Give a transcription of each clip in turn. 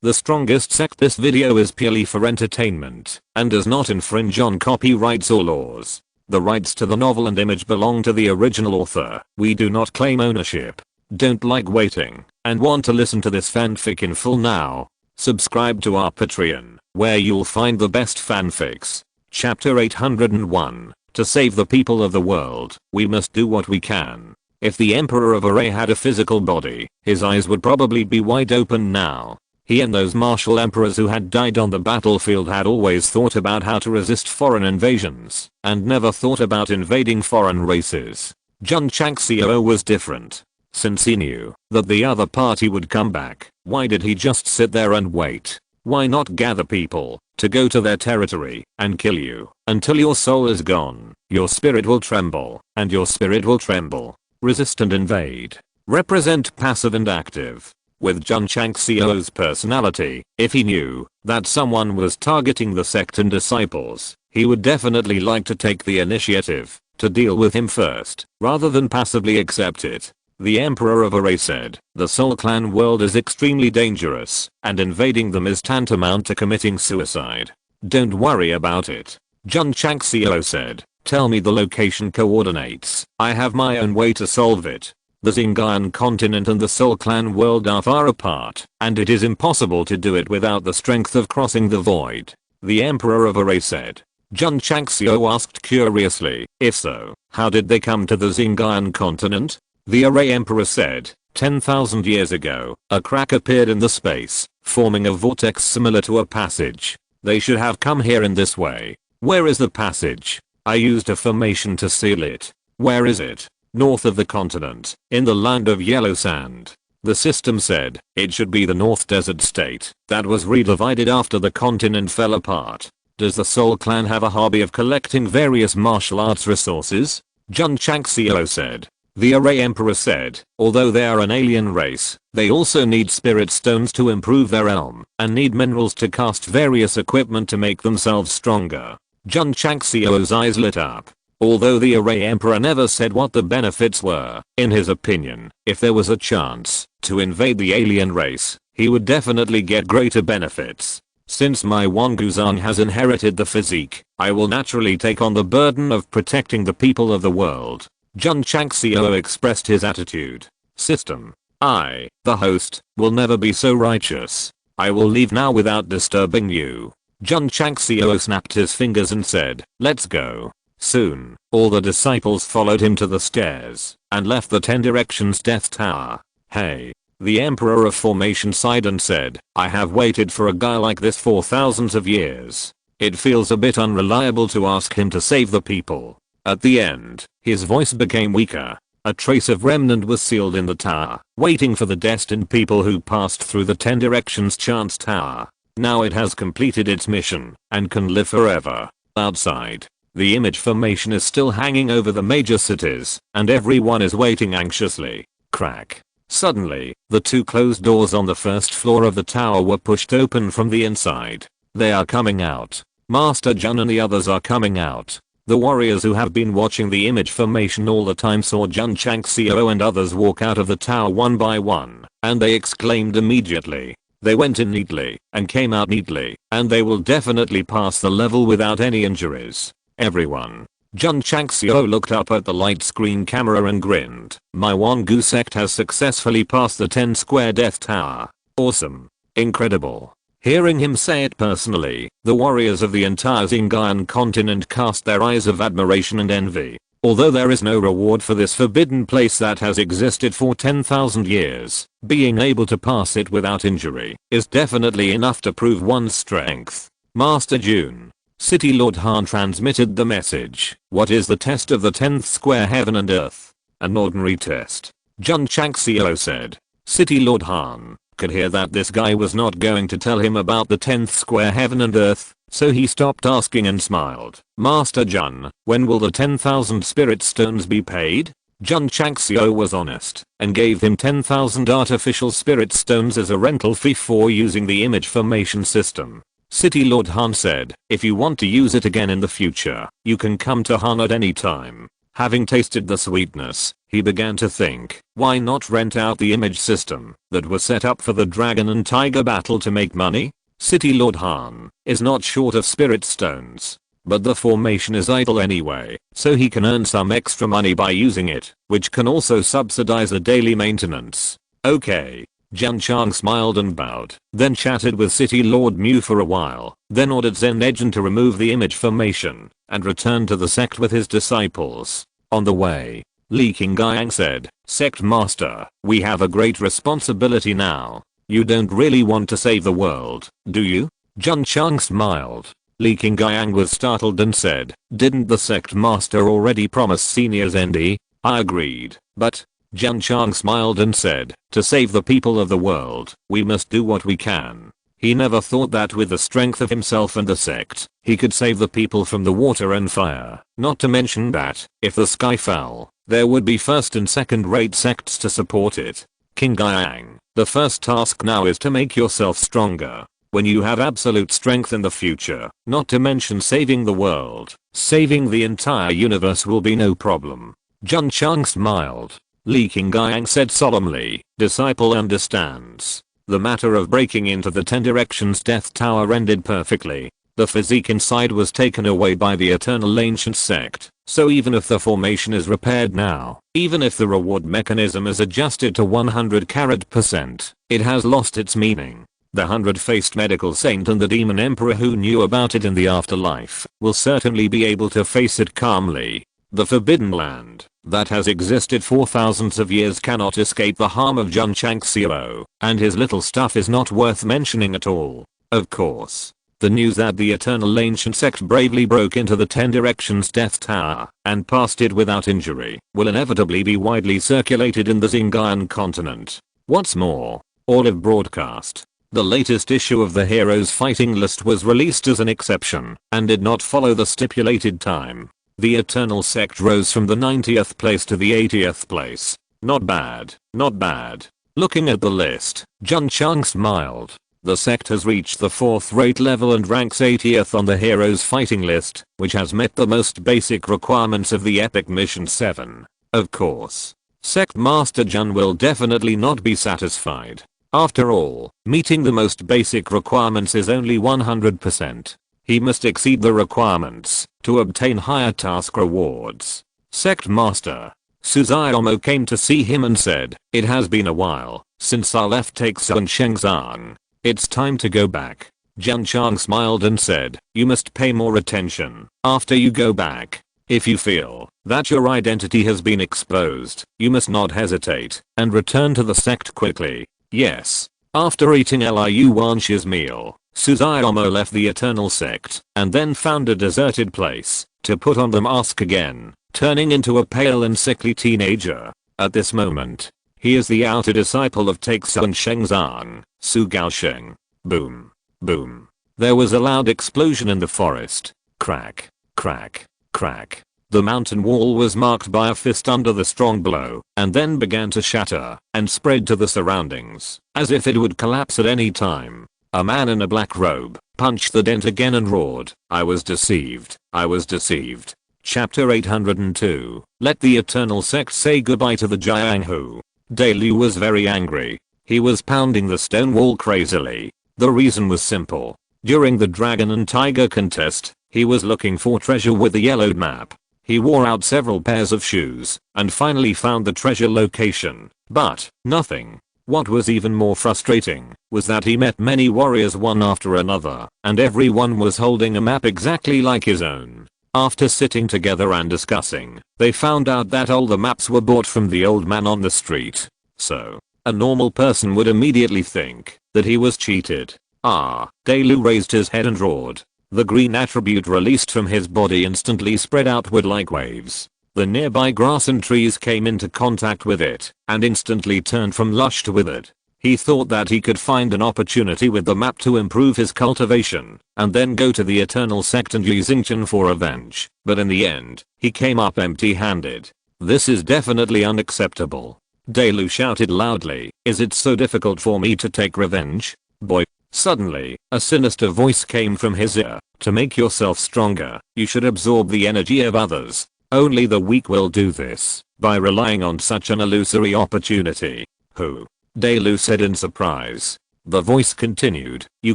The Strongest Sect. This video is purely for entertainment and does not infringe on copyrights or laws. The rights to the novel and image belong to the original author. We do not claim ownership. Don't like waiting and want to listen to this fanfic in full now? Subscribe to our Patreon, where you'll find the best fanfics. Chapter 801. To save the people of the world, we must do what we can. If the Emperor of Array had a physical body, his eyes would probably be wide open now. He and those martial emperors who had died on the battlefield had always thought about how to resist foreign invasions, and never thought about invading foreign races. Jun Changxiao was different. Since he knew that the other party would come back, why did he just sit there and wait? Why not gather people to go to their territory and kill you until your soul is gone? Your spirit will tremble, and your spirit will tremble. Resist and invade. Represent passive and active. With Jun Changxiao's personality, if he knew that someone was targeting the sect and disciples, he would definitely like to take the initiative to deal with him first, rather than passively accept it. The Emperor of Array said, the Soul Clan world is extremely dangerous, and invading them is tantamount to committing suicide. Don't worry about it. Jun Changxiao said, tell me the location coordinates. I have my own way to solve it. The Xingyan continent and the Soul Clan world are far apart, and it is impossible to do it without the strength of crossing the void. The Emperor of Array said. Jun Changxiao asked curiously, if so, how did they come to the Xingyan continent? The Array Emperor said, 10,000 years ago, a crack appeared in the space, forming a vortex similar to a passage. They should have come here in this way. Where is the passage? I used a formation to seal it. Where is it? North of the continent, in the land of yellow sand. The system said, it should be the North Desert State that was redivided after the continent fell apart. Does the Soul Clan have a hobby of collecting various martial arts resources? Jun Changxiao said. The Array Emperor said, although they are an alien race, they also need spirit stones to improve their realm, and need minerals to cast various equipment to make themselves stronger. Jun Changxiao's eyes lit up. Although the Array Emperor never said what the benefits were, in his opinion, if there was a chance to invade the alien race, he would definitely get greater benefits. Since my Wanguzan has inherited the physique, I will naturally take on the burden of protecting the people of the world. Jun Changxiao expressed his attitude. System. I, the host, will never be so righteous. I will leave now without disturbing you. Jun Changxiao snapped his fingers and said, let's go. Soon, all the disciples followed him to the stairs and left the 10 Directions Death Tower. Hey. The Emperor of Formation sighed and said, I have waited for a guy like this for thousands of years. It feels a bit unreliable to ask him to save the people. At the end, his voice became weaker. A trace of remnant was sealed in the tower, waiting for the destined people who passed through the 10 Directions Chance Tower. Now it has completed its mission and can live forever. Outside, the image formation is still hanging over the major cities, and everyone is waiting anxiously. Crack. Suddenly, the 2 closed doors on the first floor of the tower were pushed open from the inside. They are coming out. Master Jun and the others are coming out. The warriors who have been watching the image formation all the time saw Jun Changxiao and others walk out of the tower one by one, and they exclaimed immediately. They went in neatly and came out neatly, and they will definitely pass the level without any injuries. Everyone. Jun Changxiao looked up at the light screen camera and grinned. My Wangu sect has successfully passed the 10 square death tower. Awesome. Incredible. Hearing him say it personally, the warriors of the entire Xingyan continent cast their eyes of admiration and envy. Although there is no reward for this forbidden place that has existed for 10,000 years, being able to pass it without injury is definitely enough to prove one's strength. Master Jun. City Lord Han transmitted the message. What is the test of the 10th square heaven and earth? An ordinary test. Jun Changxiao said. City Lord Han could hear that this guy was not going to tell him about the 10th square heaven and earth, so he stopped asking and smiled. Master Jun, when will the 10,000 spirit stones be paid? Jun Changxiao was honest and gave him 10,000 artificial spirit stones as a rental fee for using the image formation system. City Lord Han said, if you want to use it again in the future, you can come to Han at any time. Having tasted the sweetness, he he began to think, why not rent out the image system that was set up for the dragon and tiger battle to make money? City Lord Han is not short of spirit stones, but the formation is idle anyway, so he can earn some extra money by using it, which can also subsidize the daily maintenance. Okay. Jun Chang smiled and bowed, then chatted with City Lord Mu for a while, then ordered Zen Ejin to remove the image formation and return to the sect with his disciples. On the way, Li Qingyang said, "Sect Master, we have a great responsibility now. You don't really want to save the world, do you?" Jun Chang smiled. Li Qingyang was startled and said, "Didn't the Sect Master already promise senior Zendi?" I agreed, but Jun Chang smiled and said, "To save the people of the world, we must do what we can." He never thought that with the strength of himself and the sect, he could save the people from the water and fire. Not to mention that, if the sky fell, there would be first and second rate sects to support it. Qingyang, the first task now is to make yourself stronger. When you have absolute strength in the future, not to mention saving the world, saving the entire universe will be no problem. Jun Chang smiled. Li Qingyang said solemnly, "Disciple understands. The matter of breaking into the 10 Directions Death Tower ended perfectly. The physique inside was taken away by the Eternal Ancient Sect, so even if the formation is repaired now, even if the reward mechanism is adjusted to 100%, it has lost its meaning. The 100-faced medical saint and the demon emperor who knew about it in the afterlife will certainly be able to face it calmly. The Forbidden Land, that has existed for thousands of years, cannot escape the harm of Jun Changxiao, and his little stuff is not worth mentioning at all. Of course, the news that the Eternal Ancient Sect bravely broke into the 10 Directions Death Tower and passed it without injury will inevitably be widely circulated in the Xinjiang continent. What's more, Olive broadcast. The latest issue of the Heroes Fighting List was released as an exception and did not follow the stipulated time. The Eternal Sect rose from the 90th place to the 80th place. Not bad, not bad. Looking at the list, Jun Chang smiled. The sect has reached the 4th rate level and ranks 80th on the Heroes Fighting List, which has met the most basic requirements of the Epic Mission 7. Of course, Sect Master Jun will definitely not be satisfied. After all, meeting the most basic requirements is only 100%. He must exceed the requirements to obtain higher task rewards. Sect Master Suzaomo came to see him and said, "It has been a while since I left Taixun Shengzang. It's time to go back." Jun Chang smiled and said, "You must pay more attention after you go back. If you feel that your identity has been exposed, you must not hesitate and return to the sect quickly." Yes. After eating Liu Wanxi's meal, Suzaomo left the Eternal Sect and then found a deserted place to put on the mask again, turning into a pale and sickly teenager. At this moment, he is the outer disciple of Taixun Shengzang, Su Gaosheng. Boom. Boom. There was a loud explosion in the forest. Crack. Crack. Crack. The mountain wall was marked by a fist under the strong blow, and then began to shatter and spread to the surroundings, as if it would collapse at any time. A man in a black robe punched the dent again and roared, "I was deceived. I was deceived." Chapter 802. Let the Eternal Sect say goodbye to the Jianghu. Daliu was very angry. He was pounding the stone wall crazily. The reason was simple. During the dragon and tiger contest, he was looking for treasure with the yellowed map. He wore out several pairs of shoes and finally found the treasure location, but nothing. What was even more frustrating was that he met many warriors one after another, and everyone was holding a map exactly like his own. After sitting together and discussing, they found out that all the maps were bought from the old man on the street. So, a normal person would immediately think that he was cheated. Daliu raised his head and roared. The green attribute released from his body instantly spread outward like waves. The nearby grass and trees came into contact with it and instantly turned from lush to withered. He thought that he could find an opportunity with the map to improve his cultivation and then go to the Eternal Sect and Li Xingqian for revenge, but in the end, he came up empty-handed. This is definitely unacceptable. Daliu shouted loudly, "Is it so difficult for me to take revenge? Boy." Suddenly, a sinister voice came from his ear. "To make yourself stronger, you should absorb the energy of others. Only the weak will do this, by relying on such an illusory opportunity. Who? Delu said in surprise. The voice continued, you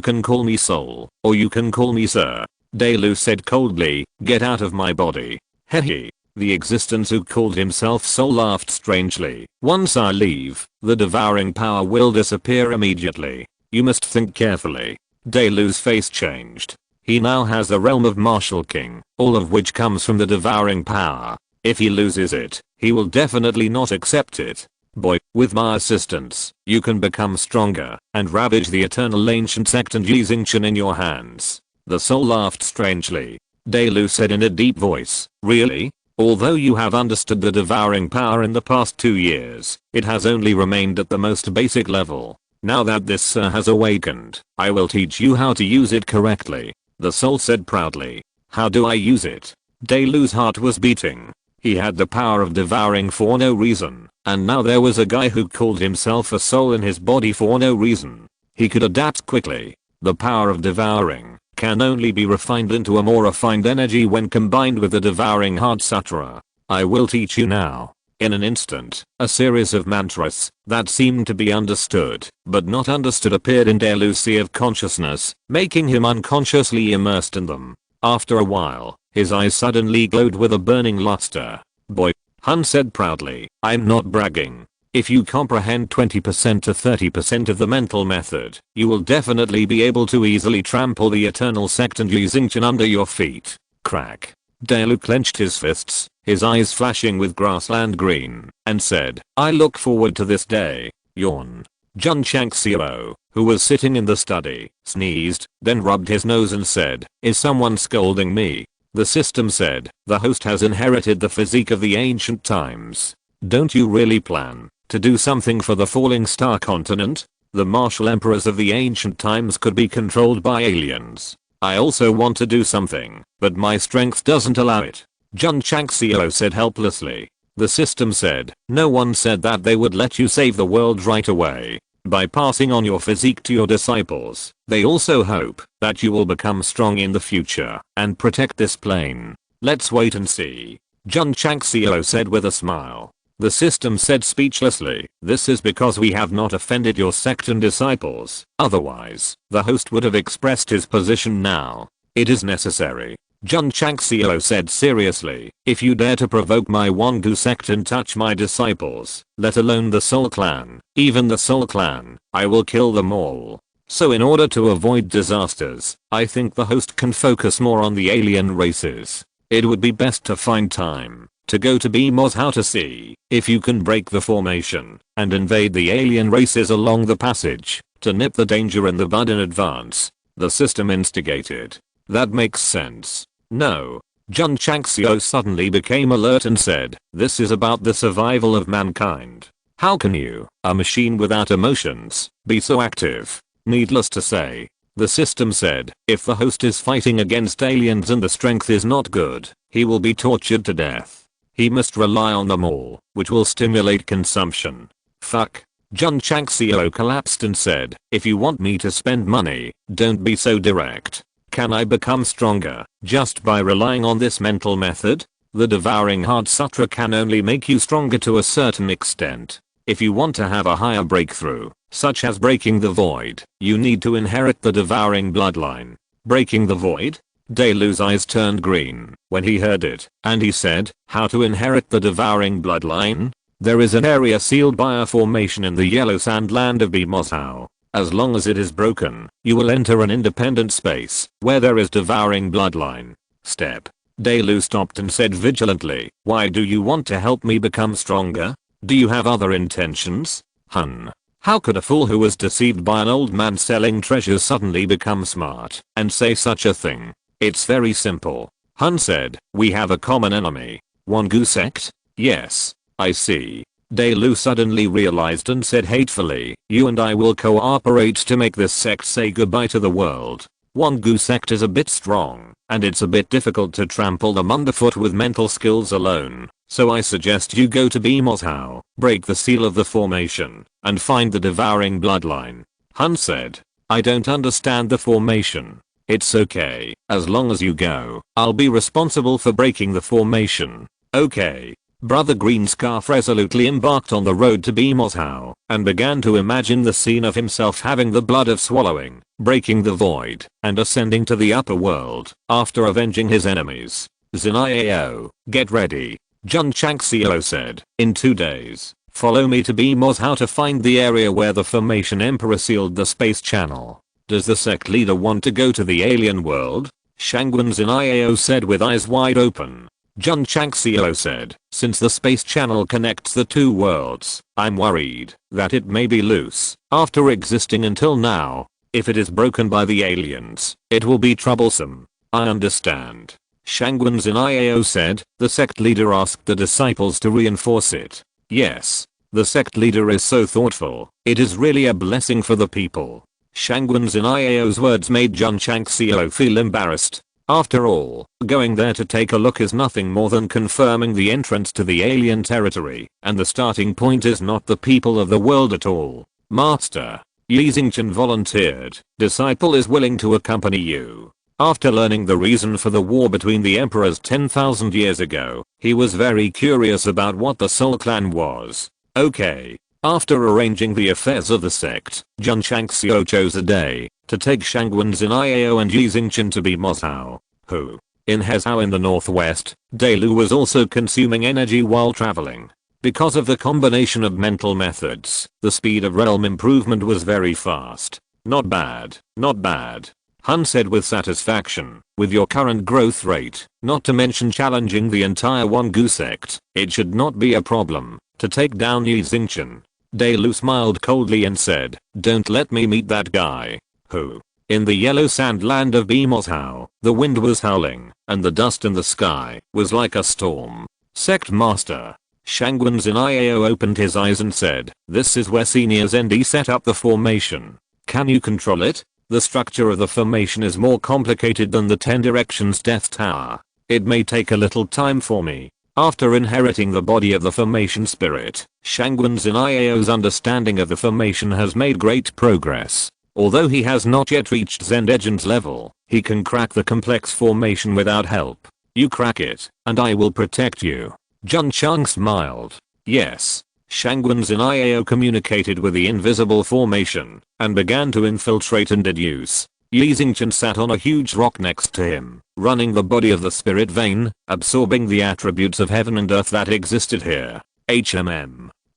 can call me soul, or you can call me sir. Delu said coldly, get out of my body. Hehe. The existence who called himself soul laughed strangely. Once I leave, the devouring power will disappear immediately. You must think carefully. Delu's face changed. He now has the realm of Martial King, all of which comes from the devouring power. If he loses it, he will definitely not accept it. Boy, with my assistance, you can become stronger and ravage the eternal ancient sect and using Xingqian in your hands. The soul laughed strangely. Delu said in a deep voice, really? Although you have understood the devouring power in the past 2 years, it has only remained at the most basic level. Now that this sir has awakened, I will teach you how to use it correctly. The soul said proudly. How do I use it? Delu's heart was beating. He had the power of devouring for no reason, and now there was a guy who called himself a soul in his body for no reason. He could adapt quickly. The power of devouring can only be refined into a more refined energy when combined with the devouring heart sutra. I will teach you now. In an instant, a series of mantras that seemed to be understood but not understood appeared in Delu's sea of consciousness, making him unconsciously immersed in them. After a while, his eyes suddenly glowed with a burning luster. Boy, Hun said proudly, I'm not bragging. If you comprehend 20% to 30% of the mental method, you will definitely be able to easily trample the eternal sect and Yu Xingqian under your feet. Crack. Delu clenched his fists, his eyes flashing with grassland green, and said, I look forward to this day. Yawn. Jun Changxiao, who was sitting in the study, sneezed, then rubbed his nose and said, is someone scolding me? The system said, the host has inherited the physique of the ancient times. Don't you really plan to do something for the falling star continent? The martial emperors of the ancient times could be controlled by aliens. I also want to do something, but my strength doesn't allow it. Jun Changxiao said helplessly. The system said, no one said that they would let you save the world right away. By passing on your physique to your disciples, they also hope that you will become strong in the future and protect this plane. Let's wait and see. Jun Changxiao said with a smile. The system said speechlessly, this is because we have not offended your sect and disciples, otherwise, the host would have expressed his position now. It is necessary. Jun Changxiao said seriously, if you dare to provoke my Wangu sect and touch my disciples, let alone the Soul Clan, even the Soul Clan, I will kill them all. So in order to avoid disasters, I think the host can focus more on the alien races. It would be best to find time to go to Moscow to see if you can break the formation and invade the alien races along the passage to nip the danger in the bud in advance. The system instigated. That makes sense. No. Jun Changxiao suddenly became alert and said, this is about the survival of mankind. How can you, a machine without emotions, be so active? Needless to say, the system said, if the host is fighting against aliens and the strength is not good, he will be tortured to death. He must rely on them all, which will stimulate consumption. Fuck. Jun Changxiao collapsed and said, if you want me to spend money, don't be so direct. Can I become stronger just by relying on this mental method? The devouring heart sutra can only make you stronger to a certain extent. If you want to have a higher breakthrough, such as breaking the void, you need to inherit the devouring bloodline. Breaking the void? Delu's eyes turned green when he heard it, and he said, how to inherit the devouring bloodline? There is an area sealed by a formation in the yellow sand land of Moscow. As long as it is broken, you will enter an independent space where there is devouring bloodline. Step. Delu stopped and said vigilantly, why do you want to help me become stronger? Do you have other intentions? Hun. How could a fool who was deceived by an old man selling treasures suddenly become smart and say such a thing? It's very simple. Hun said, we have a common enemy. Wangu sect? Yes. I see. Delu suddenly realized and said hatefully, you and I will cooperate to make this sect say goodbye to the world. Wangu sect is a bit strong, and it's a bit difficult to trample them underfoot with mental skills alone, so I suggest you go to Moscow, break the seal of the formation, and find the devouring bloodline. Hun said, I don't understand the formation. It's okay, as long as you go, I'll be responsible for breaking the formation. Okay. Brother Green Scarf resolutely embarked on the road to be Mozhao and began to imagine the scene of himself having the blood of swallowing, breaking the void, and ascending to the upper world after avenging his enemies. Ziniao, get ready. Jun Changxiao said, in 2 days. Follow me to be Mozhao to find the area where the Formation Emperor sealed the space channel. Does the sect leader want to go to the alien world? Shangguan Ziniao said with eyes wide open. Jun Changxiao said, since the space channel connects the 2 worlds, I'm worried that it may be loose after existing until now. If it is broken by the aliens, it will be troublesome. I understand. Shangguan Ziniao said, the sect leader asked the disciples to reinforce it. Yes. The sect leader is so thoughtful, it is really a blessing for the people. Shangguan Ziniao's words made Jun Changxiao feel embarrassed. After all, going there to take a look is nothing more than confirming the entrance to the alien territory, and the starting point is not the people of the world at all. Master. Yi Xingchen volunteered. Disciple is willing to accompany you. After learning the reason for the war between the emperors 10,000 years ago, he was very curious about what the Soul Clan was. Okay. After arranging the affairs of the sect, Jun Changxiao chose a day to take Shangguan Ziniao and Yi Xingchen to be Mozhao. Who? In Hezhao in the northwest, Delu was also consuming energy while traveling. Because of the combination of mental methods, the speed of realm improvement was very fast. Not bad, not bad. Han said with satisfaction, with your current growth rate, not to mention challenging the entire Wongu sect, it should not be a problem to take down Yi Xingchen. Delu smiled coldly and said, don't let me meet that guy. Who? In the yellow sand land of Mozhao, the wind was howling, and the dust in the sky was like a storm. Sect Master. Shangguan Ziniao opened his eyes and said, this is where Seniors ND set up the formation. Can you control it? The structure of the formation is more complicated than the 10 Directions Death Tower. It may take a little time for me. After inheriting the body of the formation spirit, Shangguan Ziniao's understanding of the formation has made great progress. Although he has not yet reached Zen Legend's level, he can crack the complex formation without help. You crack it, and I will protect you. Jun Chang smiled. Yes. Shangguan Ziniao communicated with the invisible formation and began to infiltrate and deduce. Yi Xingchen sat on a huge rock next to him, running the body of the spirit vein, absorbing the attributes of heaven and earth that existed here.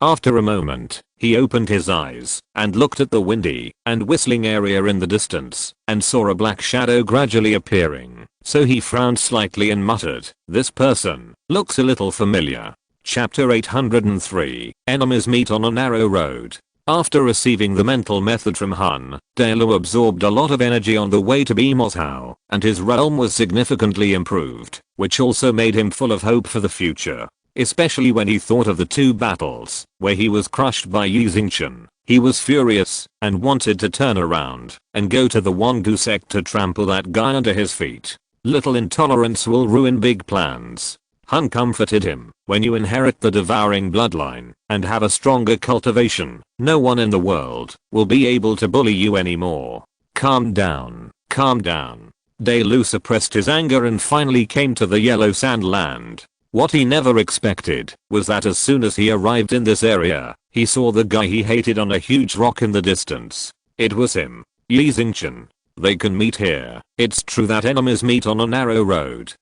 After a moment, he opened his eyes and looked at the windy and whistling area in the distance and saw a black shadow gradually appearing. So he frowned slightly and muttered, this person looks a little familiar. Chapter 803, Enemies Meet on a Narrow Road. After receiving the mental method from Han, Delu absorbed a lot of energy on the way to be Mozhao, and his realm was significantly improved, which also made him full of hope for the future. Especially when he thought of the 2 battles, where he was crushed by Yi Xingchen. He was furious, and wanted to turn around, and go to the Wongu sect to trample that guy under his feet. Little intolerance will ruin big plans. Han comforted him, when you inherit the devouring bloodline, and have a stronger cultivation, no one in the world will be able to bully you anymore. Calm down, calm down. Delu suppressed his anger and finally came to the yellow sand land. What he never expected was that as soon as he arrived in this area, he saw the guy he hated on a huge rock in the distance. It was him, Yi Xingchen. They can meet here. It's true that enemies meet on a narrow road.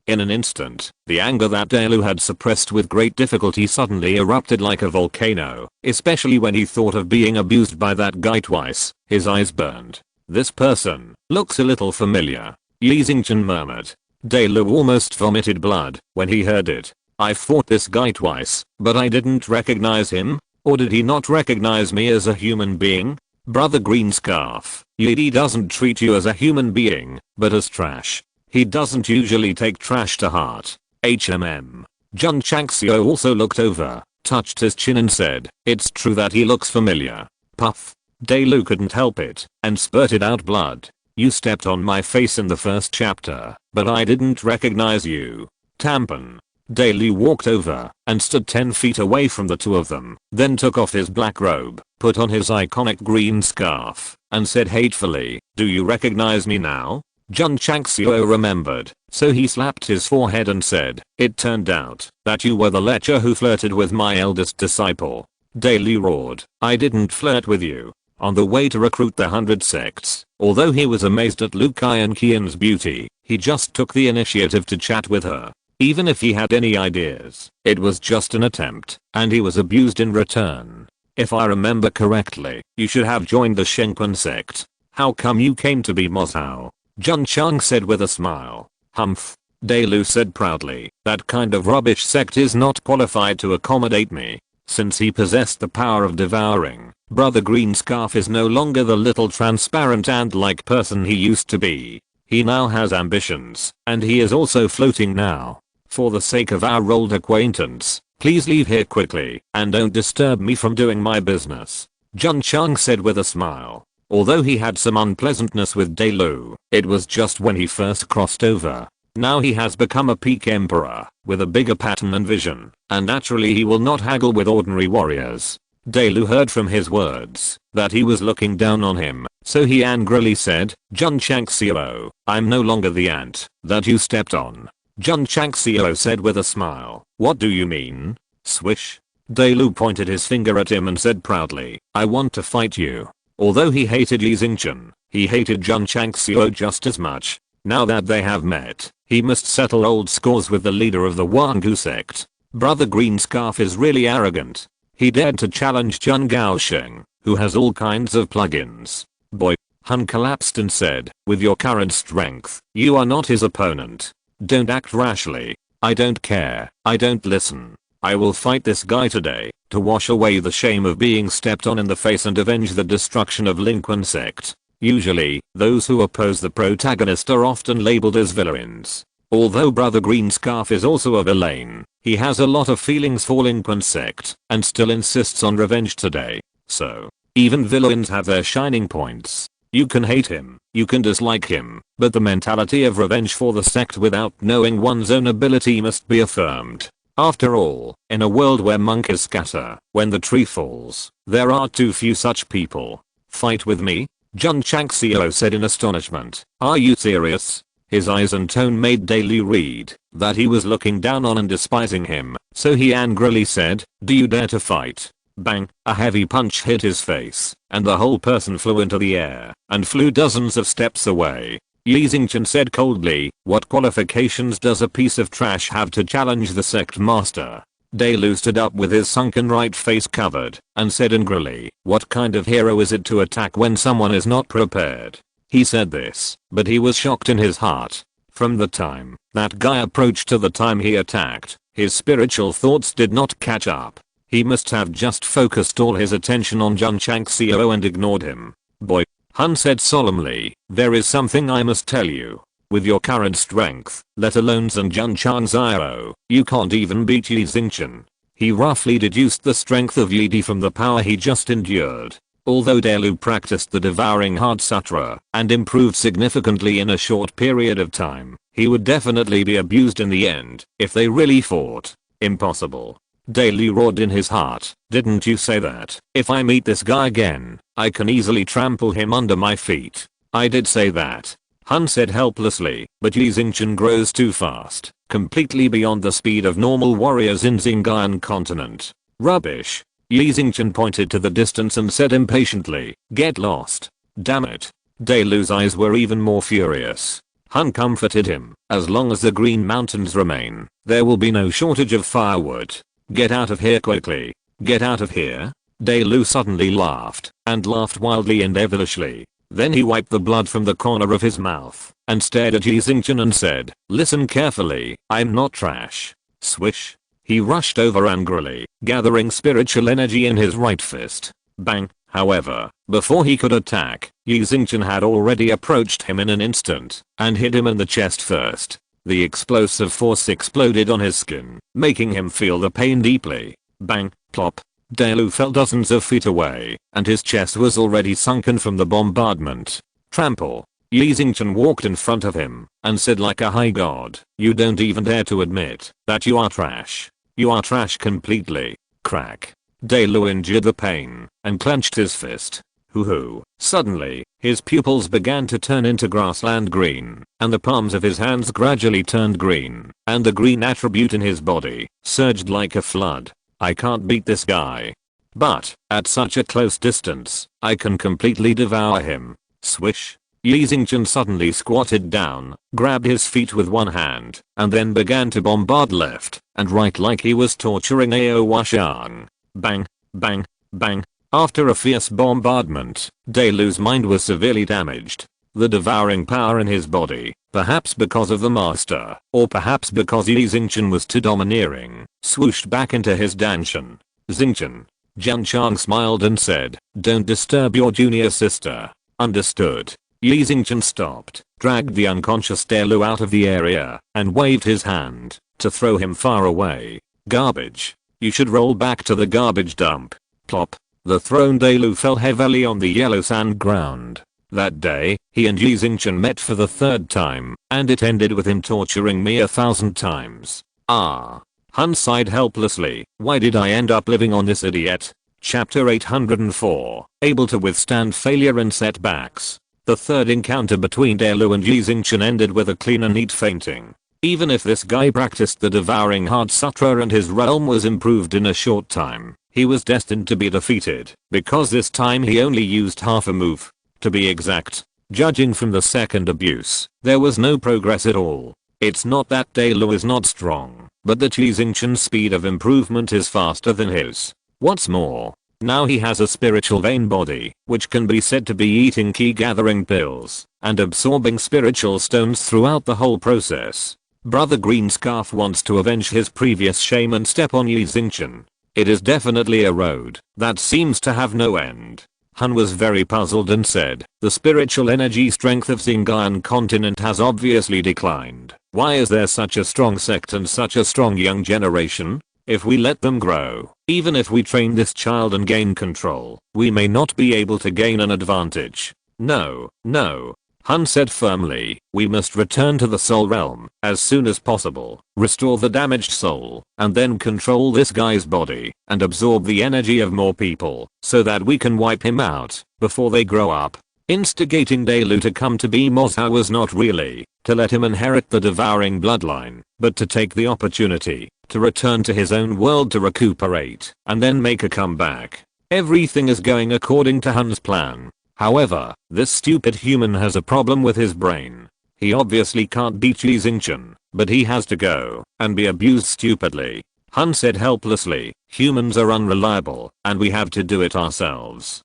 In an instant, the anger that Delu had suppressed with great difficulty suddenly erupted like a volcano, especially when he thought of being abused by that guy twice. His eyes burned. This person looks a little familiar. Yi Xingchen murmured. Delu almost vomited blood when he heard it. I fought this guy twice, but I didn't recognize him. Or did he not recognize me as a human being? Brother Green Scarf, Yi doesn't treat you as a human being, but as trash. He doesn't usually take trash to heart. Jun Changxiao also looked over, touched his chin and said, it's true that he looks familiar. Puff. Delu couldn't help it, and spurted out blood. You stepped on my face in the first chapter, but I didn't recognize you. Tampon. Delu walked over, and stood 10 feet away from the 2 of them, then took off his black robe, put on his iconic green scarf, and said hatefully, do you recognize me now? Jun Changxiao remembered So he slapped his forehead and said, "It turned out that you were the lecher who flirted with my eldest disciple." Delu roared, "I didn't flirt with you." On the way to recruit the 100 sects, although he was amazed at Lu Qian's beauty, he just took the initiative to chat with her. Even if he had any ideas, it was just an attempt, and he was abused in return. "If I remember correctly, you should have joined the Strongest Sect. How come you came to be Moscow?" Jun Chang said with a smile. "Humph." Delu said proudly, "That kind of rubbish sect is not qualified to accommodate me." Since he possessed the power of devouring, Brother Green Scarf is no longer the little transparent ant-like person he used to be. He now has ambitions, and he is also floating now. "For the sake of our old acquaintance, please leave here quickly, and don't disturb me from doing my business," Jun Chang said with a smile. Although he had some unpleasantness with Delu, it was just when he first crossed over. Now he has become a peak emperor, with a bigger pattern and vision, and naturally he will not haggle with ordinary warriors. Delu heard from his words that he was looking down on him, so he angrily said, "Jun Changxiao, I'm no longer the ant that you stepped on." Jun Changxiao said with a smile, "What do you mean?" Swish. Delu pointed his finger at him and said proudly, "I want to fight you." Although he hated Li Xingchen, he hated Jun Changxiao just as much. Now that they have met, he must settle old scores with the leader of the Wangu sect. Brother Green Scarf is really arrogant. He dared to challenge Jun Gaosheng, who has all kinds of plugins. Boy. Hun collapsed and said, "With your current strength, you are not his opponent. Don't act rashly." "I don't care. I don't listen. I will fight this guy today, to wash away the shame of being stepped on in the face and avenge the destruction of Linquan sect." Usually, those who oppose the protagonist are often labeled as villains. Although Brother Green Scarf is also a villain, he has a lot of feelings for Linquan sect, and still insists on revenge today. So, even villains have their shining points. You can hate him, you can dislike him, but the mentality of revenge for the sect without knowing one's own ability must be affirmed. After all, in a world where monkeys scatter when the tree falls, there are too few such people. "Fight with me?" Jun Changxiao said in astonishment. "Are you serious?" His eyes and tone made Delu read that he was looking down on and despising him, so he angrily said, "Do you dare to fight?" Bang, a heavy punch hit his face, and the whole person flew into the air and flew dozens of steps away. Li Xingchen said coldly, "What qualifications does a piece of trash have to challenge the sect master?" Delu stood up with his sunken right face covered and said angrily, "What kind of hero is it to attack when someone is not prepared?" He said this, but he was shocked in his heart. From the time that guy approached to the time he attacked, his spiritual thoughts did not catch up. He must have just focused all his attention on Jun Changxiao and ignored him. "Boy," Hun said solemnly, "there is something I must tell you. With your current strength, let alone Jun Changxiao, you can't even beat Li Xingchen." He roughly deduced the strength of Yi Di from the power he just endured. Although Delu practiced the Devouring Heart Sutra and improved significantly in a short period of time, he would definitely be abused in the end if they really fought. Impossible. Delu roared in his heart, "Didn't you say that if I meet this guy again, I can easily trample him under my feet?" "I did say that," Hun said helplessly, "but Li Xingchen grows too fast, completely beyond the speed of normal warriors in Xinjiang continent." "Rubbish." Li Xingchen pointed to the distance and said impatiently, "Get lost." "Damn it." Delu's eyes were even more furious. Hun comforted him, "As long as the Green Mountains remain, there will be no shortage of firewood. Get out of here quickly." "Get out of here?" Delu suddenly laughed, and laughed wildly and devilishly. Then he wiped the blood from the corner of his mouth, and stared at Li Xingchen and said, "Listen carefully, I'm not trash." Swish. He rushed over angrily, gathering spiritual energy in his right fist. Bang. However, before he could attack, Li Xingchen had already approached him in an instant, and hit him in the chest first. The explosive force exploded on his skin, making him feel the pain deeply. Bang. Plop. Delu fell dozens of feet away, and his chest was already sunken from the bombardment. Trample. Li Xingchen walked in front of him, and said like a high god, "You don't even dare to admit that you are trash. You are trash completely." Crack. Delu endured the pain, and clenched his fist. Hoo. Suddenly, his pupils began to turn into grassland green, and the palms of his hands gradually turned green, and the green attribute in his body surged like a flood. I can't beat this guy. But, at such a close distance, I can completely devour him. Swish. Yi Xingchen suddenly squatted down, grabbed his feet with one hand, and then began to bombard left and right like he was torturing Ao Washang. Bang, bang, bang. After a fierce bombardment, Dailu's mind was severely damaged. The devouring power in his body, perhaps because of the master, or perhaps because Yi Xingchen was too domineering, swooshed back into his danshan. Xingchen. Jun Chang smiled and said, "Don't disturb your junior sister." Understood. Yi Xingchen stopped, dragged the unconscious Dailu out of the area, and waved his hand to throw him far away. Garbage. You should roll back to the garbage dump. Plop. The thrown Dailu fell heavily on the yellow sand ground. That day, he and Yi Xingchen met for the third time, and it ended with him torturing me 1,000 times. Ah. Han sighed helplessly. Why did I end up living on this idiot? Chapter 804. Able to withstand failure and setbacks. The third encounter between Dailu and Yi Xingchen ended with a clean and neat fainting. Even if this guy practiced the devouring heart sutra and his realm was improved in a short time, he was destined to be defeated, because this time he only used half a move. To be exact, judging from the second abuse, there was no progress at all. It's not that Dailu is not strong, but that Yi Xingchen's speed of improvement is faster than his. What's more, now he has a spiritual vein body, which can be said to be eating key gathering pills, and absorbing spiritual stones throughout the whole process. Brother Green Scarf wants to avenge his previous shame and step on Yi Xingchen. It is definitely a road that seems to have no end. Han was very puzzled and said, the spiritual energy strength of Xinjiang continent has obviously declined. Why is there such a strong sect and such a strong young generation? If we let them grow, even if we train this child and gain control, we may not be able to gain an advantage. No, no. Han said firmly, we must return to the soul realm as soon as possible, restore the damaged soul, and then control this guy's body and absorb the energy of more people so that we can wipe him out before they grow up. Instigating Dailu to come to be Mozha was not really to let him inherit the devouring bloodline, but to take the opportunity to return to his own world to recuperate and then make a comeback. Everything is going according to Han's plan. However, this stupid human has a problem with his brain. He obviously can't beat Yi Xingchen, but he has to go and be abused stupidly. Han said helplessly, humans are unreliable, and we have to do it ourselves.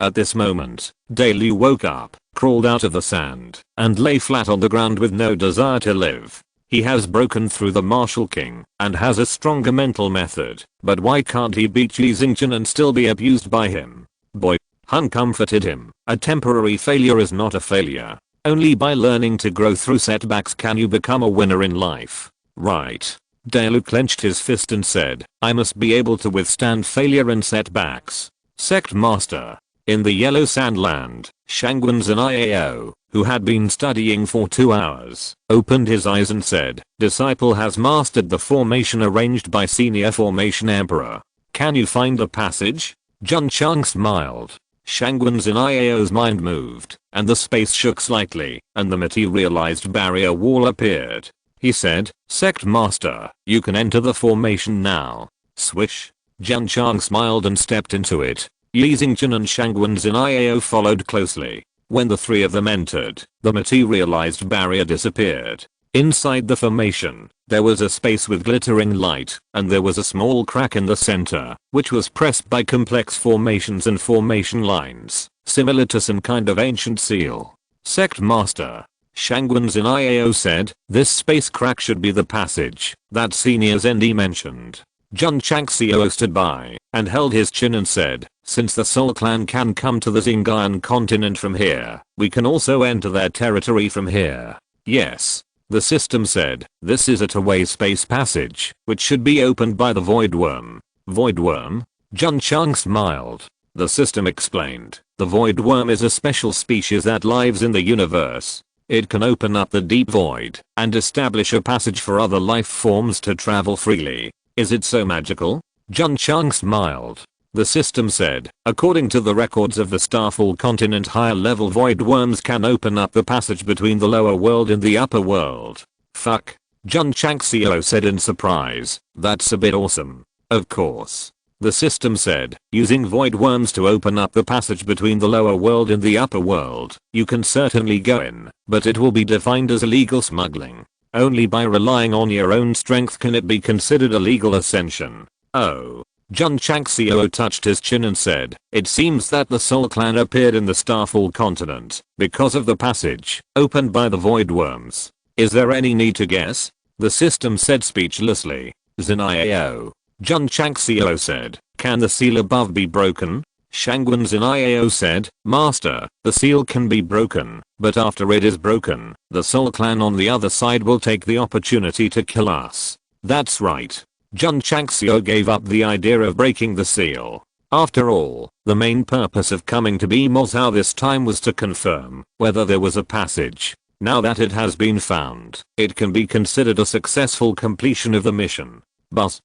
At this moment, Dailu woke up, crawled out of the sand, and lay flat on the ground with no desire to live. He has broken through the Martial King and has a stronger mental method, but why can't he beat Yi Xingchen and still be abused by him? Boy. Han comforted him. A temporary failure is not a failure. Only by learning to grow through setbacks can you become a winner in life. Right. Dailu clenched his fist and said, I must be able to withstand failure and setbacks. Sect Master. In the Yellow Sandland, Shangguan's an IAO, who had been studying for 2 hours, opened his eyes and said, Disciple has mastered the formation arranged by Senior Formation Emperor. Can you find the passage? Jun Chang smiled. Shangguan's in IAO's mind moved, and the space shook slightly, and the materialized barrier wall appeared. He said, Sect Master, you can enter the formation now. Swish. Jun Chang smiled and stepped into it. Yi Xingchen and Shangguan's in IAO followed closely. When the three of them entered, the materialized barrier disappeared. Inside the formation, there was a space with glittering light, and there was a small crack in the center, which was pressed by complex formations and formation lines, similar to some kind of ancient seal. Sect Master. Shangguan's in IAO said, this space crack should be the passage that Senior Zendi mentioned. Jun Changxiao stood by and held his chin and said, since the Soul Clan can come to the Xinjiang continent from here, we can also enter their territory from here. Yes. The system said, this is a two-way space passage, which should be opened by the Void Worm. Void Worm? Jun Chang smiled. The system explained, the Void Worm is a special species that lives in the universe. It can open up the deep void and establish a passage for other life forms to travel freely. Is it so magical? Jun Chang smiled. The system said, according to the records of the Starfall continent, higher level void worms can open up the passage between the lower world and the upper world. Fuck. Jun Changxiao said in surprise, that's a bit awesome. Of course. The system said, using void worms to open up the passage between the lower world and the upper world, you can certainly go in, but it will be defined as illegal smuggling. Only by relying on your own strength can it be considered a legal ascension. Oh. Jun Changxiao touched his chin and said, it seems that the Soul Clan appeared in the Starfall continent because of the passage opened by the void worms. Is there any need to guess? The system said speechlessly. SYNOPSIS. Jun Changxiao said, can the seal above be broken? Shangwen SYNOPSIS said, Master, the seal can be broken, but after it is broken, the Soul Clan on the other side will take the opportunity to kill us. That's right. Jun Changxiao gave up the idea of breaking the seal. After all, the main purpose of coming to Be Moscow this time was to confirm whether there was a passage. Now that it has been found, it can be considered a successful completion of the mission. Buzz.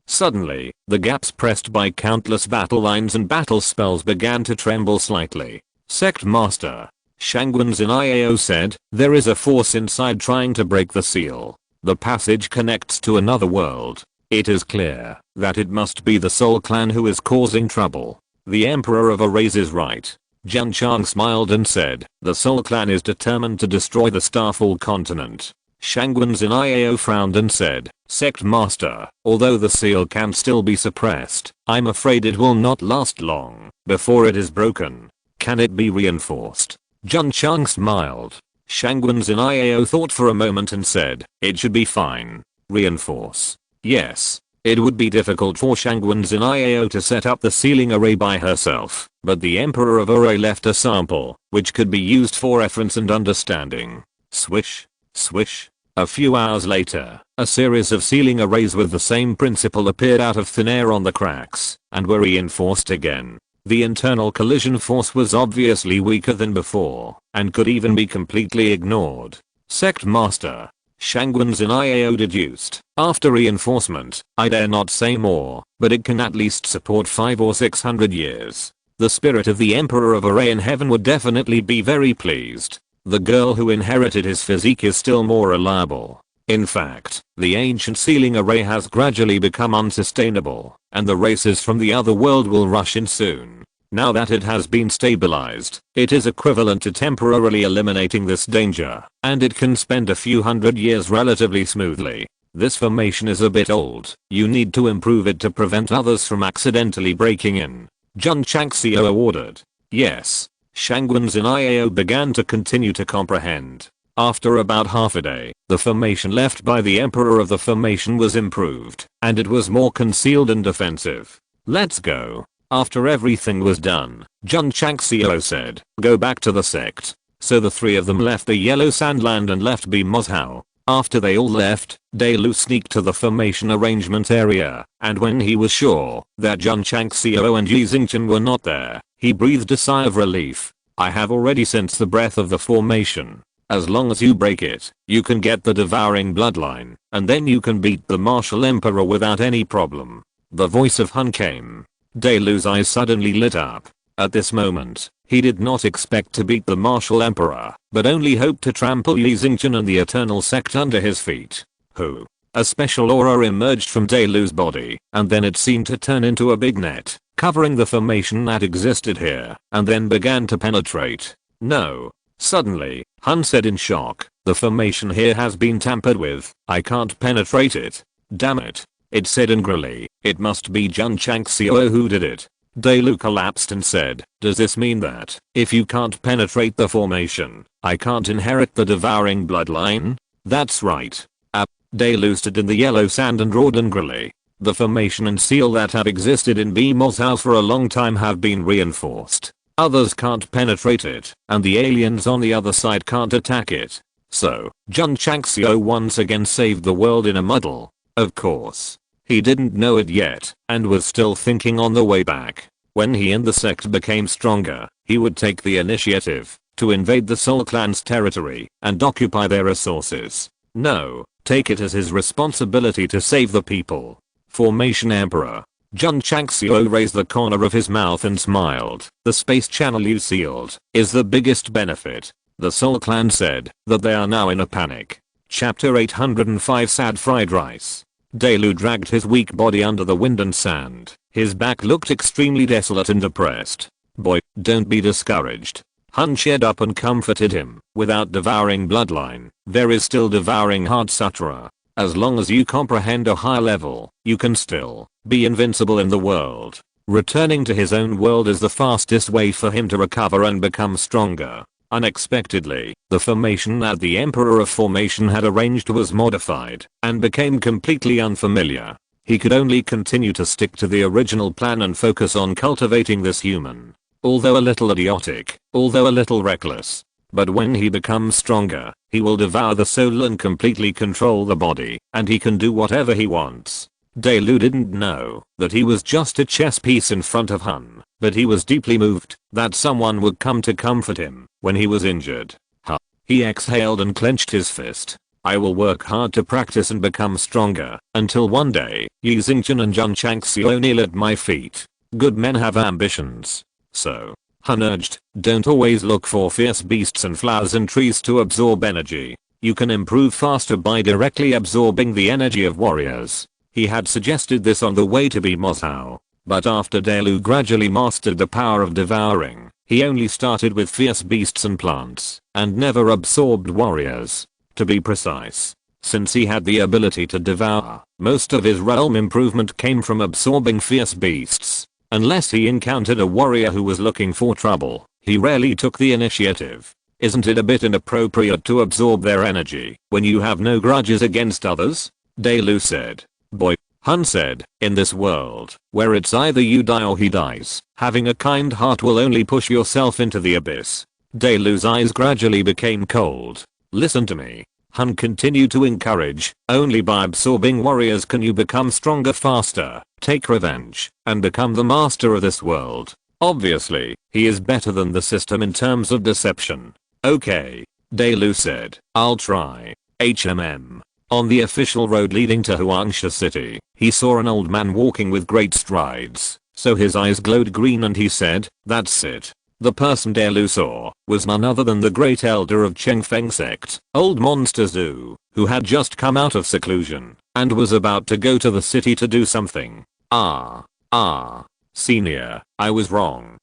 Suddenly, the gaps pressed by countless battle lines and battle spells began to tremble slightly. Sect Master. Shangwen SYNOPSIS said, there is a force inside trying to break the seal. The passage connects to another world. It is clear that it must be the Soul Clan who is causing trouble. The Emperor of Arrays is right. Jun Chang smiled and said, the Soul Clan is determined to destroy the Starfall continent. Shangwen SYNOPSIS frowned and said, Sect Master, although the seal can still be suppressed, I'm afraid it will not last long before it is broken. Can it be reinforced? Jun Chang smiled. Shangwen SYNOPSIS thought for a moment and said, it should be fine. Reinforce. Yes. It would be difficult for Shangwen SYNOPSIS to set up the sealing array by herself, but the Emperor of Array left a sample, which could be used for reference and understanding. Swish. Swish. A few hours later, a series of sealing arrays with the same principle appeared out of thin air on the cracks, and were reinforced again. The internal collision force was obviously weaker than before, and could even be completely ignored. Sect Master. Shangwen SYNOPSIS deduced, after reinforcement, I dare not say more, but it can at least support 500 or 600 years. The spirit of the Emperor of Array in heaven would definitely be very pleased. The girl who inherited his physique is still more reliable. In fact, the ancient sealing array has gradually become unsustainable, and the races from the other world will rush in soon. Now that it has been stabilized, it is equivalent to temporarily eliminating this danger, and it can spend a few hundred years relatively smoothly. This formation is a bit old. You need to improve it to prevent others from accidentally breaking in. Jun Changxiao ordered. Yes. Shangwen SYNOPSIS began to continue to comprehend. After about half a day, the formation left by the Emperor of the formation was improved, and it was more concealed and defensive. Let's go. After everything was done, Jun Changxiao said, go back to the sect. So the three of them left the Yellow Sandland and left Be Moscow. After they all left, Delu sneaked to the formation arrangement area, and when he was sure that Jun Changxiao and Yi Xingchen were not there, he breathed a sigh of relief. I have already sensed the breath of the formation. As long as you break it, you can get the devouring bloodline, and then you can beat the martial emperor without any problem. The voice of Hun came. Delu's eyes suddenly lit up. At this moment, he did not expect to beat the martial emperor, but only hoped to trample Yi Xingchen and the Eternal Sect under his feet. Who? A special aura emerged from Delu's body, and then it seemed to turn into a big net, covering the formation that existed here, and then began to penetrate. No. Suddenly, Hun said in shock, the formation here has been tampered with. I can't penetrate it. Damn it. It said angrily. It must be Jun Changxiao who did it. Delu collapsed and said, does this mean that, if you can't penetrate the formation, I can't inherit the devouring bloodline? That's right. Delu stood in the yellow sand and roared angrily. The formation and seal that have existed in Be Moscow for a long time have been reinforced. Others can't penetrate it, and the aliens on the other side can't attack it. So, Jun Changxiao once again saved the world in a muddle. Of course. He didn't know it yet, and was still thinking on the way back. When he and the sect became stronger, he would take the initiative to invade the Soul Clan's territory and occupy their resources. No, take it as his responsibility to save the people. Formation Emperor. Jun Changxiao raised the corner of his mouth and smiled. The space channel you sealed is the biggest benefit. The Soul Clan said that they are now in a panic. Chapter 805 Sad Fried Rice. Delu dragged his weak body under the wind and sand. His back looked extremely desolate and depressed. Boy, don't be discouraged. Hun cheered up and comforted him. Without devouring bloodline, there is still devouring heart sutra. As long as you comprehend a high level, you can still be invincible in the world. Returning to his own world is the fastest way for him to recover and become stronger. Unexpectedly, the formation that the Emperor of Formation had arranged was modified and became completely unfamiliar. He could only continue to stick to the original plan and focus on cultivating this human. Although a little idiotic, although a little reckless. But when he becomes stronger, he will devour the soul and completely control the body, and he can do whatever he wants. Delu didn't know that he was just a chess piece in front of Hun, but he was deeply moved that someone would come to comfort him when he was injured. He exhaled and clenched his fist. I will work hard to practice and become stronger until one day, Yi Xingqian and Jun Changxiao kneel at my feet. Good men have ambitions. So, Hun urged, don't always look for fierce beasts and flowers and trees to absorb energy. You can improve faster by directly absorbing the energy of warriors. He had suggested this on the way to Be Mosao, but after Delu gradually mastered the power of devouring, he only started with fierce beasts and plants, and never absorbed warriors. To be precise, since he had the ability to devour, most of his realm improvement came from absorbing fierce beasts. Unless he encountered a warrior who was looking for trouble, he rarely took the initiative. Isn't it a bit inappropriate to absorb their energy when you have no grudges against others? Delu said. Boy, Hun said, in this world, where it's either you die or he dies, having a kind heart will only push yourself into the abyss. Delu's eyes gradually became cold. Listen to me. Hun continued to encourage, only by absorbing warriors can you become stronger faster, take revenge, and become the master of this world. Obviously, he is better than the system in terms of deception. Okay. Delu said, I'll try. On the official road leading to Huangsha City, he saw an old man walking with great strides, so his eyes glowed green and he said, that's it. The person Delu saw was none other than the great elder of Chengfeng sect, Old Monster Zoo, who had just come out of seclusion and was about to go to the city to do something. Senior, I was wrong.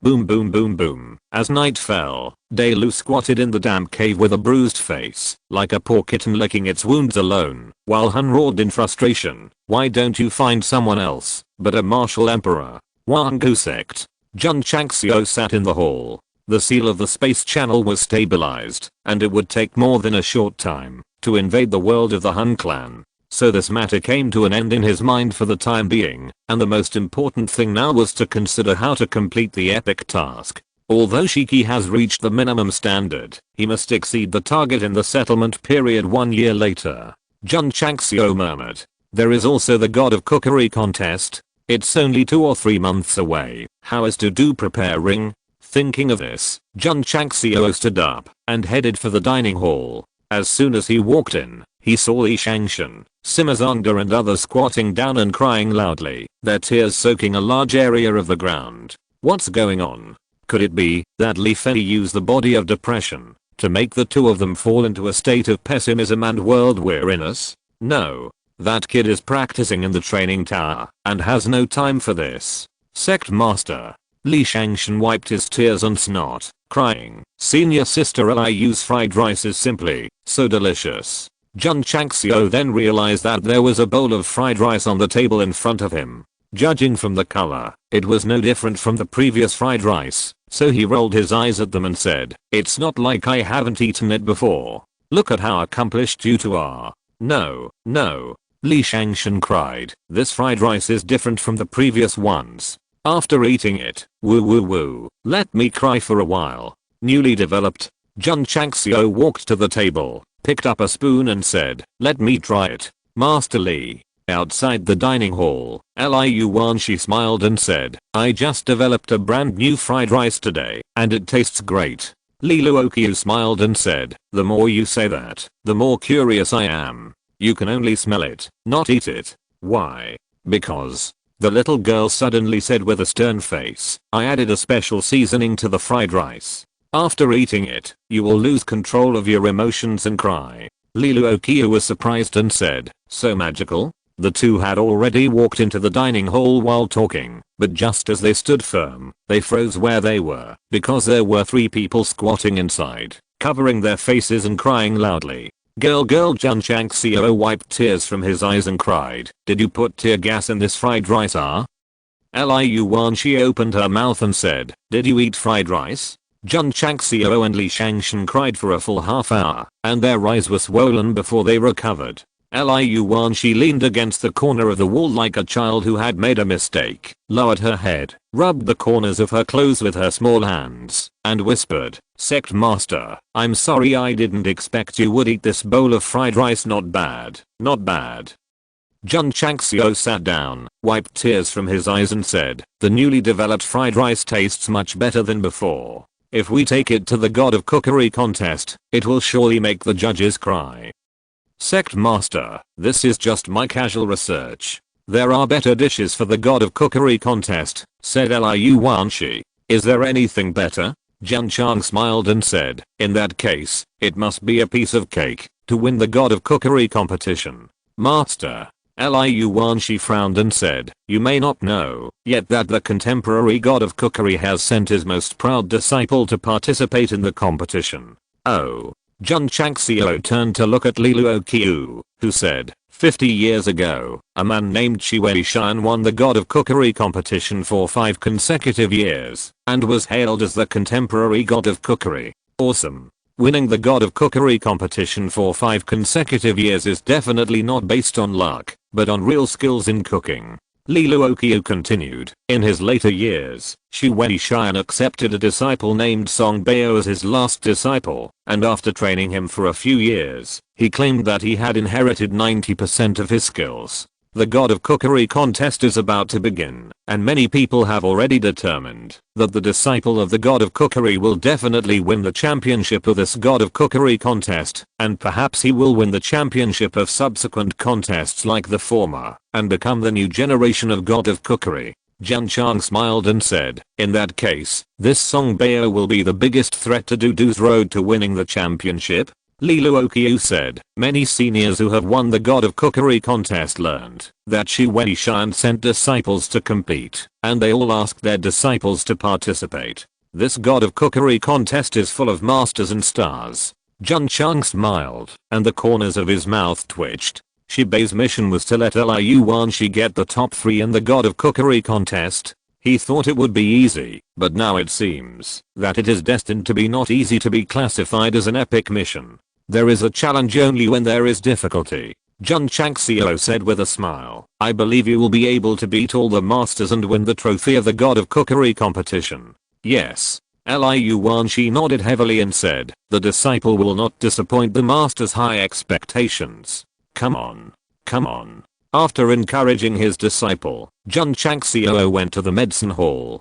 Boom boom boom boom. As night fell, Delu squatted in the damp cave with a bruised face, like a poor kitten licking its wounds alone, while Hun roared in frustration, why don't you find someone else, but a martial emperor? Wangu sect. Jun Changxiao sat in the hall. The seal of the space channel was stabilized, and it would take more than a short time to invade the world of the Hun clan. So this matter came to an end in his mind for the time being, and the most important thing now was to consider how to complete the epic task. Although Shiki has reached the minimum standard, he must exceed the target in the settlement period 1 year later. Jun Changxiao murmured. There is also the God of Cookery contest. It's only 2 or 3 months away. How is to do preparing? Thinking of this, Jun Changxiao stood up and headed for the dining hall. As soon as he walked in, he saw Li Shangshan, Simazonga and others squatting down and crying loudly, their tears soaking a large area of the ground. What's going on? Could it be that Li Fei used the body of depression to make the two of them fall into a state of pessimism and world weariness? No. That kid is practicing in the training tower and has no time for this. Sect Master. Li Shangshan wiped his tears and snot, crying, Senior Sister Liu's fried rice is simply so delicious. Jun Changxiao then realized that there was a bowl of fried rice on the table in front of him. Judging from the color, it was no different from the previous fried rice, so he rolled his eyes at them and said, it's not like I haven't eaten it before. Look at how accomplished you two are. No. Li Shangshan cried, this fried rice is different from the previous ones. After eating it, woo, let me cry for a while. Newly developed. Jun Changxiao walked to the table, picked up a spoon and said, let me try it. Master Li. Outside the dining hall, Liu Wanshi smiled and said, I just developed a brand new fried rice today, and it tastes great. Li Luoqiu smiled and said, the more you say that, the more curious I am. You can only smell it, not eat it. Why? Because. The little girl suddenly said with a stern face, I added a special seasoning to the fried rice. After eating it, you will lose control of your emotions and cry. Liluoqiu was surprised and said, so magical? The two had already walked into the dining hall while talking, but just as they stood firm, they froze where they were, because there were 3 people squatting inside, covering their faces and crying loudly. Girl Jun Changxiao wiped tears from his eyes and cried, did you put tear gas in this fried rice Liu Wanshi opened her mouth and said, did you eat fried rice? Jun Changxiao and Li Shangshan cried for a full half hour, and their eyes were swollen before they recovered. Liu Wanshi leaned against the corner of the wall like a child who had made a mistake, lowered her head, rubbed the corners of her clothes with her small hands, and whispered, Sect Master, I'm sorry I didn't expect you would eat this bowl of fried rice, not bad, not bad. Jun Changxiao sat down, wiped tears from his eyes and said, the newly developed fried rice tastes much better than before. If we take it to the God of Cookery contest, it will surely make the judges cry. Sect Master, this is just my casual research. There are better dishes for the God of Cookery contest, said Liu Wanshi. Is there anything better? Jun Chang smiled and said, in that case, it must be a piece of cake, to win the God of Cookery competition. Master. Liu Wanshi frowned and said, you may not know yet that the contemporary God of Cookery has sent his most proud disciple to participate in the competition. Oh. Jun Changxiao turned to look at Liluoqiu, who said, 50 years ago, a man named Shi Weishan won the God of Cookery competition for 5 consecutive years, and was hailed as the contemporary God of Cookery. Awesome. Winning the God of Cookery competition for 5 consecutive years is definitely not based on luck, but on real skills in cooking. Liluoqiu continued, in his later years, Shi Weishan accepted a disciple named Song Bao as his last disciple, and after training him for a few years, he claimed that he had inherited 90% of his skills. The God of Cookery contest is about to begin, and many people have already determined that the disciple of the God of Cookery will definitely win the championship of this God of Cookery contest, and perhaps he will win the championship of subsequent contests like the former, and become the new generation of God of Cookery. Jun Chang smiled and said, in that case, this Song Bao will be the biggest threat to Dudu's road to winning the championship. Liluoqiu said, many seniors who have won the God of Cookery contest learned that Shi Weishan sent disciples to compete, and they all asked their disciples to participate. This God of Cookery contest is full of masters and stars. Jun Chang smiled, and the corners of his mouth twitched. Shi Bei's mission was to let Liu Wanshi get the top 3 in the God of Cookery contest. He thought it would be easy, but now it seems that it is destined to be not easy, to be classified as an epic mission. There is a challenge only when there is difficulty. Jun Changxiao said with a smile, I believe you will be able to beat all the masters and win the trophy of the God of Cookery competition. Yes. Liu Wanshi nodded heavily and said, the disciple will not disappoint the master's high expectations. Come on. Come on. After encouraging his disciple, Jun Changxiao went to the medicine hall.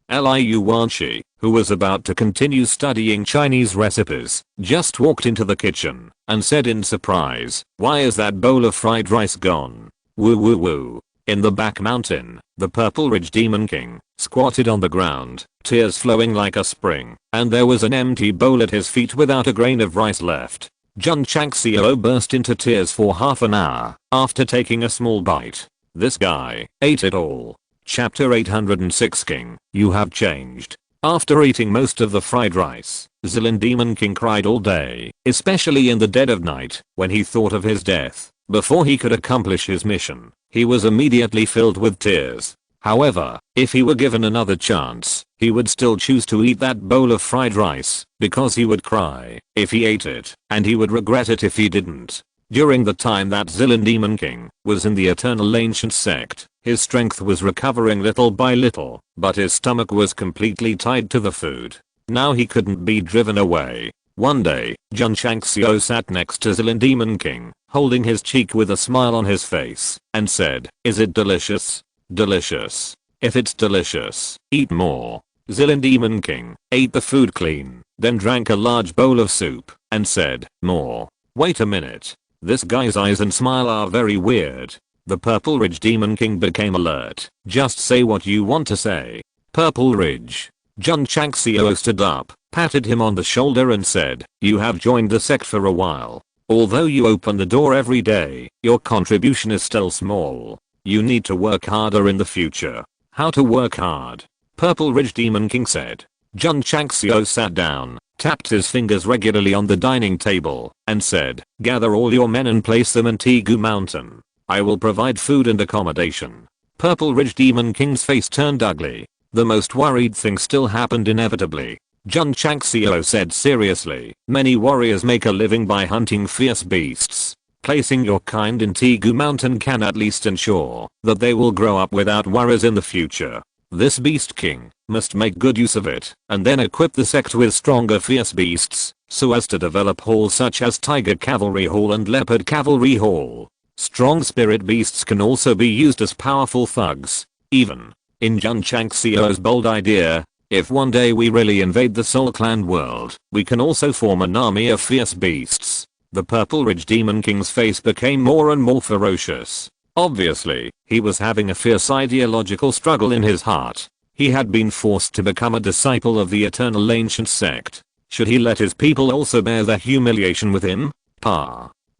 Liu Wanshi, who was about to continue studying Chinese recipes, just walked into the kitchen and said in surprise, why is that bowl of fried rice gone? Woo woo woo. In the back mountain, the Purple Ridge Demon King squatted on the ground, tears flowing like a spring, and there was an empty bowl at his feet without a grain of rice left. Jun Changxiao burst into tears for half an hour after taking a small bite. This guy ate it all. Chapter 806 King, you have changed. After eating most of the fried rice, Zilin Demon King cried all day, especially in the dead of night, when he thought of his death. Before he could accomplish his mission, he was immediately filled with tears. However, if he were given another chance, he would still choose to eat that bowl of fried rice, because he would cry if he ate it, and he would regret it if he didn't. During the time that Zilin Demon King was in the Eternal Ancient Sect, his strength was recovering little by little, but his stomach was completely tied to the food. Now he couldn't be driven away. One day, Jun Changxiao sat next to Zilin Demon King, holding his cheek with a smile on his face, and said, is it delicious? Delicious. If it's delicious, eat more. Zilin Demon King ate the food clean, then drank a large bowl of soup, and said, more. Wait a minute. This guy's eyes and smile are very weird. The Purple Ridge Demon King became alert. Just say what you want to say. Purple Ridge. Jun Changxiao stood up, patted him on the shoulder and said, you have joined the sect for a while. Although you open the door every day, your contribution is still small. You need to work harder in the future. How to work hard? Purple Ridge Demon King said. Jun Changxiao sat down, tapped his fingers regularly on the dining table, and said, gather all your men and place them in Tegu Mountain. I will provide food and accommodation. Purple Ridge Demon King's face turned ugly. The most worried thing still happened inevitably. Jun Changxiao said seriously, many warriors make a living by hunting fierce beasts. Placing your kind in Tegu Mountain can at least ensure that they will grow up without worries in the future. This Beast King must make good use of it and then equip the sect with stronger fierce beasts so as to develop halls such as Tiger Cavalry Hall and Leopard Cavalry Hall. Strong spirit beasts can also be used as powerful thugs. Even in Jun Changxiao's bold idea, if one day we really invade the Soul Clan world, we can also form an army of fierce beasts. The Purple Ridge Demon King's face became more and more ferocious. Obviously, he was having a fierce ideological struggle in his heart. He had been forced to become a disciple of the Eternal Ancient Sect. Should he let his people also bear the humiliation with him?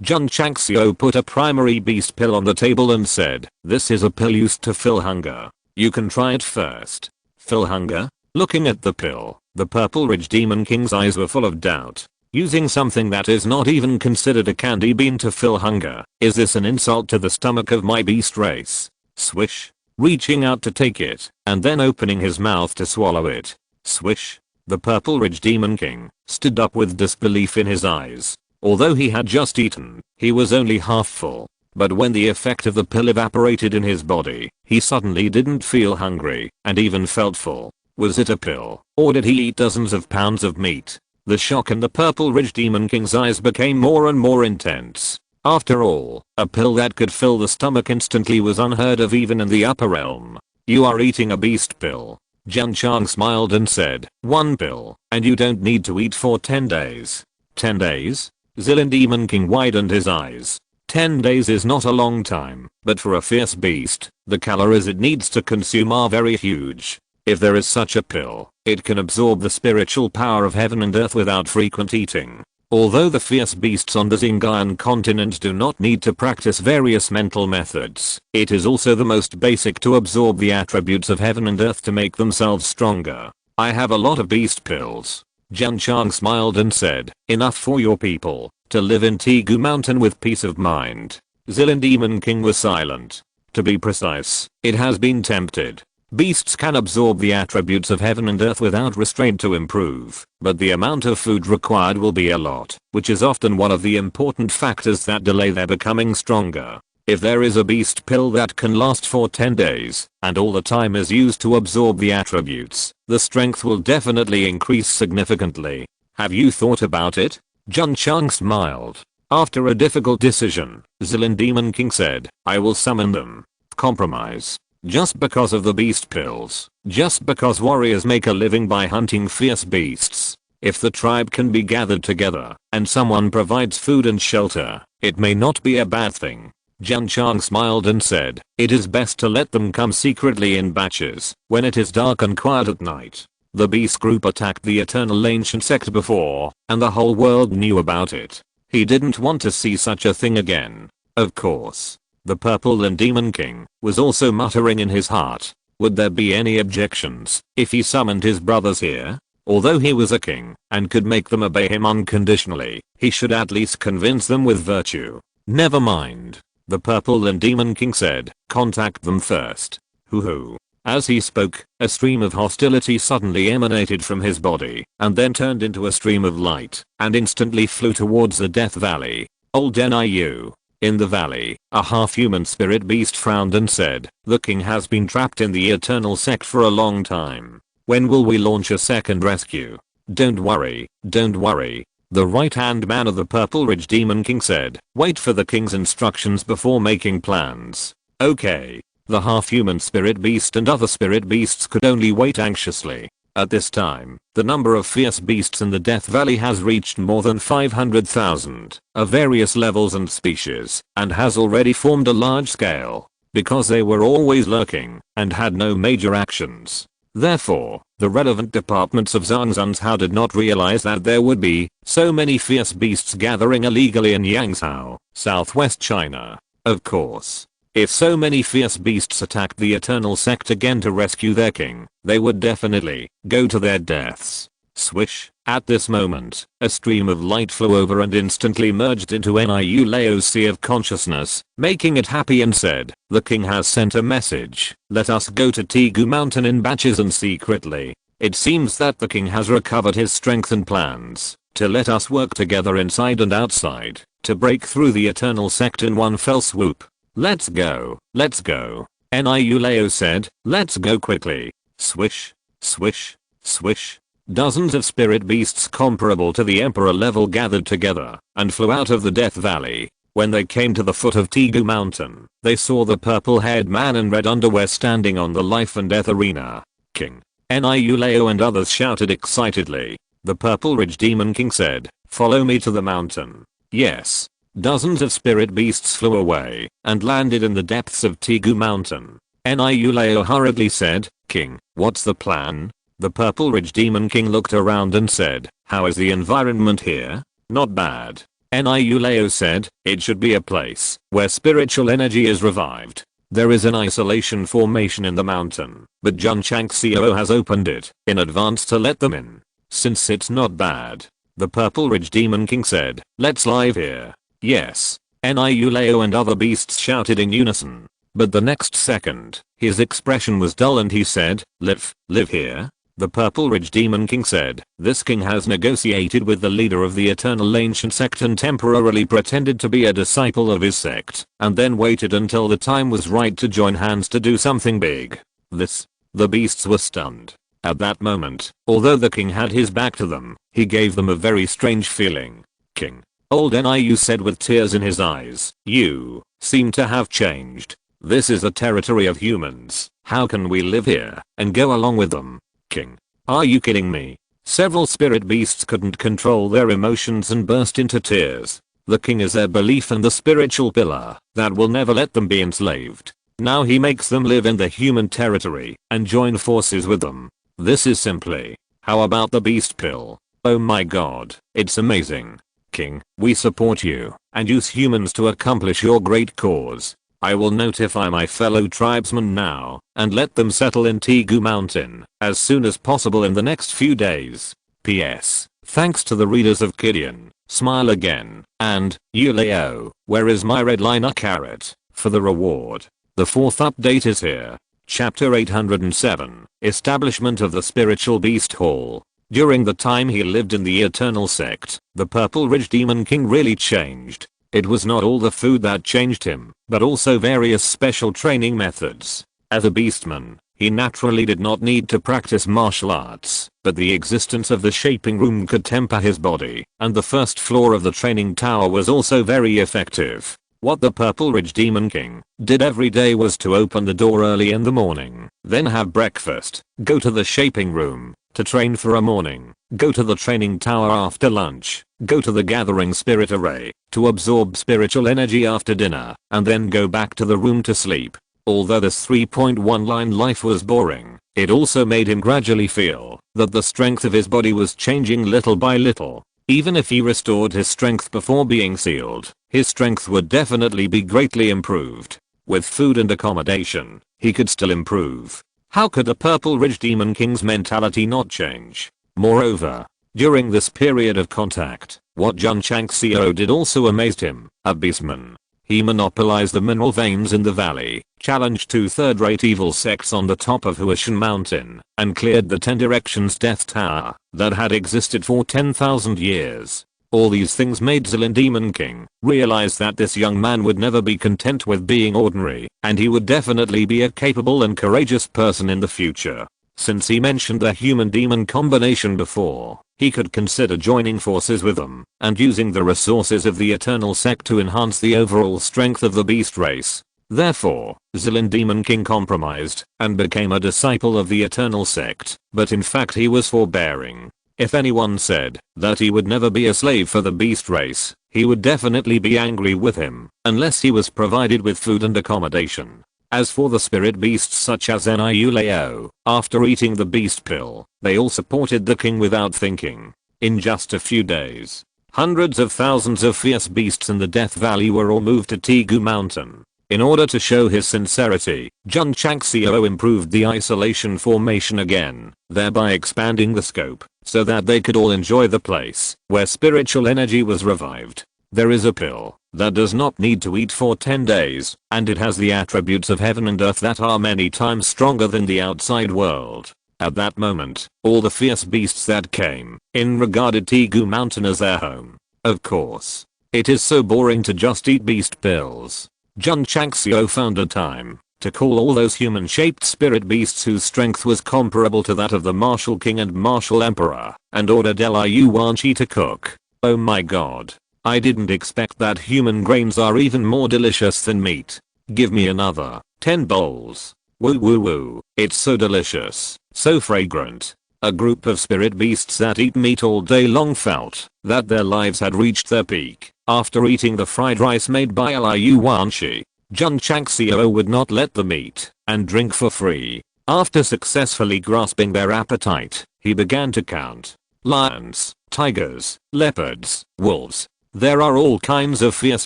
Jun Changxiao put a primary beast pill on the table and said, this is a pill used to fill hunger. You can try it first. Fill hunger? Looking at the pill, the Purple Ridge Demon King's eyes were full of doubt. Using something that is not even considered a candy bean to fill hunger, is this an insult to the stomach of my beast race? Swish. Reaching out to take it, and then opening his mouth to swallow it. Swish. The Purple Ridge Demon King stood up with disbelief in his eyes. Although he had just eaten, he was only half full. But when the effect of the pill evaporated in his body, he suddenly didn't feel hungry, and even felt full. Was it a pill, or did he eat dozens of pounds of meat? The shock in the Purple Ridge Demon King's eyes became more and more intense. After all, a pill that could fill the stomach instantly was unheard of even in the upper realm. You are eating a beast pill. Jun Chang smiled and said, one pill, and you don't need to eat for 10 days. 10 days? Zilin Demon King widened his eyes. 10 days is not a long time, but for a fierce beast, the calories it needs to consume are very huge. If there is such a pill, it can absorb the spiritual power of heaven and earth without frequent eating. Although the fierce beasts on the Zingayan continent do not need to practice various mental methods, it is also the most basic to absorb the attributes of heaven and earth to make themselves stronger. I have a lot of beast pills. Jun Chang smiled and said, enough for your people to live in Tegu Mountain with peace of mind. Zilin Demon King was silent. To be precise, it has been tempted. Beasts can absorb the attributes of heaven and earth without restraint to improve, but the amount of food required will be a lot, which is often one of the important factors that delay their becoming stronger. If there is a beast pill that can last for 10 days, and all the time is used to absorb the attributes, the strength will definitely increase significantly. Have you thought about it? Jun Chang smiled. After a difficult decision, Zilin Demon King said, I will summon them. Compromise. Just because of the beast pills. Just because warriors make a living by hunting fierce beasts. If the tribe can be gathered together, and someone provides food and shelter, it may not be a bad thing. Jun Chang smiled and said, it is best to let them come secretly in batches, when it is dark and quiet at night. The beast group attacked the Eternal Ancient Sect before, and the whole world knew about it. He didn't want to see such a thing again. Of course. The Purple and Demon King was also muttering in his heart. Would there be any objections if he summoned his brothers here? Although he was a king and could make them obey him unconditionally, he should at least convince them with virtue. Never mind. The Purple and Demon King said, contact them first. Hoo-hoo. As he spoke, a stream of hostility suddenly emanated from his body and then turned into a stream of light and instantly flew towards the Death Valley. Old Niu. In the valley, a half-human spirit beast frowned and said, the king has been trapped in the Eternal Sect for a long time. When will we launch a second rescue? Don't worry, don't worry. The right-hand man of the Purple Ridge Demon King said, wait for the king's instructions before making plans. Okay. The half-human spirit beast and other spirit beasts could only wait anxiously. At this time, the number of fierce beasts in the Death Valley has reached more than 500,000 of various levels and species, and has already formed a large scale, because they were always lurking and had no major actions. Therefore, the relevant departments of Zhangzhou did not realize that there would be so many fierce beasts gathering illegally in Yangzhou, southwest China. Of course, if so many fierce beasts attacked the Eternal Sect again to rescue their king, they would definitely go to their deaths. Swish. At this moment, a stream of light flew over and instantly merged into Niu Lao's sea of consciousness, making it happy, and said, "The king has sent a message. Let us go to Tegu Mountain in batches and secretly. It seems that the king has recovered his strength and plans to let us work together inside and outside to break through the Eternal Sect in one fell swoop. Let's go, let's go." Niu Lao said, "Let's go quickly." Swish, swish, swish. Dozens of spirit beasts comparable to the emperor level gathered together and flew out of the Death Valley. When they came to the foot of Tegu Mountain, they saw the purple-haired man in red underwear standing on the life and death arena. "King!" Niu Lao and others shouted excitedly. The Purple Ridge Demon King said, "Follow me to the mountain." Yes. Dozens of spirit beasts flew away and landed in the depths of Tegu Mountain. Niu Lao hurriedly said, "King, what's the plan?" The Purple Ridge Demon King looked around and said, "How is the environment here?" "Not bad." Niu Lao said, "It should be a place where spiritual energy is revived. There is an isolation formation in the mountain, but Jun Changxiao has opened it in advance to let them in. Since it's not bad." The Purple Ridge Demon King said, "Let's live here." Yes. Niu Lao and other beasts shouted in unison. But the next second, his expression was dull and he said, Live here?" The Purple Ridge Demon King said, "This king has negotiated with the leader of the Eternal Ancient Sect and temporarily pretended to be a disciple of his sect, and then waited until the time was right to join hands to do something big." The beasts were stunned. At that moment, although the king had his back to them, he gave them a very strange feeling. "King," old Niu said with tears in his eyes, "you seem to have changed. This is the territory of humans. How can we live here and go along with them?" "King, are you kidding me?" Several spirit beasts couldn't control their emotions and burst into tears. The king is their belief and the spiritual pillar that will never let them be enslaved. Now he makes them live in the human territory and join forces with them. This is simply, how about the beast pill? Oh my god, it's amazing. King, we support you and use humans to accomplish your great cause. I will notify my fellow tribesmen now and let them settle in Tegu Mountain as soon as possible in the next few days. PS. Thanks to the readers of Gideon, Smile Again, and Yuleo, where is my red liner carrot, for the reward. The fourth update is here. Chapter 807, Establishment of the Spiritual Beast Hall. During the time he lived in the Eternal Sect, the Purple Ridge Demon King really changed. It was not all the food that changed him, but also various special training methods. As a beastman, he naturally did not need to practice martial arts, but the existence of the shaping room could temper his body, and the first floor of the training tower was also very effective. What the Purple Ridge Demon King did every day was to open the door early in the morning, then have breakfast, go to the shaping room, to train for a morning, go to the training tower after lunch, go to the gathering spirit array, to absorb spiritual energy after dinner, and then go back to the room to sleep. Although this 3.1 line life was boring, it also made him gradually feel that the strength of his body was changing little by little. Even if he restored his strength before being sealed, his strength would definitely be greatly improved. With food and accommodation, he could still improve. How could the Purple Ridge Demon King's mentality not change? Moreover, during this period of contact, what Jun Changxiao did also amazed him. A beastman. He monopolized the mineral veins in the valley, challenged 2 third-rate evil sects on the top of Huashan Mountain, and cleared the 10 Directions Death Tower that had existed for 10,000 years. All these things made Zilin Demon King realize that this young man would never be content with being ordinary, and he would definitely be a capable and courageous person in the future. Since he mentioned the human-demon combination before, he could consider joining forces with them and using the resources of the Eternal Sect to enhance the overall strength of the beast race. Therefore, Zilin Demon King compromised and became a disciple of the Eternal Sect, but in fact he was forbearing. If anyone said that he would never be a slave for the beast race, he would definitely be angry with him, unless he was provided with food and accommodation. As for the spirit beasts such as Niuleo, after eating the beast pill, they all supported the king without thinking. In just a few days, hundreds of thousands of fierce beasts in the Death Valley were all moved to Tegu Mountain. In order to show his sincerity, Jun Changxiao improved the isolation formation again, thereby expanding the scope, so that they could all enjoy the place where spiritual energy was revived. There is a pill that does not need to eat for 10 days, and it has the attributes of heaven and earth that are many times stronger than the outside world. At that moment, all the fierce beasts that came in regarded Tegu Mountain as their home. Of course, it is so boring to just eat beast pills. Jun Changxiao found a time to call all those human-shaped spirit beasts whose strength was comparable to that of the martial king and martial emperor, and ordered Liu Wanshi to cook. Oh my god. I didn't expect that human grains are even more delicious than meat. Give me another 10 bowls. Woo woo woo. It's so delicious, so fragrant. A group of spirit beasts that eat meat all day long felt that their lives had reached their peak. After eating the fried rice made by Liu Wanshi, Jun Changxiao would not let them eat and drink for free. After successfully grasping their appetite, he began to count. Lions, tigers, leopards, wolves. There are all kinds of fierce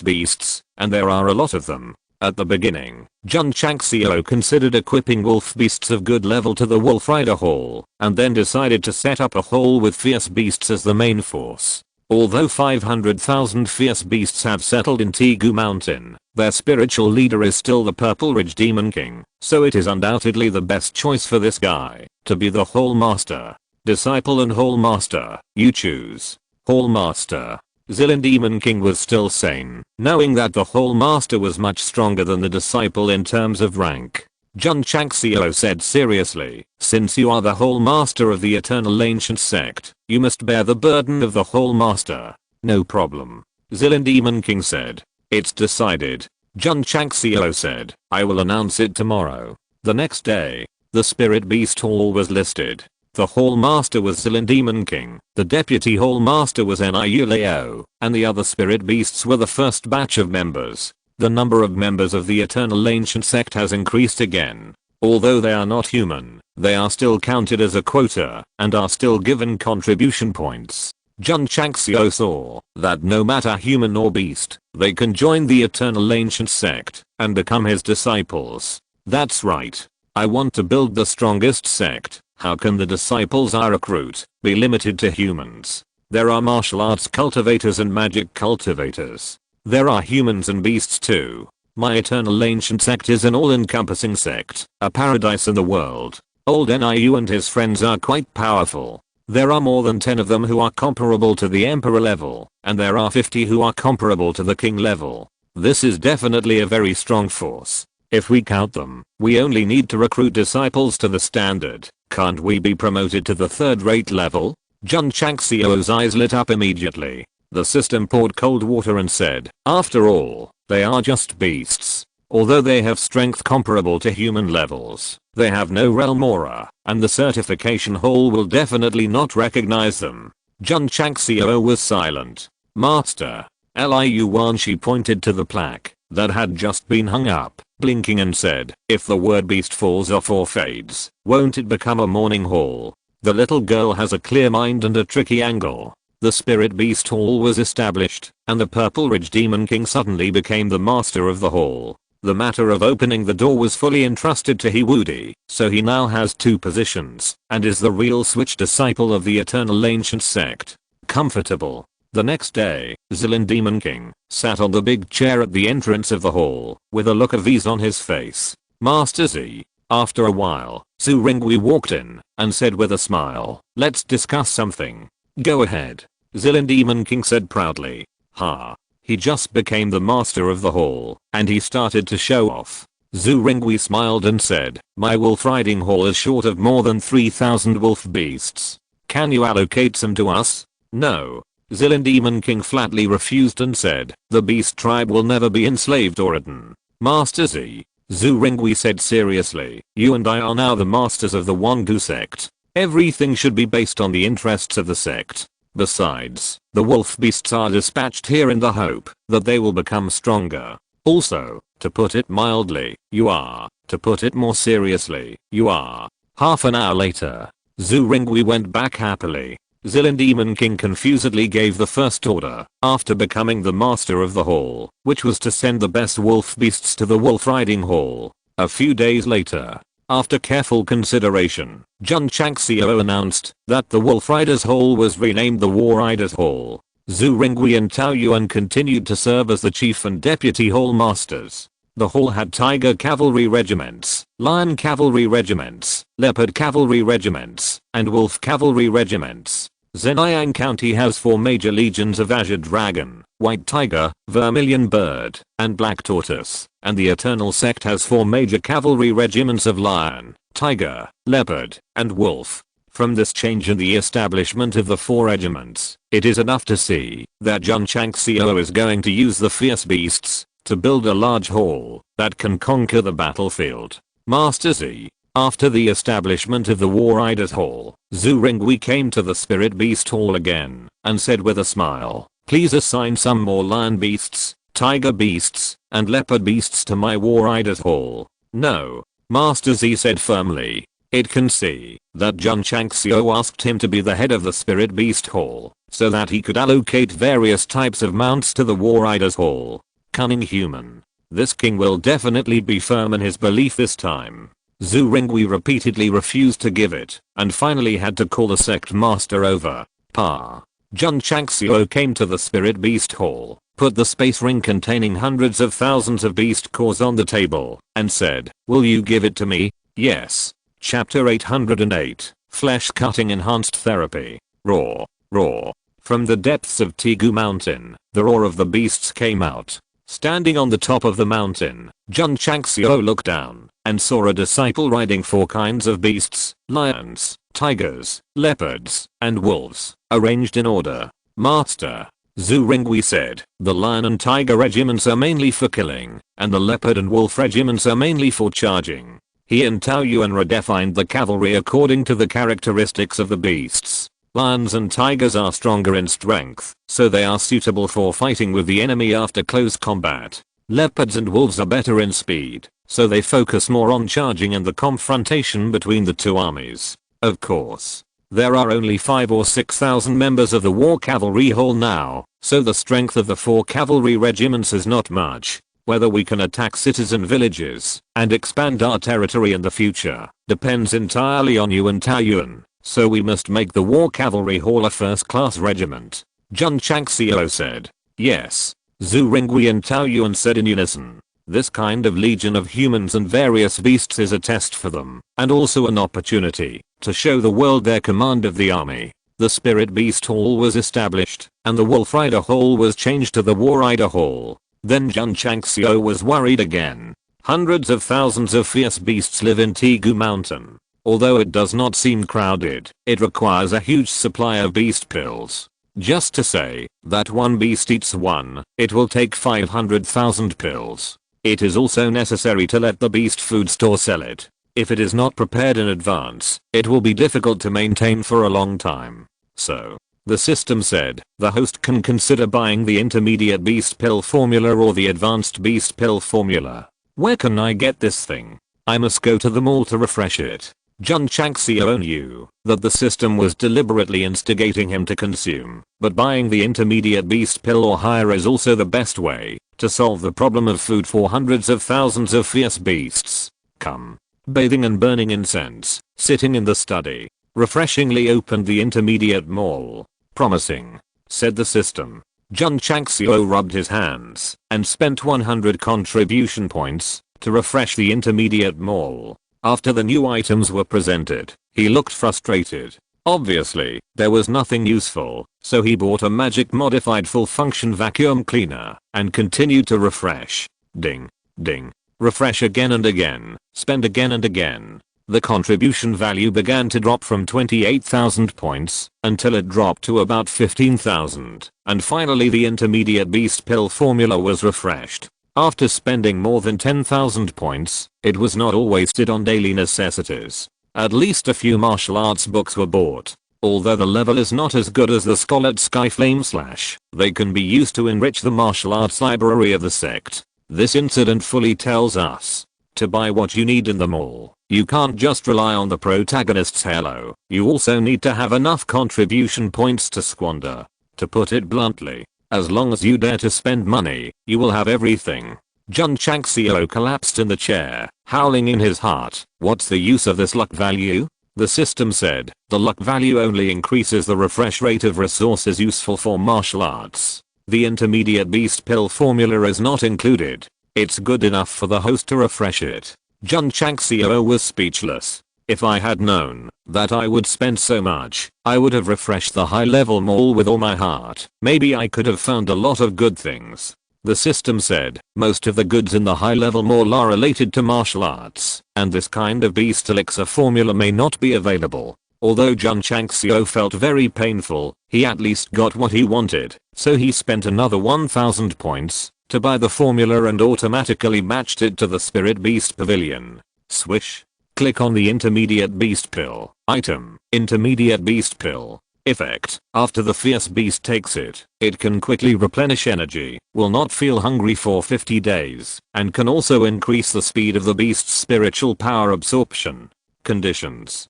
beasts, and there are a lot of them. At the beginning, Jun Changxiao considered equipping wolf beasts of good level to the Wolf Rider Hall, and then decided to set up a hall with fierce beasts as the main force. Although 500,000 fierce beasts have settled in Tegu Mountain, their spiritual leader is still the Purple Ridge Demon King, so it is undoubtedly the best choice for this guy to be the Hall Master. Disciple and Hall Master, you choose. Hall Master. Zilin Demon King was still sane, knowing that the Hall Master was much stronger than the disciple in terms of rank. Jun Changxiao said seriously, since you are the Hall Master of the Eternal Ancient Sect, you must bear the burden of the Hall Master. No problem. Zilin Demon King said. It's decided. Jun Changxiao said, I will announce it tomorrow. The next day, the Spirit Beast Hall was listed. The Hall Master was Zilin Demon King, the Deputy Hall Master was Niuleo, and the other Spirit Beasts were the first batch of members. The number of members of the Eternal Ancient Sect has increased again. Although they are not human, they are still counted as a quota, and are still given contribution points. Jun Changxiao saw that no matter human or beast, they can join the Eternal Ancient Sect and become his disciples. That's right. I want to build the strongest sect. How can the disciples I recruit be limited to humans? There are martial arts cultivators and magic cultivators. There are humans and beasts too. My Eternal Ancient Sect is an all-encompassing sect, a paradise in the world. Old Niu and his friends are quite powerful. There are more than 10 of them who are comparable to the Emperor level, and there are 50 who are comparable to the King level. This is definitely a very strong force. If we count them, we only need to recruit disciples to the standard. Can't we be promoted to the third-rate level? Jun Changxiao's eyes lit up immediately. The system poured cold water and said, after all, they are just beasts. Although they have strength comparable to human levels, they have no realm aura, and the certification hall will definitely not recognize them. Jun Changxiao was silent. Master. Liu Wanshi pointed to the plaque that had just been hung up, blinking and said, if the word beast falls off or fades, won't it become a mourning hall? The little girl has a clear mind and a tricky angle. The Spirit Beast Hall was established, and the Purple Ridge Demon King suddenly became the master of the hall. The matter of opening the door was fully entrusted to Hiwudi, so he now has 2 positions, and is the real switch disciple of the Eternal Ancient Sect. Comfortable. The next day, Zilin Demon King sat on the big chair at the entrance of the hall, with a look of ease on his face. Master Z. After a while, Zhu Ringwei walked in, and said with a smile, let's discuss something. Go ahead. Zilin Demon King said proudly. Ha. He just became the master of the hall, and he started to show off. Zhu Ringwei smiled and said, my wolf riding hall is short of more than 3,000 wolf beasts. Can you allocate some to us? No. Zilin Demon King flatly refused and said, the beast tribe will never be enslaved or eaten. Master Z. Zhu Ringwei said seriously, you and I are now the masters of the Wangu sect. Everything should be based on the interests of the sect. Besides, the wolf beasts are dispatched here in the hope that they will become stronger. Also, to put it mildly, you are. To put it more seriously, you are. Half an hour later, Zhu Ringwei went back happily. Zilin Demon King confusedly gave the first order after becoming the master of the hall, which was to send the best wolf beasts to the wolf riding hall. A few days later, after careful consideration, Jun Changxiao announced that the wolf riders hall was renamed the war riders hall. Zhu Ringwei and Tao Yuan continued to serve as the chief and deputy hall masters. The hall had tiger cavalry regiments, lion cavalry regiments, leopard cavalry regiments, and wolf cavalry regiments. Zhejiang County has 4 major legions of azure dragon, white tiger, vermilion bird, and black tortoise, and the Eternal Sect has 4 major cavalry regiments of lion, tiger, leopard, and wolf. From this change in the establishment of the 4 regiments, it is enough to see that Jun Changxiao is going to use the fierce beasts to build a large hall that can conquer the battlefield. Master Z. After the establishment of the War Riders Hall, Zhu Ringwei came to the Spirit Beast Hall again and said with a smile, please assign some more lion beasts, tiger beasts, and leopard beasts to my War Riders Hall. No. Master Z said firmly. It can see that Jun Changxiao asked him to be the head of the Spirit Beast Hall so that he could allocate various types of mounts to the War Riders Hall. Cunning human. This king will definitely be firm in his belief this time. Zhu Ringwei repeatedly refused to give it and finally had to call the sect master over. Jun Changxiao came to the Spirit Beast Hall, put the space ring containing hundreds of thousands of beast cores on the table, and said, will you give it to me? Yes. Chapter 808, Flesh Cutting Enhanced Therapy. Roar. Roar. From the depths of Tegu Mountain, the roar of the beasts came out. Standing on the top of the mountain, Jun Changxiao looked down and saw a disciple riding 4 kinds of beasts, lions, tigers, leopards, and wolves, arranged in order. Master. Zhu Ringwei said, the lion and tiger regiments are mainly for killing, and the leopard and wolf regiments are mainly for charging. He and Tao Yuan redefined the cavalry according to the characteristics of the beasts. Lions and tigers are stronger in strength, so they are suitable for fighting with the enemy after close combat. Leopards and wolves are better in speed, so they focus more on charging and the confrontation between the 2 armies. Of course, there are only 5 or 6,000 members of the War Cavalry Hall now, so the strength of the 4 cavalry regiments is not much. Whether we can attack citizen villages and expand our territory in the future depends entirely on you and Tao Yuan. So we must make the War Cavalry Hall a first-class regiment. Jun Changxiao said. Yes. Zhu Ringwei and Tao Yuan said in unison. This kind of legion of humans and various beasts is a test for them, and also an opportunity to show the world their command of the army. The Spirit Beast Hall was established, and the Wolf Rider Hall was changed to the War Rider Hall. Then Jun Changxiao was worried again. Hundreds of thousands of fierce beasts live in Tegu Mountain. Although it does not seem crowded, it requires a huge supply of beast pills. Just to say that one beast eats one, it will take 500,000 pills. It is also necessary to let the beast food store sell it. If it is not prepared in advance, it will be difficult to maintain for a long time. So, the system said, the host can consider buying the intermediate beast pill formula or the advanced beast pill formula. Where can I get this thing? I must go to the mall to refresh it. Jun Changxiao knew that the system was deliberately instigating him to consume, but buying the intermediate beast pill or higher is also the best way to solve the problem of food for hundreds of thousands of fierce beasts. Come. Bathing and burning incense, sitting in the study, refreshingly opened the intermediate mall. Promising, said the system. Jun Changxiao rubbed his hands and spent 100 contribution points to refresh the intermediate mall. After the new items were presented, he looked frustrated. Obviously, there was nothing useful, so he bought a magic modified full function vacuum cleaner and continued to refresh. Ding. Ding. Refresh again and again, spend again and again. The contribution value began to drop from 28,000 points until it dropped to about 15,000, and finally the intermediate beast pill formula was refreshed. After spending more than 10,000 points, it was not all wasted on daily necessities. At least a few martial arts books were bought. Although the level is not as good as the Scholar Skyflame Slash, they can be used to enrich the martial arts library of the sect. This incident fully tells us to buy what you need in the mall. You can't just rely on the protagonist's halo, you also need to have enough contribution points to squander. To put it bluntly, as long as you dare to spend money, you will have everything. Jun Changxiao collapsed in the chair, howling in his heart. What's the use of this luck value? The system said, the luck value only increases the refresh rate of resources useful for martial arts. The intermediate beast pill formula is not included. It's good enough for the host to refresh it. Jun Changxiao was speechless. If I had known that I would spend so much, I would have refreshed the high level mall with all my heart. Maybe I could have found a lot of good things. The system said, most of the goods in the high level mall are related to martial arts, and this kind of beast elixir formula may not be available. Although Jun Changxiao felt very painful, he at least got what he wanted, so he spent another 1000 points to buy the formula and automatically matched it to the Spirit Beast Pavilion. Swish. Click on the Intermediate Beast Pill. Item. Intermediate Beast Pill. Effect. After the fierce beast takes it, it can quickly replenish energy, will not feel hungry for 50 days, and can also increase the speed of the beast's spiritual power absorption. Conditions.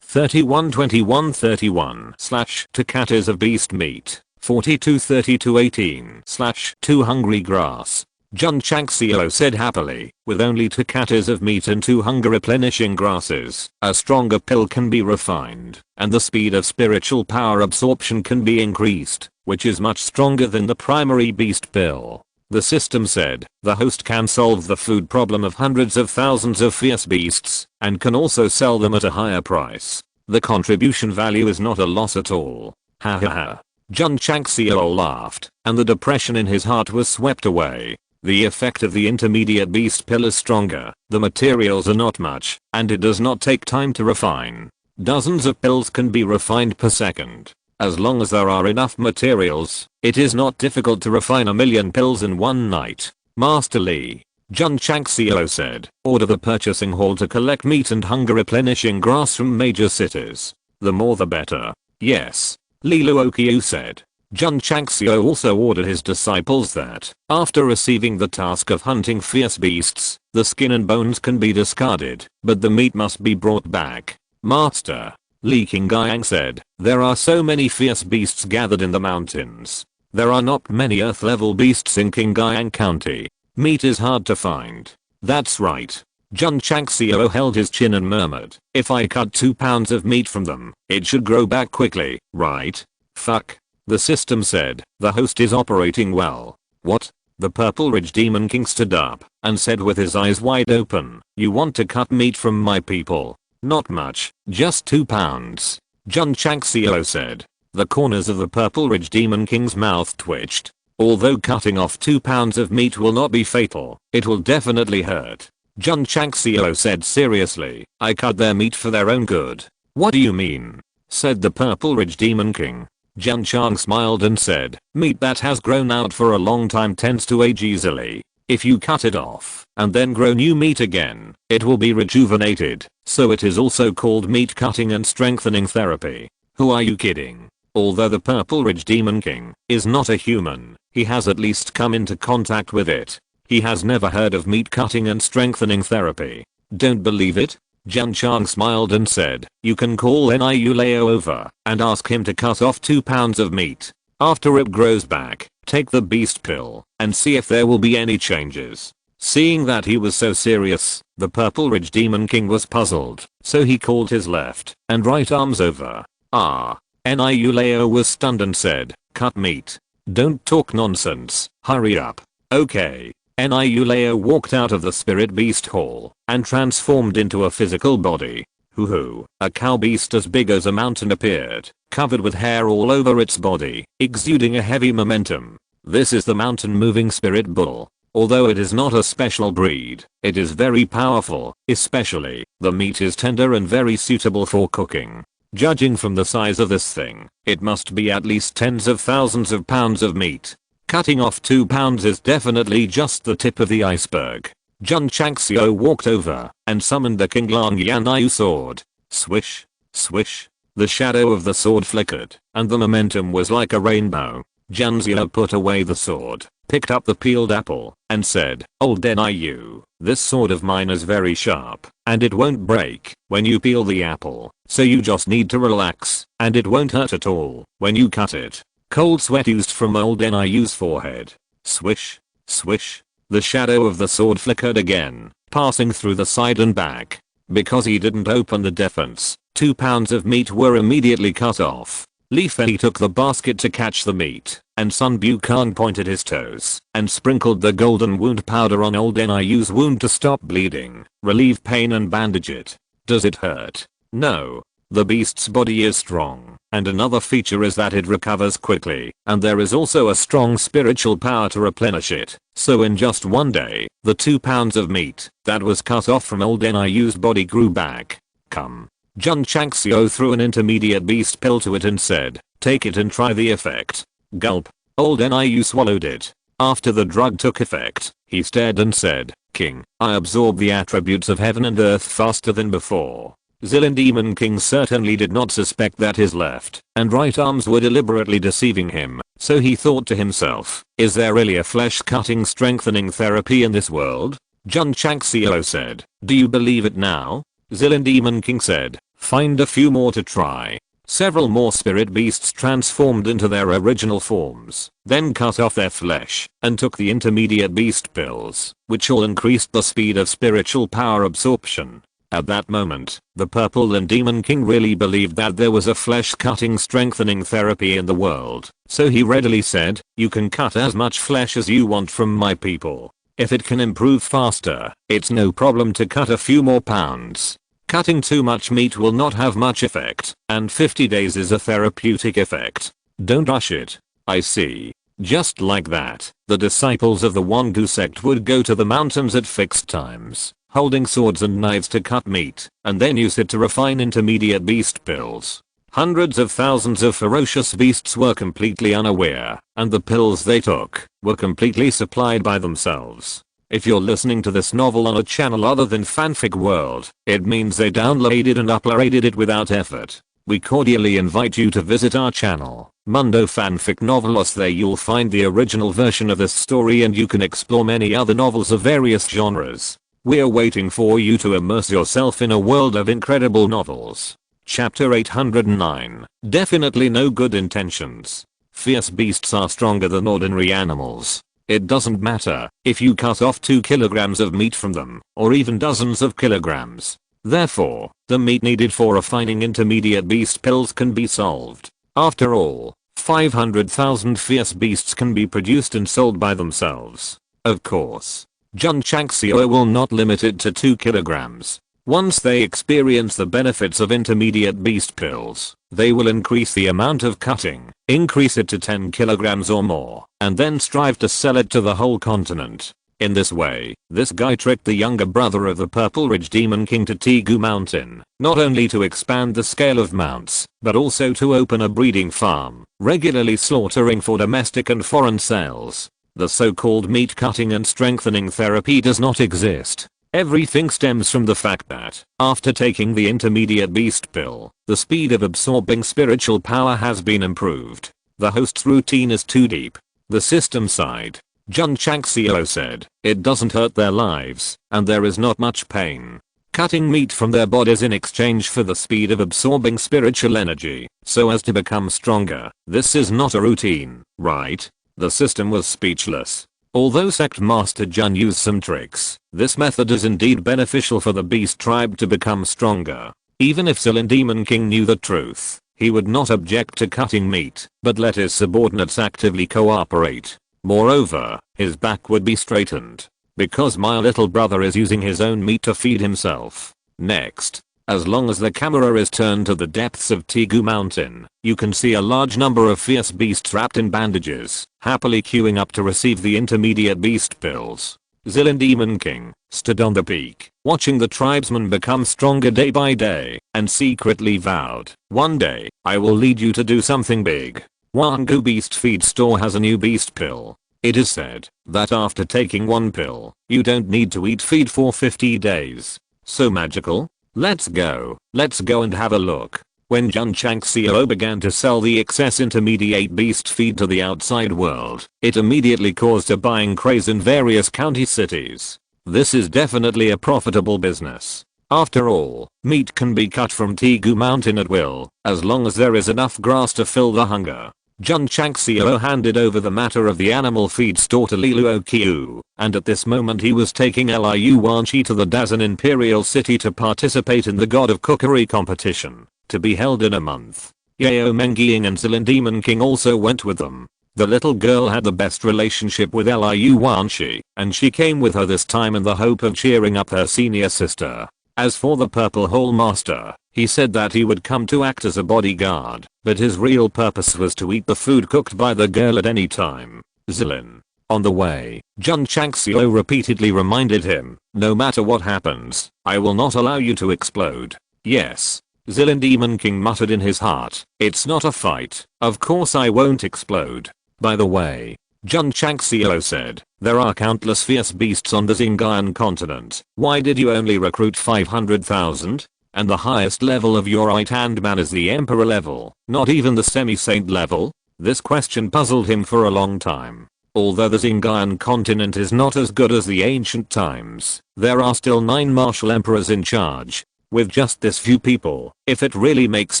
31-21-31 / 2 catters of beast meat. 42-32-18 / 2 hungry grass. Jun Changxiao said happily, with only 2 catters of meat and 2 hunger replenishing grasses, a stronger pill can be refined, and the speed of spiritual power absorption can be increased, which is much stronger than the primary beast pill. The system said, the host can solve the food problem of hundreds of thousands of fierce beasts, and can also sell them at a higher price. The contribution value is not a loss at all. Ha ha ha. Jun Changxiao laughed, and the depression in his heart was swept away. The effect of the intermediate beast pill is stronger, the materials are not much, and it does not take time to refine. Dozens of pills can be refined per second. As long as there are enough materials, it is not difficult to refine 1,000,000 pills in one night. Master Li. Jun Changxiao said, order the purchasing hall to collect meat and hunger replenishing grass from major cities. The more the better. Yes. Li Luoqiu said. Jun Changxiao also ordered his disciples that, after receiving the task of hunting fierce beasts, the skin and bones can be discarded, but the meat must be brought back. Master. Li Qingyang said, there are so many fierce beasts gathered in the mountains. There are not many earth-level beasts in Qingyang County. Meat is hard to find. That's right. Jun Changxiao held his chin and murmured, if I cut 2 pounds of meat from them, it should grow back quickly, right? Fuck. The system said, the host is operating well. What? The Purple Ridge Demon King stood up and said with his eyes wide open, you want to cut meat from my people? Not much, just 2 pounds. Jun Changxiao said. The corners of the Purple Ridge Demon King's mouth twitched. Although cutting off 2 pounds of meat will not be fatal, it will definitely hurt. Jun Changxiao said seriously, I cut their meat for their own good. What do you mean? Said the Purple Ridge Demon King. Jun Chang smiled and said, meat that has grown out for a long time tends to age easily. If you cut it off and then grow new meat again, it will be rejuvenated, so it is also called meat cutting and strengthening therapy. Who are you kidding? Although the Purple Ridge Demon King is not a human, he has at least come into contact with it. He has never heard of meat cutting and strengthening therapy. Don't believe it? Jun Chang smiled and said, you can call Niu Lao over and ask him to cut off 2 pounds of meat. After it grows back, take the beast pill and see if there will be any changes. Seeing that he was so serious, the Purple Ridge Demon King was puzzled, so he called his left and right arms over. Niu Lao was stunned and said, cut meat. Don't talk nonsense, hurry up. Okay. Niu Lao walked out of the Spirit Beast Hall and transformed into a physical body. Hoo-hoo, a cow beast as big as a mountain appeared, covered with hair all over its body, exuding a heavy momentum. This is the mountain moving spirit bull. Although it is not a special breed, it is very powerful, especially, the meat is tender and very suitable for cooking. Judging from the size of this thing, it must be at least tens of thousands of pounds of meat. Cutting off 2 pounds is definitely just the tip of the iceberg. Jun Changxiao walked over and summoned the King Lang Yanyu sword. Swish, swish. The shadow of the sword flickered, and the momentum was like a rainbow. Jun Xiao put away the sword, picked up the peeled apple, and said, "Old NIU, this sword of mine is very sharp, and it won't break when you peel the apple, so you just need to relax, and it won't hurt at all when you cut it." Cold sweat oozed from old NIU's forehead. Swish, swish. The shadow of the sword flickered again, passing through the side and back. Because he didn't open the defense, 2 pounds of meat were immediately cut off. Li Fei took the basket to catch the meat, and Sun Bucan pointed his toes and sprinkled the golden wound powder on old NIU's wound to stop bleeding, relieve pain and bandage it. Does it hurt? No. The beast's body is strong, and another feature is that it recovers quickly, and there is also a strong spiritual power to replenish it. So in just one day, the 2 pounds of meat that was cut off from old NIU's body grew back. Come. Jun Changxiao threw an intermediate beast pill to it and said, "Take it and try the effect." Gulp. Old NIU swallowed it. After the drug took effect, he stared and said, "King, I absorb the attributes of heaven and earth faster than before." Zilin Demon King certainly did not suspect that his left and right arms were deliberately deceiving him, so he thought to himself, is there really a flesh-cutting strengthening therapy in this world? Jun Changxiao said, "Do you believe it now?" Zilin Demon King said, "Find a few more to try." Several more spirit beasts transformed into their original forms, then cut off their flesh and took the intermediate beast pills, which all increased the speed of spiritual power absorption. At that moment, the Purple and Demon King really believed that there was a flesh-cutting strengthening therapy in the world, so he readily said, "You can cut as much flesh as you want from my people. If it can improve faster, it's no problem to cut a few more pounds. Cutting too much meat will not have much effect, and 50 days is a therapeutic effect. Don't rush it." I see. Just like that, the disciples of the Wangu sect would go to the mountains at fixed times, holding swords and knives to cut meat, and then use it to refine intermediate beast pills. Hundreds of thousands of ferocious beasts were completely unaware, and the pills they took were completely supplied by themselves. If you're listening to this novel on a channel other than Fanfic World, it means they downloaded and uploaded it without effort. We cordially invite you to visit our channel, Mundo Fanfic Novelos. There you'll find the original version of this story and you can explore many other novels of various genres. We're waiting for you to immerse yourself in a world of incredible novels. Chapter 809. Definitely no good intentions. Fierce beasts are stronger than ordinary animals. It doesn't matter if you cut off 2 kilograms of meat from them, or even dozens of kilograms. Therefore, the meat needed for refining intermediate beast pills can be solved. After all, 500,000 fierce beasts can be produced and sold by themselves. Of course, Jun Changxiao will not limit it to 2 kilograms. Once they experience the benefits of intermediate beast pills, they will increase the amount of cutting, increase it to 10 kilograms or more, and then strive to sell it to the whole continent. In this way, this guy tricked the younger brother of the Purple Ridge Demon King to Tegu Mountain, not only to expand the scale of mounts, but also to open a breeding farm, regularly slaughtering for domestic and foreign sales. The so-called meat cutting and strengthening therapy does not exist. Everything stems from the fact that, after taking the intermediate beast pill, the speed of absorbing spiritual power has been improved. The host's routine is too deep. The system side. Jun Changxiao said, it doesn't hurt their lives, and there is not much pain. Cutting meat from their bodies in exchange for the speed of absorbing spiritual energy, so as to become stronger. This is not a routine, right? The system was speechless. Although Sect Master Jun used some tricks, this method is indeed beneficial for the beast tribe to become stronger. Even if Zilin Demon King knew the truth, he would not object to cutting meat, but let his subordinates actively cooperate. Moreover, his back would be straightened, because my little brother is using his own meat to feed himself. Next, as long as the camera is turned to the depths of Tegu Mountain, you can see a large number of fierce beasts wrapped in bandages, happily queuing up to receive the intermediate beast pills. Zilin Demon King stood on the peak, watching the tribesmen become stronger day by day, and secretly vowed, one day, I will lead you to do something big. Wangu Beast Feed Store has a new beast pill. It is said that after taking one pill, you don't need to eat feed for 50 days. So magical? Let's go and have a look. When Jun Changxiao began to sell the excess intermediate beast feed to the outside world, it immediately caused a buying craze in various county cities. This is definitely a profitable business. After all, meat can be cut from Tegu Mountain at will, as long as there is enough grass to fill the hunger. Jun Changxiao handed over the matter of the animal feed store to Li Luoqiu, and at this moment he was taking Liu Wanqi to the Dazan Imperial City to participate in the God of Cookery competition, to be held in a month. Yao Mengying and Zilin Demon King also went with them. The little girl had the best relationship with Liu Wanqi, and she came with her this time in the hope of cheering up her senior sister. As for the Purple Hole Master, he said that he would come to act as a bodyguard, but his real purpose was to eat the food cooked by the girl at any time. Zilin. On the way, Jun Changxiao repeatedly reminded him, no matter what happens, I will not allow you to explode. Yes. Zilin Demon King muttered in his heart, it's not a fight, of course I won't explode. By the way, Jun Changxiao said, there are countless fierce beasts on the Xinjiang continent, why did you only recruit 500,000? And the highest level of your right-hand man is the emperor level, not even the semi-saint level? This question puzzled him for a long time. Although the Xinjiang continent is not as good as the ancient times, there are still 9 martial emperors in charge. With just this few people, if it really makes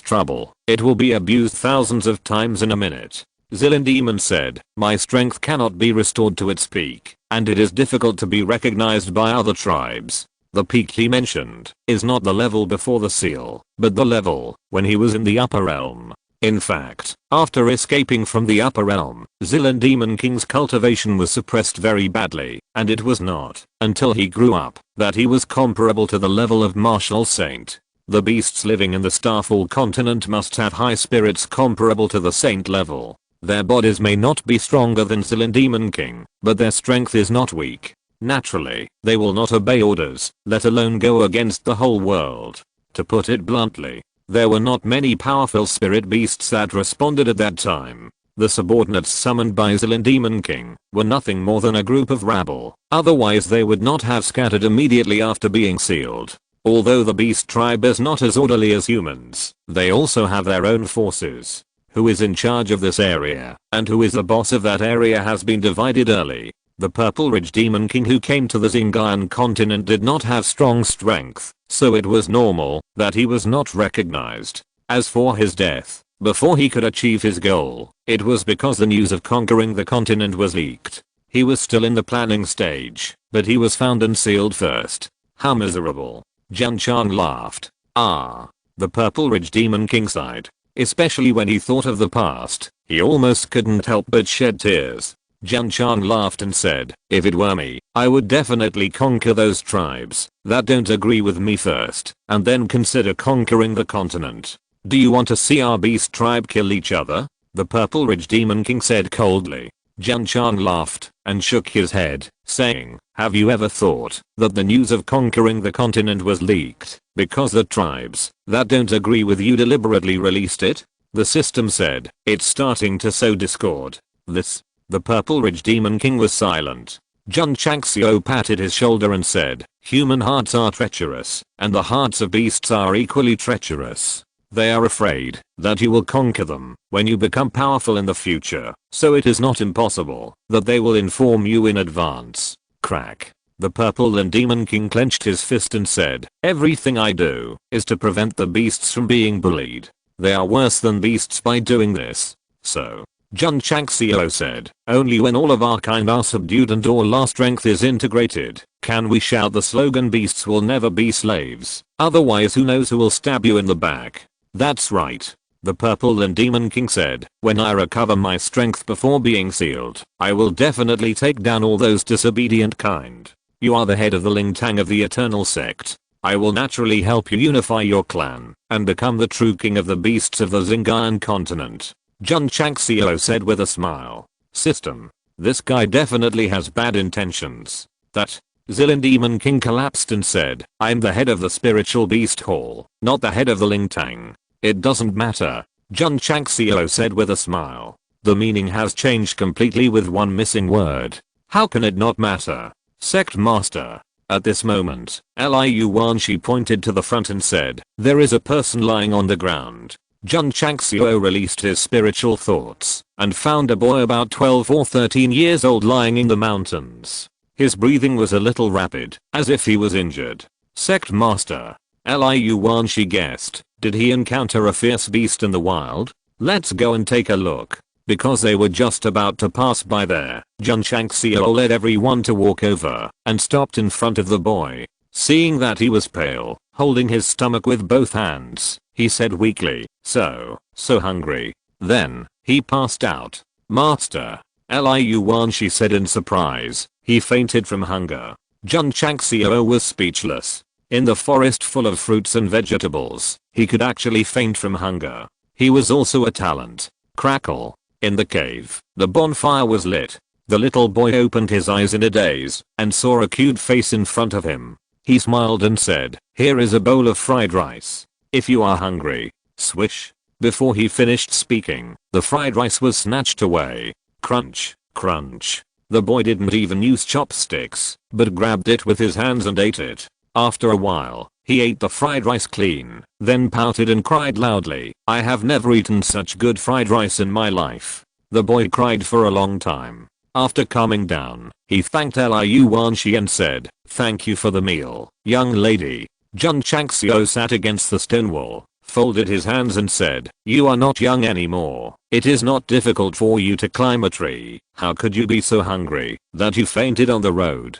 trouble, it will be abused thousands of times in a minute. Zilin Demon said, my strength cannot be restored to its peak, and it is difficult to be recognized by other tribes. The peak he mentioned is not the level before the seal, but the level when he was in the upper realm. In fact, after escaping from the upper realm, Zilin Demon King's cultivation was suppressed very badly, and it was not until he grew up that he was comparable to the level of martial saint. The beasts living in the Starfall continent must have high spirits comparable to the saint level. Their bodies may not be stronger than Zilin Demon King, but their strength is not weak. Naturally, they will not obey orders, let alone go against the whole world. To put it bluntly, there were not many powerful spirit beasts that responded at that time. The subordinates summoned by Zilin Demon King were nothing more than a group of rabble, otherwise they would not have scattered immediately after being sealed. Although the beast tribe is not as orderly as humans, they also have their own forces. Who is in charge of this area, and who is the boss of that area has been divided early. The Purple Ridge Demon King who came to the Xinjiang continent did not have strong strength, so it was normal that he was not recognized. As for his death, before he could achieve his goal, it was because the news of conquering the continent was leaked. He was still in the planning stage, but he was found and sealed first. How miserable. Jun Chang laughed. Ah. The Purple Ridge Demon King sighed. Especially when he thought of the past, he almost couldn't help but shed tears. Jun Chang laughed and said, if it were me, I would definitely conquer those tribes that don't agree with me first, and then consider conquering the continent. Do you want to see our beast tribe kill each other? The Purple Ridge Demon King said coldly. Jun Chang laughed and shook his head, saying, have you ever thought that the news of conquering the continent was leaked because the tribes that don't agree with you deliberately released it? The system said, it's starting to sow discord. The Purple Ridge Demon King was silent. Jun Changxiao patted his shoulder and said, human hearts are treacherous, and the hearts of beasts are equally treacherous. They are afraid that you will conquer them when you become powerful in the future, so it is not impossible that they will inform you in advance. Crack. The Purple and Demon King clenched his fist and said, everything I do is to prevent the beasts from being bullied. They are worse than beasts by doing this. So, Jun Changxiao said, only when all of our kind are subdued and all our strength is integrated, can we shout the slogan beasts will never be slaves. Otherwise who knows who will stab you in the back. That's right. The Purple and Demon King said, when I recover my strength before being sealed, I will definitely take down all those disobedient kind. You are the head of the Lingtang of the Eternal Sect. I will naturally help you unify your clan and become the true king of the beasts of the Xinjiang continent. Jun Changxiao said with a smile. System. This guy definitely has bad intentions. That. Zilin Demon King collapsed and said, I'm the head of the spiritual beast hall, not the head of the Lingtang. It doesn't matter. Jun Changxiao said with a smile. The meaning has changed completely with one missing word. How can it not matter? Sect Master. At this moment, Liu Wanshi pointed to the front and said, there is a person lying on the ground. Jun Changxiao released his spiritual thoughts and found a boy about 12 or 13 years old lying in the mountains. His breathing was a little rapid, as if he was injured. Sect Master. Liu Wanshi guessed, did he encounter a fierce beast in the wild? Let's go and take a look. Because they were just about to pass by there, Jun Changxiao led everyone to walk over and stopped in front of the boy. Seeing that he was pale, holding his stomach with both hands, he said weakly, so hungry. Then, he passed out. Master. Liu Wanshi said in surprise, he fainted from hunger. Jun Changxiao was speechless. In the forest full of fruits and vegetables, he could actually faint from hunger. He was also a talent. Crackle. In the cave, the bonfire was lit. The little boy opened his eyes in a daze and saw a cute face in front of him. He smiled and said, here is a bowl of fried rice. If you are hungry. Swish. Before he finished speaking, the fried rice was snatched away. Crunch, crunch. The boy didn't even use chopsticks, but grabbed it with his hands and ate it. After a while, he ate the fried rice clean, then pouted and cried loudly, I have never eaten such good fried rice in my life. The boy cried for a long time. After calming down, he thanked Liu Wanshi and said, thank you for the meal, young lady. Jun Changxiao sat against the stone wall, folded his hands and said, you are not young anymore. It is not difficult for you to climb a tree. How could you be so hungry that you fainted on the road?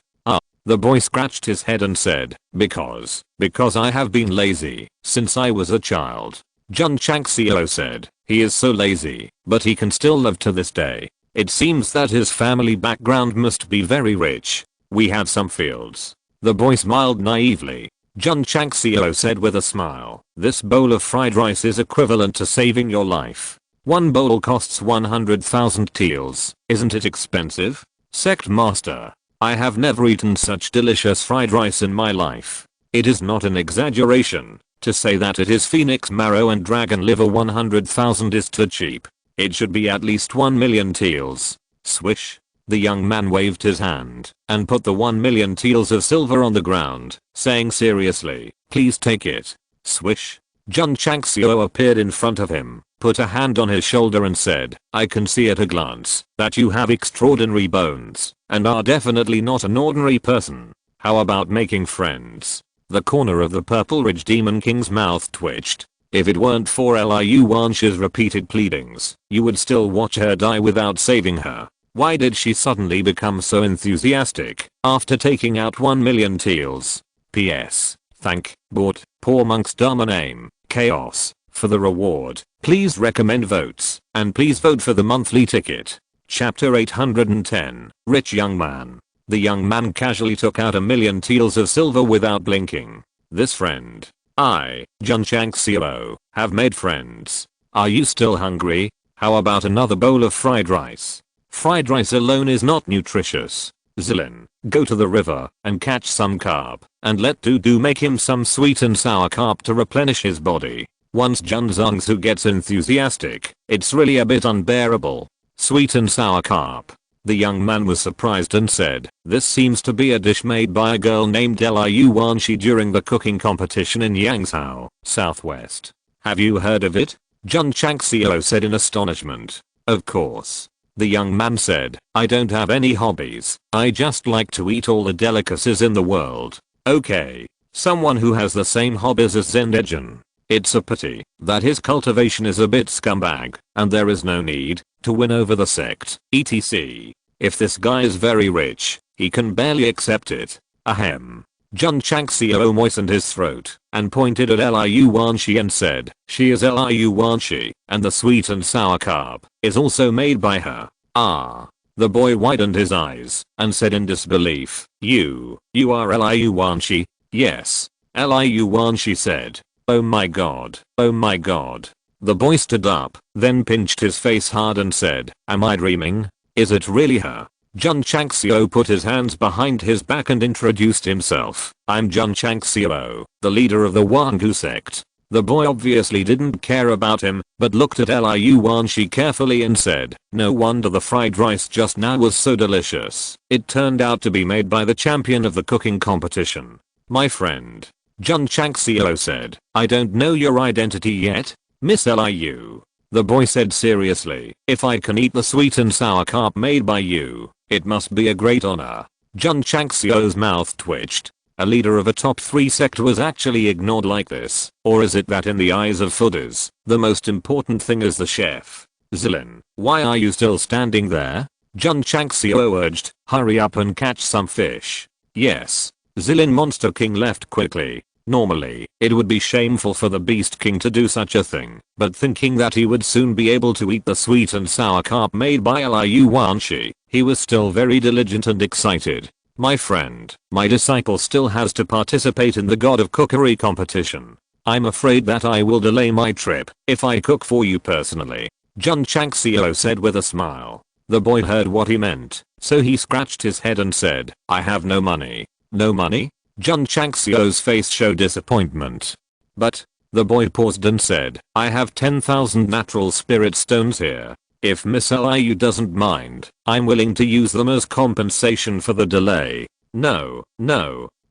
The boy scratched his head and said, because I have been lazy since I was a child. Jun Changxiao said, he is so lazy, but he can still live to this day. It seems that his family background must be very rich. We have some fields. The boy smiled naively. Jun Changxiao said with a smile, this bowl of fried rice is equivalent to saving your life. One bowl costs 100,000 taels. Isn't it expensive? Sect Master. I have never eaten such delicious fried rice in my life. It is not an exaggeration to say that it is phoenix marrow and dragon liver. 100,000 is too cheap. It should be at least 1 million taels. Swish. The young man waved his hand and put the 1 million taels of silver on the ground, saying seriously, please take it. Swish. Jun Changxiao appeared in front of him, put a hand on his shoulder and said, I can see at a glance that you have extraordinary bones and are definitely not an ordinary person. How about making friends? The corner of the Purple Ridge Demon King's mouth twitched. If it weren't for Liu Wanshi's repeated pleadings, you would still watch her die without saving her. Why did she suddenly become so enthusiastic after taking out 1 million taels? P.S. Thank God, poor monk's Dharma name, Chaos, for the reward. Please recommend votes, and please vote for the monthly ticket. Chapter 810, Rich Young Man. The young man casually took out 1 million taels of silver without blinking. This friend. I, Jun Changxiao, have made friends. Are you still hungry? How about another bowl of fried rice? Fried rice alone is not nutritious. Zilin, go to the river and catch some carp, and let Dudu make him some sweet and sour carp to replenish his body. Once Jun Zhangsu gets enthusiastic, it's really a bit unbearable. Sweet and sour carp. The young man was surprised and said, this seems to be a dish made by a girl named Liu Wanshi during the cooking competition in Yangzhou, Southwest. Have you heard of it? Jun Changxiao said in astonishment. Of course. The young man said, I don't have any hobbies. I just like to eat all the delicacies in the world. Okay. Someone who has the same hobbies as Zendejin. It's a pity that his cultivation is a bit scumbag, and there is no need to win over the sect, etc. If this guy is very rich, he can barely accept it. Ahem. Jun Changxiao moistened his throat and pointed at Liu Wanshi and said, she is Liu Wanshi, and the sweet and sour carp is also made by her. Ah. The boy widened his eyes and said in disbelief, you are Liu Wanshi? Yes. Liu Wanshi said. Oh my god, oh my god. The boy stood up, then pinched his face hard and said, am I dreaming? Is it really her? Jun Changxiao put his hands behind his back and introduced himself. I'm Jun Changxiao, the leader of the Wangu sect. The boy obviously didn't care about him, but looked at Liu Wanshi carefully and said, no wonder the fried rice just now was so delicious. It turned out to be made by the champion of the cooking competition. My friend. Jun Changxiao said, I don't know your identity yet, Miss Liu. The boy said seriously, if I can eat the sweet and sour carp made by you, it must be a great honor. Jun Changxiao's mouth twitched. A leader of a top 3 sect was actually ignored like this, or is it that in the eyes of foodies, the most important thing is the chef? Zilin, why are you still standing there? Jun Changxiao urged, hurry up and catch some fish. Yes. Zilin Monster King left quickly. Normally, it would be shameful for the Beast King to do such a thing, but thinking that he would soon be able to eat the sweet and sour carp made by Liu Wanshi, he was still very diligent and excited. My friend, my disciple still has to participate in the God of Cookery competition. I'm afraid that I will delay my trip if I cook for you personally. Jun Changxiao said with a smile. The boy heard what he meant, so he scratched his head and said, I have no money. No money? Jun Changxiao's face showed disappointment. But, the boy paused and said, I have 10,000 natural spirit stones here. If Miss Liu doesn't mind, I'm willing to use them as compensation for the delay. No.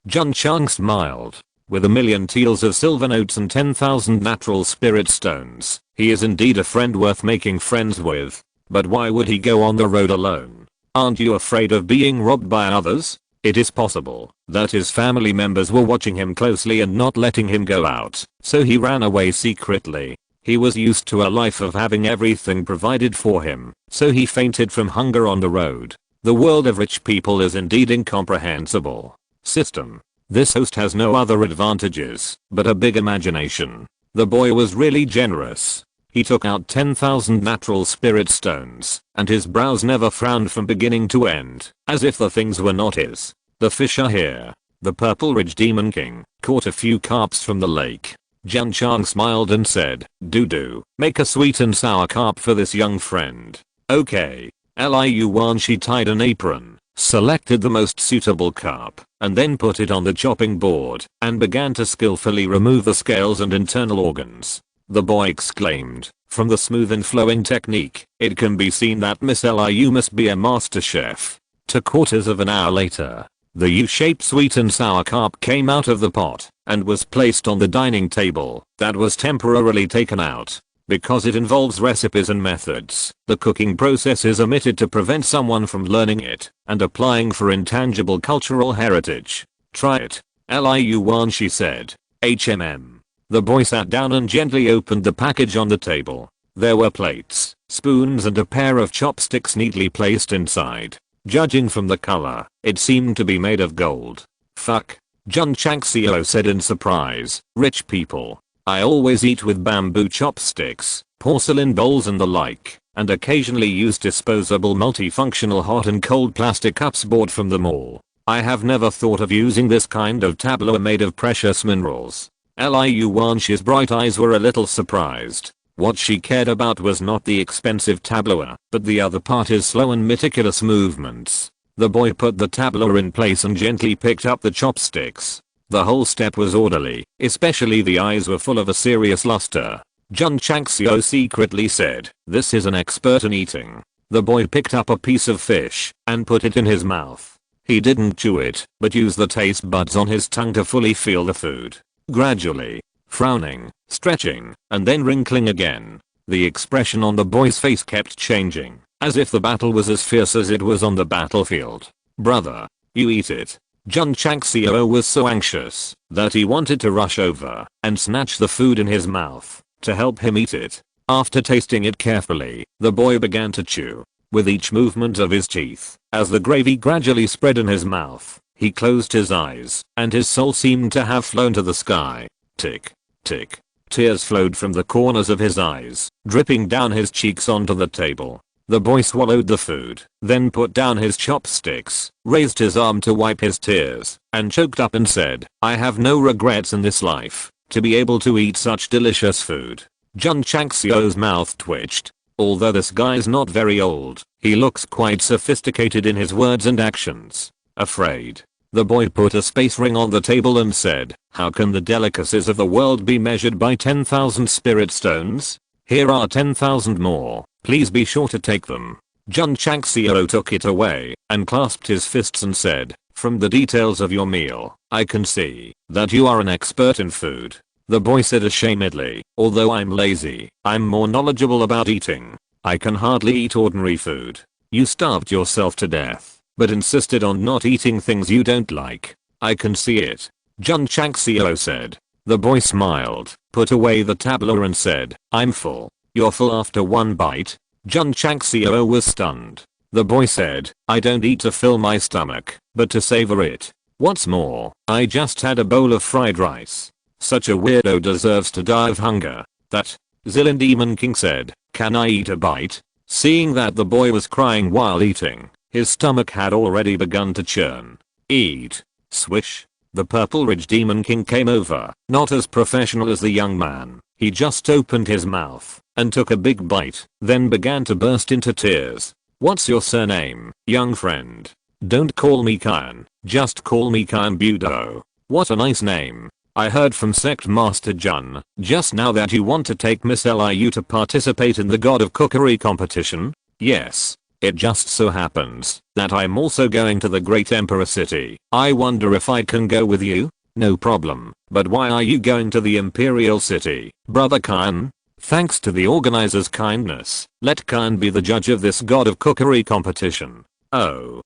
Jun Chang smiled. With 1,000,000 taels of silver notes and 10,000 natural spirit stones, he is indeed a friend worth making friends with. But why would he go on the road alone? Aren't you afraid of being robbed by others? It is possible that his family members were watching him closely and not letting him go out, so he ran away secretly. He was used to a life of having everything provided for him, so he fainted from hunger on the road. The world of rich people is indeed incomprehensible. System. This host has no other advantages, but a big imagination. The boy was really generous. He took out 10,000 natural spirit stones, and his brows never frowned from beginning to end, as if the things were not his. The fish are here. The Purple Ridge Demon King caught a few carps from the lake. Jun Chang smiled and said, do, make a sweet and sour carp for this young friend. Okay. Liu Wanshi tied an apron, selected the most suitable carp, and then put it on the chopping board, and began to skillfully remove the scales and internal organs. The boy exclaimed, from the smooth and flowing technique, it can be seen that Miss Liu must be a master chef. 2/4 of an hour later, the U-shaped sweet and sour carp came out of the pot and was placed on the dining table that was temporarily taken out. Because it involves recipes and methods, the cooking process is omitted to prevent someone from learning it and applying for intangible cultural heritage. Try it. Liu Wanshi said. HMM. The boy sat down and gently opened the package on the table. There were plates, spoons and a pair of chopsticks neatly placed inside. Judging from the color, it seemed to be made of gold. Fuck. Jun Changxiao said in surprise. Rich people. I always eat with bamboo chopsticks, porcelain bowls and the like, and occasionally use disposable multifunctional hot and cold plastic cups bought from the mall. I have never thought of using this kind of tableau made of precious minerals. Liu Wanshi's bright eyes were a little surprised. What she cared about was not the expensive tableau, but the other part, his slow and meticulous movements. The boy put the tableau in place and gently picked up the chopsticks. The whole step was orderly, especially the eyes were full of a serious luster. Jun Changxiao secretly said, this is an expert in eating. The boy picked up a piece of fish and put it in his mouth. He didn't chew it, but used the taste buds on his tongue to fully feel the food. Gradually, frowning, stretching, and then wrinkling again, the expression on the boy's face kept changing, as if the battle was as fierce as it was on the battlefield. Brother, you eat it. Jun Changxiao was so anxious that he wanted to rush over and snatch the food in his mouth to help him eat it. After tasting it carefully, the boy began to chew. With each movement of his teeth, as the gravy gradually spread in his mouth, he closed his eyes, and his soul seemed to have flown to the sky. Tick, tick. Tears flowed from the corners of his eyes, dripping down his cheeks onto the table. The boy swallowed the food, then put down his chopsticks, raised his arm to wipe his tears, and choked up and said, I have no regrets in this life, to be able to eat such delicious food. Jun Changxiao's mouth twitched. Although this guy's not very old, he looks quite sophisticated in his words and actions. Afraid. The boy put a space ring on the table and said, how can the delicacies of the world be measured by 10,000 spirit stones? Here are 10,000 more, please be sure to take them. Jun Changxiao took it away and clasped his fists and said, from the details of your meal, I can see that you are an expert in food. The boy said ashamedly, although I'm lazy, I'm more knowledgeable about eating. I can hardly eat ordinary food. You starved yourself to death, but insisted on not eating things you don't like. I can see it. Jun Changxiao said. The boy smiled, put away the tabla and said, I'm full. You're full after one bite? Jun Changxiao was stunned. The boy said, I don't eat to fill my stomach, but to savor it. What's more, I just had a bowl of fried rice. Such a weirdo deserves to die of hunger. That. Zilin Demon King said, can I eat a bite? Seeing that the boy was crying while eating, his stomach had already begun to churn. Eat. Swish. The Purple Ridge Demon King came over, not as professional as the young man. He just opened his mouth and took a big bite, then began to burst into tears. What's your surname, young friend? Don't call me Kyan, just call me Kyan Budo. What a nice name. I heard from Sect Master Jun just now that you want to take Miss Liu to participate in the God of Cookery competition? Yes. It just so happens that I'm also going to the Great Emperor City. I wonder if I can go with you? No problem. But why are you going to the Imperial City, Brother Kyan? Thanks to the organizer's kindness, let Kyan be the judge of this God of Cookery competition. Oh.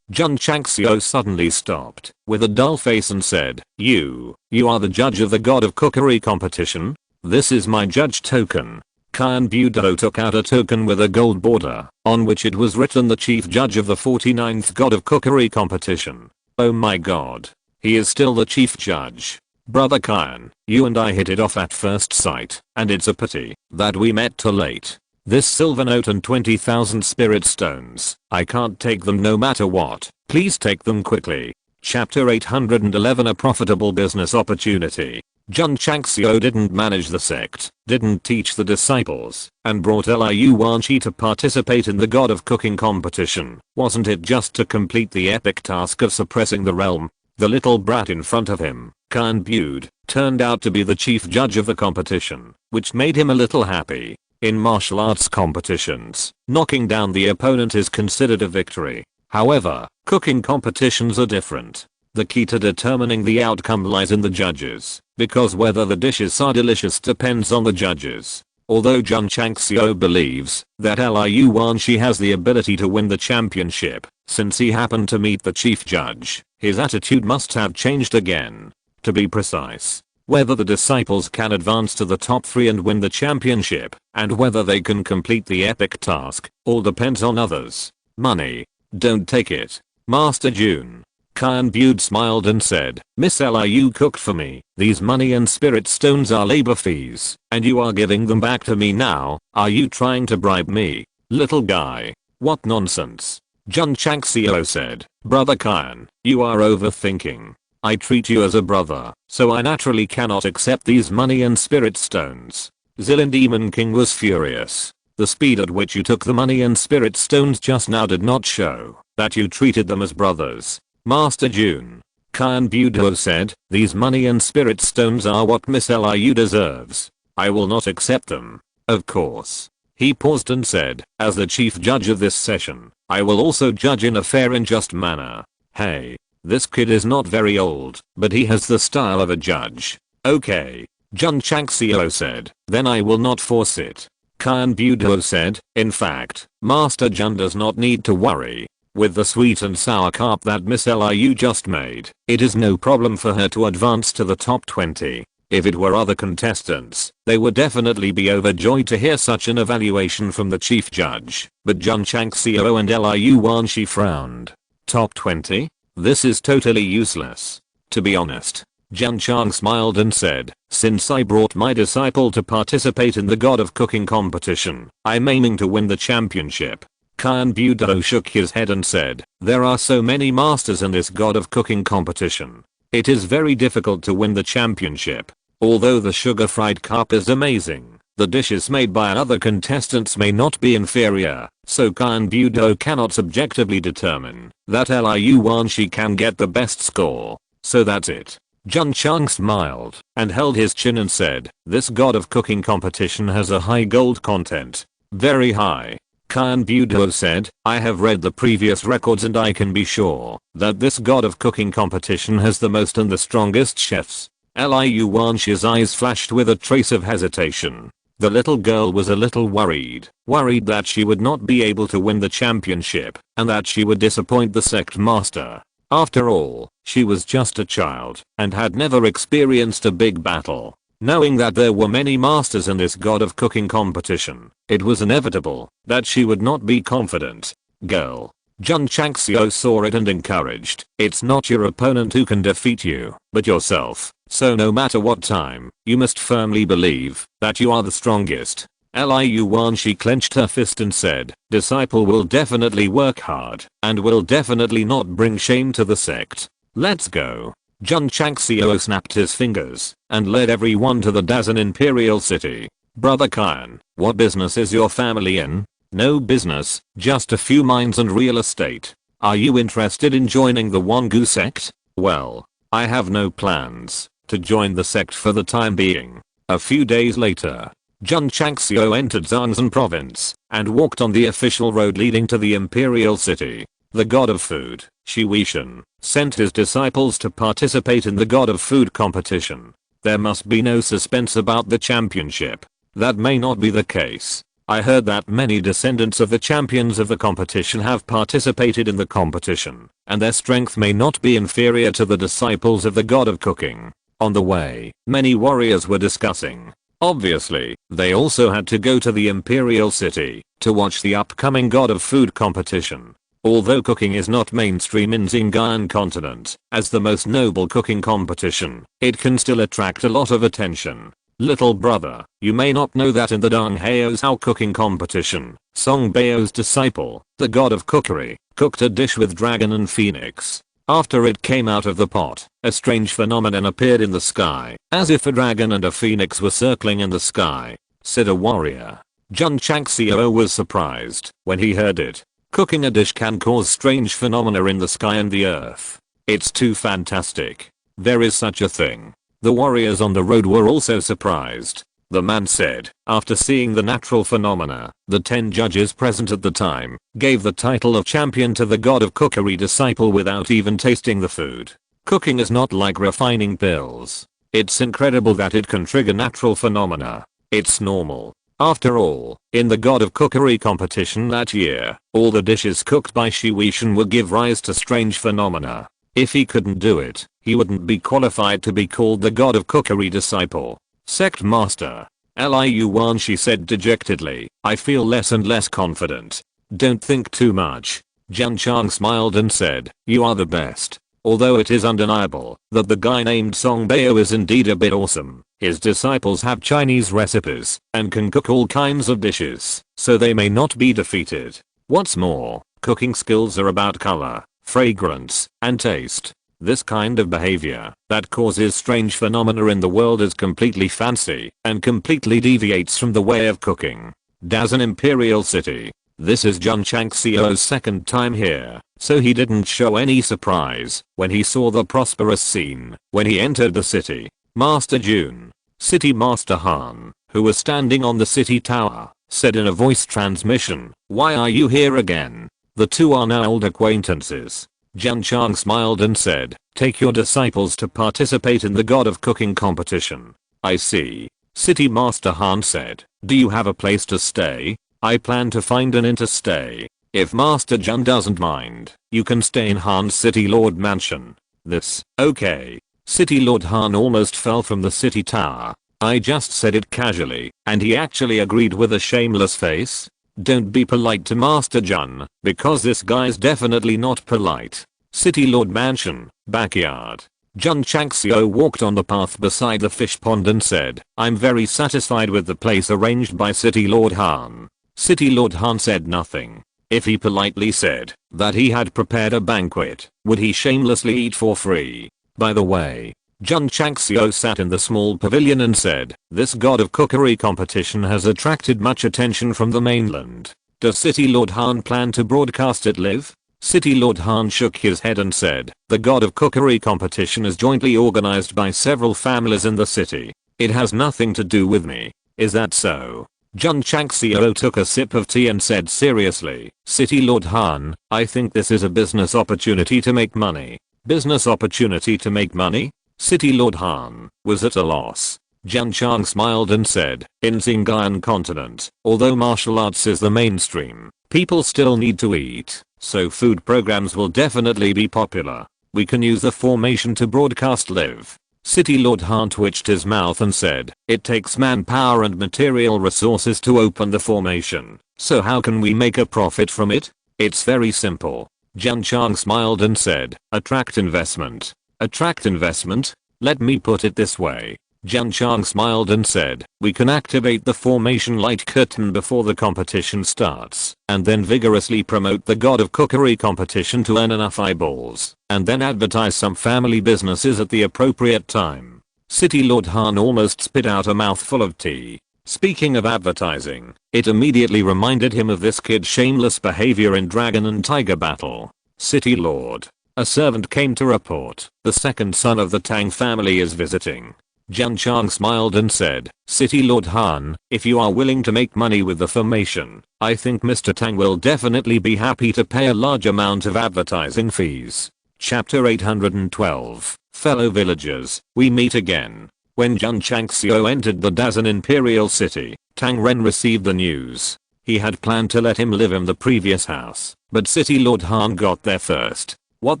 Jun Changxiao suddenly stopped with a dull face and said, You are the judge of the God of Cookery competition? This is my judge token. Kyan Budo took out a token with a gold border, on which it was written the chief judge of the 49th God of Cookery competition. Oh my god. He is still the chief judge. Brother Kyan, you and I hit it off at first sight, and it's a pity that we met too late. This silver note and 20,000 spirit stones, I can't take them no matter what. Please take them quickly. Chapter 811 A Profitable Business Opportunity. Jun Changxiao didn't manage the sect, didn't teach the disciples, and brought Liu Wanshi to participate in the God of Cooking competition. Wasn't it just to complete the epic task of suppressing the realm? The little brat in front of him, Kyan Budo, turned out to be the chief judge of the competition, which made him a little happy. In martial arts competitions, knocking down the opponent is considered a victory. However, cooking competitions are different. The key to determining the outcome lies in the judges, because whether the dishes are delicious depends on the judges. Although Jun Changxiao believes that Liu Wanshi has the ability to win the championship, since he happened to meet the chief judge, his attitude must have changed again. To be precise, whether the disciples can advance to the top 3 and win the championship, and whether they can complete the epic task, all depends on others. Money. Don't take it. Master Jun. Kyan Budo smiled and said, Miss Liu cooked for me. These money and spirit stones are labor fees, and you are giving them back to me now. Are you trying to bribe me? Little guy. What nonsense. Jun Changxiao said, Brother Kyan, you are overthinking. I treat you as a brother, so I naturally cannot accept these money and spirit stones. Zilin Demon King was furious. The speed at which you took the money and spirit stones just now did not show that you treated them as brothers. Master Jun. Kyan Budo said, these money and spirit stones are what Miss Liu deserves. I will not accept them. Of course. He paused and said, as the chief judge of this session, I will also judge in a fair and just manner. Hey. This kid is not very old, but he has the style of a judge. Okay. Jun Changxiao said, then I will not force it. Kyan Budo said, in fact, Master Jun does not need to worry. With the sweet and sour carp that Miss Liu just made, it is no problem for her to advance to the top 20. If it were other contestants, they would definitely be overjoyed to hear such an evaluation from the chief judge, but Jun Changxiao and Liu Wanshi frowned. Top 20? This is totally useless. To be honest. Jun Chang smiled and said, since I brought my disciple to participate in the God of Cooking competition, I'm aiming to win the championship. Kyan Budo shook his head and said, there are so many masters in this God of Cooking competition. It is very difficult to win the championship. Although the sugar fried carp is amazing, The dishes made by other contestants may not be inferior, so Kyan Budo cannot subjectively determine that Liu Wanshi can get the best score. So that's it. Jun Chang smiled and held his chin and said, this god of cooking competition has a high gold content. Very high. Kyan Budo said, I have read the previous records and I can be sure that this god of cooking competition has the most and the strongest chefs. Liu Wanshi's eyes flashed with a trace of hesitation. The little girl was a little worried that she would not be able to win the championship and that she would disappoint the sect master. After all, she was just a child and had never experienced a big battle. Knowing that there were many masters in this god of cooking competition, it was inevitable that she would not be confident. Girl. Jun Changxiao saw it and encouraged. It's not your opponent who can defeat you, but yourself. So no matter what time, you must firmly believe that you are the strongest. Liu Wanshi clenched her fist and said, disciple will definitely work hard and will definitely not bring shame to the sect. Let's go. Jun Changxiao snapped his fingers and led everyone to the Dazan Imperial City. Brother Kyan, what business is your family in? No business, just a few mines and real estate. Are you interested in joining the Wangu sect? Well, I have no plans to join the sect for the time being. A few days later, Jun Changxiao entered Zhangzhen province and walked on the official road leading to the Imperial City. The god of food, Shi Wishan, sent his disciples to participate in the god of food competition. There must be no suspense about the championship. That may not be the case. I heard that many descendants of the champions of the competition have participated in the competition, and their strength may not be inferior to the disciples of the god of cooking. On the way, many warriors were discussing. Obviously, they also had to go to the Imperial City to watch the upcoming god of food competition. Although cooking is not mainstream in Xinjiang continent as the most noble cooking competition, it can still attract a lot of attention. Little brother, you may not know that in the Donghao Zhao cooking competition, Song Bao's disciple, the god of cookery, cooked a dish with dragon and phoenix. After it came out of the pot, a strange phenomenon appeared in the sky, as if a dragon and a phoenix were circling in the sky, said a warrior. Jun Changxiao was surprised when he heard it. Cooking a dish can cause strange phenomena in the sky and the earth. It's too fantastic. There is such a thing. The warriors on the road were also surprised. The man said, after seeing the natural phenomena, the 10 judges present at the time gave the title of champion to the god of cookery disciple without even tasting the food. Cooking is not like refining pills. It's incredible that it can trigger natural phenomena. It's normal. After all, in the god of cookery competition that year, all the dishes cooked by Shi Wishan would give rise to strange phenomena. If he couldn't do it, he wouldn't be qualified to be called the god of cookery disciple. Sect master. Liu Wanshi said dejectedly, I feel less and less confident. Don't think too much. Jun Chang smiled and said, you are the best. Although it is undeniable that the guy named Song Bao is indeed a bit awesome, his disciples have Chinese recipes and can cook all kinds of dishes, so they may not be defeated. What's more, cooking skills are about color, fragrance, and taste. This kind of behavior that causes strange phenomena in the world is completely fancy and completely deviates from the way of cooking. Dazan Imperial City. This is Jun Changxiao's second time here, so he didn't show any surprise when he saw the prosperous scene when he entered the city. Master Jun, City Master Han, who was standing on the city tower, said in a voice transmission, why are you here again? The two are now old acquaintances. Jun Chang smiled and said, take your disciples to participate in the god of cooking competition. I see. City Master Han said, do you have a place to stay? I plan to find an inn to stay. If Master Jun doesn't mind, you can stay in Han's City Lord Mansion. This, okay. City Lord Han almost fell from the city tower. I just said it casually, and he actually agreed with a shameless face. Don't be polite to Master Jun, because this guy's definitely not polite. City Lord Mansion, backyard. Jun Changxiao walked on the path beside the fish pond and said, I'm very satisfied with the place arranged by City Lord Han. City Lord Han said nothing. If he politely said that he had prepared a banquet, would he shamelessly eat for free? By the way, Jun Changxiao sat in the small pavilion and said, "This god of cookery competition has attracted much attention from the mainland. Does City Lord Han plan to broadcast it live?" City Lord Han shook his head and said, "The god of cookery competition is jointly organized by several families in the city. It has nothing to do with me. Is that so?" Jun Changxiao took a sip of tea and said seriously, "City Lord Han, I think this is a business opportunity to make money." "Business opportunity to make money?" City Lord Han was at a loss. Jun Chang smiled and said, "In Xinjiang continent, although martial arts is the mainstream, people still need to eat, so food programs will definitely be popular. We can use the formation to broadcast live." City Lord Han twitched his mouth and said, "It takes manpower and material resources to open the formation, so how can we make a profit from it?" "It's very simple." Jun Chang smiled and said, "Attract investment." "Attract investment? Let me put it this way." Jun Chang smiled and said, "We can activate the formation light curtain before the competition starts, and then vigorously promote the god of cookery competition to earn enough eyeballs, and then advertise some family businesses at the appropriate time." City Lord Han almost spit out a mouthful of tea. Speaking of advertising, it immediately reminded him of this kid's shameless behavior in Dragon and Tiger battle. "City Lord, a servant came to report, the second son of the Tang family is visiting." Jun Chang smiled and said, "City Lord Han, if you are willing to make money with the formation, I think Mr. Tang will definitely be happy to pay a large amount of advertising fees." Chapter 812, Fellow Villagers, we meet again. When Jun Changxiao entered the Dazan Imperial City, Tang Ren received the news. He had planned to let him live in the previous house, but City Lord Han got there first. "What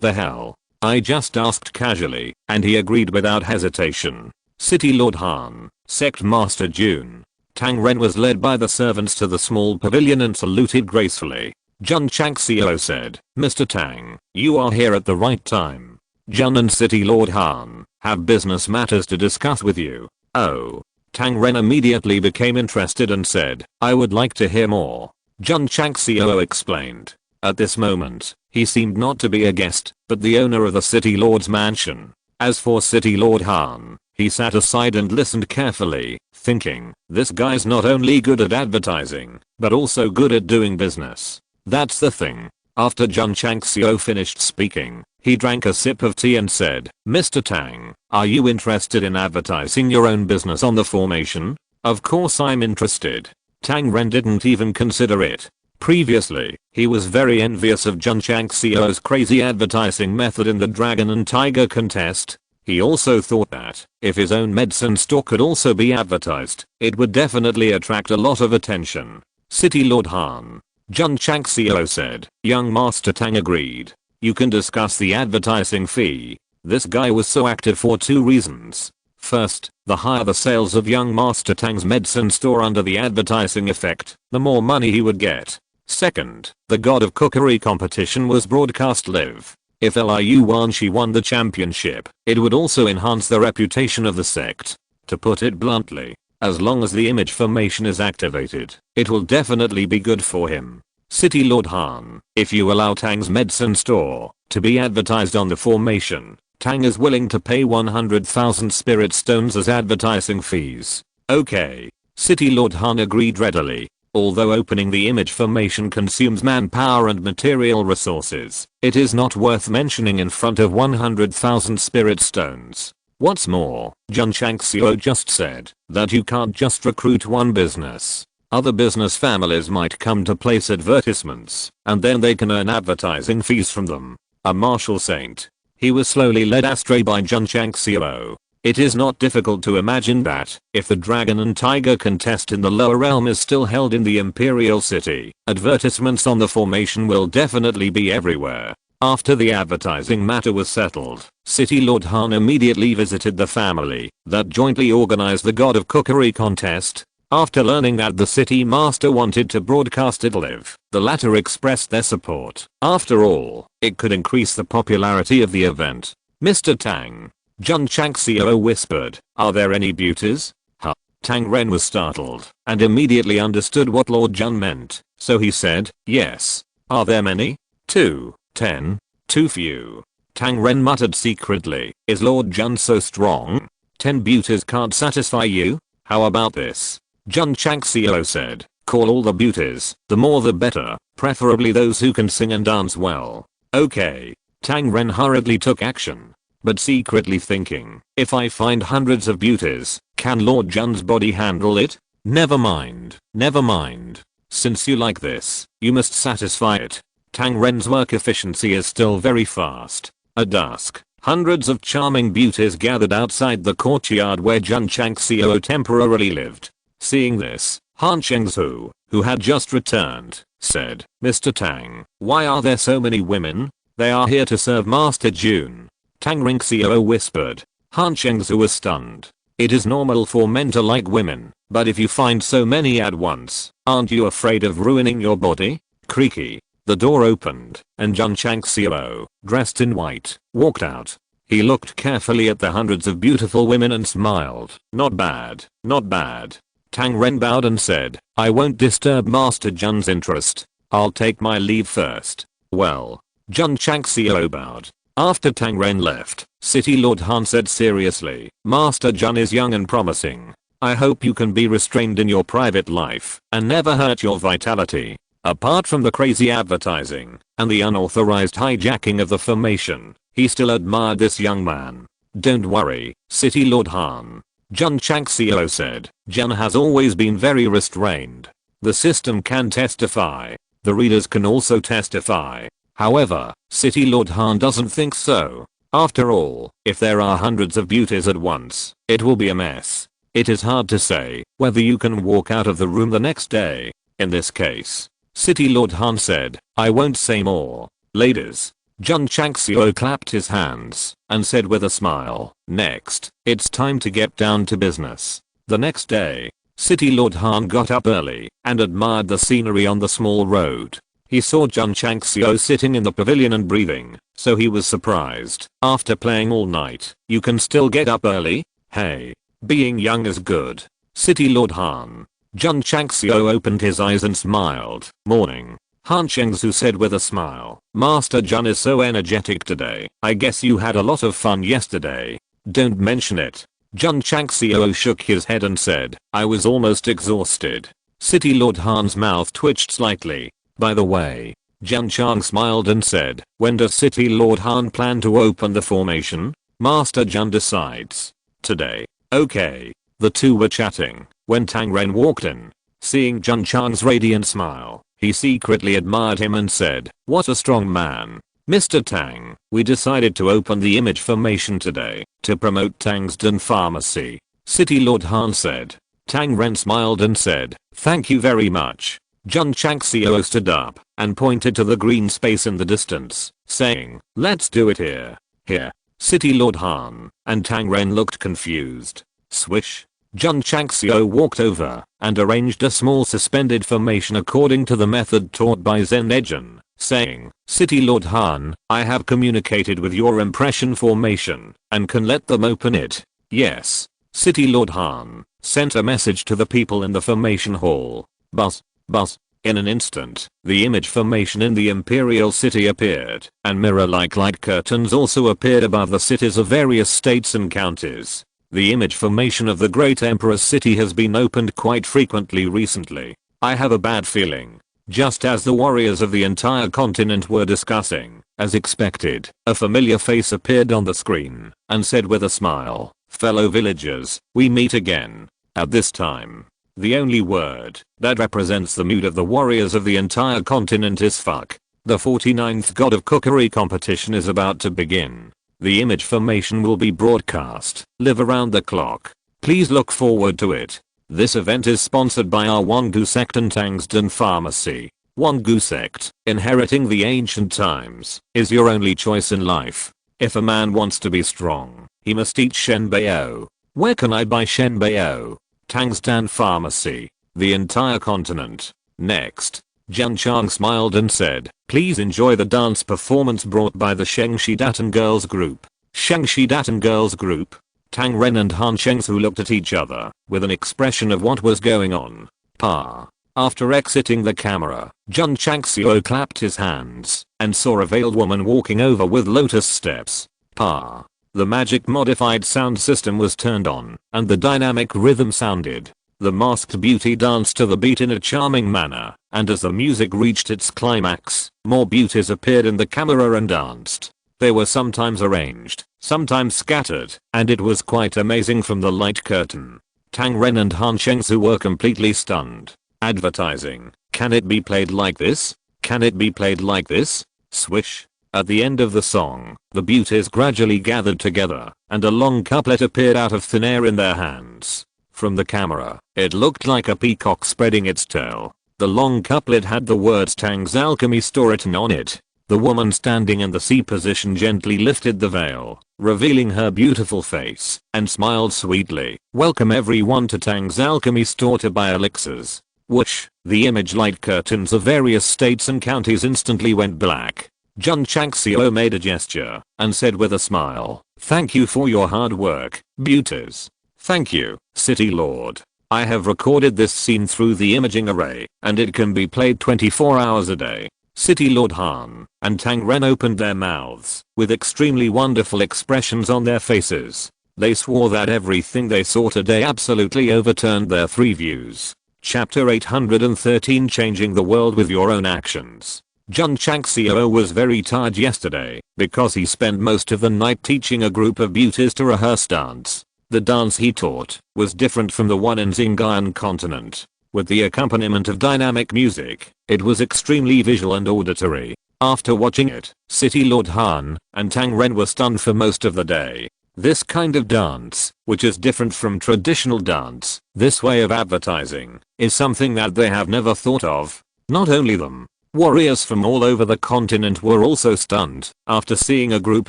the hell?" I just asked casually, and he agreed without hesitation. City Lord Han, Sect Master Jun. Tang Ren was led by the servants to the small pavilion and saluted gracefully. Jun Changxiao said, "Mr. Tang, you are here at the right time. Jun and City Lord Han have business matters to discuss with you." "Oh." Tang Ren immediately became interested and said, "I would like to hear more." Jun Changxiao explained. At this moment, he seemed not to be a guest, but the owner of the City Lord's mansion. As for City Lord Han, he sat aside and listened carefully, thinking, this guy's not only good at advertising, but also good at doing business. That's the thing. After Jun Changxiao finished speaking, he drank a sip of tea and said, "Mr. Tang, are you interested in advertising your own business on the formation?" "Of course I'm interested." Tang Ren didn't even consider it. Previously, he was very envious of Jun Changxiao's crazy advertising method in the Dragon and Tiger contest. He also thought that, if his own medicine store could also be advertised, it would definitely attract a lot of attention. City Lord Han. Jun Changxiao said. Young Master Tang agreed. "You can discuss the advertising fee." This guy was so active for two reasons. First, the higher the sales of young Master Tang's medicine store under the advertising effect, the more money he would get. Second, the god of cookery competition was broadcast live. If Liu Wanshi won the championship, it would also enhance the reputation of the sect. To put it bluntly, as long as the image formation is activated, it will definitely be good for him. City Lord Han, if you allow Tang's medicine store to be advertised on the formation, Tang is willing to pay 100,000 spirit stones as advertising fees. Okay. City Lord Han agreed readily. Although opening the image formation consumes manpower and material resources, it is not worth mentioning in front of 100,000 spirit stones. What's more, Jun Changxiao just said that you can't just recruit one business. Other business families might come to place advertisements, and then they can earn advertising fees from them. A martial saint. He was slowly led astray by Jun Changxiao. It is not difficult to imagine that, if the Dragon and Tiger contest in the lower realm is still held in the Imperial City, advertisements on the formation will definitely be everywhere. After the advertising matter was settled, City Lord Han immediately visited the family that jointly organized the God of Cookery contest. After learning that the city master wanted to broadcast it live, the latter expressed their support. After all, it could increase the popularity of the event. "Mr. Tang," Jun Changxiao whispered, "are there any beauties?" Huh. Tang Ren was startled and immediately understood what Lord Jun meant, so he said, "Yes." "Are there many?" 2, 10, too few. Tang Ren muttered secretly, is Lord Jun so strong? 10 beauties can't satisfy you? How about this? Jun Changxiao said, call all the beauties, the more the better, preferably those who can sing and dance well. Okay. Tang Ren hurriedly took action. But secretly thinking, if I find hundreds of beauties, can Lord Jun's body handle it? Never mind, never mind. Since you like this, you must satisfy it. Tang Ren's work efficiency is still very fast. At dusk, hundreds of charming beauties gathered outside the courtyard where Jun Changxiao temporarily lived. Seeing this, Han Shengzhu, who had just returned, said, Mr. Tang, why are there so many women? They are here to serve Master Jun. Tang Ringxiao whispered. Han Shengzhu was stunned. It is normal for men to like women, but if you find so many at once, aren't you afraid of ruining your body? Creaky. The door opened, and Jun Changxiao, dressed in white, walked out. He looked carefully at the hundreds of beautiful women and smiled. Not bad, not bad. Tang Ren bowed and said, I won't disturb Master Jun's interest. I'll take my leave first. Well. Jun Changxiao bowed. After Tang Ren left, City Lord Han said seriously, Master Jun is young and promising. I hope you can be restrained in your private life and never hurt your vitality. Apart from the crazy advertising and the unauthorized hijacking of the formation, he still admired this young man. Don't worry, City Lord Han. Jun Changxiao said, Jun has always been very restrained. The system can testify. The readers can also testify. However, City Lord Han doesn't think so. After all, if there are hundreds of beauties at once, it will be a mess. It is hard to say whether you can walk out of the room the next day. In this case, City Lord Han said, I won't say more. Ladies. Jun Changxiao clapped his hands and said with a smile, next, it's time to get down to business. The next day, City Lord Han got up early and admired the scenery on the small road. He saw Jun Changxiao sitting in the pavilion and breathing, so he was surprised. After playing all night, you can still get up early? Hey. Being young is good. City Lord Han. Jun Changxiao opened his eyes and smiled. Morning. Han Shengzhu said with a smile. Master Jun is so energetic today. I guess you had a lot of fun yesterday. Don't mention it. Jun Changxiao shook his head and said, I was almost exhausted. City Lord Han's mouth twitched slightly. By the way, Jun Chang smiled and said, when does City Lord Han plan to open the formation? Master Jun decides. Today. Okay. The two were chatting when Tang Ren walked in. Seeing Jun Chang's radiant smile, he secretly admired him and said, what a strong man. Mr. Tang, we decided to open the image formation today to promote Tang's Den Pharmacy. City Lord Han said. Tang Ren smiled and said, thank you very much. Jun Changxiao stood up and pointed to the green space in the distance, saying, let's do it here. Here. City Lord Han and Tang Ren looked confused. Swish. Jun Changxiao walked over and arranged a small suspended formation according to the method taught by Zen Ejin, saying, City Lord Han, I have communicated with your impression formation and can let them open it. Yes. City Lord Han sent a message to the people in the formation hall. Buzz. Buzz. In an instant, the image formation in the imperial city appeared, and mirror-like light curtains also appeared above the cities of various states and counties. The image formation of the Great Emperor's city has been opened quite frequently recently. I have a bad feeling. Just as the warriors of the entire continent were discussing, as expected, a familiar face appeared on the screen, and said with a smile, fellow villagers, we meet again. At this time, the only word that represents the mood of the warriors of the entire continent is fuck. The 49th God of Cookery competition is about to begin. The image formation will be broadcast, live around the clock. Please look forward to it. This event is sponsored by our Wongu Sect and Tang's Den Pharmacy. Wongu Sect, inheriting the ancient times, is your only choice in life. If a man wants to be strong, he must eat Shenbao. Where can I buy Shenbao? Tang's Den Pharmacy. The entire continent. Next. Jun Chang smiled and said, please enjoy the dance performance brought by the Shengshidaten Girls Group. Shengshidaten Girls Group? Tang Ren and Han Shengzhu looked at each other with an expression of what was going on. Pa. After exiting the camera, Jun Changxiao clapped his hands and saw a veiled woman walking over with lotus steps. Pa. The magic modified sound system was turned on, and the dynamic rhythm sounded. The masked beauty danced to the beat in a charming manner, and as the music reached its climax, more beauties appeared in the camera and danced. They were sometimes arranged, sometimes scattered, and it was quite amazing from the light curtain. Tang Ren and Han Shengsu were completely stunned. Advertising. Can it be played like this? Can it be played like this? Swish. At the end of the song, the beauties gradually gathered together, and a long couplet appeared out of thin air in their hands. From the camera, it looked like a peacock spreading its tail. The long couplet had the words Tang's Alchemy store written on it. The woman standing in the C position gently lifted the veil, revealing her beautiful face, and smiled sweetly. Welcome everyone to Tang's Alchemy store to buy elixirs. Whoosh, the image light curtains of various states and counties instantly went black. Jun Changxiao made a gesture and said with a smile, "Thank you for your hard work, beauties. Thank you, City Lord. I have recorded this scene through the imaging array, and it can be played 24 hours a day." City Lord Han and Tang Ren opened their mouths with extremely wonderful expressions on their faces. They swore that everything they saw today absolutely overturned their 3 views. Chapter 813 Changing the World with Your Own Actions. Jun Changxiao was very tired yesterday because he spent most of the night teaching a group of beauties to rehearse dance. The dance he taught was different from the one in Xinjiang continent. With the accompaniment of dynamic music, it was extremely visual and auditory. After watching it, City Lord Han and Tang Ren were stunned for most of the day. This kind of dance, which is different from traditional dance, this way of advertising, is something that they have never thought of. Not only them, warriors from all over the continent were also stunned after seeing a group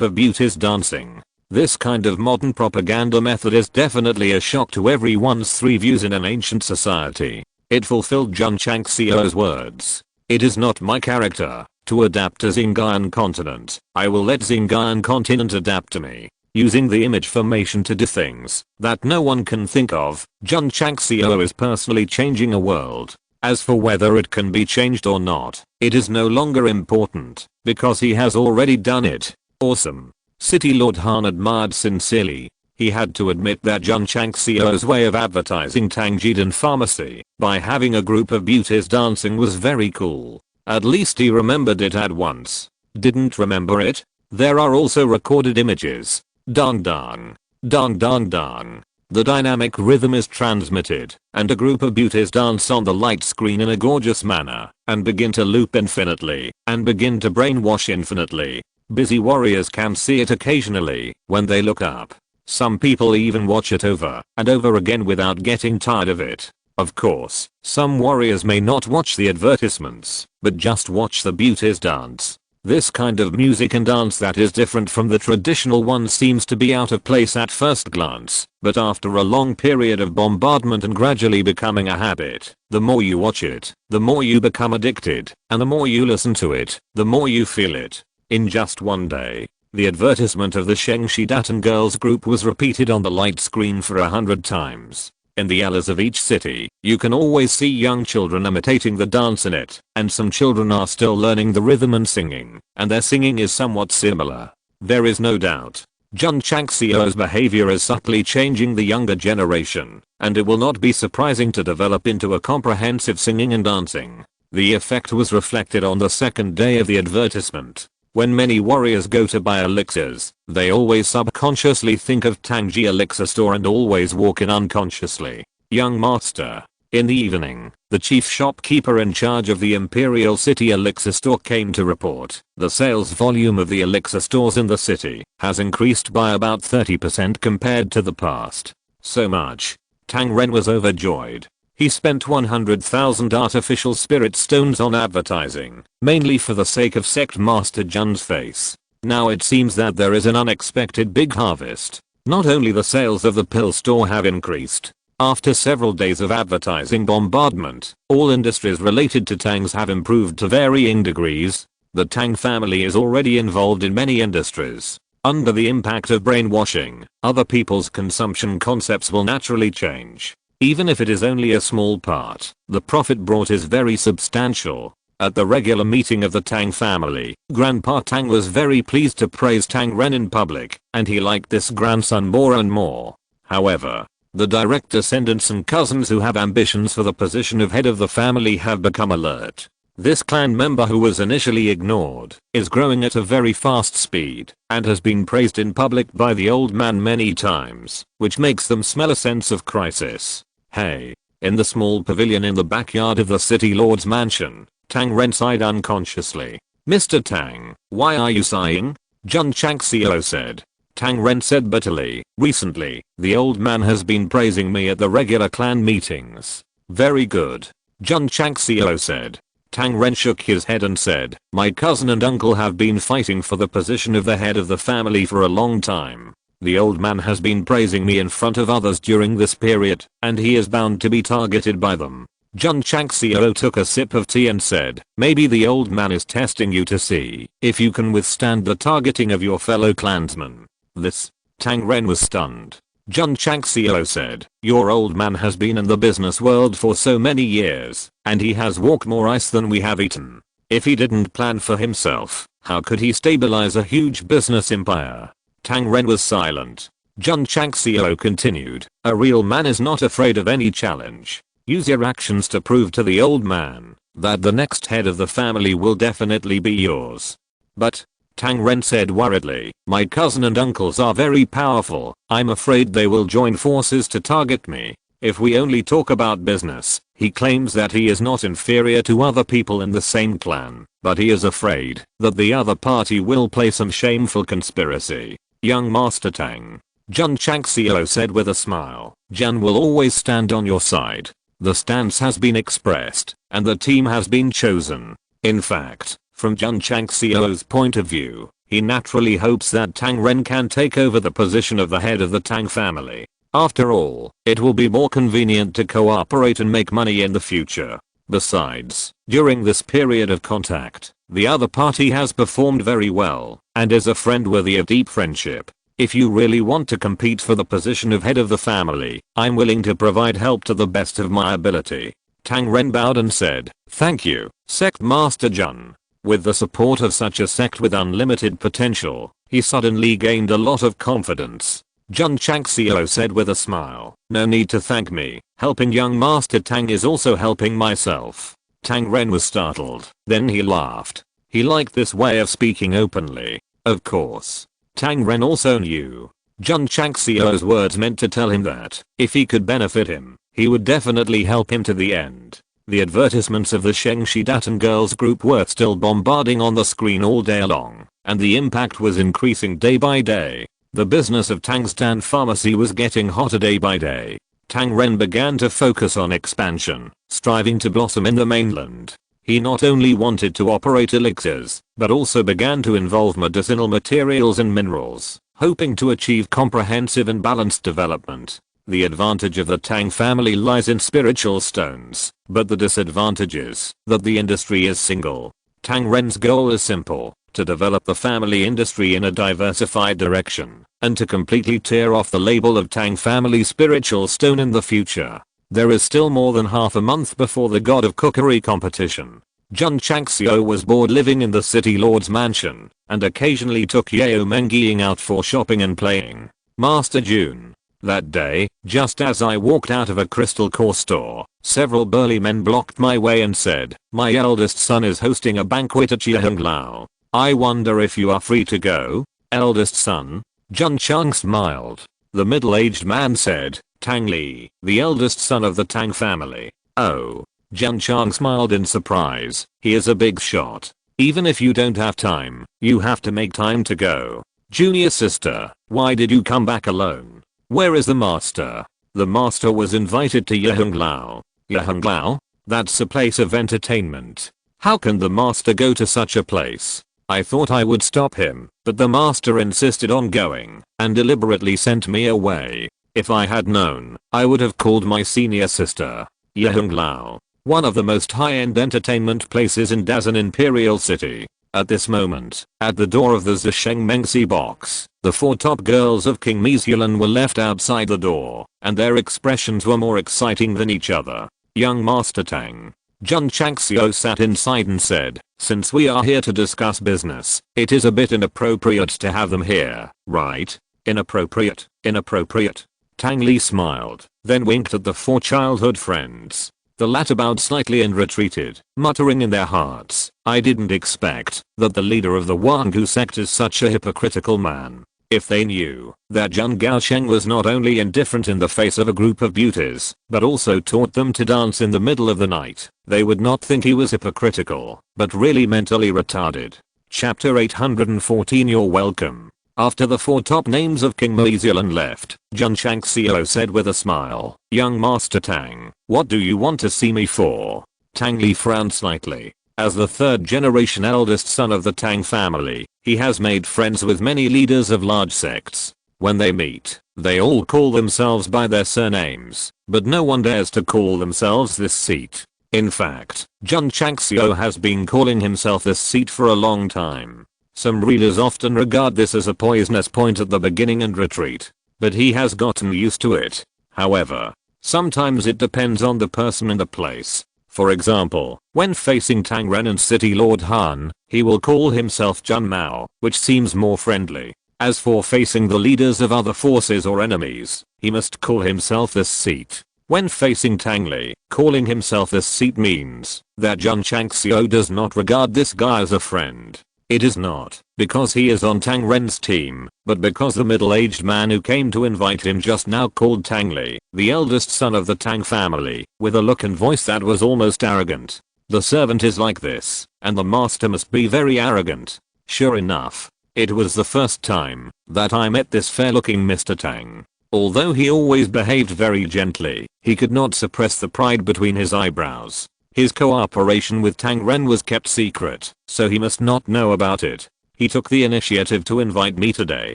of beauties dancing. This kind of modern propaganda method is definitely a shock to everyone's 3 views in an ancient society. It fulfilled Jun Changxiao's words. It is not my character to adapt to Xinjiang continent. I will let Xinjiang continent adapt to me, using the image formation to do things that no one can think of. Jun Changxiao is personally changing a world. As for whether it can be changed or not, it is no longer important, because he has already done it. Awesome. City Lord Han admired sincerely. He had to admit that Jun Changxiao's way of advertising Tangjidan Pharmacy by having a group of beauties dancing was very cool. At least he remembered it at once. Didn't remember it? There are also recorded images. Dong dong. Dong dong dong. The dynamic rhythm is transmitted, and a group of beauties dance on the light screen in a gorgeous manner, and begin to loop infinitely, and begin to brainwash infinitely. Busy warriors can see it occasionally when they look up. Some people even watch it over and over again without getting tired of it. Of course, some warriors may not watch the advertisements, but just watch the beauties dance. This kind of music and dance that is different from the traditional one seems to be out of place at first glance, but after a long period of bombardment and gradually becoming a habit, the more you watch it, the more you become addicted, and the more you listen to it, the more you feel it. In just one day, the advertisement of the Shengshi Datan Girls group was repeated on the light screen for 100 times. In the alleys of each city, you can always see young children imitating the dance in it, and some children are still learning the rhythm and singing, and their singing is somewhat similar. There is no doubt. Jun Changxiao's behavior is subtly changing the younger generation, and it will not be surprising to develop into a comprehensive singing and dancing. The effect was reflected on the second day of the advertisement. When many warriors go to buy elixirs, they always subconsciously think of Tangji Elixir Store and always walk in unconsciously. Young master. In the evening, the chief shopkeeper in charge of the Imperial City Elixir Store came to report the sales volume of the elixir stores in the city has increased by about 30% compared to the past. So much. Tang Ren was overjoyed. He spent 100,000 artificial spirit stones on advertising, mainly for the sake of Sect Master Jun's face. Now it seems that there is an unexpected big harvest. Not only the sales of the pill store have increased. After several days of advertising bombardment, all industries related to Tangs have improved to varying degrees. The Tang family is already involved in many industries. Under the impact of brainwashing, other people's consumption concepts will naturally change. Even if it is only a small part, the profit brought is very substantial. At the regular meeting of the Tang family, Grandpa Tang was very pleased to praise Tang Ren in public, and he liked this grandson more and more. However, the direct descendants and cousins who have ambitions for the position of head of the family have become alert. This clan member who was initially ignored is growing at a very fast speed and has been praised in public by the old man many times, which makes them smell a sense of crisis. Hey. In the small pavilion in the backyard of the city lord's mansion, Tang Ren sighed unconsciously. Mr. Tang, why are you sighing? Jun Changxiao said. Tang Ren said bitterly, recently, the old man has been praising me at the regular clan meetings. Very good. Jun Changxiao said. Tang Ren shook his head and said, my cousin and uncle have been fighting for the position of the head of the family for a long time. The old man has been praising me in front of others during this period, and he is bound to be targeted by them. Jun Changxiao took a sip of tea and said, maybe the old man is testing you to see if you can withstand the targeting of your fellow clansmen. This. Tang Ren was stunned. Jun Changxiao said, your old man has been in the business world for so many years, and he has walked more ice than we have eaten. If he didn't plan for himself, how could he stabilize a huge business empire? Tang Ren was silent. Jun Changxiao continued, a real man is not afraid of any challenge. Use your actions to prove to the old man that the next head of the family will definitely be yours. But, Tang Ren said worriedly, my cousin and uncles are very powerful, I'm afraid they will join forces to target me. If we only talk about business, he claims that he is not inferior to other people in the same clan, but he is afraid that the other party will play some shameful conspiracy. Young Master Tang. Jun Changxiao said with a smile, Jun will always stand on your side. The stance has been expressed, and the team has been chosen. In fact, from Jun Changxiao's point of view, he naturally hopes that Tang Ren can take over the position of the head of the Tang family. After all, it will be more convenient to cooperate and make money in the future. Besides, during this period of contact, the other party has performed very well, and is a friend worthy of deep friendship. If you really want to compete for the position of head of the family, I'm willing to provide help to the best of my ability. Tang Ren bowed and said, thank you, Sect Master Jun. With the support of such a sect with unlimited potential, he suddenly gained a lot of confidence. Jun Changxiao said with a smile, no need to thank me, helping young Master Tang is also helping myself. Tang Ren was startled, then he laughed. He liked this way of speaking openly. Of course. Tang Ren also knew. Jun Changxiao's words meant to tell him that, if he could benefit him, he would definitely help him to the end. The advertisements of the Shengshi Datan girls group were still bombarding on the screen all day long, and the impact was increasing day by day. The business of Tang's Dan Pharmacy was getting hotter day by day. Tang Ren began to focus on expansion, striving to blossom in the mainland. He not only wanted to operate elixirs, but also began to involve medicinal materials and minerals, hoping to achieve comprehensive and balanced development. The advantage of the Tang family lies in spiritual stones, but the disadvantage is that the industry is single. Tang Ren's goal is simple, to develop the family industry in a diversified direction, and to completely tear off the label of Tang family spiritual stone in the future. There is still more than half a month before the God of Cookery competition. Jun Changxiao was bored living in the city lord's mansion, and occasionally took Yao Mengying out for shopping and playing. Master Jun. That day, just as I walked out of a crystal core store, several burly men blocked my way and said, my eldest son is hosting a banquet at Jiahenglao. I wonder if you are free to go? Eldest son? Jun Chang smiled. The middle-aged man said, Tang Li, the eldest son of the Tang family. Oh. Jun Chang smiled in surprise. He is a big shot. Even if you don't have time, you have to make time to go. Junior sister, why did you come back alone? Where is the master? The master was invited to Jiahenglao. Jiahenglao? That's a place of entertainment. How can the master go to such a place? I thought I would stop him, but the master insisted on going, and deliberately sent me away. If I had known, I would have called my senior sister. Jiahenglao, one of the most high-end entertainment places in Dazan Imperial City. At this moment, at the door of the Zheshengmengsi box, the 4 top girls of King Meizulan were left outside the door, and their expressions were more exciting than each other. Young Master Tang. Jun Changxiao sat inside and said, since we are here to discuss business, it is a bit inappropriate to have them here, right? Inappropriate, inappropriate. Tang Li smiled, then winked at the 4 childhood friends. The latter bowed slightly and retreated, muttering in their hearts, I didn't expect that the leader of the Wangu sect is such a hypocritical man. If they knew that Jun Gaosheng was not only indifferent in the face of a group of beauties, but also taught them to dance in the middle of the night, they would not think he was hypocritical, but really mentally retarded. Chapter 814 You're welcome. After the 4 top names of King Meizulan left, Jun Changxiao said with a smile, young Master Tang, what do you want to see me for? Tang Li frowned slightly. As the 3rd generation eldest son of the Tang family, he has made friends with many leaders of large sects. When they meet, they all call themselves by their surnames, but no one dares to call themselves this seat. In fact, Jun Changxiao has been calling himself this seat for a long time. Some readers often regard this as a poisonous point at the beginning and retreat, but he has gotten used to it. However, sometimes it depends on the person and the place. For example, when facing Tang Ren and City Lord Han, he will call himself Jun Mao, which seems more friendly. As for facing the leaders of other forces or enemies, he must call himself this seat. When facing Tang Li, calling himself this seat means that Jun Changxiao does not regard this guy as a friend. It is not because he is on Tang Ren's team, but because the middle-aged man who came to invite him just now called Tang Li, the eldest son of the Tang family, with a look and voice that was almost arrogant. The servant is like this, and the master must be very arrogant. Sure enough, it was the first time that I met this fair-looking Mr. Tang. Although he always behaved very gently, he could not suppress the pride between his eyebrows. His cooperation with Tang Ren was kept secret, so he must not know about it. He took the initiative to invite me today,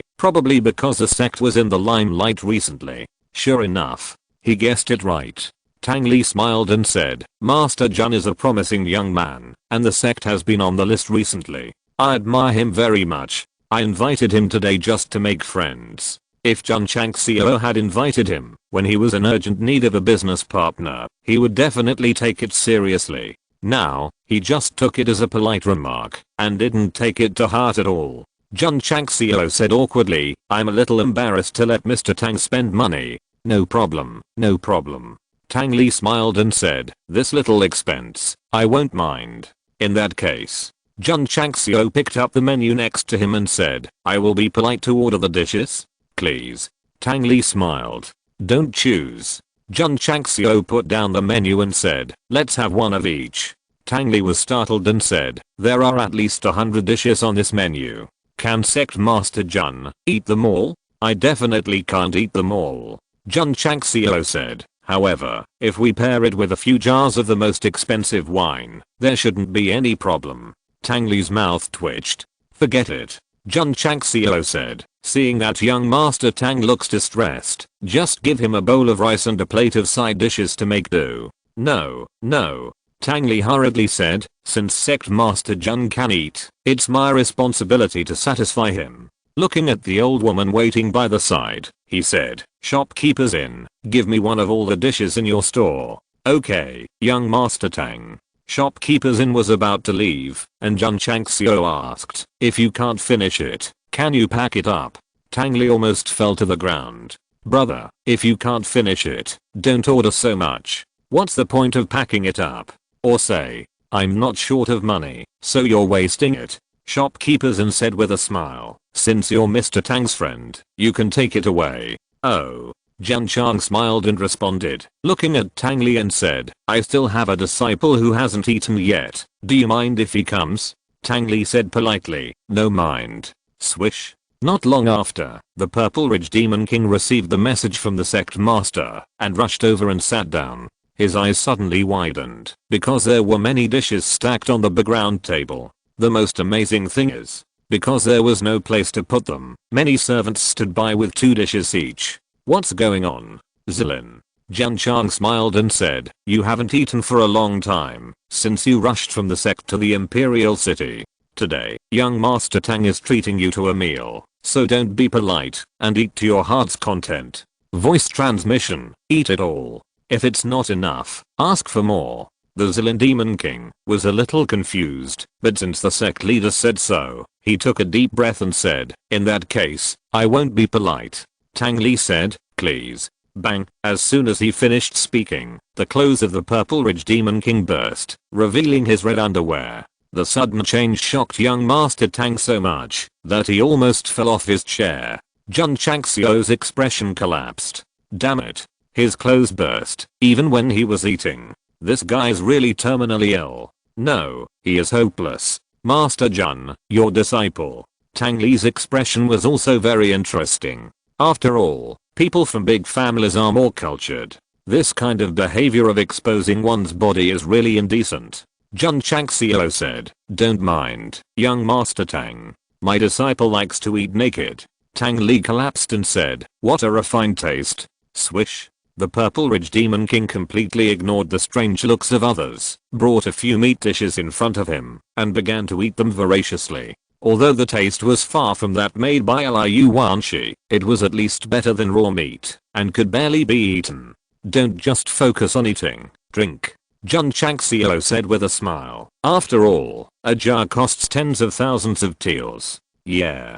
probably because the sect was in the limelight recently. Sure enough, he guessed it right. Tang Li smiled and said, Master Jun is a promising young man, and the sect has been on the list recently. I admire him very much. I invited him today just to make friends. If Jun Changxiao had invited him when he was in urgent need of a business partner, he would definitely take it seriously. Now, he just took it as a polite remark and didn't take it to heart at all. Jun Changxiao said awkwardly, I'm a little embarrassed to let Mr. Tang spend money. No problem, no problem. Tang Li smiled and said, this little expense, I won't mind. In that case, Jun Changxiao picked up the menu next to him and said, I will be polite to order the dishes. Please. Tang Li smiled. Don't choose. Jun Changxiao put down the menu and said, let's have one of each. Tang Li was startled and said, there are at least 100 dishes on this menu. Can Sect Master Jun eat them all? I definitely can't eat them all. Jun Changxiao said, however, if we pair it with a few jars of the most expensive wine, there shouldn't be any problem. Tang Li's mouth twitched. Forget it. Jun Changxiao said, seeing that young Master Tang looks distressed, just give him a bowl of rice and a plate of side dishes to make do. No, no. Tang Li hurriedly said, since Sect Master Jun can eat, it's my responsibility to satisfy him. Looking at the old woman waiting by the side, he said, shopkeepers in, give me one of all the dishes in your store. Okay, young Master Tang. Shopkeepers in was about to leave, and Jun Changxiao asked, if you can't finish it, can you pack it up? Tang Li almost fell to the ground. Brother, if you can't finish it, don't order so much. What's the point of packing it up? Or say, I'm not short of money, so you're wasting it. Shopkeepers in said with a smile, since you're Mr. Tang's friend, you can take it away. Oh. Jun Chang smiled and responded, looking at Tang Li and said, I still have a disciple who hasn't eaten yet. Do you mind if he comes? Tang Li said politely, no mind. Swish. Not long after, the Purple Ridge Demon King received the message from the sect master and rushed over and sat down. His eyes suddenly widened because there were many dishes stacked on the background table. The most amazing thing is, because there was no place to put them, many servants stood by with 2 dishes each. What's going on? Zilin. Jun Chang smiled and said, you haven't eaten for a long time, since you rushed from the sect to the Imperial City. Today, young Master Tang is treating you to a meal, so don't be polite and eat to your heart's content. Voice transmission, eat it all. If it's not enough, ask for more. The Zilin Demon King was a little confused, but since the sect leader said so, he took a deep breath and said, in that case, I won't be polite. Tang Li said, please. Bang, as soon as he finished speaking, the clothes of the Purple Ridge Demon King burst, revealing his red underwear. The sudden change shocked young Master Tang so much that he almost fell off his chair. Jun Changxiao's expression collapsed. Damn it. His clothes burst, even when he was eating. This guy's really terminally ill. No, he is hopeless. Master Jun, your disciple. Tang Li's expression was also very interesting. After all, people from big families are more cultured. This kind of behavior of exposing one's body is really indecent. Jun Changxiao said, don't mind, young Master Tang. My disciple likes to eat naked. Tang Li collapsed and said, what a refined taste. Swish. The Purple Ridge Demon King completely ignored the strange looks of others, brought a few meat dishes in front of him, and began to eat them voraciously. Although the taste was far from that made by Liu Wanshi, it was at least better than raw meat, and could barely be eaten. Don't just focus on eating, drink. Jun Changxiao said with a smile. After all, a jar costs tens of thousands of taels. Yeah.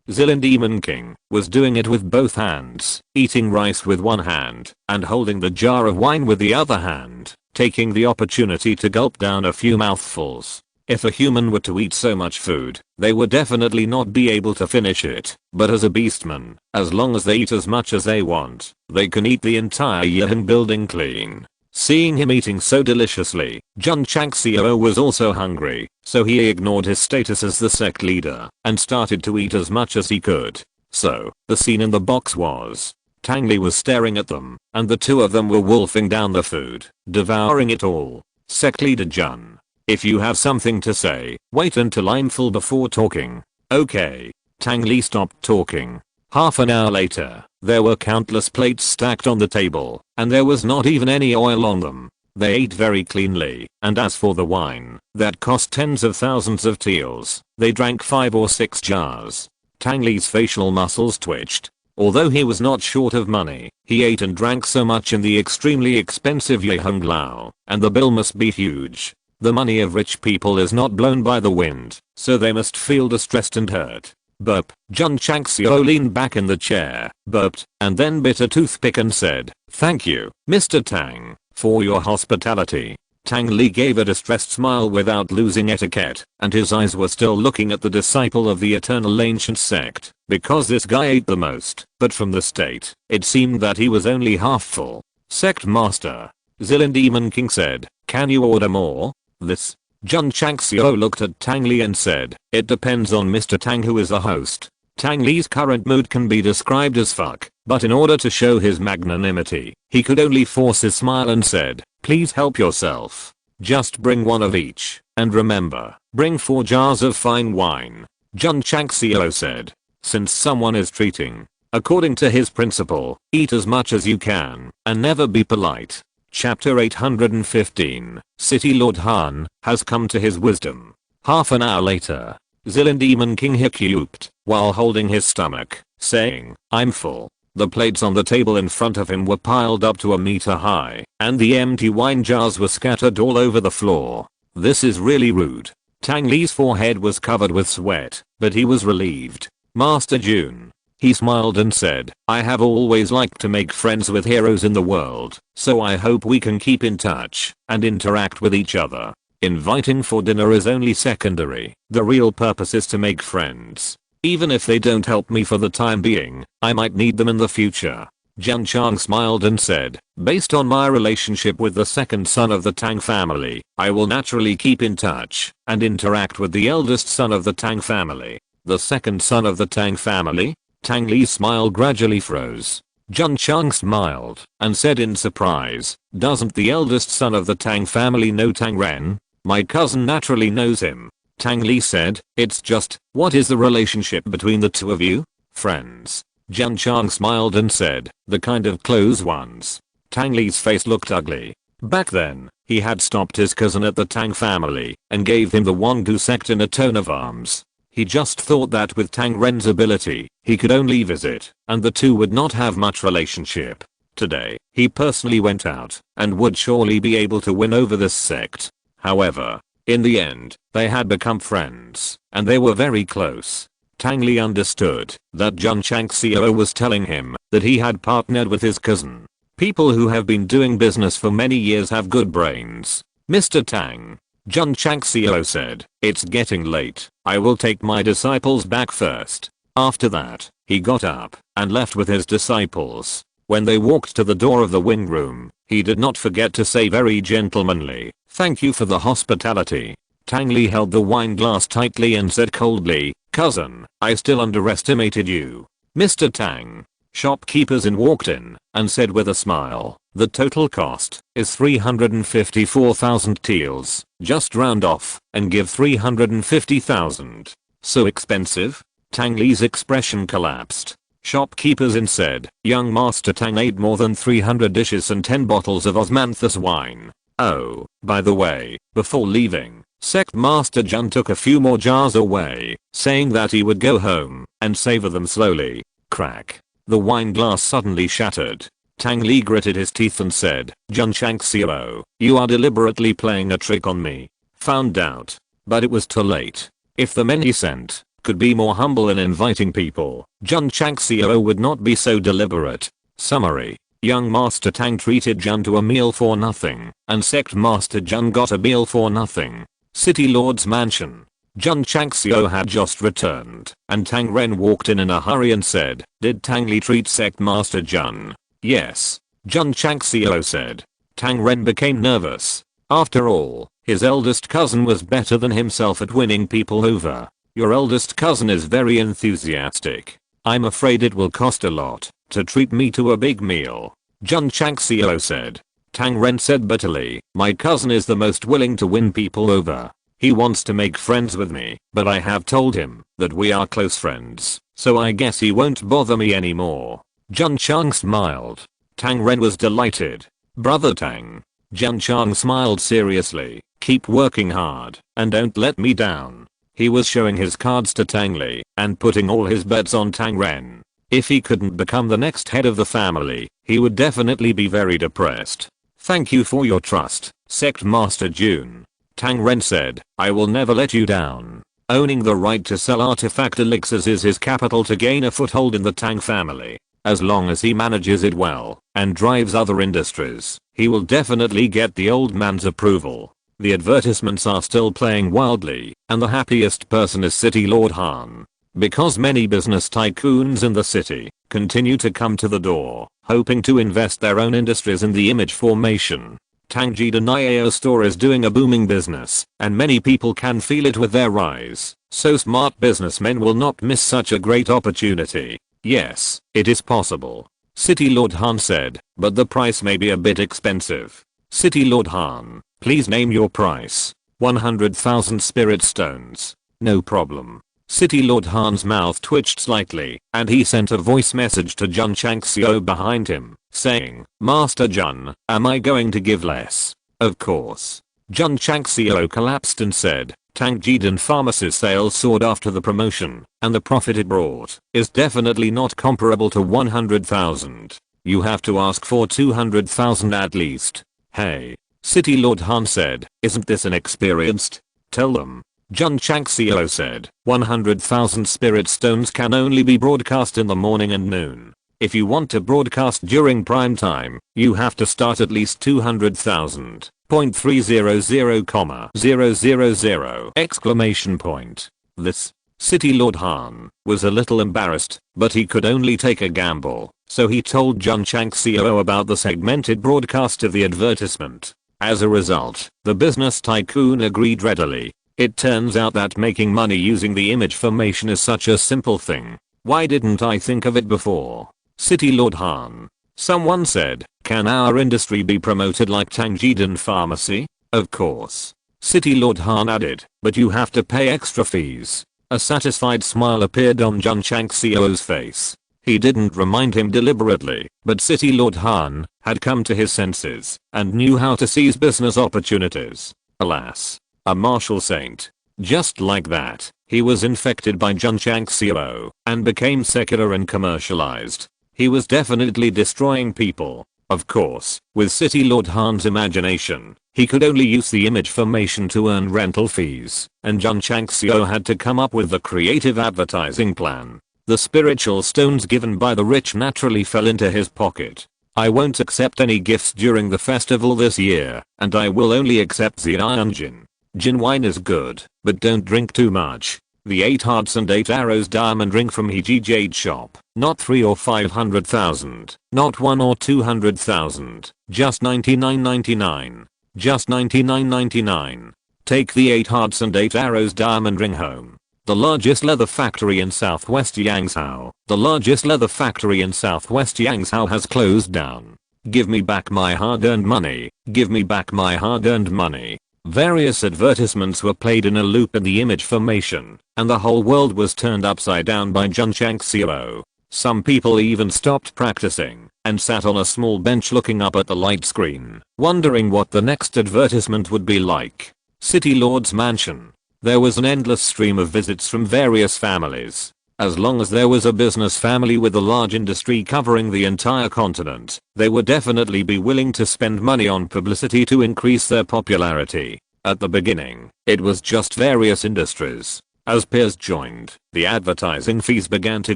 Zilin Demon King was doing it with both hands, eating rice with one hand and holding the jar of wine with the other hand, taking the opportunity to gulp down a few mouthfuls. If a human were to eat so much food, they would definitely not be able to finish it, but as a beastman, as long as they eat as much as they want, they can eat the entire Yihan building clean. Seeing him eating so deliciously, Jun Changxiao was also hungry, so he ignored his status as the sect leader and started to eat as much as he could. So, the scene in the box was, Tang Li was staring at them, and the two of them were wolfing down the food, devouring it all. Sect leader Jun, if you have something to say, wait until I'm full before talking. Okay. Tang Li stopped talking. Half an hour later, there were countless plates stacked on the table, and there was not even any oil on them. They ate very cleanly, and as for the wine, that cost tens of thousands of taels, they drank 5 or 6 jars. Tang Li's facial muscles twitched. Although he was not short of money, he ate and drank so much in the extremely expensive Yehung Lao, and the bill must be huge. The money of rich people is not blown by the wind, so they must feel distressed and hurt. Burp. Jun Changxiao leaned back in the chair, burped, and then bit a toothpick and said, thank you, Mr. Tang, for your hospitality. Tang Li gave a distressed smile without losing etiquette, and his eyes were still looking at the disciple of the eternal ancient sect, because this guy ate the most, but from the state, it seemed that he was only half full. Sect Master. Zilin Demon King said, can you order more? This. Jun Changxiao looked at Tang Li and said, it depends on Mr. Tang who is the host. Tang Li's current mood can be described as fuck, but in order to show his magnanimity, he could only force his smile and said, please help yourself. Just bring one of each, and remember, bring 4 jars of fine wine. Jun Changxiao said, since someone is treating, according to his principle, eat as much as you can, and never be polite. Chapter 815, City Lord Han has come to his wisdom. Half an hour later, Zilin Demon King hiccuped while holding his stomach, saying, I'm full. The plates on the table in front of him were piled up to a meter high, and the empty wine jars were scattered all over the floor. This is really rude. Tang Li's forehead was covered with sweat, but he was relieved. Master Jun. He smiled and said, I have always liked to make friends with heroes in the world, so I hope we can keep in touch and interact with each other. Inviting for dinner is only secondary. The real purpose is to make friends. Even if they don't help me for the time being, I might need them in the future. Jun Chang smiled and said, based on my relationship with the second son of the Tang family, I will naturally keep in touch and interact with the eldest son of the Tang family. The second son of the Tang family? Tang Li's smile gradually froze. Jun Chang smiled and said in surprise, doesn't the eldest son of the Tang family know Tang Ren? My cousin naturally knows him. Tang Li said, it's just, what is the relationship between the two of you? Friends. Jun Chang smiled and said, the kind of close ones. Tang Li's face looked ugly. Back then, he had stopped his cousin at the Tang family and gave him the Wangu sect in a tone of arms. He just thought that with Tang Ren's ability, he could only visit, and the two would not have much relationship. Today, he personally went out, and would surely be able to win over this sect. However, in the end, they had become friends, and they were very close. Tang Li understood that Jun Changxiao was telling him that he had partnered with his cousin. People who have been doing business for many years have good brains. Mr. Tang, Jun Changxiao said, it's getting late. I will take my disciples back first. After that, he got up and left with his disciples. When they walked to the door of the wing room, he did not forget to say very gentlemanly, thank you for the hospitality. Tang Li held the wine glass tightly and said coldly, cousin, I still underestimated you. Mr. Tang. Shopkeepers in walked in and said with a smile, the total cost is 354,000 taels. Just round off and give 350,000. So expensive? Tang Li's expression collapsed. Shopkeepers in said, young Master Tang ate more than 300 dishes and 10 bottles of osmanthus wine. Oh, by the way, before leaving, Sect Master Jun took a few more jars away, saying that he would go home and savor them slowly. Crack. The wine glass suddenly shattered. Tang Li gritted his teeth and said, Jun Changxiao, you are deliberately playing a trick on me. Found out. But it was too late. If the men he sent could be more humble in inviting people, Jun Changxiao would not be so deliberate. Summary. Young Master Tang treated Jun to a meal for nothing, and Sect Master Jun got a meal for nothing. City Lord's mansion. Jun Changxiao had just returned, and Tang Ren walked in a hurry and said, did Tang Li treat Sect Master Jun? Yes. Jun Changxiao said. Tang Ren became nervous. After all, his eldest cousin was better than himself at winning people over. Your eldest cousin is very enthusiastic. I'm afraid it will cost a lot to treat me to a big meal. Jun Changxiao said. Tang Ren said bitterly, my cousin is the most willing to win people over. He wants to make friends with me, but I have told him that we are close friends, so I guess he won't bother me anymore. Jun Chang smiled. Tang Ren was delighted. Brother Tang. Jun Chang smiled seriously, keep working hard, and don't let me down. He was showing his cards to Tang Li, and putting all his bets on Tang Ren. If he couldn't become the next head of the family, he would definitely be very depressed. Thank you for your trust, Sect Master Jun. Tang Ren said, I will never let you down. Owning the right to sell artifact elixirs is his capital to gain a foothold in the Tang family. As long as he manages it well and drives other industries, he will definitely get the old man's approval. The advertisements are still playing wildly, and the happiest person is City Lord Han. Because many business tycoons in the city continue to come to the door, hoping to invest their own industries in the image formation. Tangji Niao store is doing a booming business, and many people can feel it with their eyes, so smart businessmen will not miss such a great opportunity. Yes, it is possible. City Lord Han said, but the price may be a bit expensive. City Lord Han, please name your price. 100,000 spirit stones. No problem. City Lord Han's mouth twitched slightly, and he sent a voice message to Jun Changxiao behind him, saying, Master Jun, am I going to give less? Of course. Jun Changxiao collapsed and said, Tangjidan Pharmacy's sales soared after the promotion, and the profit it brought is definitely not comparable to 100,000. You have to ask for 200,000 at least. Hey. City Lord Han said, isn't this inexperienced? Tell them. Jun Changxiao said, 100,000 spirit stones can only be broadcast in the morning and noon. If you want to broadcast during prime time, you have to start at least 200,000. 0.300,000 exclamation point. This City Lord Han was a little embarrassed, but he could only take a gamble, so he told Jun Changxiao about the segmented broadcast of the advertisement. As a result, the business tycoon agreed readily. It turns out that making money using the image formation is such a simple thing. Why didn't I think of it before? City Lord Han. Someone said, can our industry be promoted like Tangjidan Pharmacy? Of course. City Lord Han added, but you have to pay extra fees. A satisfied smile appeared on Jun Changxiao's face. He didn't remind him deliberately, but City Lord Han had come to his senses and knew how to seize business opportunities. Alas, a martial saint. Just like that, he was infected by Jun Changxiao and became secular and commercialized. He was definitely destroying people. Of course, with City Lord Han's imagination, he could only use the image formation to earn rental fees, and Jun Changxiao had to come up with the creative advertising plan. The spiritual stones given by the rich naturally fell into his pocket. I won't accept any gifts during the festival this year, and I will only accept the Iron Gin. Gin wine is good, but don't drink too much. The 8 hearts and 8 arrows diamond ring from Heiji Jade Shop. Not 3 or 500,000. Not 1 or 200,000. Just $99.99. Just $99.99. Take the 8 hearts and 8 arrows diamond ring home. The largest leather factory in southwest Yangzhou. The largest leather factory in southwest Yangzhou has closed down. Give me back my hard-earned money. Give me back my hard-earned money. Various advertisements were played in a loop in the image formation, and the whole world was turned upside down by Jun Changxiao. Some people even stopped practicing and sat on a small bench looking up at the light screen, wondering what the next advertisement would be like. City Lord's mansion. There was an endless stream of visits from various families. As long as there was a business family with a large industry covering the entire continent, they would definitely be willing to spend money on publicity to increase their popularity. At the beginning, it was just various industries. As peers joined, the advertising fees began to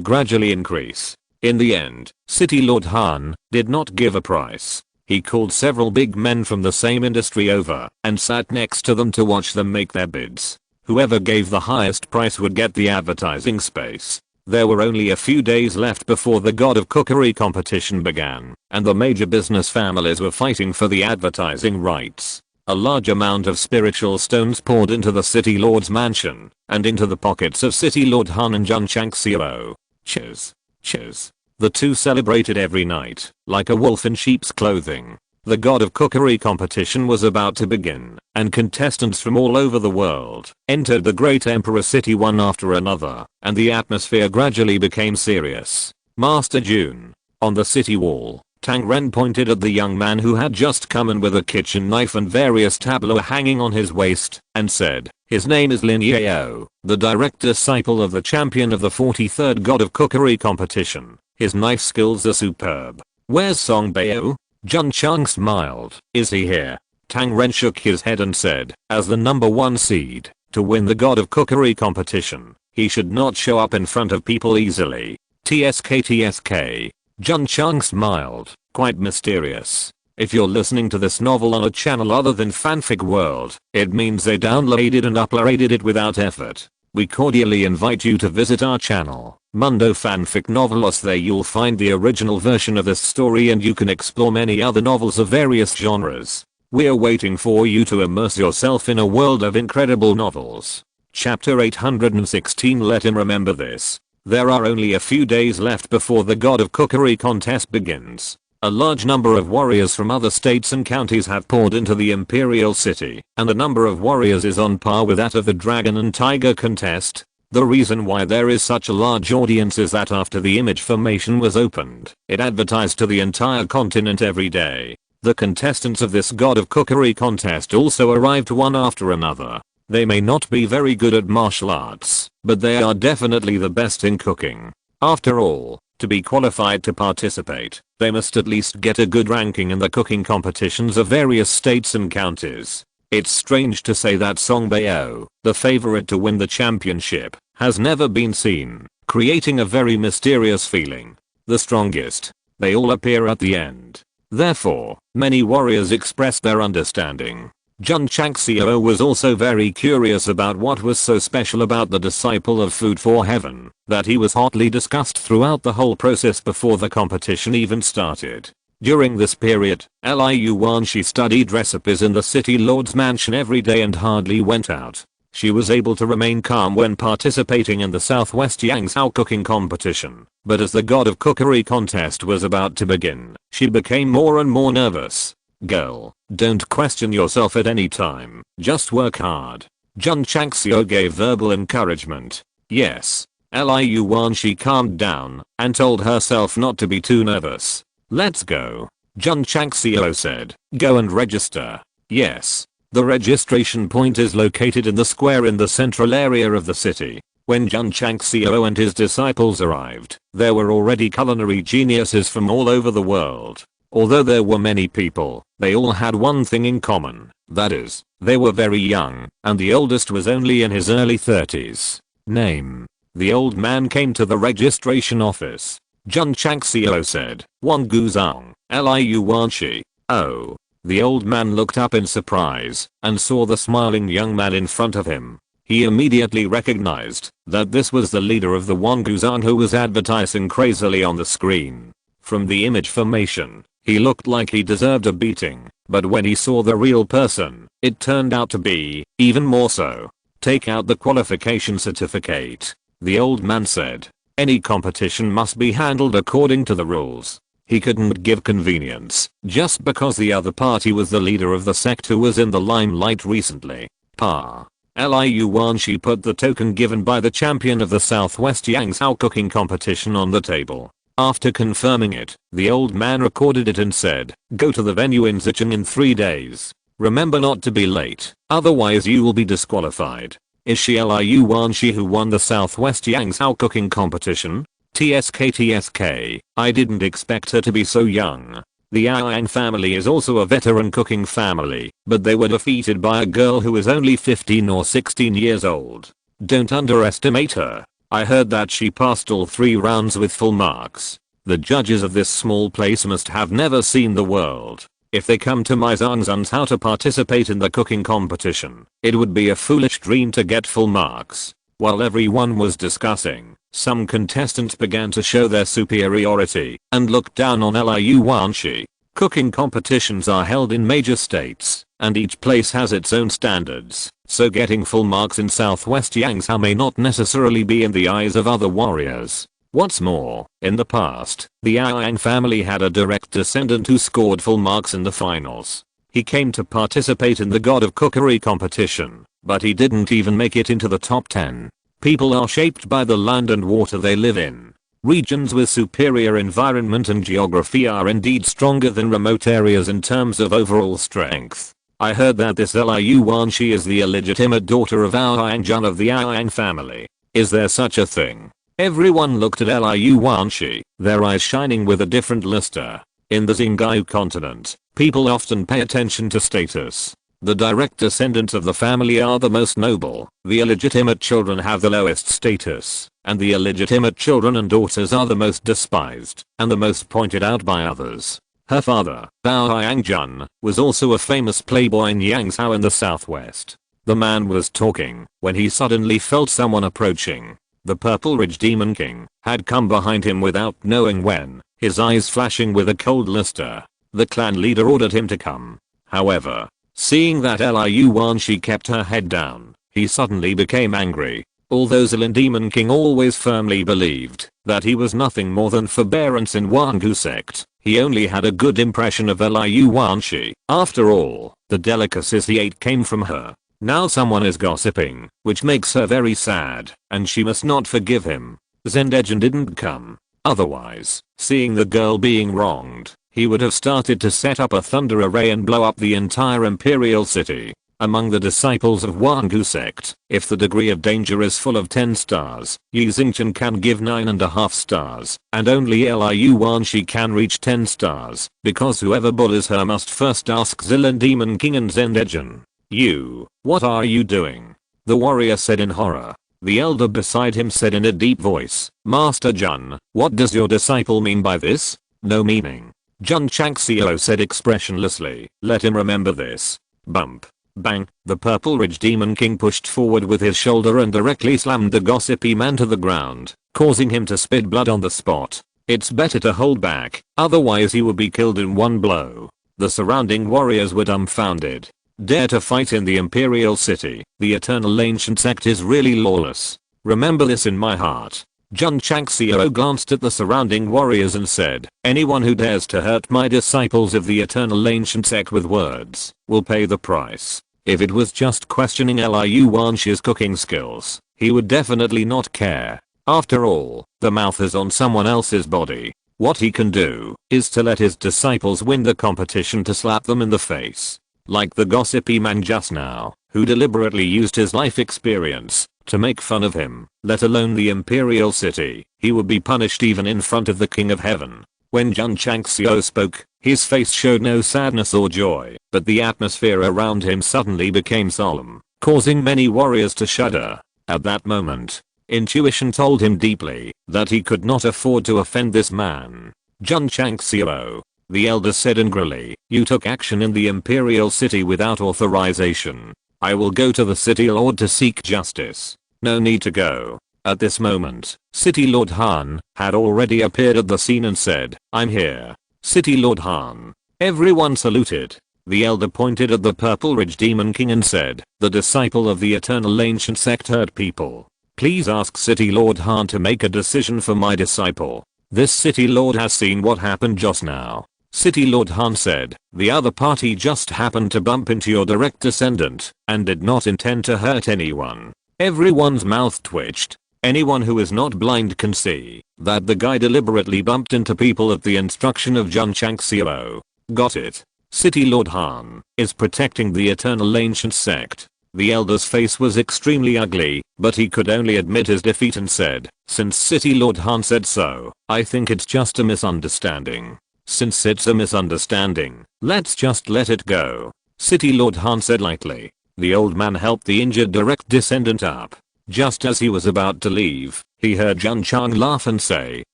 gradually increase. In the end, City Lord Han did not give a price. He called several big men from the same industry over and sat next to them to watch them make their bids. Whoever gave the highest price would get the advertising space. There were only a few days left before the God of Cookery competition began, and the major business families were fighting for the advertising rights. A large amount of spiritual stones poured into the City Lord's mansion, and into the pockets of City Lord Han and Jun Changxiao. Cheers. Cheers. The two celebrated every night, like a wolf in sheep's clothing. The God of Cookery competition was about to begin, and contestants from all over the world entered the Great Emperor City one after another, and the atmosphere gradually became serious. Master Jun. On the city wall, Tang Ren pointed at the young man who had just come in with a kitchen knife and various tableaux hanging on his waist, and said, "His name is Lin Yao, the direct disciple of the champion of the 43rd God of Cookery competition. His knife skills are superb. Where's Song Bao?" Jun Chang smiled. "Is he here?" Tang Ren shook his head and said, "As the number 1 seed, to win the God of Cookery competition, he should not show up in front of people easily." TSK. Jun Chang smiled, quite mysterious. If you're listening to this novel on a channel other than Fanfic World, it means they downloaded and uploaded it without effort. We cordially invite you to visit our channel, Mundo Fanfic Novelos. There you'll find the original version of this story and you can explore many other novels of various genres. We're waiting for you to immerse yourself in a world of incredible novels. Chapter 816. Let him remember this. There are only a few days left before the God of Cookery contest begins. A large number of warriors from other states and counties have poured into the Imperial City, and the number of warriors is on par with that of the Dragon and Tiger contest. The reason why there is such a large audience is that after the image formation was opened, it advertised to the entire continent every day. The contestants of this God of Cookery contest also arrived one after another. They may not be very good at martial arts, but they are definitely the best in cooking. After all, to be qualified to participate, they must at least get a good ranking in the cooking competitions of various states and counties. It's strange to say that Song Bao, the favorite to win the championship, has never been seen, creating a very mysterious feeling. The strongest. They all appear at the end. Therefore, many warriors expressed their understanding. Jun Changxiao was also very curious about what was so special about the disciple of Food for Heaven, that he was hotly discussed throughout the whole process before the competition even started. During this period, Liu Wanshi studied recipes in the City Lord's mansion every day and hardly went out. She was able to remain calm when participating in the Southwest Yangzhou cooking competition, but as the God of Cookery contest was about to begin, she became more and more nervous. "Girl, don't question yourself at any time, just work hard." Jun Changxiao gave verbal encouragement. "Yes. Liu Wanshi calmed down and told herself not to be too nervous. Let's go. Jun Changxiao said. Go and register. Yes. The registration point is located in the square in the central area of the city. When Jun Changxiao and his disciples arrived, there were already culinary geniuses from all over the world. Although there were many people, they all had one thing in common. That is, they were very young, and the oldest was only in his early 30s. Name. The old man came to the registration office. Jun Changxiao said, Wan Guzong, Liu Wanshi. Oh. The old man looked up in surprise and saw the smiling young man in front of him. He immediately recognized that this was the leader of the Wan Guzong who was advertising crazily on the screen. From the image formation, he looked like he deserved a beating, but when he saw the real person, it turned out to be even more so. Take out the qualification certificate. The old man said. Any competition must be handled according to the rules. He couldn't give convenience just because the other party was the leader of the sect who was in the limelight recently. Liu Wanshi put the token given by the champion of the Southwest Yangzhou cooking competition on the table. After confirming it, the old man recorded it and said, go to the venue in Zicheng in 3 days. Remember not to be late, otherwise you will be disqualified. Is she Liu Wanshi who won the Southwest Yangzhou cooking competition? TSK, I didn't expect her to be so young. The Yang family is also a veteran cooking family, but they were defeated by a girl who is only 15 or 16 years old. Don't underestimate her. I heard that she passed all 3 rounds with full marks. The judges of this small place must have never seen the world. If they come to my Zhangzhang's how to participate in the cooking competition, it would be a foolish dream to get full marks. While everyone was discussing, some contestants began to show their superiority and look down on Liu Wanshi. Cooking competitions are held in major states, and each place has its own standards, so getting full marks in Southwest Yangzhou may not necessarily be in the eyes of other warriors. What's more, in the past, the Yang family had a direct descendant who scored full marks in the finals. He came to participate in the God of Cookery competition, but he didn't even make it into the top 10. People are shaped by the land and water they live in. Regions with superior environment and geography are indeed stronger than remote areas in terms of overall strength. I heard that this Liu Wanshi is the illegitimate daughter of Yang Jun of the Yang family. Is there such a thing? Everyone looked at Liu Wanshi, their eyes shining with a different luster. In the Xingu continent, people often pay attention to status. The direct descendants of the family are the most noble, the illegitimate children have the lowest status, and the illegitimate children and daughters are the most despised and the most pointed out by others. Her father, Yang Jun, was also a famous playboy in Yangzhou in the southwest. The man was talking when he suddenly felt someone approaching. The Purple Ridge Demon King had come behind him without knowing when, his eyes flashing with a cold luster. The clan leader ordered him to come. However, seeing that Liu Wanshi kept her head down, he suddenly became angry. Although Zilin Demon King always firmly believed that he was nothing more than forbearance in Wangu sect, he only had a good impression of Liu Wanshi. After all, the delicacies he ate came from her. Now someone is gossiping, which makes her very sad, and she must not forgive him. Zendegen didn't come. Otherwise, seeing the girl being wronged, he would have started to set up a thunder array and blow up the entire imperial city. Among the disciples of Wangu sect, if the degree of danger is full of 10 stars, Yi Xingchen can give 9.5 stars, and only Liu Wanshi can reach 10 stars, because whoever bullies her must first ask Zilin Demon King and Zendegen. You, what are you doing? The warrior said in horror. The elder beside him said in a deep voice, Master Jun, what does your disciple mean by this? No meaning. Jun Changxiao said expressionlessly, let him remember this. Bump. Bang. The Purple Ridge Demon King pushed forward with his shoulder and directly slammed the gossipy man to the ground, causing him to spit blood on the spot. It's better to hold back, otherwise he will be killed in one blow. The surrounding warriors were dumbfounded. Dare to fight in the Imperial City, the Eternal Ancient Sect is really lawless. Remember this in my heart. Jun Changxiao glanced at the surrounding warriors and said, anyone who dares to hurt my disciples of the Eternal Ancient Sect with words, will pay the price. If it was just questioning Liu Wanshi's cooking skills, he would definitely not care. After all, the mouth is on someone else's body. What he can do is to let his disciples win the competition to slap them in the face. Like the gossipy man just now, who deliberately used his life experience to make fun of him, let alone the imperial city. He would be punished even in front of the King of Heaven. When Jun Changxiao spoke, his face showed no sadness or joy, but the atmosphere around him suddenly became solemn, causing many warriors to shudder. At that moment, intuition told him deeply that he could not afford to offend this man. Jun Changxiao, the elder said angrily, you took action in the imperial city without authorization. I will go to the city lord to seek justice. No need to go. At this moment, City Lord Han had already appeared at the scene and said, I'm here. City Lord Han. Everyone saluted. The elder pointed at the Purple Ridge Demon King and said, the disciple of the Eternal Ancient Sect heard people. Please ask City Lord Han to make a decision for my disciple. This City Lord has seen what happened just now. City Lord Han said, the other party just happened to bump into your direct descendant and did not intend to hurt anyone. Everyone's mouth twitched. Anyone who is not blind can see that the guy deliberately bumped into people at the instruction of Jun Changxiao. Got it. City Lord Han is protecting the Eternal Ancient Sect. The elder's face was extremely ugly, but he could only admit his defeat and said, since City Lord Han said so, I think it's just a misunderstanding. Since it's a misunderstanding, let's just let it go. City Lord Han said lightly. The old man helped the injured direct descendant up. Just as he was about to leave, he heard Jun Chang laugh and say,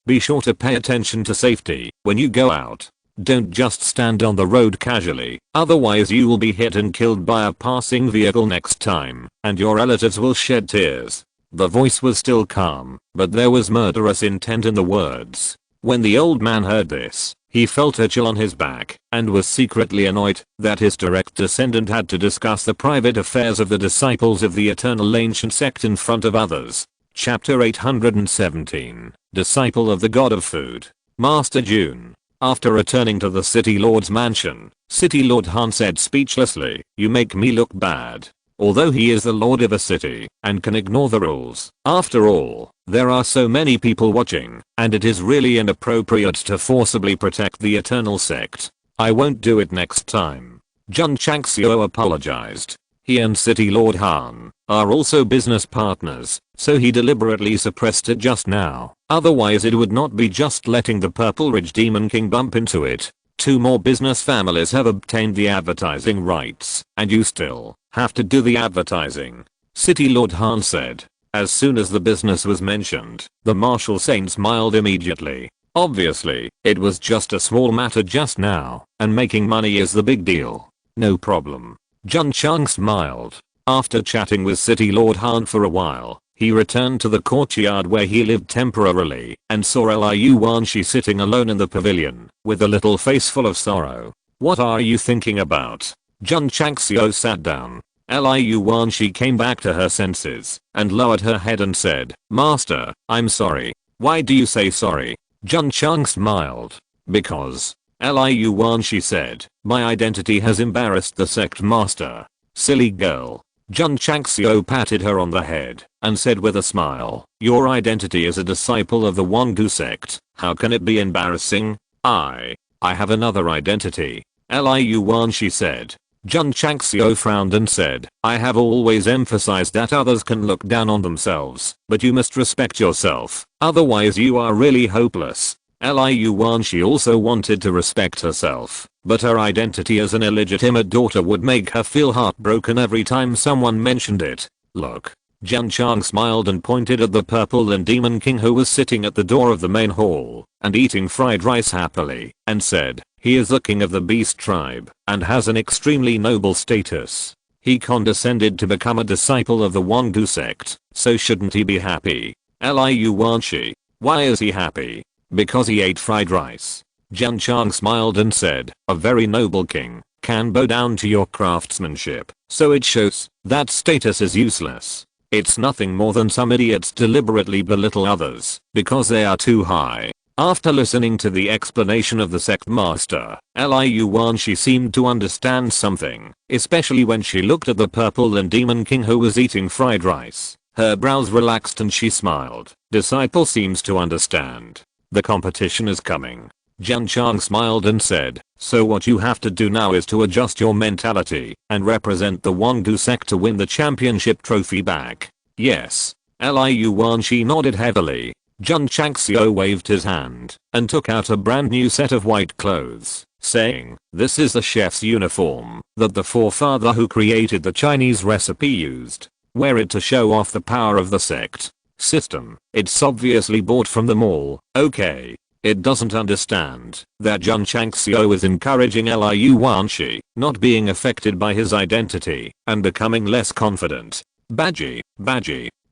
be sure to pay attention to safety when you go out. Don't just stand on the road casually, otherwise you will be hit and killed by a passing vehicle next time, and your relatives will shed tears. The voice was still calm, but there was murderous intent in the words. When the old man heard this, he felt a chill on his back and was secretly annoyed that his direct descendant had to discuss the private affairs of the disciples of the Eternal Ancient Sect in front of others. Chapter 817, Disciple of the God of Food. Master Jun. After returning to the City Lord's mansion, City Lord Han said speechlessly, you make me look bad. Although he is the lord of a city and can ignore the rules, after all, there are so many people watching, and it is really inappropriate to forcibly protect the Eternal Sect. I won't do it next time. Jun Changxiao apologized. He and City Lord Han are also business partners, so he deliberately suppressed it just now. Otherwise it would not be just letting the Purple Ridge Demon King bump into it. 2 more business families have obtained the advertising rights, and you still have to do the advertising. City Lord Han said. As soon as the business was mentioned, the Martial Saint smiled immediately. Obviously, it was just a small matter just now, and making money is the big deal. No problem. Jun Chang smiled. After chatting with City Lord Han for a while, he returned to the courtyard where he lived temporarily and saw Liu Wanshi sitting alone in the pavilion with a little face full of sorrow. What are you thinking about? Jun Changxiao sat down. Liu Wanshi came back to her senses and lowered her head and said, Master, I'm sorry. Why do you say sorry? Jun Chang smiled. Because. Liu Wanshi said, my identity has embarrassed the sect master. Silly girl. Jun Changxiao patted her on the head and said with a smile, your identity is a disciple of the Wangu sect. How can it be embarrassing? I have another identity. Liu Wanshi said. Jun Changxiao frowned and said, I have always emphasized that others can look down on themselves, but you must respect yourself, otherwise you are really hopeless. Liu Wanshi also wanted to respect herself, but her identity as an illegitimate daughter would make her feel heartbroken every time someone mentioned it. Look. Jun Chang smiled and pointed at the Purple and Demon King who was sitting at the door of the main hall and eating fried rice happily, and said, he is the king of the beast tribe and has an extremely noble status. He condescended to become a disciple of the Wangu sect, so shouldn't he be happy? Liu Wanshi. Why is he happy? Because he ate fried rice. Jun Chang smiled and said, a very noble king can bow down to your craftsmanship, so it shows that status is useless. It's nothing more than some idiots deliberately belittle others because they are too high. After listening to the explanation of the sect master, Liu Wanshi seemed to understand something, especially when she looked at the Purple and Demon King who was eating fried rice. Her brows relaxed and she smiled. Disciple seems to understand. The competition is coming. Jun Chang smiled and said, so what you have to do now is to adjust your mentality and represent the Wangdu sect to win the championship trophy back. Yes. Liu Wanshi nodded heavily. Jun Changxiao waved his hand and took out a brand new set of white clothes, saying, this is the chef's uniform that the forefather who created the Chinese recipe used. Wear it to show off the power of the sect. System. It's obviously bought from the mall. Okay. It doesn't understand that Jun Changxiao is encouraging Liu Wanshi, not being affected by his identity and becoming less confident. Badgie.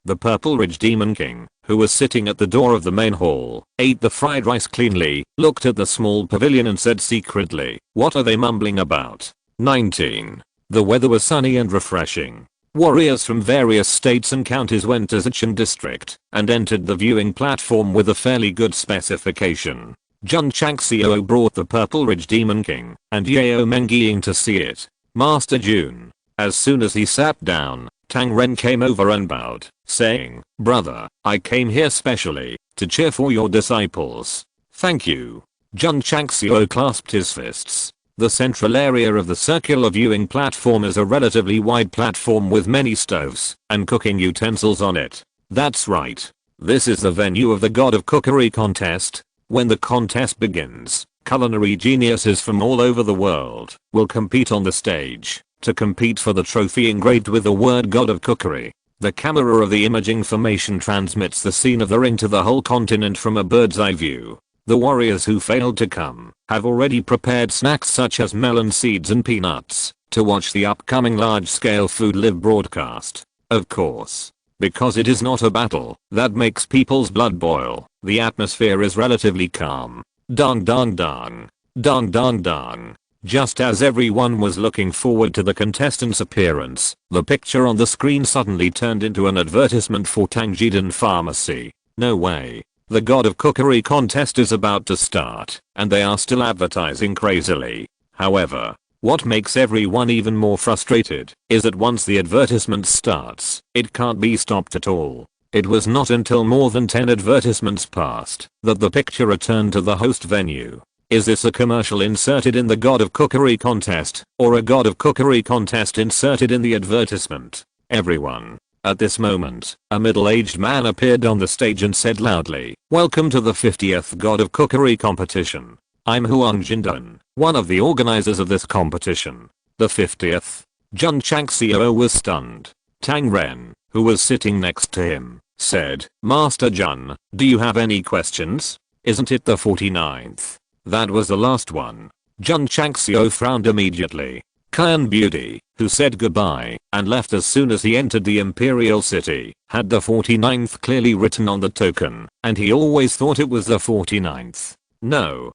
The Purple Ridge Demon King, who was sitting at the door of the main hall, ate the fried rice cleanly, looked at the small pavilion and said secretly, what are they mumbling about? 19. The weather was sunny and refreshing. Warriors from various states and counties went to Zichan district and entered the viewing platform with a fairly good specification. Jun Changxiao brought the Purple Ridge Demon King and Yao Mengying to see it. Master Jun. As soon as he sat down, Tang Ren came over and bowed, saying, brother, I came here specially to cheer for your disciples. Thank you. Jun Changxiao clasped his fists. The central area of the circular viewing platform is a relatively wide platform with many stoves and cooking utensils on it. That's right. This is the venue of the God of Cookery contest. When the contest begins, culinary geniuses from all over the world will compete on the stage to compete for the trophy engraved with the word God of Cookery. The camera of the imaging formation transmits the scene of the ring to the whole continent from a bird's eye view. The warriors who failed to come have already prepared snacks such as melon seeds and peanuts to watch the upcoming large-scale food live broadcast. Of course, because it is not a battle that makes people's blood boil, the atmosphere is relatively calm. Dong dong dong. Dong dong dong. Just as everyone was looking forward to the contestant's appearance, the picture on the screen suddenly turned into an advertisement for Tangjidan Pharmacy. No way. The God of Cookery contest is about to start, and they are still advertising crazily. However, what makes everyone even more frustrated is that once the advertisement starts, it can't be stopped at all. It was not until more than 10 advertisements passed that the picture returned to the host venue. Is this a commercial inserted in the God of Cookery contest, or a God of Cookery contest inserted in the advertisement? Everyone. At this moment, a middle-aged man appeared on the stage and said loudly, welcome to the 50th God of Cookery competition. I'm Huang Jindun, one of the organizers of this competition. The 50th? Jun Changxiao was stunned. Tang Ren, who was sitting next to him, said, Master Jun, do you have any questions? Isn't it the 49th? That was the last one. Jun Changxiao frowned immediately. Kian Beauty, who said goodbye and left as soon as he entered the Imperial City, had the 49th clearly written on the token, and he always thought it was the 49th. No.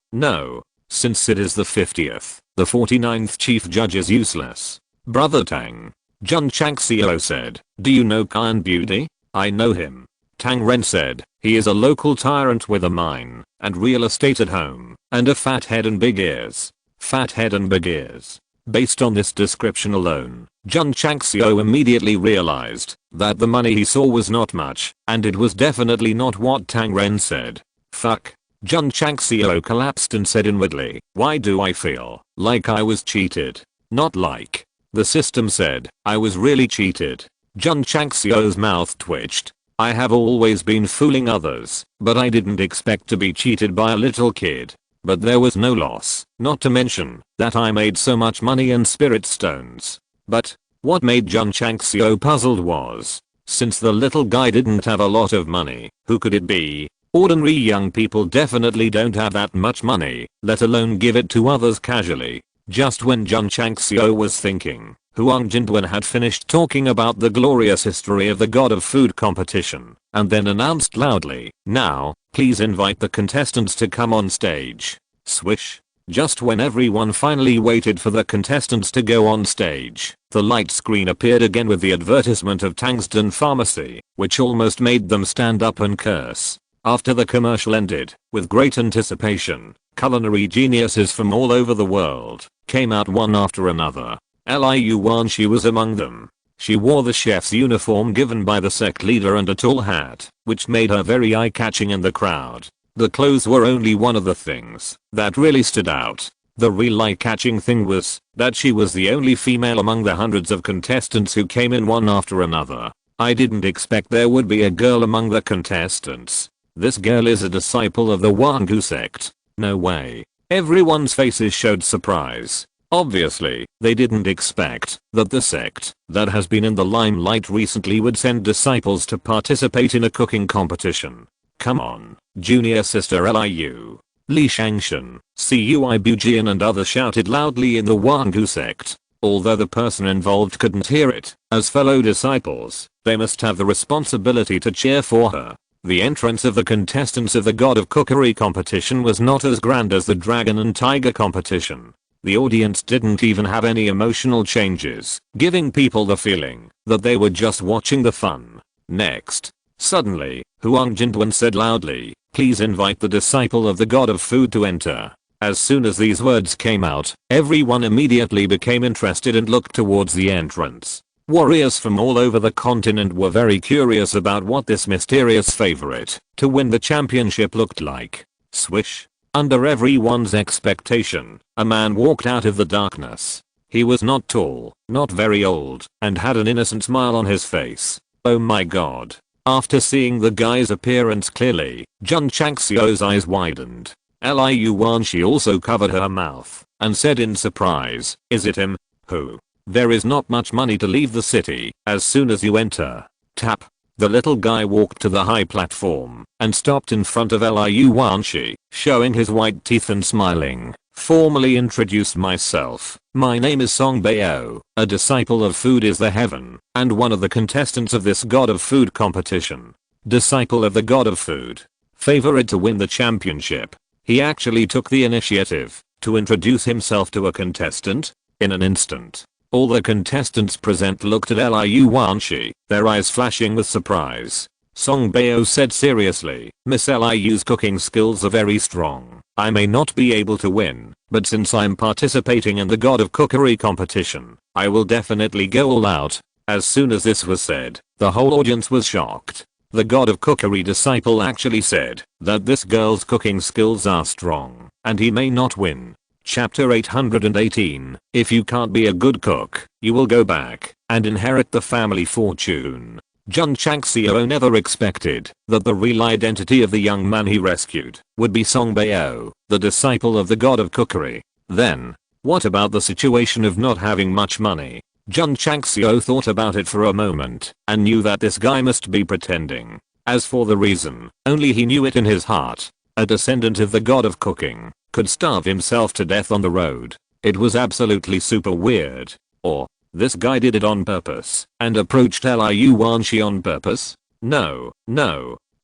Since it is the 50th, the 49th chief judge is useless. Brother Tang. Jun Changxiao said, do you know Kian Beauty? I know him. Tang Ren said, he is a local tyrant with a mine and real estate at home, and a fat head and big ears. Fat head and big ears. Based on this description alone, Jun Changxiao immediately realized that the money he saw was not much, and it was definitely not what Tang Ren said. Fuck. Jun Changxiao collapsed and said inwardly, why do I feel like I was cheated? Not like. The system said, I was really cheated. Jun Changxiao's mouth twitched. I have always been fooling others, but I didn't expect to be cheated by a little kid. But there was no loss, not to mention that I made so much money in spirit stones. But what made Jun Changxiao puzzled was, since the little guy didn't have a lot of money, who could it be? Ordinary young people definitely don't have that much money, let alone give it to others casually. Just when Jun Changxiao was thinking, Huang Jindwen had finished talking about the glorious history of the God of Food competition, and then announced loudly, now, please invite the contestants to come on stage. Swish. Just when everyone finally waited for the contestants to go on stage, the light screen appeared again with the advertisement of Tangjidan Pharmacy, which almost made them stand up and curse. After the commercial ended, with great anticipation, culinary geniuses from all over the world came out one after another. Liu Wanshi was among them. She wore the chef's uniform given by the sect leader and a tall hat, which made her very eye-catching in the crowd. The clothes were only one of the things that really stood out. The real eye-catching thing was that she was the only female among the hundreds of contestants who came in one after another. I didn't expect there would be a girl among the contestants. This girl is a disciple of the Wangu sect. No way. Everyone's faces showed surprise. Obviously, they didn't expect that the sect that has been in the limelight recently would send disciples to participate in a cooking competition. Come on, junior sister Liu. Li Shangshan, Cui Bujian and others shouted loudly in the Wangu sect. Although the person involved couldn't hear it, as fellow disciples, they must have the responsibility to cheer for her. The entrance of the contestants of the God of Cookery competition was not as grand as the Dragon and Tiger competition. The audience didn't even have any emotional changes, giving people the feeling that they were just watching the fun. Next, suddenly, Huang Jindwan said loudly, "Please invite the disciple of the God of Food to enter." As soon as these words came out, everyone immediately became interested and looked towards the entrance. Warriors from all over the continent were very curious about what this mysterious favorite to win the championship looked like. Swish. Under everyone's expectation, a man walked out of the darkness. He was not tall, not very old, and had an innocent smile on his face. Oh my god. After seeing the guy's appearance clearly, Jun Changxiao's eyes widened. Liu Wanshi also covered her mouth and said in surprise, "Is it him? Who? There is not much money to leave the city as soon as you enter." Tap. The little guy walked to the high platform and stopped in front of Liu Wanshi, showing his white teeth and smiling. "Formally introduce myself. My name is Song Bao, a disciple of Food is the Heaven, and one of the contestants of this God of Food competition. Disciple of the God of Food. Favorite to win the championship." He actually took the initiative to introduce himself to a contestant. In an instant, all the contestants present looked at Liu Wanshi, their eyes flashing with surprise. Song Bao said seriously, "Miss Liu's cooking skills are very strong. I may not be able to win, but since I'm participating in the God of Cookery competition, I will definitely go all out." As soon as this was said, the whole audience was shocked. The God of Cookery disciple actually said that this girl's cooking skills are strong, and he may not win. Chapter 818, If you can't be a good cook, you will go back and inherit the family fortune. Jun Changxiao never expected that the real identity of the young man he rescued would be Song Bao, the disciple of the God of Cookery. Then, what about the situation of not having much money? Jun Changxiao thought about it for a moment and knew that this guy must be pretending. As for the reason, only he knew it in his heart. A descendant of the God of Cooking could starve himself to death on the road. It was absolutely super weird. Or, this guy did it on purpose and approached Liu Wanshi on purpose? No.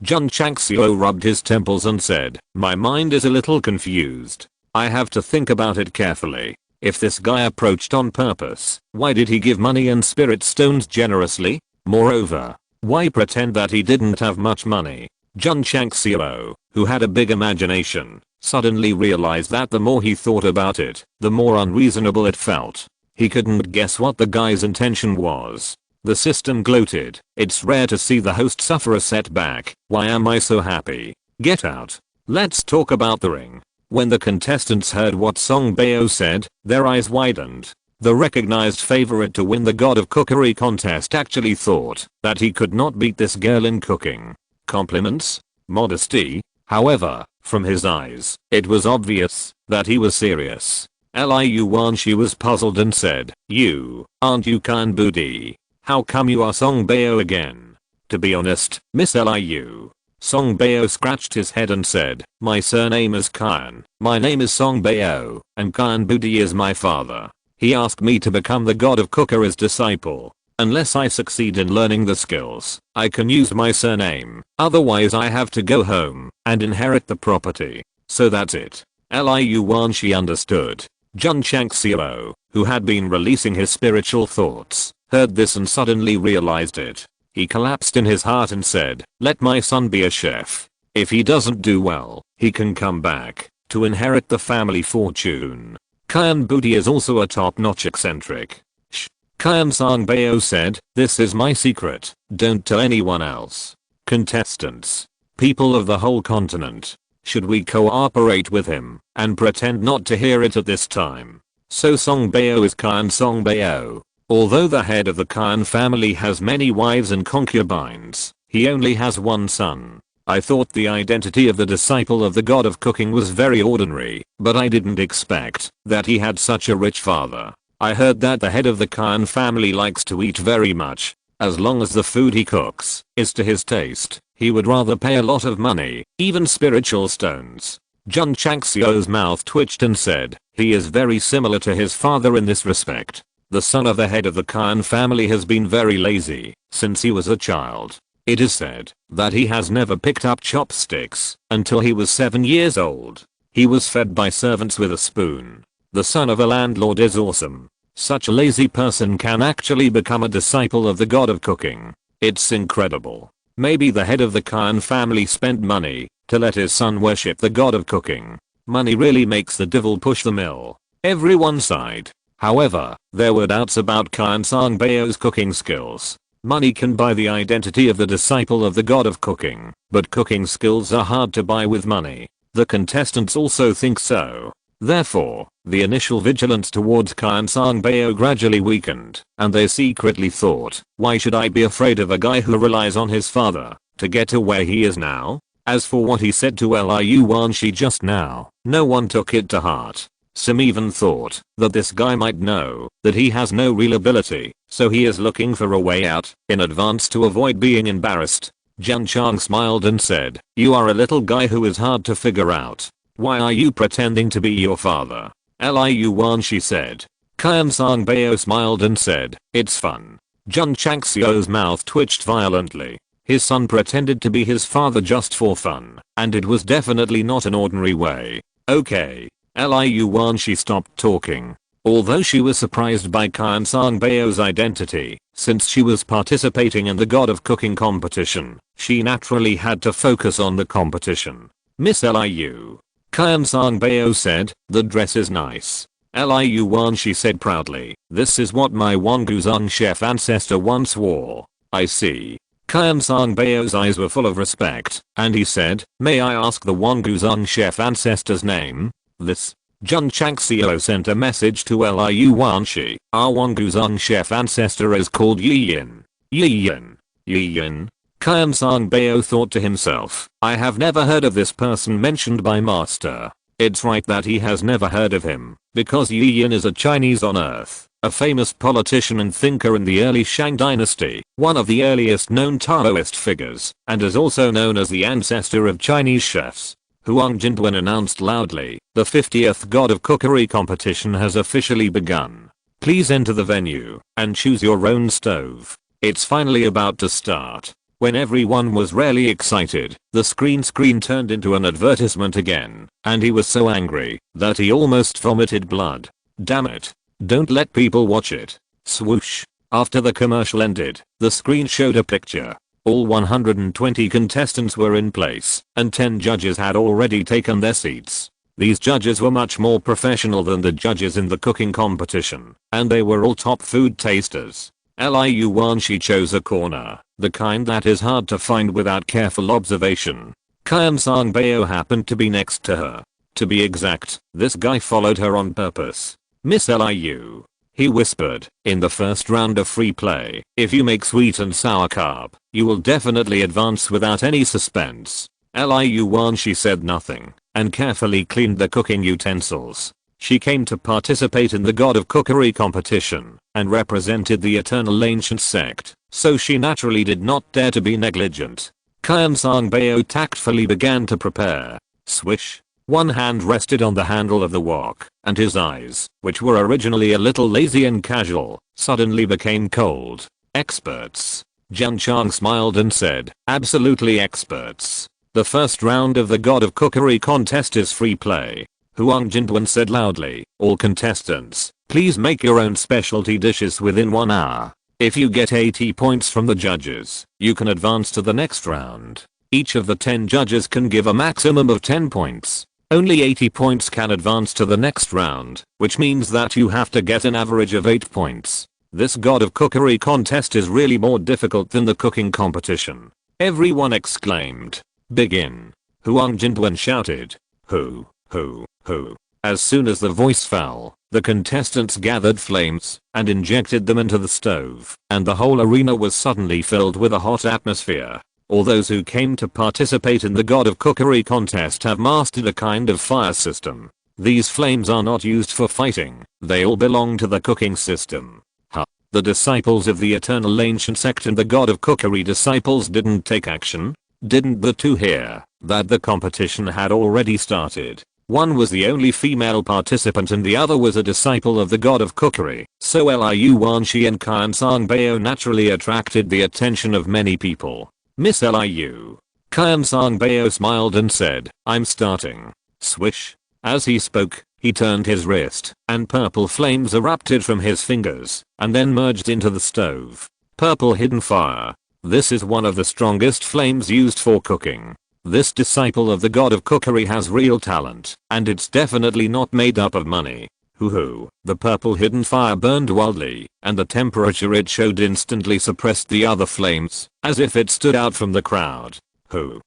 Jun Changxiao rubbed his temples and said, "My mind is a little confused. I have to think about it carefully. If this guy approached on purpose, why did he give money and spirit stones generously? Moreover, why pretend that he didn't have much money?" Jun Changxiao, who had a big imagination, suddenly realized that the more he thought about it, the more unreasonable it felt. He couldn't guess what the guy's intention was. The system gloated, "It's rare to see the host suffer a setback. Why am I so happy? Get out. Let's talk about the ring." When the contestants heard what Song Bao said, their eyes widened. The recognized favorite to win the God of Cookery contest actually thought that he could not beat this girl in cooking. Compliments? Modesty? However, from his eyes, it was obvious that he was serious. Liu Wanshi was puzzled and said, aren't you Kan Budi? How come you are Song Bao again?" "To be honest, Miss Liu." Song Bao scratched his head and said, "My surname is Kan, my name is Song Bao, and Kan Budi is my father. He asked me to become the God of Cookery's disciple. Unless I succeed in learning the skills, I can use my surname, otherwise I have to go home and inherit the property. So that's it." Liu Wanshi understood. Jun Changxiao, who had been releasing his spiritual thoughts, heard this and suddenly realized it. He collapsed in his heart and said, "Let my son be a chef. If he doesn't do well, he can come back to inherit the family fortune." Kan Budi is also a top-notch eccentric. Kyan Sangbeo said, "This is my secret, don't tell anyone else." Contestants. People of the whole continent. Should we cooperate with him and pretend not to hear it at this time? So Songbeo is Kyan Songbeo. Although the head of the Kyan family has many wives and concubines, he only has one son. I thought the identity of the disciple of the god of cooking was very ordinary, but I didn't expect that he had such a rich father. I heard that the head of the Kyan family likes to eat very much. As long as the food he cooks is to his taste, he would rather pay a lot of money, even spiritual stones. Jun Changxiao's mouth twitched and said, he is very similar to his father in this respect. The son of the head of the Kyan family has been very lazy since he was a child. It is said that he has never picked up chopsticks until he was 7 years old. He was fed by servants with a spoon. The son of a landlord is awesome. Such a lazy person can actually become a disciple of the god of cooking. It's incredible. Maybe the head of the Kyan family spent money to let his son worship the god of cooking. Money really makes the devil push the mill. Everyone sighed. However, there were doubts about Kyan Sangbeo's cooking skills. Money can buy the identity of the disciple of the god of cooking, but cooking skills are hard to buy with money. The contestants also think so. Therefore, the initial vigilance towards Kyan Sangbeo gradually weakened, and they secretly thought, why should I be afraid of a guy who relies on his father to get to where he is now? As for what he said to Liu Wanshi just now, no one took it to heart. Some even thought that this guy might know that he has no real ability, so he is looking for a way out in advance to avoid being embarrassed. Jun Chang smiled and said, you are a little guy who is hard to figure out. Why are you pretending to be your father? Liu Wanshi said. Kyan Sangbeo smiled and said, it's fun. Jun Changxiao's mouth twitched violently. His son pretended to be his father just for fun, and it was definitely not an ordinary way. Okay. Liu Wanshi stopped talking. Although she was surprised by Kyan Sangbeo's identity, since she was participating in the god of cooking competition, she naturally had to focus on the competition. Miss Liu. Kyan Sangbeo said, the dress is nice. Liu Wanshi said proudly, this is what my Wanguzheng chef ancestor once wore. I see. Kyan Sangbeo's eyes were full of respect, and he said, may I ask the Wanguzheng chef ancestor's name? This. Jun Changxiao sent a message to Liu Wanshi. Our Wanguzheng chef ancestor is called Yiyin. Yiyin. Yiyin. Kyan Sangbeo thought to himself, I have never heard of this person mentioned by master. It's right that he has never heard of him, because Yiyin is a Chinese on earth, a famous politician and thinker in the early Shang dynasty, one of the earliest known Taoist figures, and is also known as the ancestor of Chinese chefs. Huang Jinduan announced loudly, the 50th God of Cookery competition has officially begun. Please enter the venue and choose your own stove. It's finally about to start. When everyone was really excited, the screen turned into an advertisement again, and he was so angry that he almost vomited blood. Damn it. Don't let people watch it. Swoosh. After the commercial ended, the screen showed a picture. All 120 contestants were in place, and 10 judges had already taken their seats. These judges were much more professional than the judges in the cooking competition, and they were all top food tasters. Liu Wanshi chose a corner, the kind that is hard to find without careful observation. Kyan Sangbeo happened to be next to her. To be exact, this guy followed her on purpose. Miss Liu. He whispered, in the first round of free play, if you make sweet and sour carve, you will definitely advance without any suspense. Liu Wanshi said nothing, and carefully cleaned the cooking utensils. She came to participate in the God of Cookery competition, and represented the eternal ancient sect, so she naturally did not dare to be negligent. Kyan Sangbeo tactfully began to prepare. Swish. One hand rested on the handle of the wok, and his eyes, which were originally a little lazy and casual, suddenly became cold. Experts. Jun Chang smiled and said, absolutely experts. The first round of the God of Cookery contest is free play. Huang Jinduan said loudly, all contestants, please make your own specialty dishes within 1 hour. If you get 80 points from the judges, you can advance to the next round. Each of the 10 judges can give a maximum of 10 points. Only 80 points can advance to the next round, which means that you have to get an average of 8 points. This god of cookery contest is really more difficult than the cooking competition. Everyone exclaimed. Begin. Huang Jinduan shouted. Who? As soon as the voice fell, the contestants gathered flames and injected them into the stove, and the whole arena was suddenly filled with a hot atmosphere. All those who came to participate in the God of Cookery contest have mastered a kind of fire system. These flames are not used for fighting, they all belong to the cooking system. The disciples of the Eternal Ancient Sect and the God of Cookery disciples didn't take action? Didn't the two hear that the competition had already started? One was the only female participant and the other was a disciple of the God of Cookery, so Liu Wanshi and Qian Songbao naturally attracted the attention of many people. Miss Liu. Qian Songbao smiled and said, I'm starting. Swish. As he spoke, he turned his wrist, and purple flames erupted from his fingers, and then merged into the stove. Purple hidden fire. This is one of the strongest flames used for cooking. This disciple of the God of Cookery has real talent, and it's definitely not made up of money. Hoo-hoo. The purple hidden fire burned wildly, and the temperature it showed instantly suppressed the other flames, as if it stood out from the crowd. Liu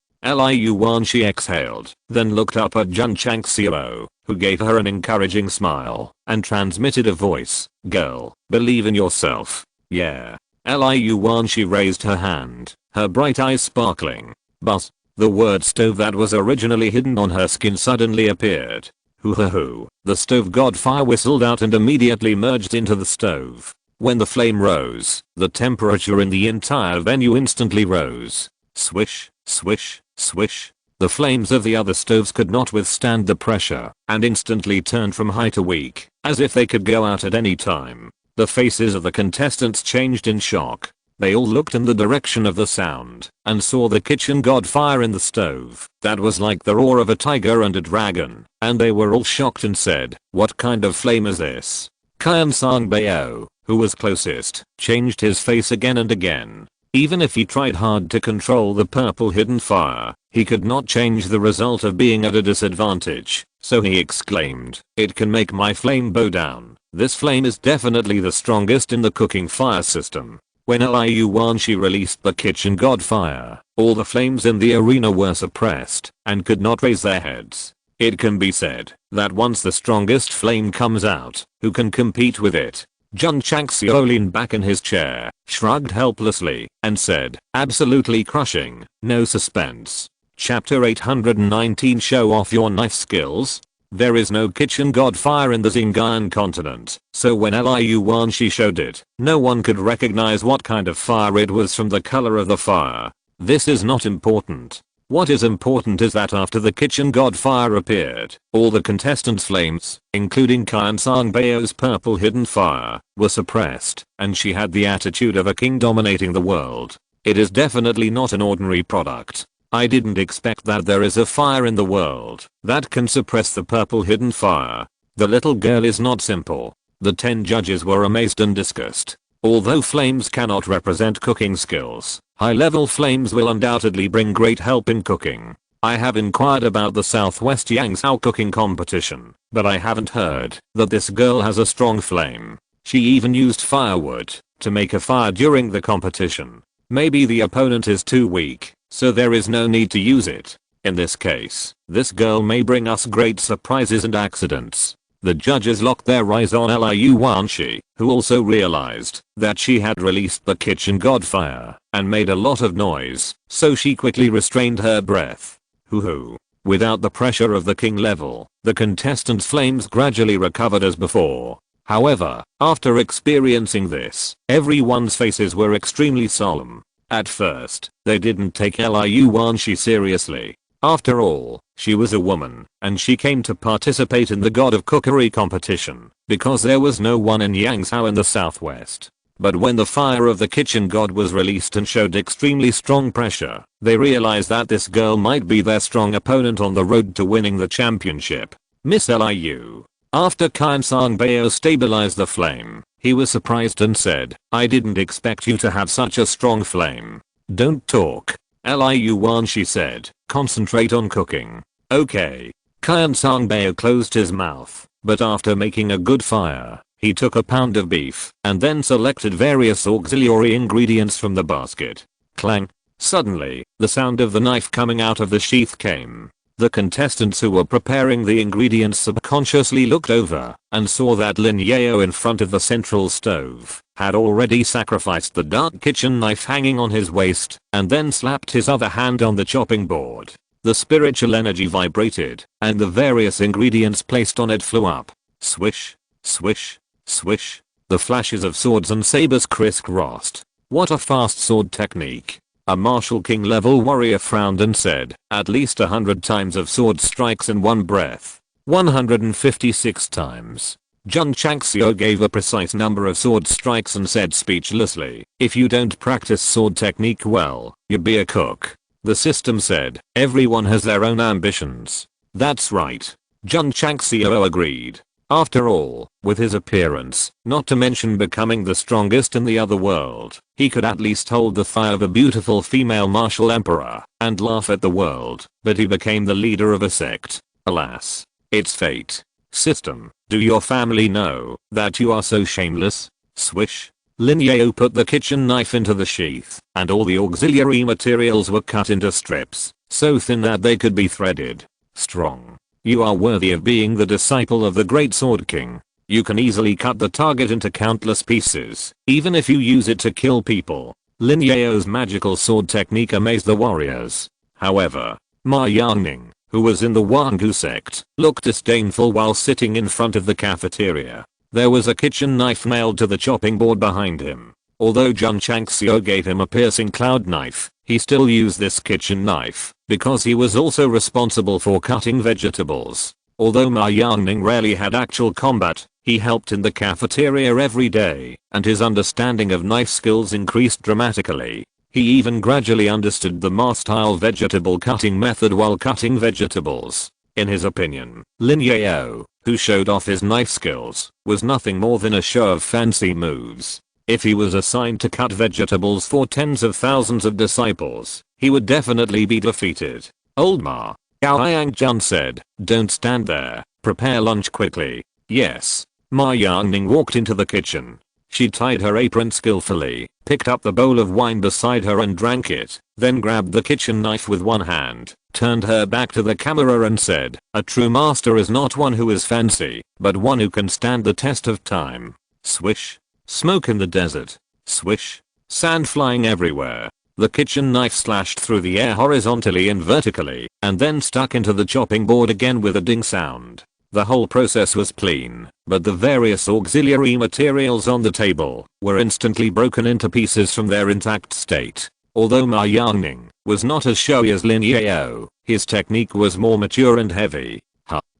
Wanshi exhaled, then looked up at Jun Changxiao, who gave her an encouraging smile, and transmitted a voice. Girl, believe in yourself. Yeah. Liu Wanshi raised her hand, her bright eyes sparkling. Buzz. The word stove that was originally hidden on her skin suddenly appeared. Hoo-hoo-hoo. The stove god fire whistled out and immediately merged into the stove. When the flame rose, the temperature in the entire venue instantly rose. Swish, swish, swish. The flames of the other stoves could not withstand the pressure, and instantly turned from high to weak, as if they could go out at any time. The faces of the contestants changed in shock. They all looked in the direction of the sound, and saw the kitchen god fire in the stove. That was like the roar of a tiger and a dragon, and they were all shocked and said, what kind of flame is this? Qian Songbao, who was closest, changed his face again and again. Even if he tried hard to control the purple hidden fire, he could not change the result of being at a disadvantage, so he exclaimed, it can make my flame bow down. This flame is definitely the strongest in the cooking fire system. When Liu Wanshi released the kitchen god fire, all the flames in the arena were suppressed and could not raise their heads. It can be said that once the strongest flame comes out, who can compete with it? Jun Changxiao leaned back in his chair, shrugged helplessly, and said, absolutely crushing, no suspense. Chapter 819 Show off your knife skills? There is no kitchen god fire in the Xinjiang continent, so when Liu Wanshi showed it, no one could recognize what kind of fire it was from the color of the fire. This is not important. What is important is that after the kitchen god fire appeared, all the contestants' flames, including Qian Songbao's purple hidden fire, were suppressed, and she had the attitude of a king dominating the world. It is definitely not an ordinary product. I didn't expect that there is a fire in the world that can suppress the purple hidden fire. The little girl is not simple. The 10 judges were amazed and discussed. Although flames cannot represent cooking skills, high-level flames will undoubtedly bring great help in cooking. I have inquired about the Southwest Yangzhou cooking competition, but I haven't heard that this girl has a strong flame. She even used firewood to make a fire during the competition. Maybe the opponent is too weak, so there is no need to use it. In this case, this girl may bring us great surprises and accidents. The judges locked their eyes on Liu Wanshi, who also realized that she had released the kitchen god fire and made a lot of noise, so she quickly restrained her breath. Hoo-hoo. Without the pressure of the king level, the contestants' flames gradually recovered as before. However, after experiencing this, everyone's faces were extremely solemn. At first, they didn't take Liu Wanshi seriously. After all, she was a woman, and she came to participate in the God of Cookery competition, because there was no one in Yangzhou in the southwest. But when the fire of the kitchen god was released and showed extremely strong pressure, they realized that this girl might be their strong opponent on the road to winning the championship. Miss Liu. After Qian Songbao stabilized the flame, he was surprised and said, I didn't expect you to have such a strong flame. Don't talk. Liu Wanshi said, concentrate on cooking. Okay. Qian Songbao closed his mouth, but after making a good fire, He took a pound of beef and then selected various auxiliary ingredients from the basket. Clang. Suddenly, the sound of the knife coming out of the sheath came. The contestants who were preparing the ingredients subconsciously looked over and saw that Lin Yao in front of the central stove had already sacrificed the dark kitchen knife hanging on his waist and then slapped his other hand on the chopping board. The spiritual energy vibrated and the various ingredients placed on it flew up. Swish, swish, swish. The flashes of swords and sabers crisscrossed. What a fast sword technique. A martial king level warrior frowned and said, at least 100 times of sword strikes in one breath. 156 times. Jun Changxiao gave a precise number of sword strikes and said speechlessly, if you don't practice sword technique well, you'd be a cook. The system said, everyone has their own ambitions. That's right. Jun Changxiao agreed. After all, with his appearance, not to mention becoming the strongest in the other world, he could at least hold the thigh of a beautiful female martial emperor and laugh at the world, but he became the leader of a sect. Alas. It's fate. System, do your family know that you are so shameless? Swish. Lin Yao put the kitchen knife into the sheath, and all the auxiliary materials were cut into strips, so thin that they could be threaded. Strong. You are worthy of being the disciple of the great sword king. You can easily cut the target into countless pieces, even if you use it to kill people. Lin Yao's magical sword technique amazed the warriors. However, Ma Yangning, who was in the Wangu sect, looked disdainful while sitting in front of the cafeteria. There was a kitchen knife nailed to the chopping board behind him. Although Jun Changxiao gave him a piercing cloud knife, he still used this kitchen knife because he was also responsible for cutting vegetables. Although Ma Yangning rarely had actual combat, he helped in the cafeteria every day, and his understanding of knife skills increased dramatically. He even gradually understood the Ma-style vegetable cutting method while cutting vegetables. In his opinion, Lin Yao, who showed off his knife skills, was nothing more than a show of fancy moves. If he was assigned to cut vegetables for tens of thousands of disciples, he would definitely be defeated. Old Ma Yang said, don't stand there, prepare lunch quickly. Yes. Ma Yangning walked into the kitchen. She tied her apron skillfully, picked up the bowl of wine beside her and drank it, then grabbed the kitchen knife with one hand, turned her back to the camera and said, a true master is not one who is fancy, but one who can stand the test of time. Swish. Smoke in the desert. Swish. Sand flying everywhere. The kitchen knife slashed through the air horizontally and vertically, and then stuck into the chopping board again with a ding sound. The whole process was clean, but the various auxiliary materials on the table were instantly broken into pieces from their intact state. Although Ma Yangning was not as showy as Lin Yao, his technique was more mature and heavy.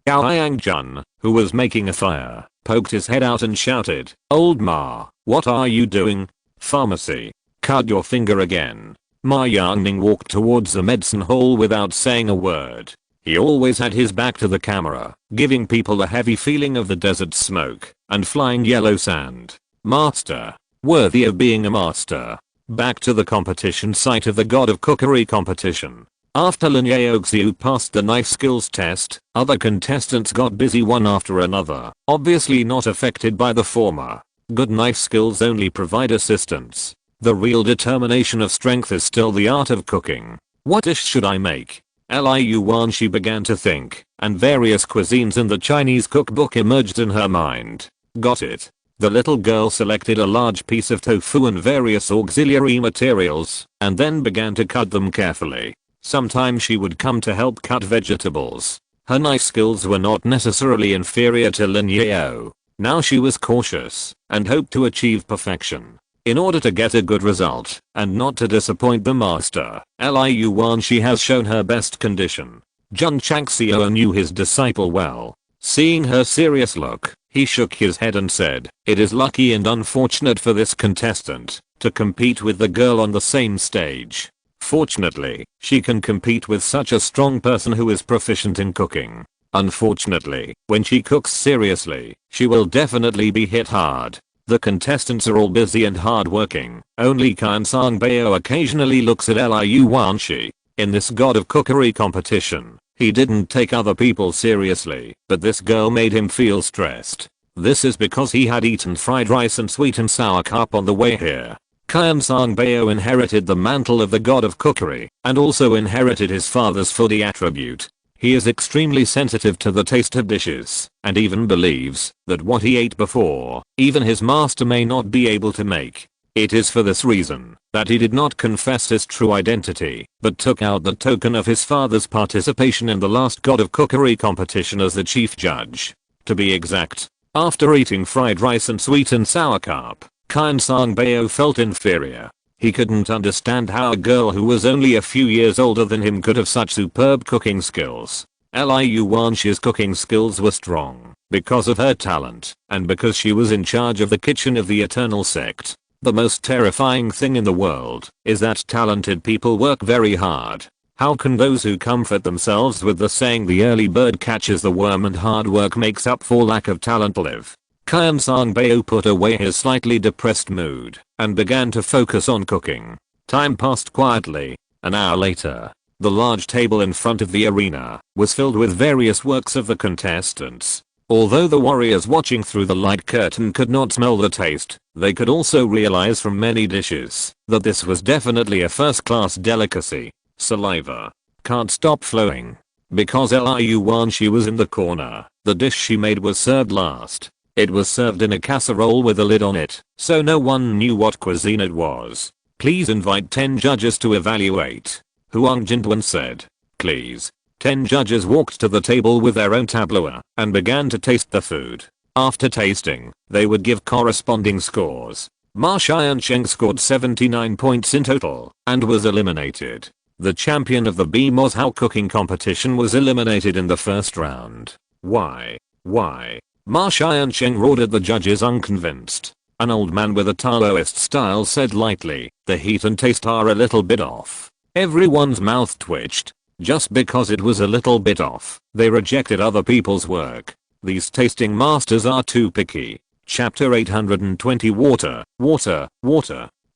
Jun, who was making a fire, poked his head out and shouted, Old Ma, what are you doing? Pharmacy. Cut your finger again. Ma Yangning walked towards the medicine hall without saying a word. He always had his back to the camera, giving people a heavy feeling of the desert smoke and flying yellow sand. Master. Worthy of being a master. Back to the competition site of the god of cookery competition. After Lin Yaoxiu passed the knife skills test, other contestants got busy one after another, obviously not affected by the former. Good knife skills only provide assistance. The real determination of strength is still the art of cooking. What dish should I make? Liu Wan, she began to think, and various cuisines in the Chinese cookbook emerged in her mind. Got it. The little girl selected a large piece of tofu and various auxiliary materials, and then began to cut them carefully. Sometimes she would come to help cut vegetables. Her knife skills were not necessarily inferior to Lin Yao. Now she was cautious and hoped to achieve perfection. In order to get a good result and not to disappoint the master, Liu Wan, she has shown her best condition. Jun Changxiao knew his disciple well. Seeing her serious look, he shook his head and said, it is lucky and unfortunate for this contestant to compete with the girl on the same stage. Fortunately, she can compete with such a strong person who is proficient in cooking. Unfortunately, when she cooks seriously, she will definitely be hit hard. The contestants are all busy and hardworking. Only Kan Sang Bao occasionally looks at Liu Wanshi. In this god of cookery competition, he didn't take other people seriously, but this girl made him feel stressed. This is because he had eaten fried rice and sweet and sour carp on the way here. Jun Changxiao inherited the mantle of the god of cookery and also inherited his father's foodie attribute. He is extremely sensitive to the taste of dishes and even believes that what he ate before, even his master may not be able to make. It is for this reason that he did not confess his true identity, but took out the token of his father's participation in the last god of cookery competition as the chief judge. To be exact, after eating fried rice and sweet and sour carp, Jun Changxiao felt inferior. He couldn't understand how a girl who was only a few years older than him could have such superb cooking skills. Liu Wanxi's cooking skills were strong because of her talent and because she was in charge of the kitchen of the Eternal Sect. The most terrifying thing in the world is that talented people work very hard. How can those who comfort themselves with the saying the early bird catches the worm and hard work makes up for lack of talent live? Jun Changxiao put away his slightly depressed mood and began to focus on cooking. Time passed quietly. An hour later, the large table in front of the arena was filled with various works of the contestants. Although the warriors watching through the light curtain could not smell the taste, they could also realize from many dishes that this was definitely a first-class delicacy. Saliva can't stop flowing. Because Liu Wanxi was in the corner, the dish she made was served last. It was served in a casserole with a lid on it, so no one knew what cuisine it was. Please invite 10 judges to evaluate. Huang Jinduan said. Please. 10 judges walked to the table with their own tableau and began to taste the food. After tasting, they would give corresponding scores. Ma Xiancheng scored 79 points in total and was eliminated. The champion of the Bimozhao cooking competition was eliminated in the first round. Why? Ma Xiancheng roared at the judges unconvinced. An old man with a Taoist style said lightly, the heat and taste are a little bit off. Everyone's mouth twitched. Just because it was a little bit off, they rejected other people's work. These tasting masters are too picky. Chapter 820 Water.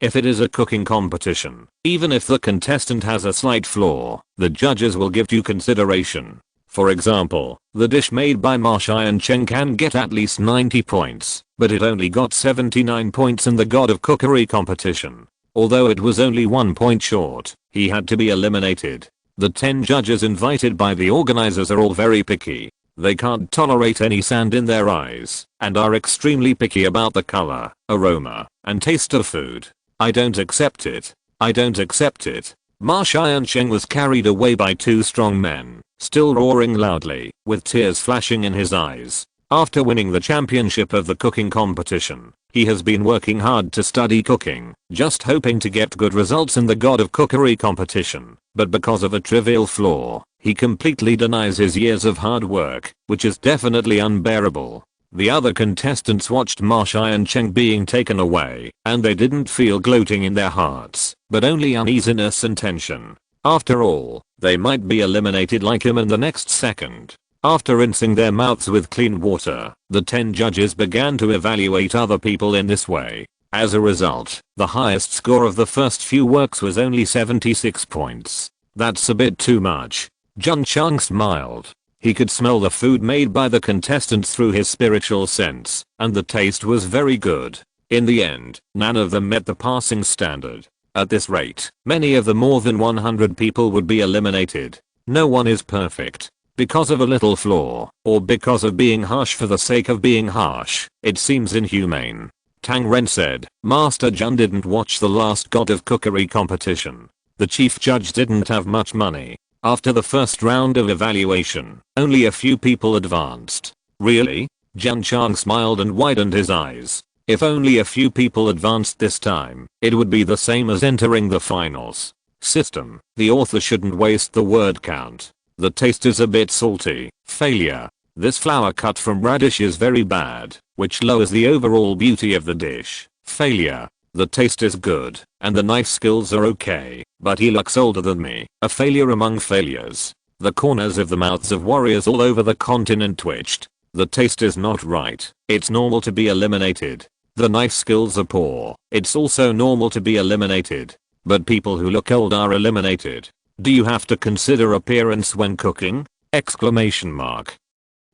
If it is a cooking competition, even if the contestant has a slight flaw, the judges will give due consideration. For example, the dish made by Ma Xiancheng can get at least 90 points, but it only got 79 points in the God of Cookery competition. Although it was only 1 point short, he had to be eliminated. The 10 judges invited by the organizers are all very picky. They can't tolerate any sand in their eyes and are extremely picky about the color, aroma, and taste of food. I don't accept it. Ma Xiancheng was carried away by 2 strong men, still roaring loudly, with tears flashing in his eyes. After winning the championship of the cooking competition, he has been working hard to study cooking, just hoping to get good results in the God of Cookery competition, but because of a trivial flaw, he completely denies his years of hard work, which is definitely unbearable. The other contestants watched Ma Xiancheng being taken away, and they didn't feel gloating in their hearts, but only uneasiness and tension. After all, they might be eliminated like him in the next second. After rinsing their mouths with clean water, the 10 judges began to evaluate other people in this way. As a result, the highest score of the first few works was only 76 points. That's a bit too much. Jun Changxiao smiled. He could smell the food made by the contestants through his spiritual sense, and the taste was very good. In the end, none of them met the passing standard. At this rate, many of the more than 100 people would be eliminated. No one is perfect. Because of a little flaw, or because of being harsh for the sake of being harsh, it seems inhumane. Tang Ren said, Master Jun didn't watch the last God of Cookery competition. The chief judge didn't have much money. After the first round of evaluation, only a few people advanced. Really? Jun Chang smiled and widened his eyes. If only a few people advanced this time, it would be the same as entering the finals. System, the author shouldn't waste the word count. The taste is a bit salty. Failure. This flour cut from radish is very bad, which lowers the overall beauty of the dish. Failure. The taste is good, and the knife skills are okay, but he looks older than me. A failure among failures. The corners of the mouths of warriors all over the continent twitched. The taste is not right. It's normal to be eliminated. The knife skills are poor. It's also normal to be eliminated. But people who look old are eliminated. Do you have to consider appearance when cooking? Exclamation mark.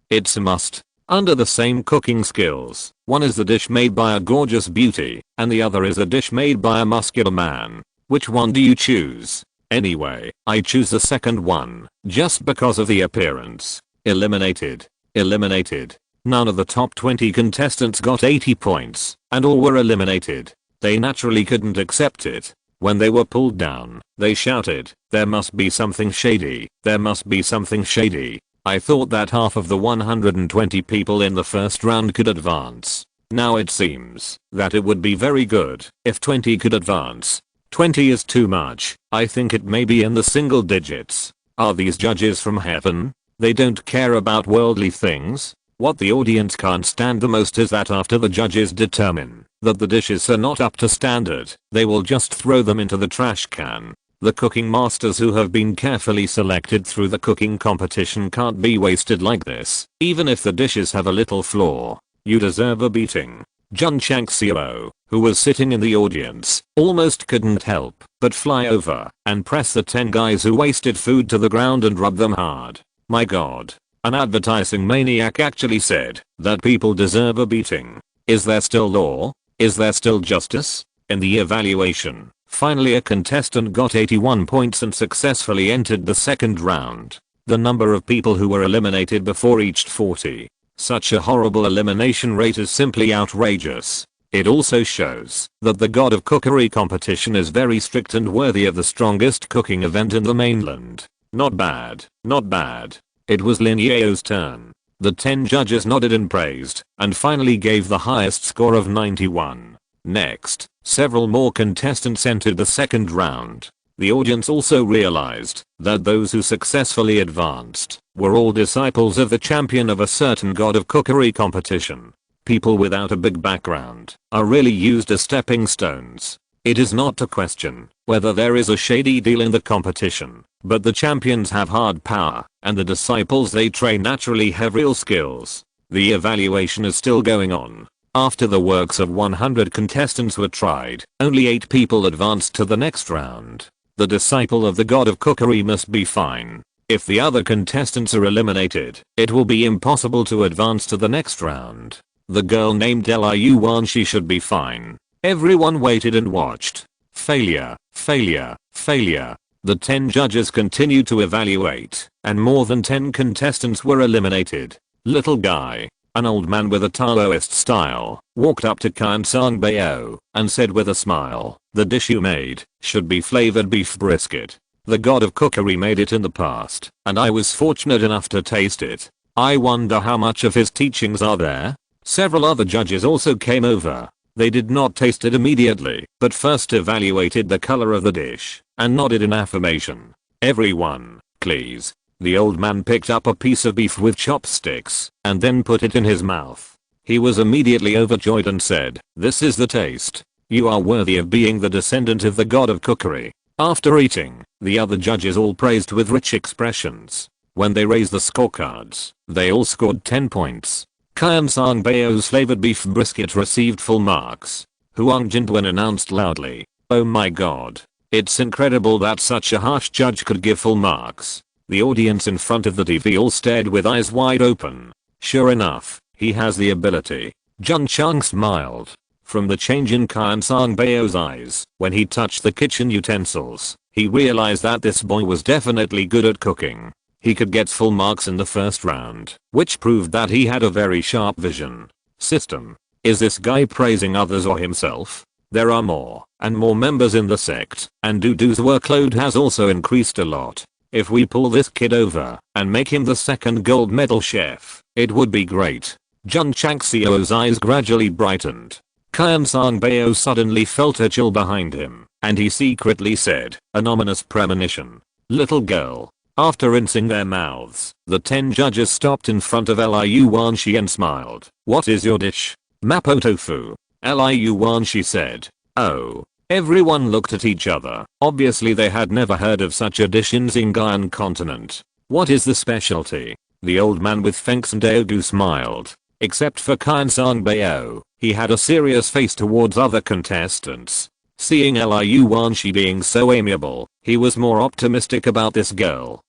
It's a must. under the same cooking skills. One is the dish made by a gorgeous beauty, and the other is a dish made by a muscular man. Which one do you choose? Anyway, I choose the second one, just because of the appearance. Eliminated. Eliminated. None of the top 20 contestants got 80 points, and all were eliminated. They naturally couldn't accept it. When they were pulled down, they shouted, "There must be something shady, there must be something shady." I thought that half of the 120 people in the first round could advance. Now it seems that it would be very good if 20 could advance. 20 is too much. I think it may be in the single digits. Are these judges from heaven? They don't care about worldly things. What the audience can't stand the most is that after the judges determine that the dishes are not up to standard, they will just throw them into the trash can. The cooking masters who have been carefully selected through the cooking competition can't be wasted like this. Even if the dishes have a little flaw, you deserve a beating. Jun Changxiao, who was sitting in the audience, almost couldn't help but fly over and press the 10 guys who wasted food to the ground and rub them hard. My god. An advertising maniac actually said that people deserve a beating. Is there still law? Is there still justice? In the evaluation, finally a contestant got 81 points and successfully entered the second round. The number of people who were eliminated before reached 40. Such a horrible elimination rate is simply outrageous. It also shows that the god of cookery competition is very strict and worthy of the strongest cooking event in the mainland. Not bad, not bad. It was Lin Yao's turn. The 10 judges nodded and praised, and finally gave the highest score of 91. Next, several more contestants entered the second round. The audience also realized that those who successfully advanced were all disciples of the champion of a certain god of cookery competition. People without a big background are really used as stepping stones. It is not to question whether there is a shady deal in the competition, but the champions have hard power, and the disciples they train naturally have real skills. The evaluation is still going on. After the works of 100 contestants were tried, only 8 people advanced to the next round. The disciple of the god of cookery must be fine. If the other contestants are eliminated, it will be impossible to advance to the next round. The girl named Liu Wan, she should be fine. Everyone waited and watched. Failure, failure, failure. The 10 judges continued to evaluate, and more than 10 contestants were eliminated. Little guy, an old man with a Taoist style, walked up to Changxiao and said with a smile, "The dish you made should be flavored beef brisket. The god of cookery made it in the past, and I was fortunate enough to taste it. I wonder how much of his teachings are there?" Several other judges also came over. They did not taste it immediately, but first evaluated the color of the dish and nodded in affirmation. "Everyone, please." The old man picked up a piece of beef with chopsticks and then put it in his mouth. He was immediately overjoyed and said, "This is the taste. You are worthy of being the descendant of the god of cookery." After eating, the other judges all praised with rich expressions. When they raised the scorecards, they all scored 10 points. Changxiao's flavored beef brisket received full marks. Huang Jinduan announced loudly, "Oh my god. It's incredible that such a harsh judge could give full marks." The audience in front of the TV all stared with eyes wide open. Sure enough, he has the ability. Jun Chang smiled. From the change in Changxiao's eyes when he touched the kitchen utensils, he realized that this boy was definitely good at cooking. He could get full marks in the first round, which proved that he had a very sharp vision. System. Is this guy praising others or himself? There are more and more members in the sect, and Dudu's workload has also increased a lot. If we pull this kid over and make him the second gold medal chef, it would be great. Jun Changxiao's eyes gradually brightened. Changxiao suddenly felt a chill behind him, and he secretly said, an ominous premonition. Little girl. After rinsing their mouths, the 10 judges stopped in front of Liu Wanshi and smiled. "What is your dish?" "Mapo tofu." Liu Wanshi said. "Oh." Everyone looked at each other. Obviously they had never heard of such a dish in Xinjiang continent. "What is the specialty?" The old man with Feng's and Daogu smiled. Except for Changxiao, he had a serious face towards other contestants. Seeing Liu Wanshi being so amiable, he was more optimistic about this girl.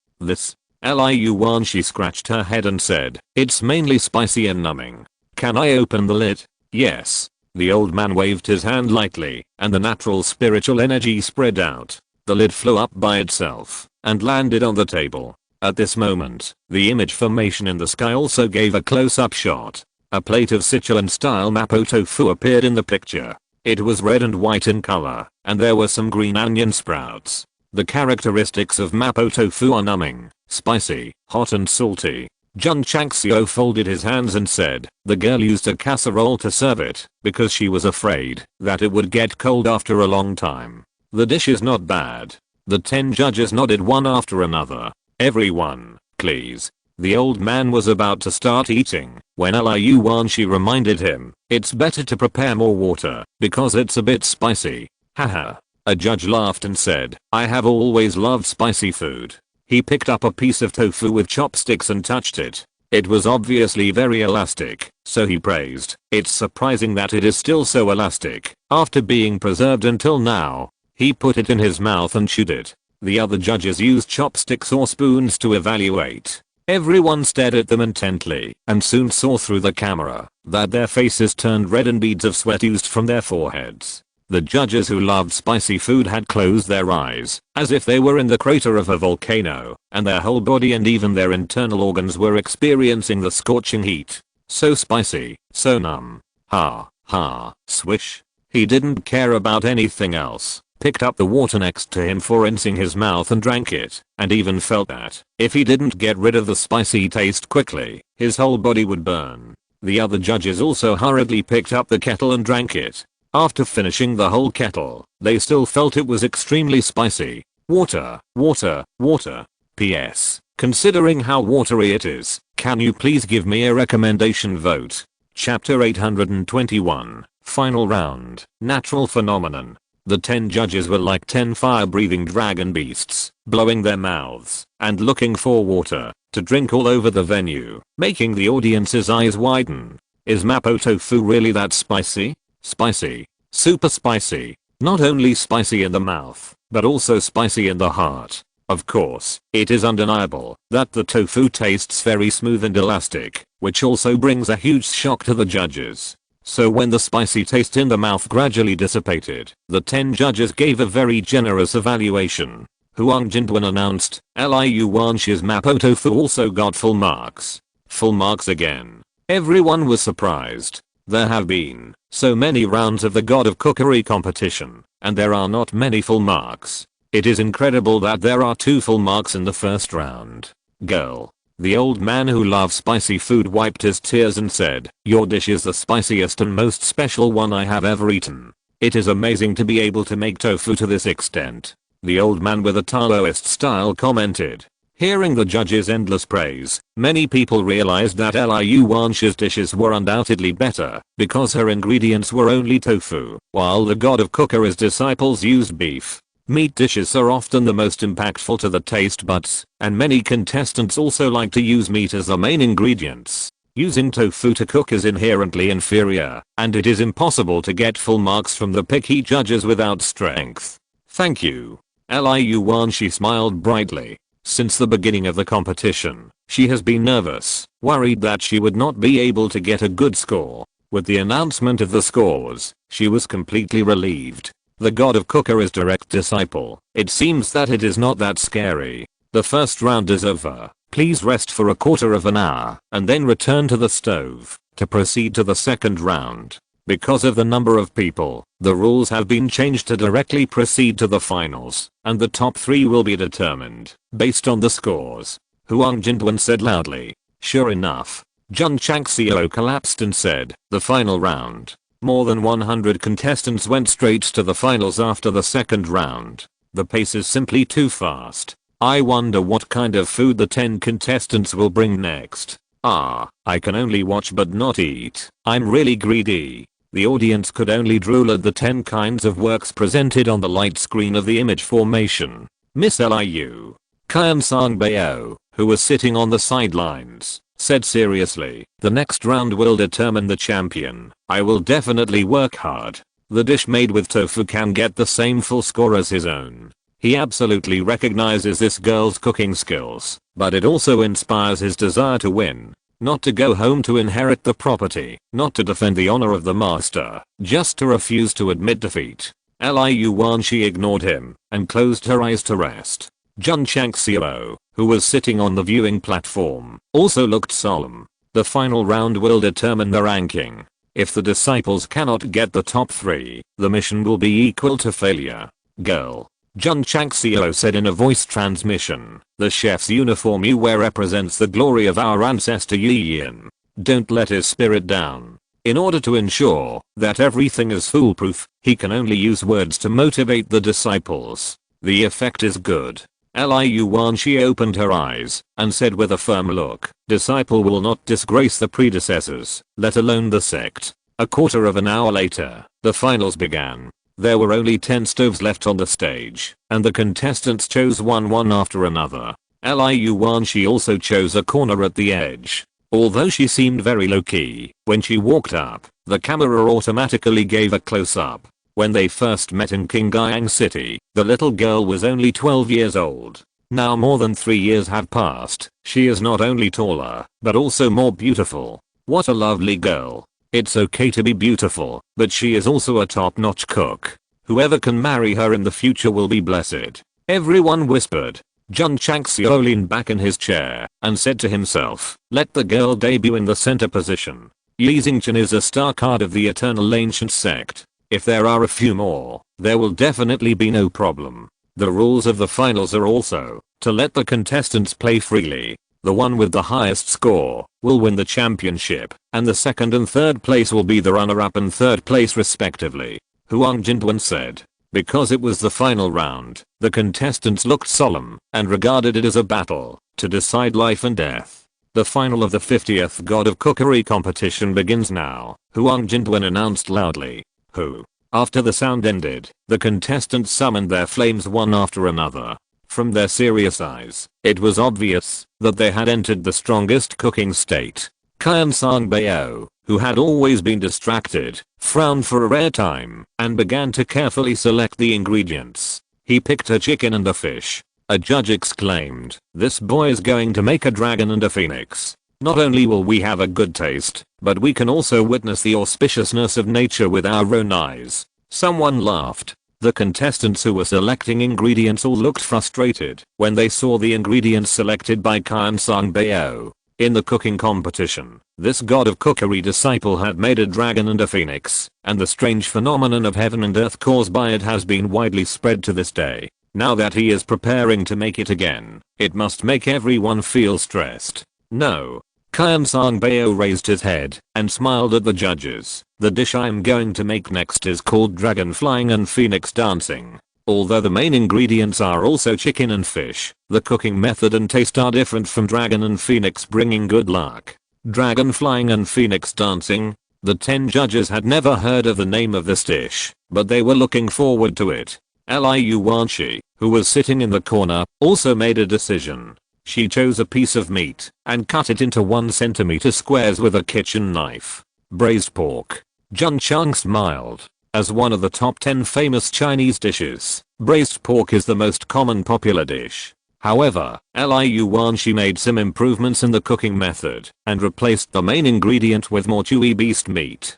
Liu Wanshi scratched her head and said, "It's mainly spicy and numbing. Can I open the lid?" "Yes." The old man waved his hand lightly, and the natural spiritual energy spread out. The lid flew up by itself and landed on the table. At this moment, the image formation in the sky also gave a close-up shot. A plate of Sichuan-style Mapo tofu appeared in the picture. It was red and white in color, and there were some green onion sprouts. The characteristics of Mapo tofu are numbing, spicy, hot and salty. Jun Changxiao folded his hands and said, "The girl used a casserole to serve it because she was afraid that it would get cold after a long time. The dish is not bad." The 10 judges nodded one after another. "Everyone, please." The old man was about to start eating when Liu Wanshi reminded him, "It's better to prepare more water because it's a bit spicy." Haha. A judge laughed and said, "I have always loved spicy food." He picked up a piece of tofu with chopsticks and touched it. It was obviously very elastic, so he praised, "It's surprising that it is still so elastic after being preserved until now." He put it in his mouth and chewed it. The other judges used chopsticks or spoons to evaluate. Everyone stared at them intently and soon saw through the camera that their faces turned red and beads of sweat oozed from their foreheads. The judges who loved spicy food had closed their eyes, as if they were in the crater of a volcano, and their whole body and even their internal organs were experiencing the scorching heat. So spicy, so numb. Ha, ha, swish. He didn't care about anything else, picked up the water next to him for rinsing his mouth and drank it, and even felt that, if he didn't get rid of the spicy taste quickly, his whole body would burn. The other judges also hurriedly picked up the kettle and drank it. After finishing the whole kettle, they still felt it was extremely spicy. Water, water, water. PS. Considering how watery it is, can you please give me a recommendation vote? Chapter 821. Final round. Natural phenomenon. The 10 judges were like 10 fire-breathing dragon beasts, blowing their mouths and looking for water to drink all over the venue, making the audience's eyes widen. Is Mapo tofu really that spicy? Spicy. Super spicy. Not only spicy in the mouth, but also spicy in the heart. Of course, it is undeniable that the tofu tastes very smooth and elastic, which also brings a huge shock to the judges. So when the spicy taste in the mouth gradually dissipated, the 10 judges gave a very generous evaluation. Huang Jintwen announced, "Liu Wanshi's Mapo tofu also got full marks." Full marks again. Everyone was surprised. There have been so many rounds of the God of Cookery competition, and there are not many full marks. It is incredible that there are 2 full marks in the first round. Girl. The old man who loves spicy food wiped his tears and said, "Your dish is the spiciest and most special one I have ever eaten. It is amazing to be able to make tofu to this extent." The old man with a Taoist style commented. Hearing the judges' endless praise, many people realized that Liu Wanshi's dishes were undoubtedly better because her ingredients were only tofu, while the God of Cookery's disciples used beef. Meat dishes are often the most impactful to the taste buds, and many contestants also like to use meat as the main ingredients. Using tofu to cook is inherently inferior, and it is impossible to get full marks from the picky judges without strength. "Thank you." Liu Wanshi smiled brightly. Since the beginning of the competition, she has been nervous, worried that she would not be able to get a good score. With the announcement of the scores, she was completely relieved. The God of Cookery's direct disciple, it seems that it is not that scary. The first round is over. Please rest for a quarter of an hour and then return to the stove to proceed to the second round. Because of the number of people, the rules have been changed to directly proceed to the finals, and the top 3 will be determined based on the scores. Huang Jintwen said loudly. Sure enough. Jun Changxiao collapsed and said, "The final round." More than 100 contestants went straight to the finals after the second round. The pace is simply too fast. I wonder what kind of food the 10 contestants will bring next. I can only watch but not eat. I'm really greedy. The audience could only drool at the 10 kinds of works presented on the light screen of the image formation. Miss Liu Qiansangbayo, who was sitting on the sidelines, said seriously, "The next round will determine the champion. I will definitely work hard." The dish made with tofu can get the same full score as his own. He absolutely recognizes this girl's cooking skills, but it also inspires his desire to win. Not to go home to inherit the property, not to defend the honor of the master, just to refuse to admit defeat. Liu Wanshi ignored him and closed her eyes to rest. Jun Changxiao, who was sitting on the viewing platform, also looked solemn. The final round will determine the ranking. If the disciples cannot get the top 3, the mission will be equal to failure. Girl. Jun Changxiao said in a voice transmission, the chef's uniform you wear represents the glory of our ancestor Yi Yin. Don't let his spirit down. In order to ensure that everything is foolproof, he can only use words to motivate the disciples. The effect is good. Liu Wanshi opened her eyes and said with a firm look, disciple will not disgrace the predecessors, let alone the sect. A quarter of an hour later, the finals began. There were only 10 stoves left on the stage, and the contestants chose one after another. Liu Wanshi also chose a corner at the edge. Although she seemed very low-key, when she walked up, the camera automatically gave a close-up. When they first met in Qingyang City, the little girl was only 12 years old. Now more than 3 years have passed, she is not only taller, but also more beautiful. What a lovely girl. It's okay to be beautiful, but she is also a top-notch cook. Whoever can marry her in the future will be blessed. Everyone whispered. Jun Changxiao leaned back in his chair and said to himself, let the girl debut in the center position. Yi Xingchen is a star card of the eternal ancient sect. If there are a few more, there will definitely be no problem. The rules of the finals are also to let the contestants play freely. The one with the highest score will win the championship, and the second and third place will be the runner-up and third place respectively. Huang Jinduan said. Because it was the final round, the contestants looked solemn and regarded it as a battle to decide life and death. The final of the 50th God of Cookery competition begins now, Huang Jinduan announced loudly. Who? After the sound ended, the contestants summoned their flames one after another. From their serious eyes, it was obvious that they had entered the strongest cooking state. Qiansong Bao, who had always been distracted, frowned for a rare time and began to carefully select the ingredients. He picked a chicken and a fish. A judge exclaimed, this boy is going to make a dragon and a phoenix. Not only will we have a good taste, but we can also witness the auspiciousness of nature with our own eyes. Someone laughed. The contestants who were selecting ingredients all looked frustrated when they saw the ingredients selected by Qiansong Bao. In the cooking competition, this god of cookery disciple had made a dragon and a phoenix, and the strange phenomenon of heaven and earth caused by it has been widely spread to this day. Now that he is preparing to make it again, it must make everyone feel stressed. No. Qiansong Bao raised his head and smiled at the judges. The dish I'm going to make next is called dragon flying and phoenix dancing. Although the main ingredients are also chicken and fish, the cooking method and taste are different from dragon and phoenix bringing good luck. Dragon flying and phoenix dancing? The 10 judges had never heard of the name of this dish, but they were looking forward to it. Liu Wanshi, who was sitting in the corner, also made a decision. She chose a piece of meat and cut it into 1 centimeter squares with a kitchen knife. Braised pork. Jun Chang smiled. As one of the top 10 famous Chinese dishes, braised pork is the most common popular dish. However, Liu Wanshi made some improvements in the cooking method and replaced the main ingredient with more chewy beast meat.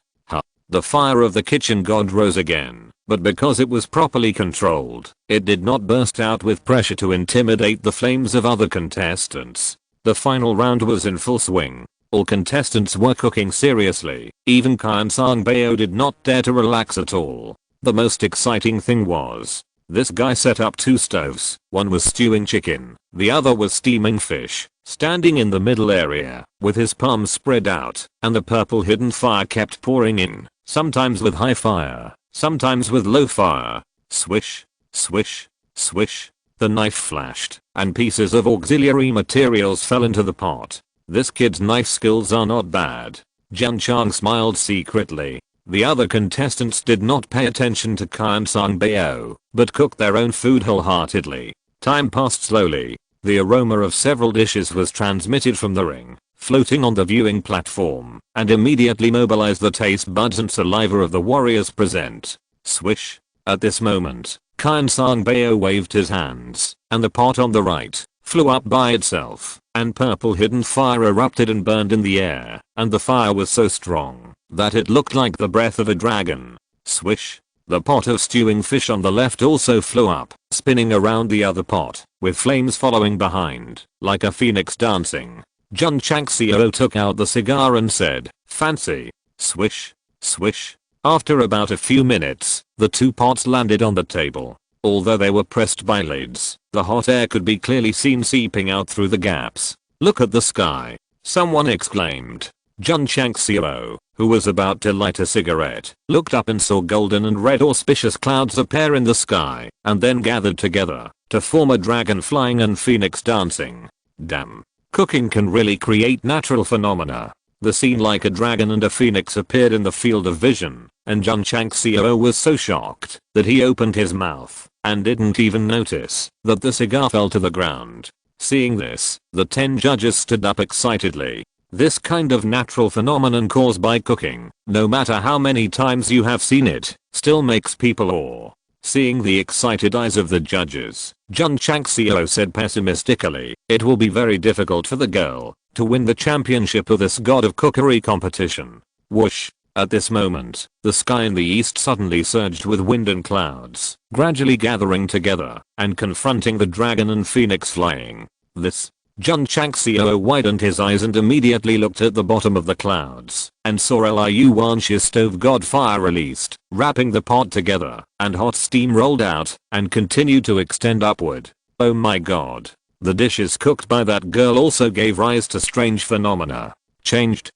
The fire of the kitchen god rose again, but because it was properly controlled, it did not burst out with pressure to intimidate the flames of other contestants. The final round was in full swing. All contestants were cooking seriously. Even Qiansong Bao did not dare to relax at all. The most exciting thing was, this guy set up 2 stoves. One was stewing chicken, the other was steaming fish. Standing in the middle area, with his palms spread out, and the purple hidden fire kept pouring in, sometimes with high fire, sometimes with low fire. Swish, swish, swish. The knife flashed, and pieces of auxiliary materials fell into the pot. This kid's knife skills are not bad. Jun Chang smiled secretly. The other contestants did not pay attention to Qiansong Bao, but cooked their own food wholeheartedly. Time passed slowly. The aroma of several dishes was transmitted from the ring, floating on the viewing platform, and immediately mobilized the taste buds and saliva of the warriors present. Swish. At this moment, Kyan Sangbeo waved his hands, and the pot on the right flew up by itself, and purple hidden fire erupted and burned in the air, and the fire was so strong that it looked like the breath of a dragon. Swish. The pot of stewing fish on the left also flew up, spinning around the other pot, with flames following behind, like a phoenix dancing. Jun Changxiao took out the cigar and said, "Fancy." Swish. Swish. After about a few minutes, the two pots landed on the table. Although they were pressed by lids, the hot air could be clearly seen seeping out through the gaps. "Look at the sky," someone exclaimed. Jun Changxiao, who was about to light a cigarette, looked up and saw golden and red auspicious clouds appear in the sky, and then gathered together to form a dragon flying and phoenix dancing. Damn. Cooking can really create natural phenomena. The scene like a dragon and a phoenix appeared in the field of vision, and Jun Changxiao was so shocked that he opened his mouth and didn't even notice that the cigar fell to the ground. Seeing this, the 10 judges stood up excitedly. This kind of natural phenomenon caused by cooking, no matter how many times you have seen it, still makes people awe. Seeing the excited eyes of the judges, Jun Changxiao said pessimistically, "It will be very difficult for the girl to win the championship of this god of cookery competition." Whoosh. At this moment, the sky in the east suddenly surged with wind and clouds, gradually gathering together and confronting the dragon and phoenix flying. This. Jun Changxiao widened his eyes and immediately looked at the bottom of the clouds and saw Liu Wanxi's stove god fire released, wrapping the pot together, and hot steam rolled out and continued to extend upward. Oh my god. The dishes cooked by that girl also gave rise to strange phenomena. Changed.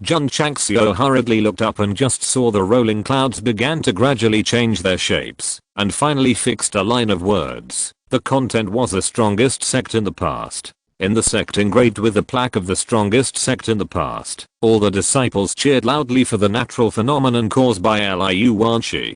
Jun Changxiao hurriedly looked up and just saw the rolling clouds began to gradually change their shapes, and finally fixed a line of words. The content was the strongest sect in the past. In the sect engraved with the plaque of the strongest sect in the past, all the disciples cheered loudly for the natural phenomenon caused by Liu Wanxi.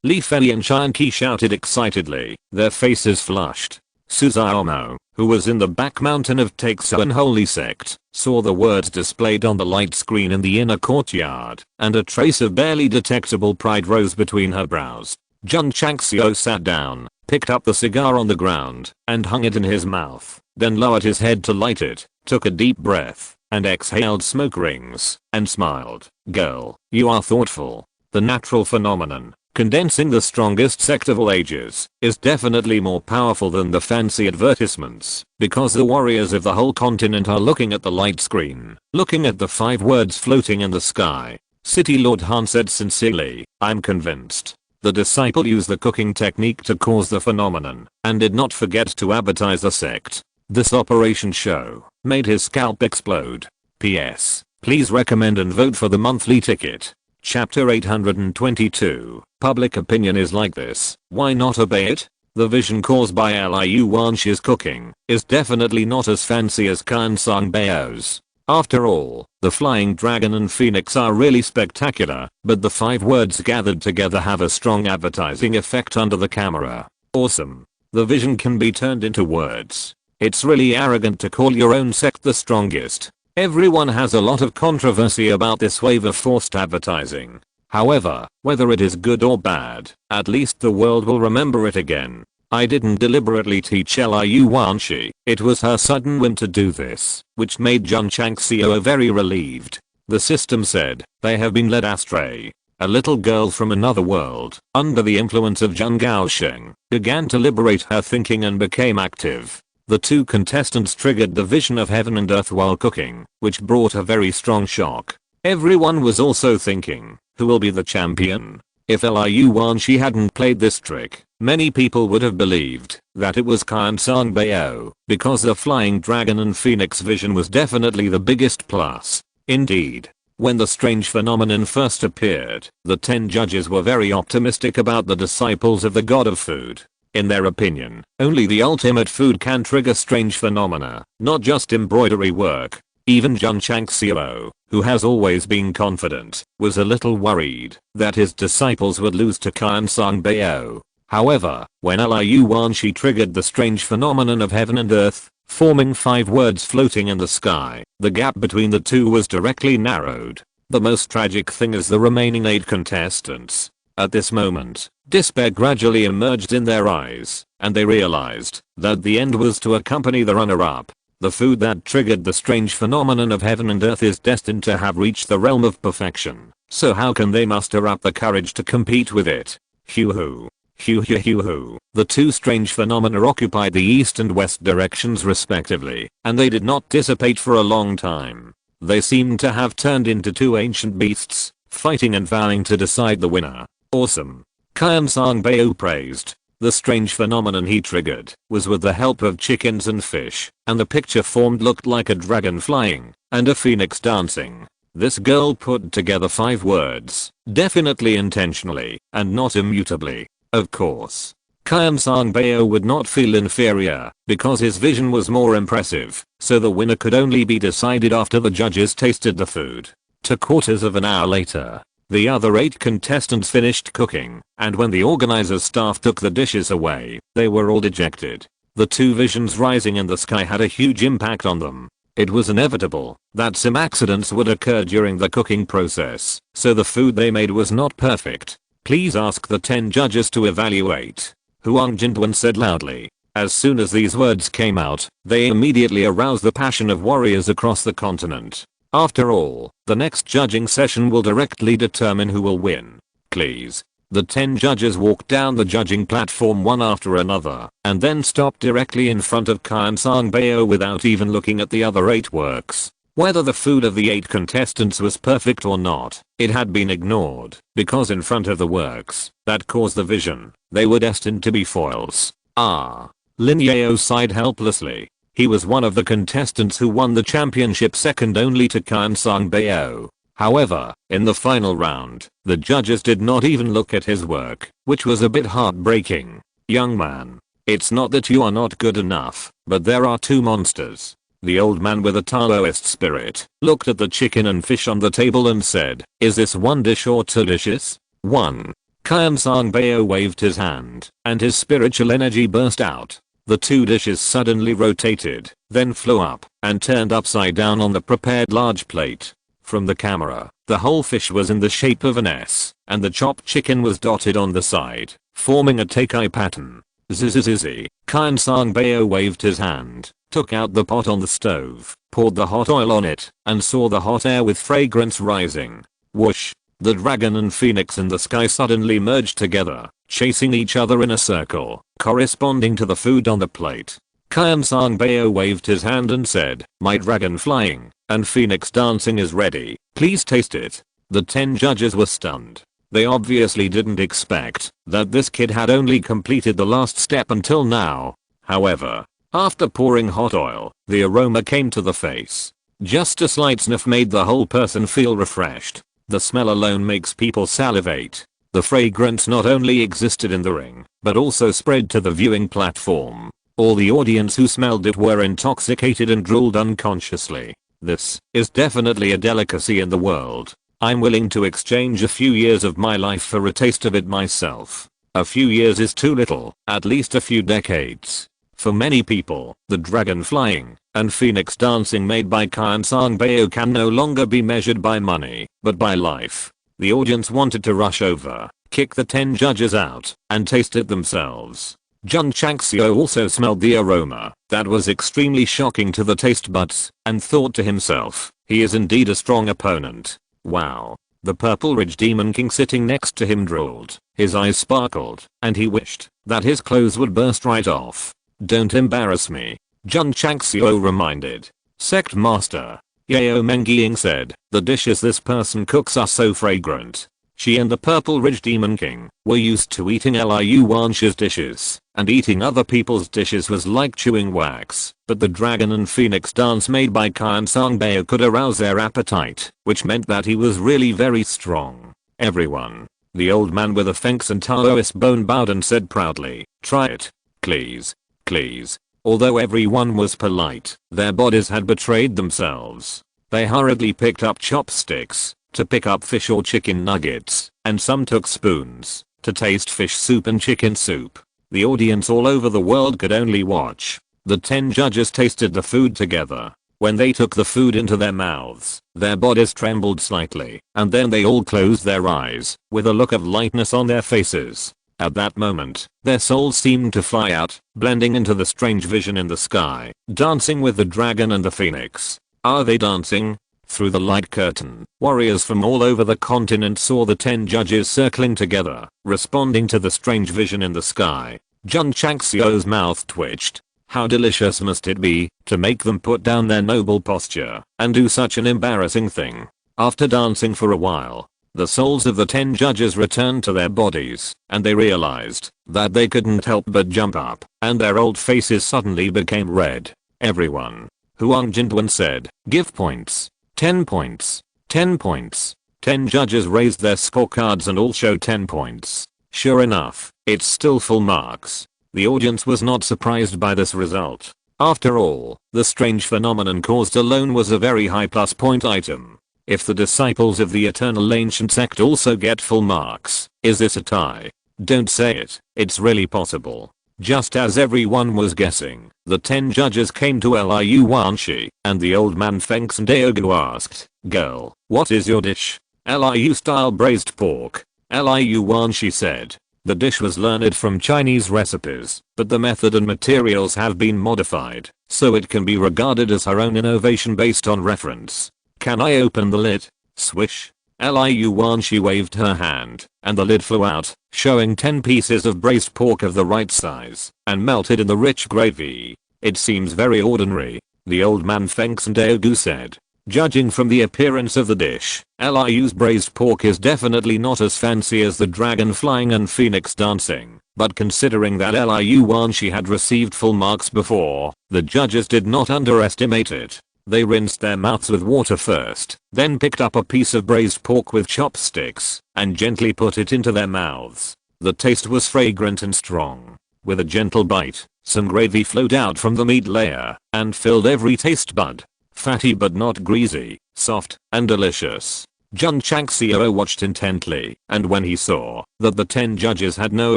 Li Fei and Qianqi shouted excitedly, their faces flushed. Suzaomo, who was in the back mountain of Taixuan Holy Sect, saw the words displayed on the light screen in the inner courtyard, and a trace of barely detectable pride rose between her brows. Jun Changxiao sat down, picked up the cigar on the ground, and hung it in his mouth, then lowered his head to light it, took a deep breath, and exhaled smoke rings, and smiled. "Girl, you are thoughtful. The natural phenomenon, condensing the strongest sect of all ages, is definitely more powerful than the fancy advertisements, because the warriors of the whole continent are looking at the light screen, looking at the 5 words floating in the sky." City Lord Han said sincerely, "I'm convinced." The disciple used the cooking technique to cause the phenomenon, and did not forget to advertise the sect. This operation show made his scalp explode. P.S. Please recommend and vote for the monthly ticket. Chapter 822. Public opinion is like this, why not obey it? The vision caused by Liu Wanxi's cooking is definitely not as fancy as Kyan Sangbeo's. After all, the flying dragon and phoenix are really spectacular, but the 5 words gathered together have a strong advertising effect under the camera. Awesome. The vision can be turned into words. It's really arrogant to call your own sect the strongest. Everyone has a lot of controversy about this wave of forced advertising. However, whether it is good or bad, at least the world will remember it again. I didn't deliberately teach Liu Wanxi, it was her sudden whim to do this, which made Jun Changxiao very relieved. The system said, they have been led astray. A little girl from another world, under the influence of Jun Gaosheng, began to liberate her thinking and became active. The 2 contestants triggered the vision of heaven and earth while cooking, which brought a very strong shock. Everyone was also thinking, who will be the champion? If Liu Wanxi hadn't played this trick, many people would have believed that it was Kyan Sangbeo, because the flying dragon and phoenix vision was definitely the biggest plus. Indeed, when the strange phenomenon first appeared, the 10 judges were very optimistic about the disciples of the god of food. In their opinion, only the ultimate food can trigger strange phenomena, not just embroidery work. Even Jun Changxiao, who has always been confident, was a little worried that his disciples would lose to Kyan Sangbeo. However, when Liu Wanxi triggered the strange phenomenon of heaven and earth, forming 5 words floating in the sky, the gap between the 2 was directly narrowed. The most tragic thing is the remaining 8 contestants. At this moment, despair gradually emerged in their eyes, and they realized that the end was to accompany the runner-up. The food that triggered the strange phenomenon of heaven and earth is destined to have reached the realm of perfection, so how can they muster up the courage to compete with it? Hoo-hoo. Hoo-hoo-hoo-hoo. The two strange phenomena occupied the east and west directions respectively, and they did not dissipate for a long time. They seemed to have turned into two ancient beasts, fighting and vowing to decide the winner. Awesome. Kian Sangbao praised. The strange phenomenon he triggered was with the help of chickens and fish, and the picture formed looked like a dragon flying and a phoenix dancing. This girl put together 5 words, definitely intentionally, and not immutably. Of course, Kian Sangbao would not feel inferior, because his vision was more impressive, so the winner could only be decided after the judges tasted the food. 2/4 of an hour later, the other 8 contestants finished cooking, and when the organizer's staff took the dishes away, they were all dejected. The 2 visions rising in the sky had a huge impact on them. It was inevitable that some accidents would occur during the cooking process, so the food they made was not perfect. Please ask the 10 judges to evaluate, Huang Jinduan said loudly. As soon as these words came out, they immediately aroused the passion of warriors across the continent. After all, the next judging session will directly determine who will win. Please. The 10 judges walked down the judging platform one after another, and then stopped directly in front of Kian Sangbao without even looking at the other 8 works. Whether the food of the 8 contestants was perfect or not, it had been ignored, because in front of the works that caused the vision, they were destined to be foils. Lin Yao sighed helplessly. He was one of the contestants who won the championship second only to Kian Sangbao. However, in the final round, the judges did not even look at his work, which was a bit heartbreaking. Young man, it's not that you are not good enough, but there are 2 monsters. The old man with a Taoist spirit looked at the chicken and fish on the table and said, is this one dish or 2 dishes? 1. Kian Sangbao waved his hand, and his spiritual energy burst out. The 2 dishes suddenly rotated, then flew up, and turned upside down on the prepared large plate. From the camera, the whole fish was in the shape of an S, and the chopped chicken was dotted on the side, forming a take-eye pattern. Zzzz. Kian Sangbao waved his hand, took out the pot on the stove, poured the hot oil on it, and saw the hot air with fragrance rising. Whoosh! The dragon and phoenix in the sky suddenly merged together, chasing each other in a circle, corresponding to the food on the plate. Kian Sangbao waved his hand and said, my dragon flying and phoenix dancing is ready, please taste it. The 10 judges were stunned. They obviously didn't expect that this kid had only completed the last step until now. However, after pouring hot oil, the aroma came to the face. Just a slight sniff made the whole person feel refreshed. The smell alone makes people salivate. The fragrance not only existed in the ring, but also spread to the viewing platform. All the audience who smelled it were intoxicated and drooled unconsciously. This is definitely a delicacy in the world. I'm willing to exchange a few years of my life for a taste of it myself. A few years is too little, at least a few decades. For many people, the dragon flying and phoenix dancing made by Kian Sangbao can no longer be measured by money, but by life. The audience wanted to rush over, kick the 10 judges out, and taste it themselves. Jun Changxiao also smelled the aroma that was extremely shocking to the taste buds, and thought to himself, he is indeed a strong opponent. Wow. The Purple Ridge Demon King sitting next to him drooled, his eyes sparkled, and he wished that his clothes would burst right off. Don't embarrass me, Jun Changxiao reminded. Sect Master Yao Mengying said, the dishes this person cooks are so fragrant. She and the Purple Ridge Demon King were used to eating Liu Wansh's dishes, and eating other people's dishes was like chewing wax, but the dragon and phoenix dance made by Kian Sangbao could arouse their appetite, which meant that he was really very strong. Everyone. The old man with a Fengs and Taoist bone bowed and said proudly, try it. Please. Please. Although everyone was polite, their bodies had betrayed themselves. They hurriedly picked up chopsticks to pick up fish or chicken nuggets, and some took spoons to taste fish soup and chicken soup. The audience all over the world could only watch. The 10 judges tasted the food together. When they took the food into their mouths, their bodies trembled slightly, and then they all closed their eyes, with a look of lightness on their faces. At that moment, their souls seemed to fly out, blending into the strange vision in the sky, dancing with the dragon and the phoenix. Are they dancing? Through the light curtain, warriors from all over the continent saw the 10 judges circling together, responding to the strange vision in the sky. Jun Changxiao's mouth twitched. How delicious must it be to make them put down their noble posture and do such an embarrassing thing. After dancing for a while, the souls of the 10 judges returned to their bodies, and they realized that they couldn't help but jump up, and their old faces suddenly became red. Everyone. Huang Jinduan said, give points. 10 points. 10 points. 10 judges raised their scorecards and all showed 10 points. Sure enough, it's still full marks. The audience was not surprised by this result. After all, the strange phenomenon caused alone was a very high plus point item. If the disciples of the eternal ancient sect also get full marks, is this a tie? Don't say it, it's really possible. Just as everyone was guessing, the 10 judges came to Liu Wanshi, and the old man Feng Daogu asked, girl, what is your dish? Liu style braised pork. Liu Wanshi said. The dish was learned from Chinese recipes, but the method and materials have been modified, so it can be regarded as her own innovation based on reference. Can I open the lid? Swish. Liu Wanshi waved her hand, and the lid flew out, showing 10 pieces of braised pork of the right size, and melted in the rich gravy. It seems very ordinary, the old man Feng Daogu said. Judging from the appearance of the dish, Liu's braised pork is definitely not as fancy as the dragon flying and phoenix dancing, but considering that Liu Wanshi had received full marks before, the judges did not underestimate it. They rinsed their mouths with water first, then picked up a piece of braised pork with chopsticks, and gently put it into their mouths. The taste was fragrant and strong. With a gentle bite, some gravy flowed out from the meat layer, and filled every taste bud. Fatty but not greasy, soft, and delicious. Jun Changxiao watched intently, and when he saw that the 10 judges had no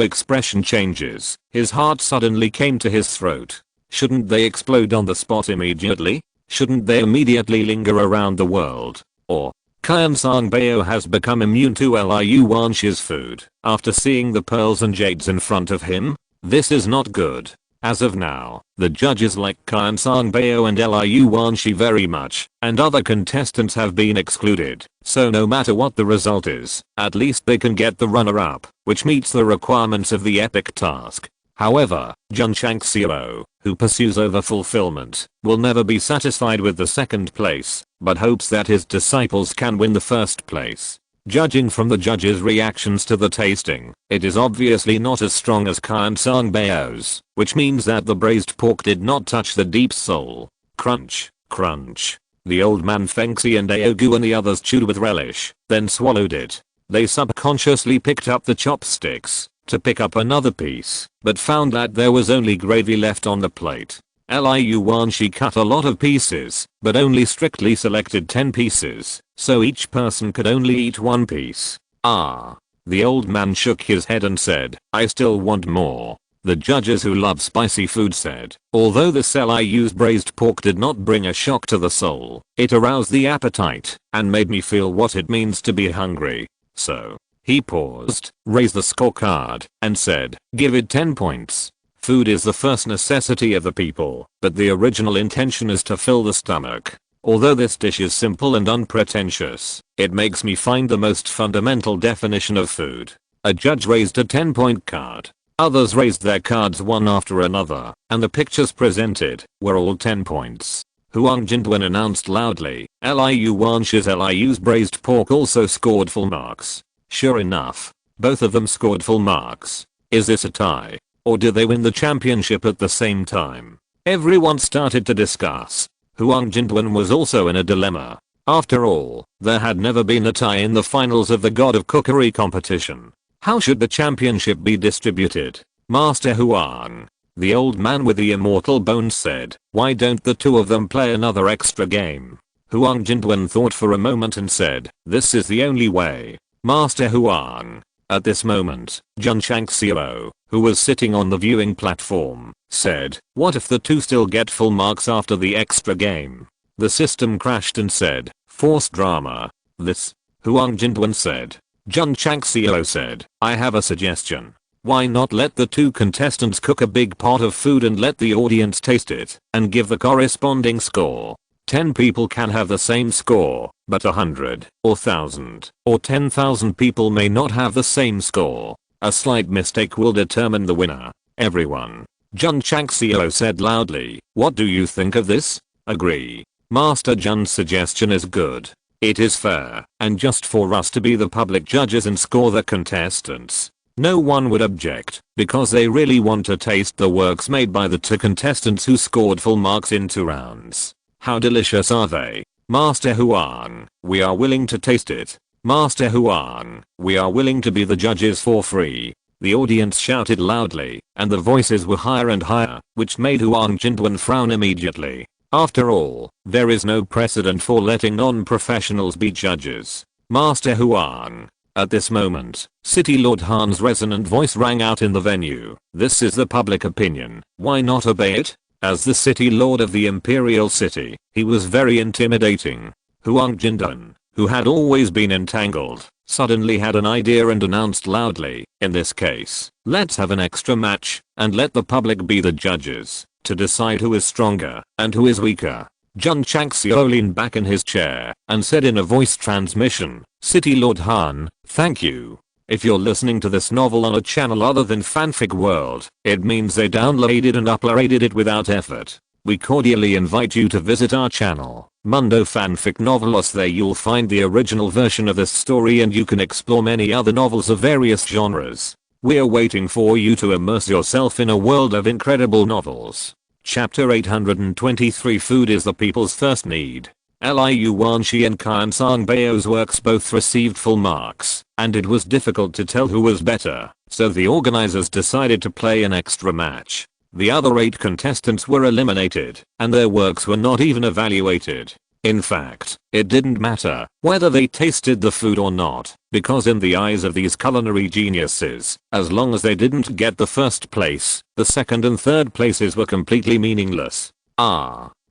expression changes, his heart suddenly came to his throat. Shouldn't they explode on the spot immediately? Shouldn't they immediately linger around the world? Or, Qiansong Bao has become immune to Liu Wanshi's food after seeing the pearls and jades in front of him? This is not good. As of now, the judges like Qiansong Bao and Liu Wanshi very much, and other contestants have been excluded, so no matter what the result is, at least they can get the runner-up, which meets the requirements of the epic task. However, Jun Changxiao, who pursues over-fulfillment, will never be satisfied with the second place, but hopes that his disciples can win the first place. Judging from the judges' reactions to the tasting, it is obviously not as strong as Qiansong Bao's, which means that the braised pork did not touch the deep soul. Crunch, crunch. The old man Fengxi and Daogu and the others chewed with relish, then swallowed it. They subconsciously picked up the chopsticks to pick up another piece, but found that there was only gravy left on the plate. Liu Wanshi cut a lot of pieces, but only strictly selected 10 pieces, so each person could only eat 1 piece. Ah. The old man shook his head and said, I still want more. The judges who love spicy food said, although this Liu's braised pork did not bring a shock to the soul, it aroused the appetite, and made me feel what it means to be hungry. So, he paused, raised the scorecard, and said, give it 10 points. Food is the first necessity of the people, but the original intention is to fill the stomach. Although this dish is simple and unpretentious, it makes me find the most fundamental definition of food. A judge raised a 10-point card. Others raised their cards one after another, and the pictures presented were all 10 points. Huang Jinduan announced loudly, Liu Liu's braised pork also scored full marks. Sure enough, both of them scored full marks. Is this a tie? Or do they win the championship at the same time? Everyone started to discuss. Huang Jinduan was also in a dilemma. After all, there had never been a tie in the finals of the God of Cookery competition. How should the championship be distributed? Master Huang, the old man with the immortal bones said, why don't the two of them play another extra game? Huang Jinduan thought for a moment and said, this is the only way. Master Huang. At this moment, Jun Changxiao, who was sitting on the viewing platform, said, what if the two still get full marks after the extra game? The system crashed and said, "Forced drama." This. Huang Jingduan said. Jun Changxiao said, "I have a suggestion. Why not let the two contestants cook a big pot of food and let the audience taste it and give the corresponding score? 10 people can have the same score, but 100, or 1000, or 10,000 people may not have the same score. A slight mistake will determine the winner." Everyone. Jun Changxiao said loudly, "What do you think of this?" "Agree. Master Jun's suggestion is good. It is fair and just for us to be the public judges and score the contestants. No one would object, because they really want to taste the works made by the two contestants who scored full marks in 2 rounds. How delicious are they? Master Huang, we are willing to taste it. Master Huang, we are willing to be the judges for free." The audience shouted loudly, and the voices were higher and higher, which made Huang Jingduan frown immediately. After all, there is no precedent for letting non-professionals be judges. Master Huang. At this moment, City Lord Han's resonant voice rang out in the venue. "This is the public opinion. Why not obey it?" As the City Lord of the Imperial City, he was very intimidating. Huang Jingduan, who had always been entangled, suddenly had an idea and announced loudly, "In this case, let's have an extra match, and let the public be the judges, to decide who is stronger and who is weaker." Jun Changxiao leaned back in his chair and said in a voice transmission, "City Lord Han, thank you. If you're listening to this novel on a channel other than Fanfic World, it means they downloaded and uploaded it without effort. We cordially invite you to visit our channel, Mundo Fanfic Novelos. There you'll find the original version of this story and you can explore many other novels of various genres. We're waiting for you to immerse yourself in a world of incredible novels." Chapter 823 Food is the people's first need. Liu Wanshi and Qian Sangbao's works both received full marks, and it was difficult to tell who was better, so the organizers decided to play an extra match. The other 8 contestants were eliminated, and their works were not even evaluated. In fact, it didn't matter whether they tasted the food or not, because in the eyes of these culinary geniuses, as long as they didn't get the first place, the second and third places were completely meaningless.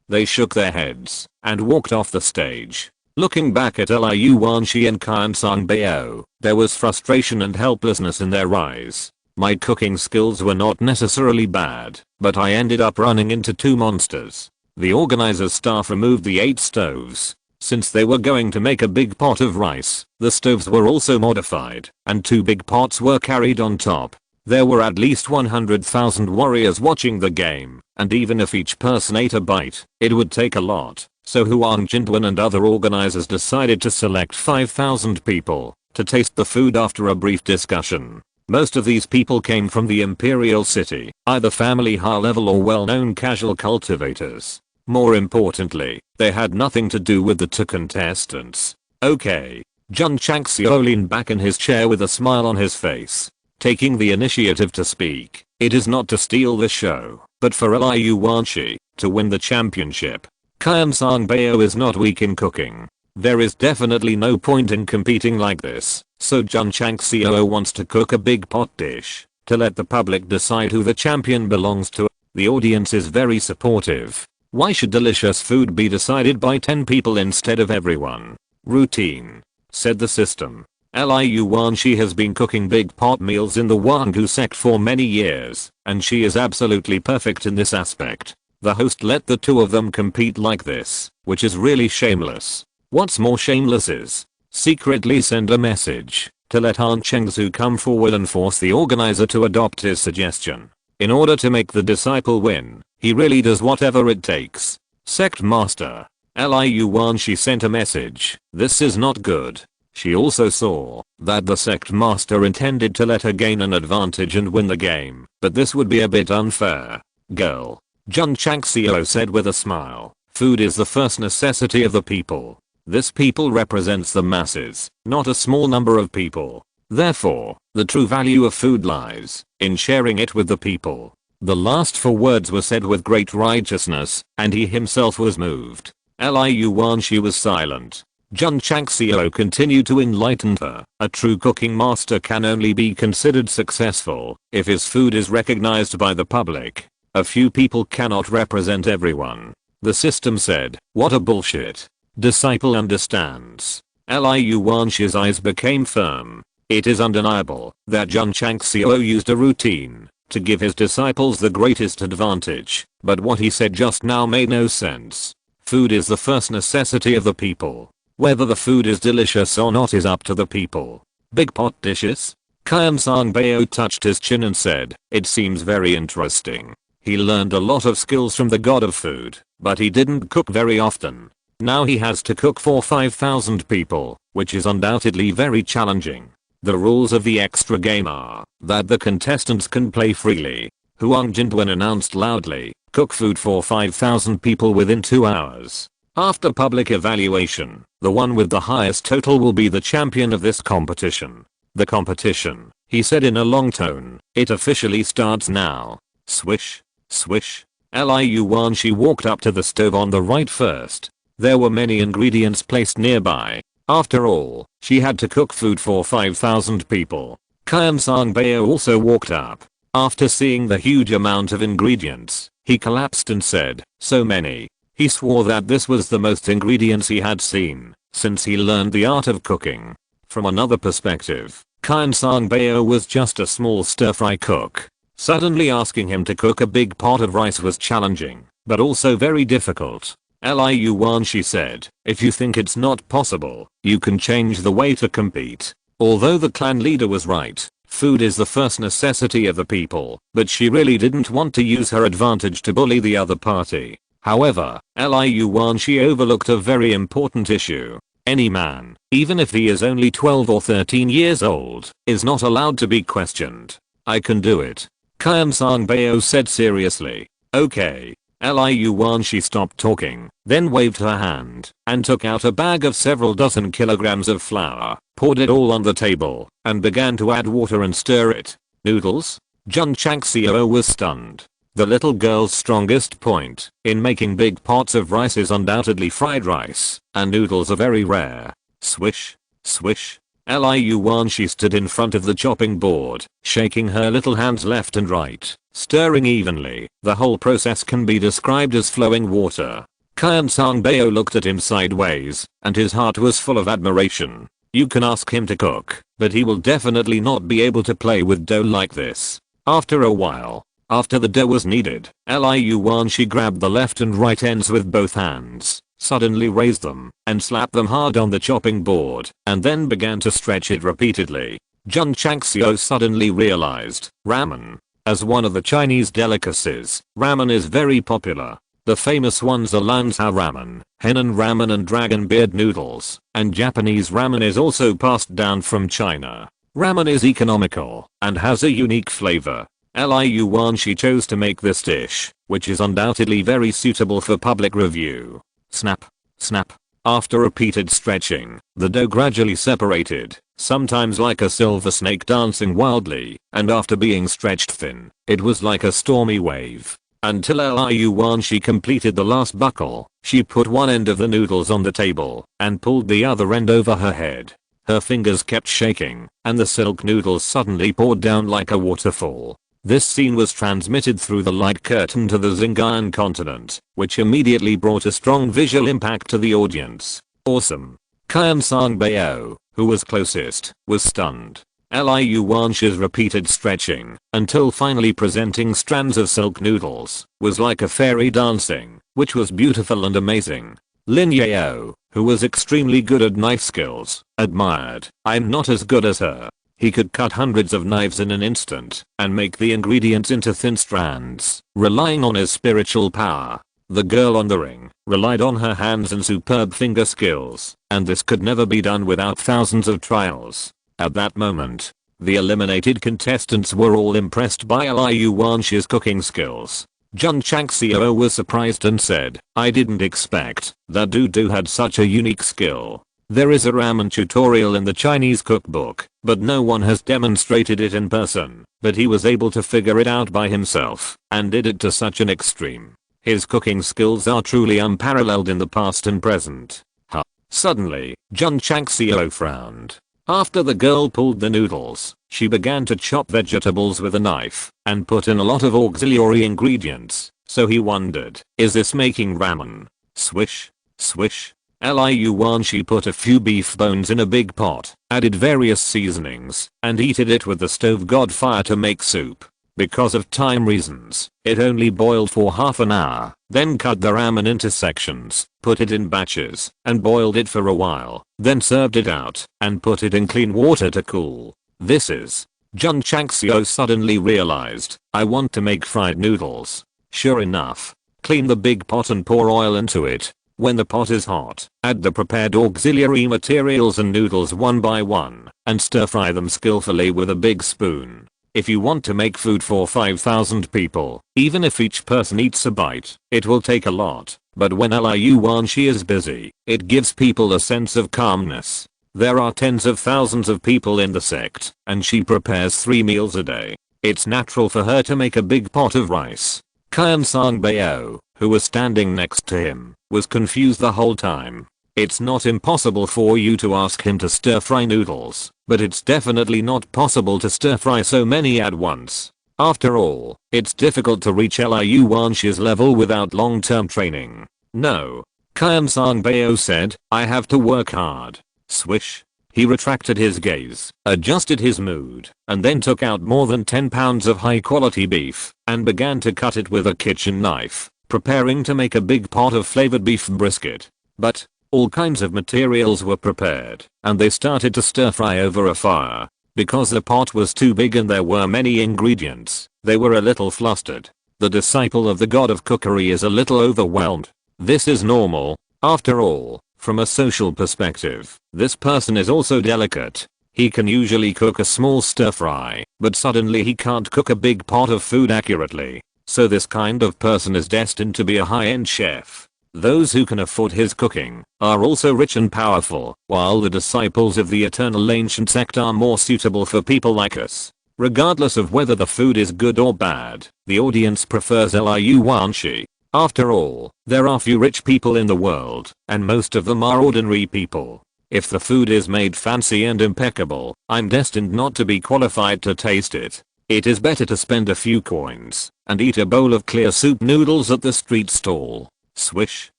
They shook their heads and walked off the stage. Looking back at Liu Wanshi and Qian Sangbao, there was frustration and helplessness in their eyes. My cooking skills were not necessarily bad, but I ended up running into 2 monsters. The organizers' staff removed the 8 stoves. Since they were going to make a big pot of rice, the stoves were also modified, and 2 big pots were carried on top. There were at least 100,000 warriors watching the game, and even if each person ate a bite, it would take a lot. So Huang Jingduan and other organizers decided to select 5,000 people to taste the food after a brief discussion. Most of these people came from the Imperial City, either family high level or well-known casual cultivators. More importantly, they had nothing to do with the 2 contestants. "Okay." Jun Changxiao leaned back in his chair with a smile on his face, taking the initiative to speak. "It is not to steal the show, but for Liu Wanshi to win the championship. Qian Sangbao is not weak in cooking. There is definitely no point in competing like this, so Jun Changxiao wants to cook a big pot dish to let the public decide who the champion belongs to." The audience is very supportive. Why should delicious food be decided by 10 people instead of everyone? "Routine," said the system. Liu Wanshi has been cooking big pot meals in the Wangu sect for many years, and she is absolutely perfect in this aspect. The host let the 2 of them compete like this, which is really shameless. What's more shameless is secretly send a message to let Han Chengzu come forward and force the organizer to adopt his suggestion. In order to make the disciple win, he really does whatever it takes. Sect Master Liu Wanshi sent a message. This is not good. She also saw that the sect master intended to let her gain an advantage and win the game, but this would be a bit unfair. "Girl," Jun Changxiao said with a smile, "food is the first necessity of the people. This people represents the masses, not a small number of people. Therefore, the true value of food lies in sharing it with the people." The last 4 words were said with great righteousness, and he himself was moved. Liu Wanshi was silent. Jun Changxiao continued to enlighten her. A true cooking master can only be considered successful if his food is recognized by the public. A few people cannot represent everyone. The system said, "What a bullshit." Disciple understands. Liu Wanxi's eyes became firm. It is undeniable that Jun Changxiao used a routine to give his disciples the greatest advantage, but what he said just now made no sense. Food is the first necessity of the people. Whether the food is delicious or not is up to the people. Big pot dishes? Qian Sangbao touched his chin and said, "It seems very interesting." He learned a lot of skills from the god of food, but he didn't cook very often. Now he has to cook for 5,000 people, which is undoubtedly very challenging. The rules of the extra game are that the contestants can play freely. Huang Jinduan announced loudly, "Cook food for 5,000 people within 2 hours. After public evaluation, the one with the highest total will be the champion of this competition." The competition, he said in a long tone, "It officially starts now." Swish, swish. Liu Wanxi walked up to the stove on the right first. There were many ingredients placed nearby. After all, she had to cook food for 5,000 people. Qian Sangbao also walked up. After seeing the huge amount of ingredients, he collapsed and said, "So many." He swore that this was the most ingredients he had seen since he learned the art of cooking. From another perspective, Qian Sangbao was just a small stir-fry cook. Suddenly asking him to cook a big pot of rice was challenging, but also very difficult. Liu Wanxi said, "If you think it's not possible, you can change the way to compete." Although the clan leader was right, food is the first necessity of the people, but she really didn't want to use her advantage to bully the other party. However, Liu Wanxi overlooked a very important issue. Any man, even if he is only 12 or 13 years old, is not allowed to be questioned. "I can do it," Qian Sangbao said seriously. "Okay." Liu Wanxi stopped talking, then waved her hand, and took out a bag of several dozen kilograms of flour, poured it all on the table, and began to add water and stir it. Noodles? Jun Changxiao was stunned. The little girl's strongest point in making big pots of rice is undoubtedly fried rice, and noodles are very rare. Swish, swish. Liu Wanxi stood in front of the chopping board, shaking her little hands left and right, stirring evenly. The whole process can be described as flowing water. Qian Sangbao looked at him sideways, and his heart was full of admiration. You can ask him to cook, but he will definitely not be able to play with dough like this. After a while, after the dough was kneaded, Liu Wanxi grabbed the left and right ends with both hands, suddenly raised them, and slapped them hard on the chopping board, and then began to stretch it repeatedly. Jun Changxiao suddenly realized, ramen. As one of the Chinese delicacies, ramen is very popular. The famous ones are Lansha ramen, Henan ramen and dragon beard noodles, and Japanese ramen is also passed down from China. Ramen is economical, and has a unique flavor. Liu Wanxi chose to make this dish, which is undoubtedly very suitable for public review. Snap, snap. After repeated stretching, the dough gradually separated, sometimes like a silver snake dancing wildly, and after being stretched thin, it was like a stormy wave. Until Liu Wanxi completed the last buckle, she put one end of the noodles on the table, and pulled the other end over her head. Her fingers kept shaking, and the silk noodles suddenly poured down like a waterfall. This scene was transmitted through the light curtain to the Xinjiang continent, which immediately brought a strong visual impact to the audience. Awesome. Qian Sangbao, who was closest, was stunned. Liu Wanxi's repeated stretching, until finally presenting strands of silk noodles, was like a fairy dancing, which was beautiful and amazing. Lin Yao, who was extremely good at knife skills, admired, "I'm not as good as her." He could cut hundreds of knives in an instant and make the ingredients into thin strands, relying on his spiritual power. The girl on the ring relied on her hands and superb finger skills, and this could never be done without thousands of trials. At that moment, the eliminated contestants were all impressed by Liu Wanxi's cooking skills. Jun Changxiao was surprised and said, "I didn't expect that Dudu had such a unique skill. There is a ramen tutorial in the Chinese cookbook, but no one has demonstrated it in person, but he was able to figure it out by himself, and did it to such an extreme. His cooking skills are truly unparalleled in the past and present." Huh. Suddenly, Jun Changxiao frowned. After the girl pulled the noodles, she began to chop vegetables with a knife, and put in a lot of auxiliary ingredients, So he wondered, is this making ramen? Swish, swish. Liu Wanshi put a few beef bones in a big pot, added various seasonings, and heated it with the stove god fire to make soup. Because of time reasons, it only boiled for half an hour, then cut the ramen into sections, put it in batches, and boiled it for a while, then served it out, and put it in clean water to cool. This is. Jun Changxiao suddenly realized, I want to make fried noodles. Sure enough. Clean the big pot and pour oil into it. When the pot is hot, add the prepared auxiliary materials and noodles one by one, and stir fry them skillfully with a big spoon. If you want to make food for 5,000 people, even if each person eats a bite, it will take a lot, but when Liu Wanshi is busy, it gives people a sense of calmness. There are tens of thousands of people in the sect, and she prepares 3 meals a day. It's natural for her to make a big pot of rice. Qian Sangbao, who was standing next to him, was confused the whole time. It's not impossible for you to ask him to stir fry noodles, but it's definitely not possible to stir fry so many at once. After all, it's difficult to reach Liu Wanshi's level without long-term training. No. Qian Sangbao said, I have to work hard. Swish. He retracted his gaze, adjusted his mood, and then took out more than 10 pounds of high-quality beef, and began to cut it with a kitchen knife, preparing to make a big pot of flavored beef brisket. But, all kinds of materials were prepared, and they started to stir fry over a fire. Because the pot was too big and there were many ingredients, they were a little flustered. The disciple of the god of cookery is a little overwhelmed. This is normal. After all, from a social perspective, this person is also delicate. He can usually cook a small stir fry, but suddenly he can't cook a big pot of food accurately. So this kind of person is destined to be a high-end chef. Those who can afford his cooking are also rich and powerful, while the disciples of the eternal ancient sect are more suitable for people like us. Regardless of whether the food is good or bad, the audience prefers Liu Wanshi. After all, there are few rich people in the world, and most of them are ordinary people. If the food is made fancy and impeccable, I'm destined not to be qualified to taste it. It is better to spend a few coins and eat a bowl of clear soup noodles at the street stall. Swish,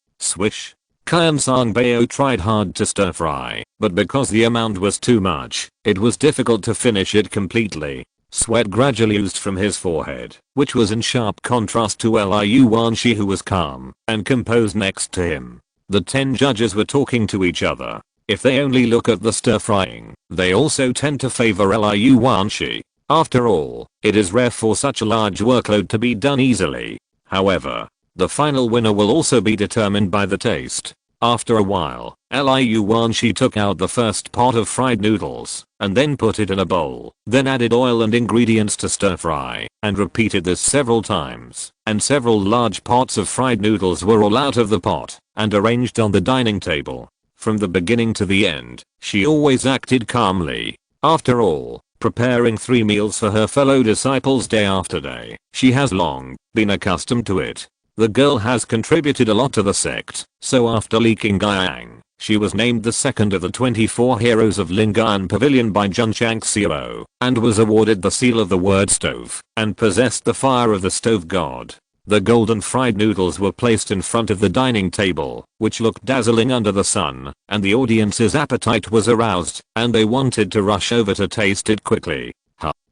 swish. Qian Sangbao tried hard to stir fry, but because the amount was too much, it was difficult to finish it completely. Sweat gradually oozed from his forehead, which was in sharp contrast to Liu Wanshi, who was calm and composed next to him. The 10 judges were talking to each other. If they only look at the stir frying, they also tend to favor Liu Wanshi. After all, it is rare for such a large workload to be done easily. However, the final winner will also be determined by the taste. After a while, Liu Wanshi took out the first pot of fried noodles, and then put it in a bowl, then added oil and ingredients to stir fry, and repeated this several times, and several large pots of fried noodles were all out of the pot, and arranged on the dining table. From the beginning to the end, she always acted calmly. After all, preparing 3 meals for her fellow disciples day after day, she has long been accustomed to it. The girl has contributed a lot to the sect, so after leaking Guiyang, she was named the second of the 24 heroes of Lingayan Pavilion by Jun Changxiao, and was awarded the seal of the word stove, and possessed the fire of the stove god. The golden fried noodles were placed in front of the dining table, which looked dazzling under the sun, and the audience's appetite was aroused, and they wanted to rush over to taste it quickly.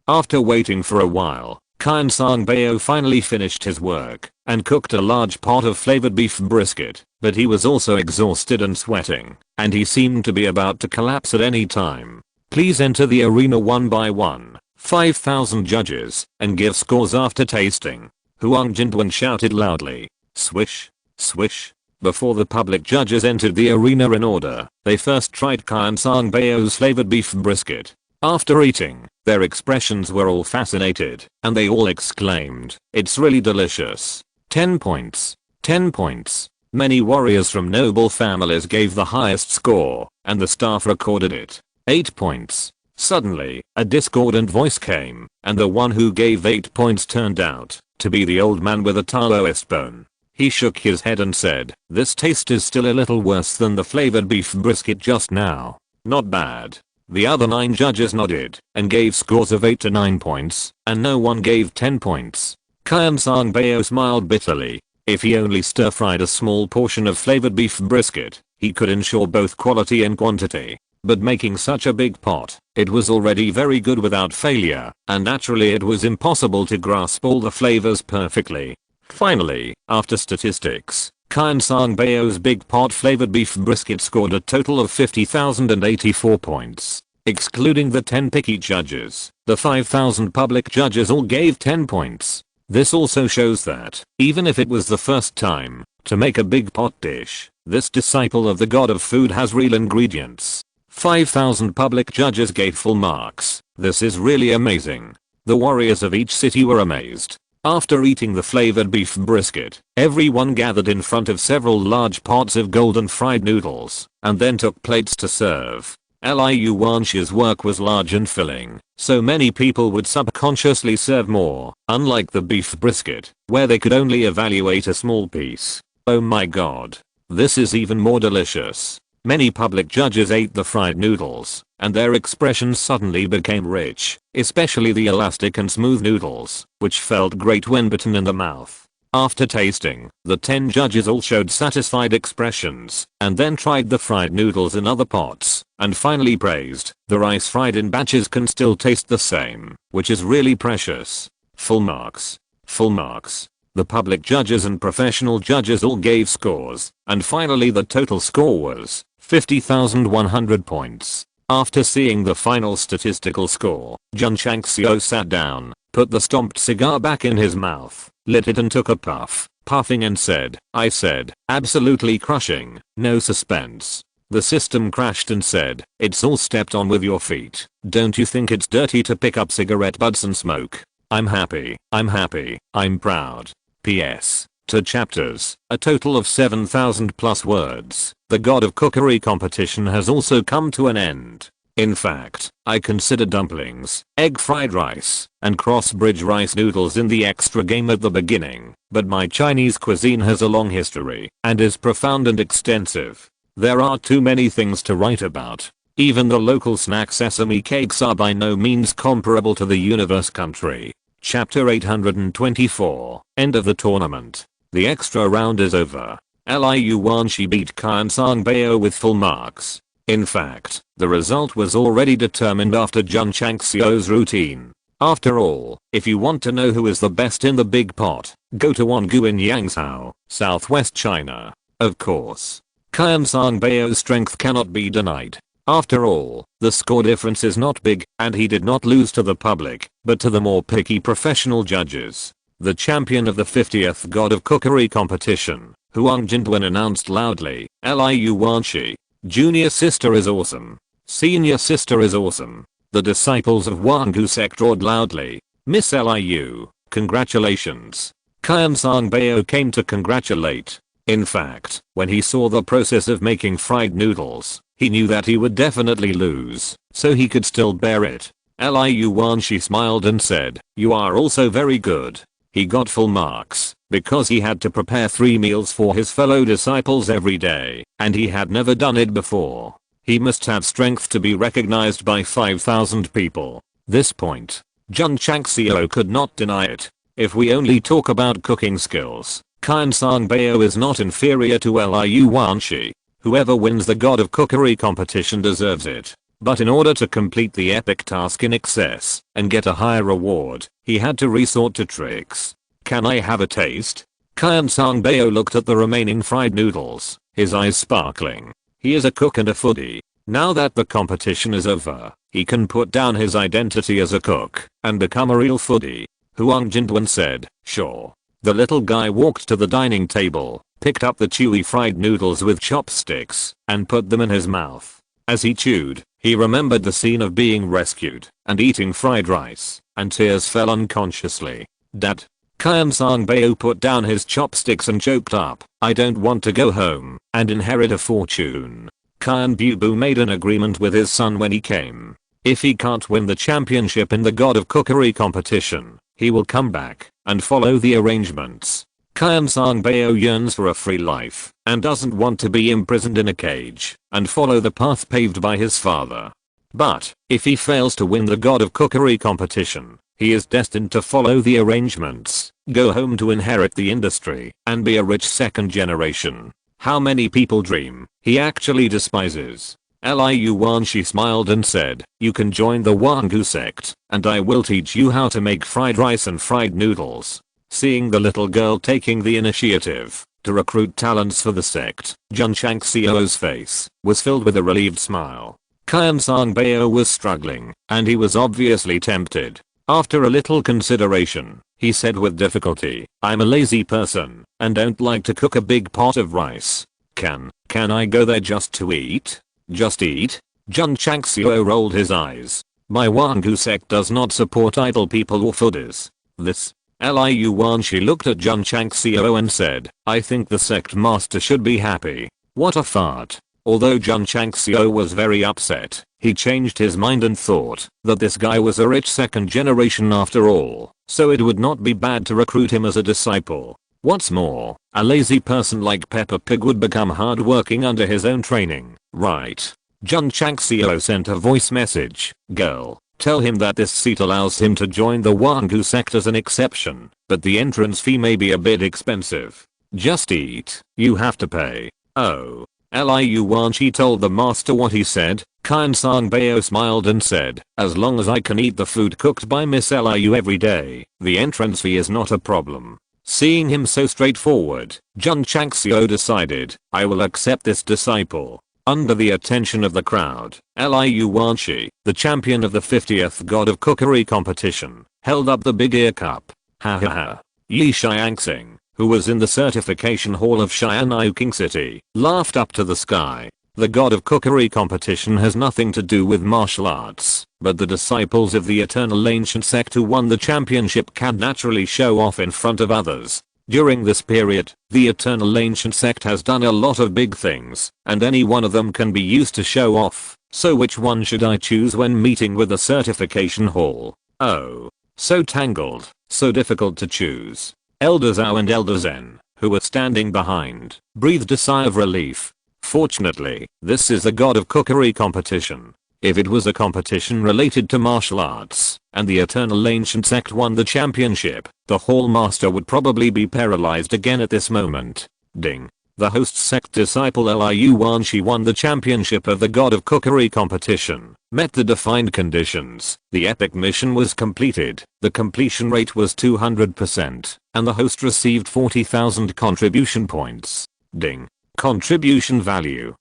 After waiting for a while, Qian Sangbao finally finished his work, and cooked a large pot of flavored beef brisket, but he was also exhausted and sweating, and he seemed to be about to collapse at any time. Please enter the arena one by one, 5,000 judges, and give scores after tasting. Huang Jinduan shouted loudly. Swish, swish. Before the public judges entered the arena in order, they first tried Qian Sangbao's flavored beef brisket. After eating, their expressions were all fascinated, and they all exclaimed, "It's really delicious." 10 points. 10 points. Many warriors from noble families gave the highest score, and the staff recorded it. 8 points. Suddenly, a discordant voice came, and the one who gave 8 points turned out to be the old man with a Taoist bone. He shook his head and said, "This taste is still a little worse than the flavored beef brisket just now. Not bad." The other 9 judges nodded and gave scores of 8 to 9 points, and no one gave 10 points. Kian Sang Bao smiled bitterly. If he only stir-fried a small portion of flavored beef brisket, he could ensure both quality and quantity. But making such a big pot, it was already very good without failure, and naturally it was impossible to grasp all the flavors perfectly. Finally, after statistics, Kian Sang Bao's big pot flavored beef brisket scored a total of 50,084 points. Excluding the 10 picky judges, the 5,000 public judges all gave 10 points. This also shows that, even if it was the first time to make a big pot dish, this disciple of the god of food has real ingredients. 5,000 public judges gave full marks. This is really amazing. The warriors of each city were amazed. After eating the flavored beef brisket, everyone gathered in front of several large pots of golden fried noodles, and then took plates to serve. Liu Wanshi's work was large and filling, so many people would subconsciously serve more, unlike the beef brisket, where they could only evaluate a small piece. Oh my god. This is even more delicious. Many public judges ate the fried noodles, and their expressions suddenly became rich, especially the elastic and smooth noodles, which felt great when bitten in the mouth. After tasting, the 10 judges all showed satisfied expressions, and then tried the fried noodles in other pots, and finally praised, the rice fried in batches can still taste the same, which is really precious. Full marks. Full marks. The public judges and professional judges all gave scores, and finally the total score was 50,100 points. After seeing the final statistical score, Jun Changxiao sat down, put the stomped cigar back in his mouth, lit it and took a puff, puffing and said, I said, absolutely crushing, no suspense. The system crashed and said, it's all stepped on with your feet. Don't you think it's dirty to pick up cigarette butts and smoke? I'm happy, I'm proud. PS. 2 chapters, a total of 7,000 plus words. The God of Cookery competition has also come to an end. In fact, I consider dumplings, egg fried rice, and cross-bridge rice noodles in the extra game at the beginning, but my Chinese cuisine has a long history, and is profound and extensive. There are too many things to write about. Even the local snack sesame cakes are by no means comparable to the universe country. Chapter 824, End of the tournament. The extra round is over. Liu Wanshi beat Kian Sang Bao with full marks. In fact, the result was already determined after Jun Changxiao's routine. After all, if you want to know who is the best in the big pot, go to Wangu in Yangzhou, southwest China. Of course. Kian Sang Bao's strength cannot be denied. After all, the score difference is not big, and he did not lose to the public, but to the more picky professional judges. The champion of the 50th God of Cookery competition, Huang Jindwen announced loudly, Liu Wanshi. Junior sister is awesome. Senior sister is awesome. The disciples of Wangu sect roared loudly, Miss Liu, congratulations. Kian Sang Bao came to congratulate. In fact, when he saw the process of making fried noodles, he knew that he would definitely lose, so he could still bear it. Liu Wanshi smiled and said, you are also very good. He got full marks, because he had to prepare 3 meals for his fellow disciples every day, and he had never done it before. He must have strength to be recognized by 5,000 people. This point, Jun Changxiao could not deny it. If we only talk about cooking skills, Kian Sang Bao is not inferior to Liu Wanshi. Whoever wins the God of Cookery competition deserves it. But in order to complete the epic task in excess and get a higher reward, he had to resort to tricks. Can I have a taste? Kian Sang Bao looked at the remaining fried noodles, his eyes sparkling. He is a cook and a foodie. Now that the competition is over, he can put down his identity as a cook and become a real foodie. Huang Jindwen said, sure. The little guy walked to the dining table, picked up the chewy fried noodles with chopsticks, and put them in his mouth. As he chewed, he remembered the scene of being rescued and eating fried rice, and tears fell unconsciously. Dad. Kian Sang Bao put down his chopsticks and choked up, I don't want to go home and inherit a fortune. Kian Bubu made an agreement with his son when he came. If he can't win the championship in the God of Cookery competition, he will come back and follow the arrangements. Kian Sang Bao yearns for a free life and doesn't want to be imprisoned in a cage and follow the path paved by his father. But, if he fails to win the God of Cookery competition, he is destined to follow the arrangements, go home to inherit the industry and be a rich second generation. How many people dream he actually despises. Liu Wanshi smiled and said, you can join the Wangu sect, and I will teach you how to make fried rice and fried noodles. Seeing the little girl taking the initiative to recruit talents for the sect, Jun Changxiao's face was filled with a relieved smile. Qian Sangbao was struggling, and he was obviously tempted. After a little consideration, he said with difficulty, I'm a lazy person, and don't like to cook a big pot of rice. Can I go there just to eat? Just eat? Jun Changxiao rolled his eyes. My Wangu sect does not support idle people or foodies. This. Liu Wanshi looked at Jun Changxiao and said, I think the sect master should be happy. What a fart. Although Jun Changxiao was very upset, he changed his mind and thought that this guy was a rich second generation after all, so it would not be bad to recruit him as a disciple. What's more, a lazy person like Peppa Pig would become hardworking under his own training, right? Jun Changxiao sent a voice message, girl, tell him that this seat allows him to join the Wangu sect as an exception, but the entrance fee may be a bit expensive. Just eat, you have to pay. Oh. Liu Wanshi told the master what he said. Qian Sangbao smiled and said, as long as I can eat the food cooked by Miss Liu every day, the entrance fee is not a problem. Seeing him so straightforward, Jun Changxiao decided, I will accept this disciple. Under the attention of the crowd, Liu Wanshi, the champion of the 50th God of Cookery competition, held up the big ear cup. Ha ha ha. Yi Xiangxing, who was in the certification hall of Xian'ai King City, laughed up to the sky. The God of Cookery competition has nothing to do with martial arts, but the disciples of the Eternal Ancient Sect who won the championship can naturally show off in front of others. During this period, the Eternal Ancient Sect has done a lot of big things, and any one of them can be used to show off. So which one should I choose when meeting with the certification hall? Oh. So tangled, so difficult to choose. Elder Zhao and Elder Zen, who were standing behind, breathed a sigh of relief. Fortunately, this is the God of Cookery competition. If it was a competition related to martial arts, and the Eternal Ancient Sect won the championship, the Hall Master would probably be paralyzed again at this moment. Ding. The host sect disciple Liu Wanshi won the championship of the God of Cookery competition, met the defined conditions, the epic mission was completed, the completion rate was 200%, and the host received 40,000 contribution points. Ding. Contribution value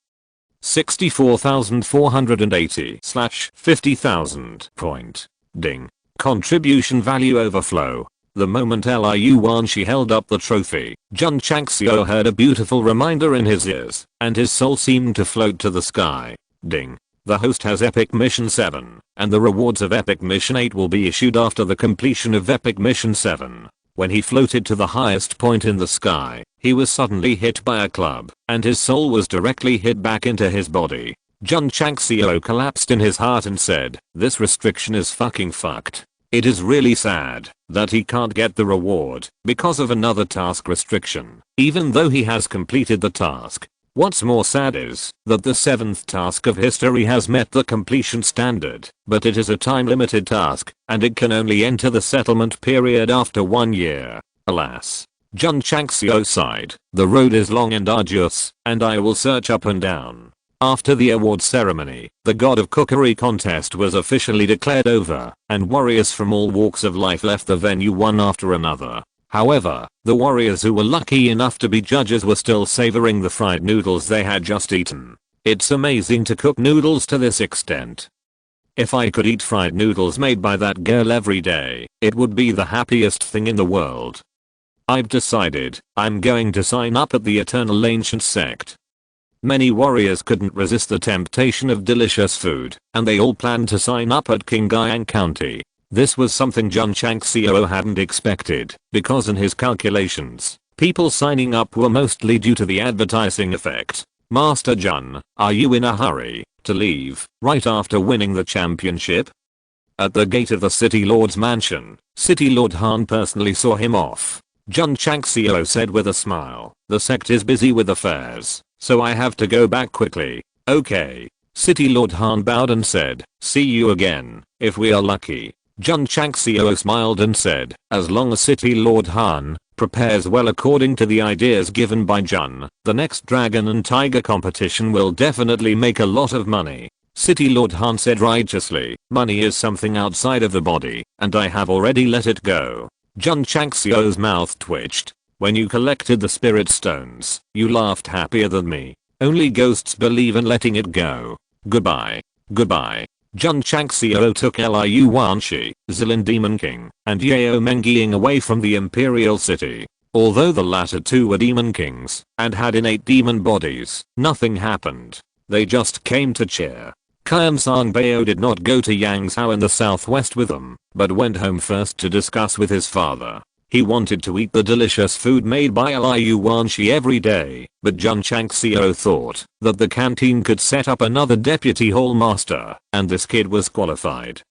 64,480/50,000 point. Ding. Contribution value overflow. The moment Liu Wanshi held up the trophy, Jun Changxiao heard a beautiful reminder in his ears, and his soul seemed to float to the sky. Ding. The host has Epic Mission 7, and the rewards of Epic Mission 8 will be issued after the completion of Epic Mission 7. When he floated to the highest point in the sky, he was suddenly hit by a club, and his soul was directly hit back into his body. Jun Changxiao collapsed in his heart and said, this restriction is fucking fucked. It is really sad that he can't get the reward because of another task restriction, even though he has completed the task. What's more sad is that the 7th task of history has met the completion standard, but it is a time-limited task, and it can only enter the settlement period after 1 year. Alas. Jun Changxiao sighed, the road is long and arduous, and I will search up and down. After the award ceremony, the God of Cookery contest was officially declared over, and warriors from all walks of life left the venue one after another. However, the warriors who were lucky enough to be judges were still savoring the fried noodles they had just eaten. It's amazing to cook noodles to this extent. If I could eat fried noodles made by that girl every day, it would be the happiest thing in the world. I've decided, I'm going to sign up at the Eternal Ancient Sect. Many warriors couldn't resist the temptation of delicious food, and they all planned to sign up at Qingyang County. This was something Jun Changxiao hadn't expected, because in his calculations, people signing up were mostly due to the advertising effect. Master Jun, are you in a hurry to leave right after winning the championship? At the gate of the City Lord's mansion, City Lord Han personally saw him off. Jun Changxiao said with a smile, the sect is busy with affairs, so I have to go back quickly. Okay. City Lord Han bowed and said, see you again, if we are lucky. Jun Changxiao smiled and said, as long as City Lord Han prepares well according to the ideas given by Jun, the next dragon and tiger competition will definitely make a lot of money. City Lord Han said righteously, money is something outside of the body, and I have already let it go. Jun Changxiao's mouth twitched. When you collected the spirit stones, you laughed happier than me. Only ghosts believe in letting it go. Goodbye. Goodbye. Jun Changxiao took Liu Wanshi, Zilin Demon King, and Yao Mengying away from the Imperial City. Although the latter two were demon kings and had innate demon bodies, nothing happened. They just came to cheer. Qian Bao did not go to Yangzhou in the southwest with them, but went home first to discuss with his father. He wanted to eat the delicious food made by Liu Wanshi every day, but Jun Changxiao thought that the canteen could set up another deputy hall master, and this kid was qualified.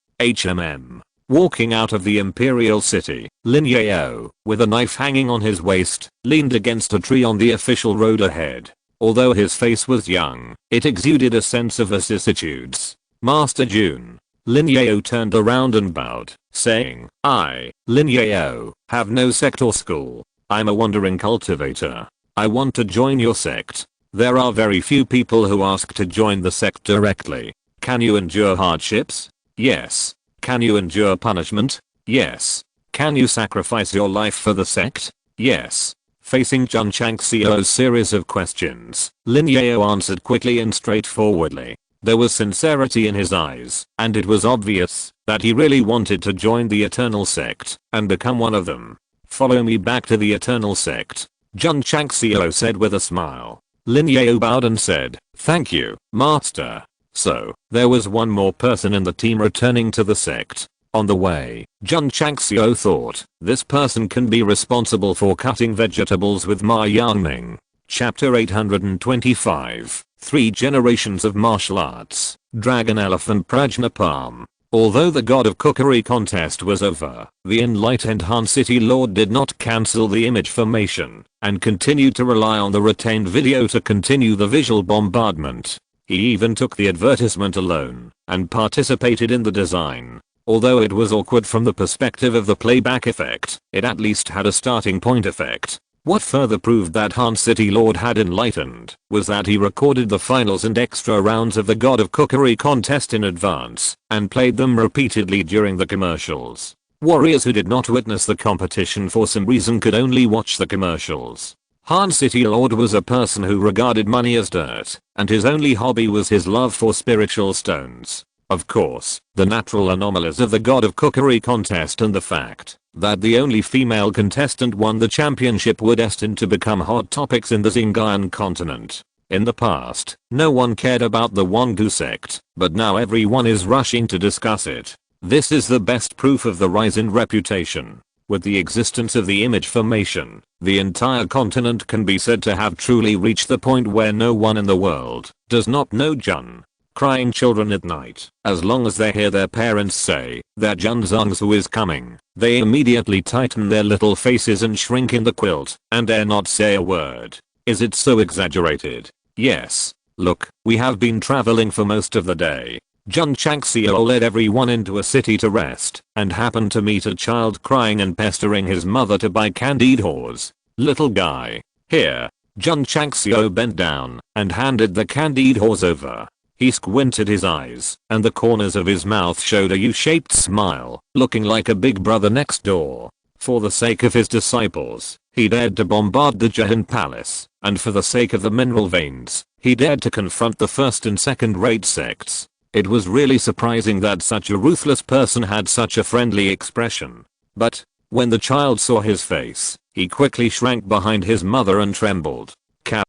Walking out of the Imperial City, Lin Yao, with a knife hanging on his waist, leaned against a tree on the official road ahead. Although his face was young, it exuded a sense of vicissitudes. Master Jun. Lin Yao turned around and bowed, saying, I, Lin Yao, have no sect or school. I'm a wandering cultivator. I want to join your sect. There are very few people who ask to join the sect directly. Can you endure hardships? Yes. Can you endure punishment? Yes. Can you sacrifice your life for the sect? Yes. Facing Jun Changxiao's series of questions, Lin Yao answered quickly and straightforwardly. There was sincerity in his eyes, and it was obvious that he really wanted to join the Eternal Sect and become one of them. Follow me back to the Eternal Sect, Jun Changxiao said with a smile. Lin Yao bowed and said, thank you, Master. So, there was one more person in the team returning to the sect. On the way, Jun Changxiao thought, this person can be responsible for cutting vegetables with Ma Yangming. Chapter 825, 3 Generations of Martial Arts, Dragon Elephant Prajna Palm. Although the God of Cookery contest was over, the enlightened Han City Lord did not cancel the image formation, and continued to rely on the retained video to continue the visual bombardment. He even took the advertisement alone, and participated in the design. Although it was awkward from the perspective of the playback effect, it at least had a starting point effect. What further proved that Han City Lord had enlightened was that he recorded the finals and extra rounds of the God of Cookery contest in advance and played them repeatedly during the commercials. Warriors who did not witness the competition for some reason could only watch the commercials. Han City Lord was a person who regarded money as dirt, and his only hobby was his love for spiritual stones. Of course, the natural anomalies of the God of Cookery contest and the fact that the only female contestant won the championship were destined to become hot topics in the Xinjiang continent. In the past, no one cared about the Wangdu sect, but now everyone is rushing to discuss it. This is the best proof of the rise in reputation. With the existence of the image formation, the entire continent can be said to have truly reached the point where no one in the world does not know Jun. Crying children at night, as long as they hear their parents say that Jun Zhangzu is coming, they immediately tighten their little faces and shrink in the quilt and dare not say a word. Is it so exaggerated? Yes. Look, we have been traveling for most of the day. Jun Changxiao led everyone into a city to rest and happened to meet a child crying and pestering his mother to buy candied haws. Little guy. Here. Jun Changxiao bent down and handed the candied haws over. He squinted his eyes, and the corners of his mouth showed a U-shaped smile, looking like a big brother next door. For the sake of his disciples, he dared to bombard the Jahan Palace, and for the sake of the mineral veins, he dared to confront the first and second-rate sects. It was really surprising that such a ruthless person had such a friendly expression. But, when the child saw his face, he quickly shrank behind his mother and trembled.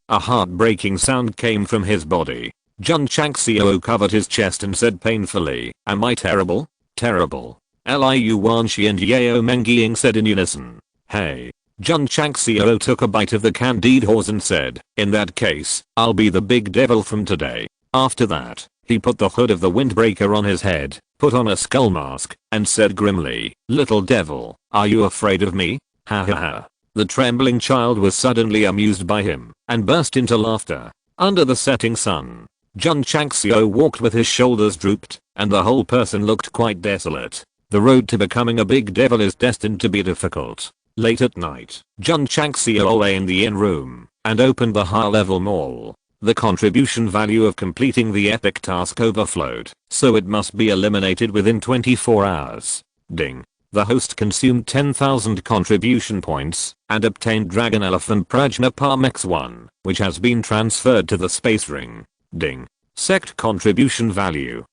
A heartbreaking sound came from his body. Jun Changxiao covered his chest and said painfully, am I terrible? Terrible. Liu Wanshi and Yao Mengying said in unison. Hey. Jun Changxiao took a bite of the candied haws and said, in that case, I'll be the big devil from today. After that, he put the hood of the windbreaker on his head, put on a skull mask, and said grimly, little devil, are you afraid of me? Ha ha ha. The trembling child was suddenly amused by him, and burst into laughter. Under the setting sun, Jun Changxiao walked with his shoulders drooped, and the whole person looked quite desolate. The road to becoming a big devil is destined to be difficult. Late at night, Jun Changxiao lay in the inn room and opened the high-level mall. The contribution value of completing the epic task overflowed, so it must be eliminated within 24 hours. Ding. The host consumed 10,000 contribution points and obtained Dragon Elephant Prajna Palm X1, which has been transferred to the space ring. Ding. Sect contribution value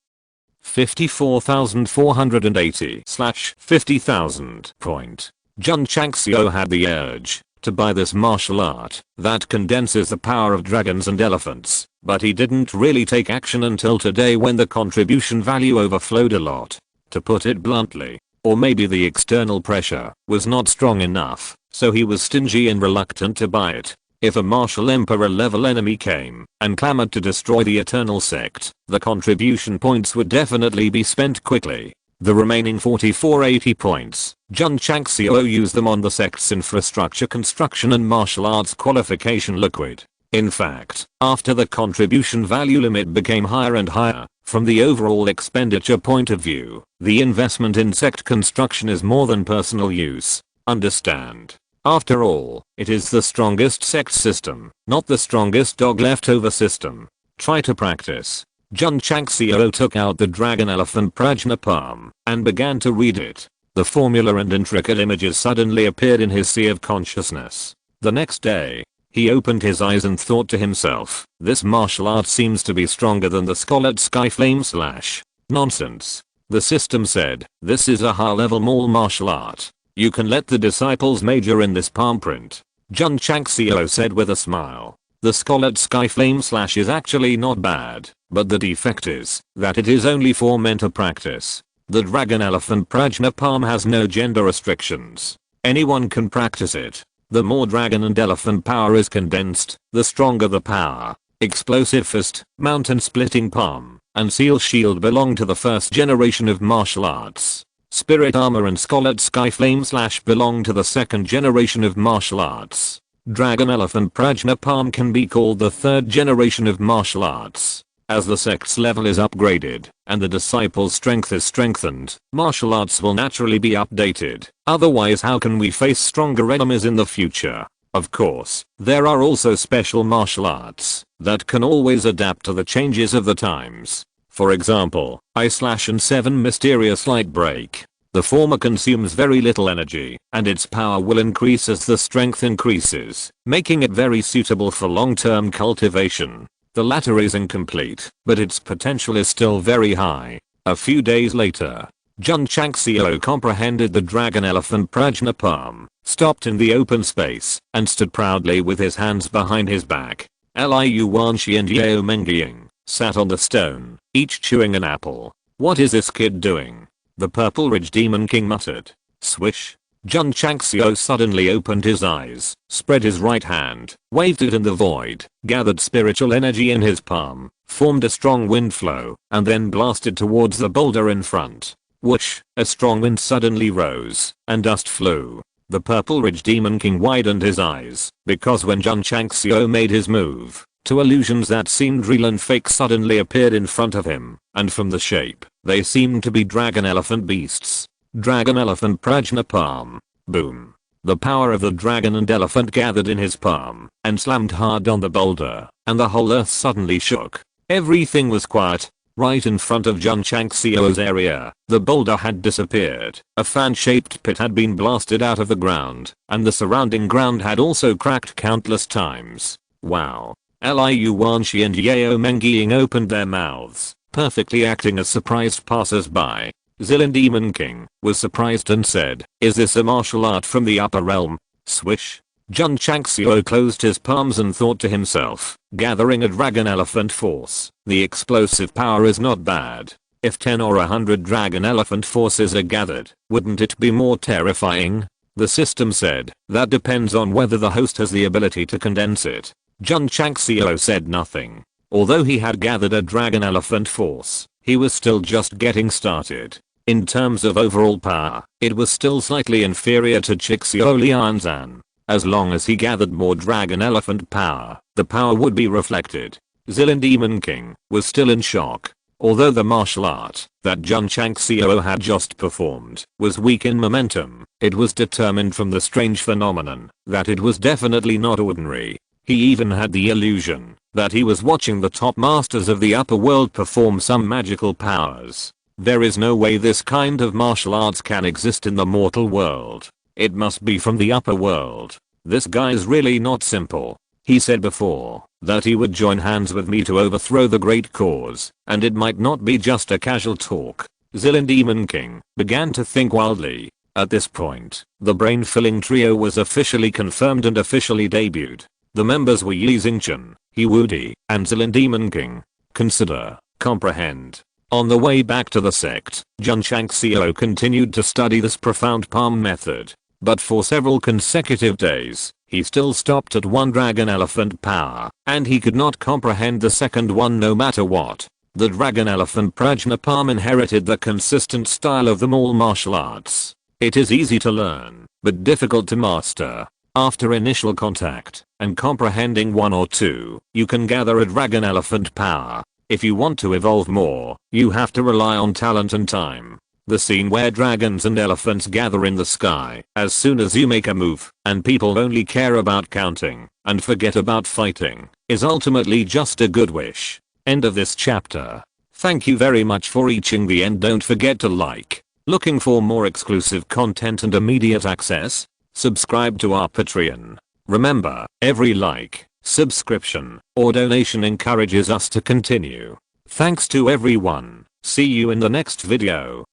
54,480/50,000 point. Jun Changxiao had the urge to buy this martial art that condenses the power of dragons and elephants, but he didn't really take action until today when the contribution value overflowed a lot. To put it bluntly, or maybe the external pressure was not strong enough, so he was stingy and reluctant to buy it. If a martial emperor level enemy came and clamored to destroy the Eternal Sect, the contribution points would definitely be spent quickly. The remaining 4480 points, Jun Changxiao used them on the sect's infrastructure construction and martial arts qualification liquid. In fact, after the contribution value limit became higher and higher, from the overall expenditure point of view, the investment in sect construction is more than personal use. Understand? After all, it is the strongest sect system, not the strongest dog leftover system. Try to practice. Jun Changxiao took out the Dragon Elephant Prajna Palm and began to read it. The formula and intricate images suddenly appeared in his sea of consciousness. The next day, he opened his eyes and thought to himself, this martial art seems to be stronger than the Scarlet Sky Flame Slash. Nonsense. The system said, this is a high-level mall martial art. You can let the disciples major in this palm print. Jun Changxiao said with a smile. The Scarlet Sky Flame Slash is actually not bad, but the defect is that it is only for men to practice. The Dragon Elephant Prajna Palm has no gender restrictions. Anyone can practice it. The more dragon and elephant power is condensed, the stronger the power. Explosive Fist, Mountain Splitting Palm, and Seal Shield belong to the first generation of martial arts. Spirit Armor and Scarlet Sky Flame Slash belong to the second generation of martial arts. Dragon Elephant Prajna Palm can be called the third generation of martial arts. As the sect's level is upgraded and the disciples' strength is strengthened, martial arts will naturally be updated. Otherwise, how can we face stronger enemies in the future? Of course, there are also special martial arts that can always adapt to the changes of the times. For example, Ice Slash and 7 Mysterious Light Break. The former consumes very little energy, and its power will increase as the strength increases, making it very suitable for long-term cultivation. The latter is incomplete, but its potential is still very high. A few days later, Jun Changxiao comprehended the Dragon Elephant Prajna Palm, stopped in the open space, and stood proudly with his hands behind his back. Liu Wanxi and Yao Mengying sat on the stone, each chewing an apple. What is this kid doing? The Purple Ridge Demon King muttered. Swish. Jun Changxiao suddenly opened his eyes, spread his right hand, waved it in the void, gathered spiritual energy in his palm, formed a strong wind flow, and then blasted towards the boulder in front. Whoosh, a strong wind suddenly rose, and dust flew. The Purple Ridge Demon King widened his eyes, because when Jun Changxiao made his move, two illusions that seemed real and fake suddenly appeared in front of him, and from the shape, they seemed to be dragon elephant beasts. Dragon Elephant Prajna Palm. Boom. The power of the dragon and elephant gathered in his palm and slammed hard on the boulder, and the whole earth suddenly shook. Everything was quiet. Right in front of Jun Changxiao's area, the boulder had disappeared. A fan-shaped pit had been blasted out of the ground, and the surrounding ground had also cracked countless times. Wow. Liu Wanxi and Yao Mengying opened their mouths, perfectly acting as surprised passers-by. Zilin Demon King was surprised and said, is this a martial art from the upper realm? Swish. Jun Changxiao closed his palms and thought to himself, gathering a dragon elephant force, the explosive power is not bad. If 10 or 100 dragon elephant forces are gathered, wouldn't it be more terrifying? The system said, that depends on whether the host has the ability to condense it. Jun Changxiao said nothing. Although he had gathered a dragon elephant force, he was still just getting started. In terms of overall power, it was still slightly inferior to Chixio Lianzan. As long as he gathered more dragon elephant power, the power would be reflected. Zilin Demon King was still in shock. Although the martial art that Jun Changxiao had just performed was weak in momentum. It was determined from the strange phenomenon that it was definitely not ordinary. He even had the illusion that he was watching the top masters of the upper world perform some magical powers. There is no way this kind of martial arts can exist in the mortal world. It must be from the upper world. This guy is really not simple. He said before that he would join hands with me to overthrow the great cause, and it might not be just a casual talk. Zilin Demon King began to think wildly. At this point, the brain-filling trio was officially confirmed and officially debuted. The members were Yi Xingchen, He Wudi, and Zilin Demon King. Consider, comprehend. On the way back to the sect, Jun Changxiao continued to study this profound palm method. But for several consecutive days, he still stopped at one dragon elephant power, and he could not comprehend the second one no matter what. The dragon elephant Prajna palm inherited the consistent style of them all martial arts. It is easy to learn, but difficult to master. After initial contact and comprehending one or two, you can gather a dragon elephant power. If you want to evolve more, you have to rely on talent and time. The scene where dragons and elephants gather in the sky as soon as you make a move and people only care about counting and forget about fighting is ultimately just a good wish. End of this chapter. Thank you very much for reaching the end. Don't forget to like. Looking for more exclusive content and immediate access? Subscribe to our Patreon. Remember, every like, subscription, or donation encourages us to continue. Thanks to everyone. See you in the next video.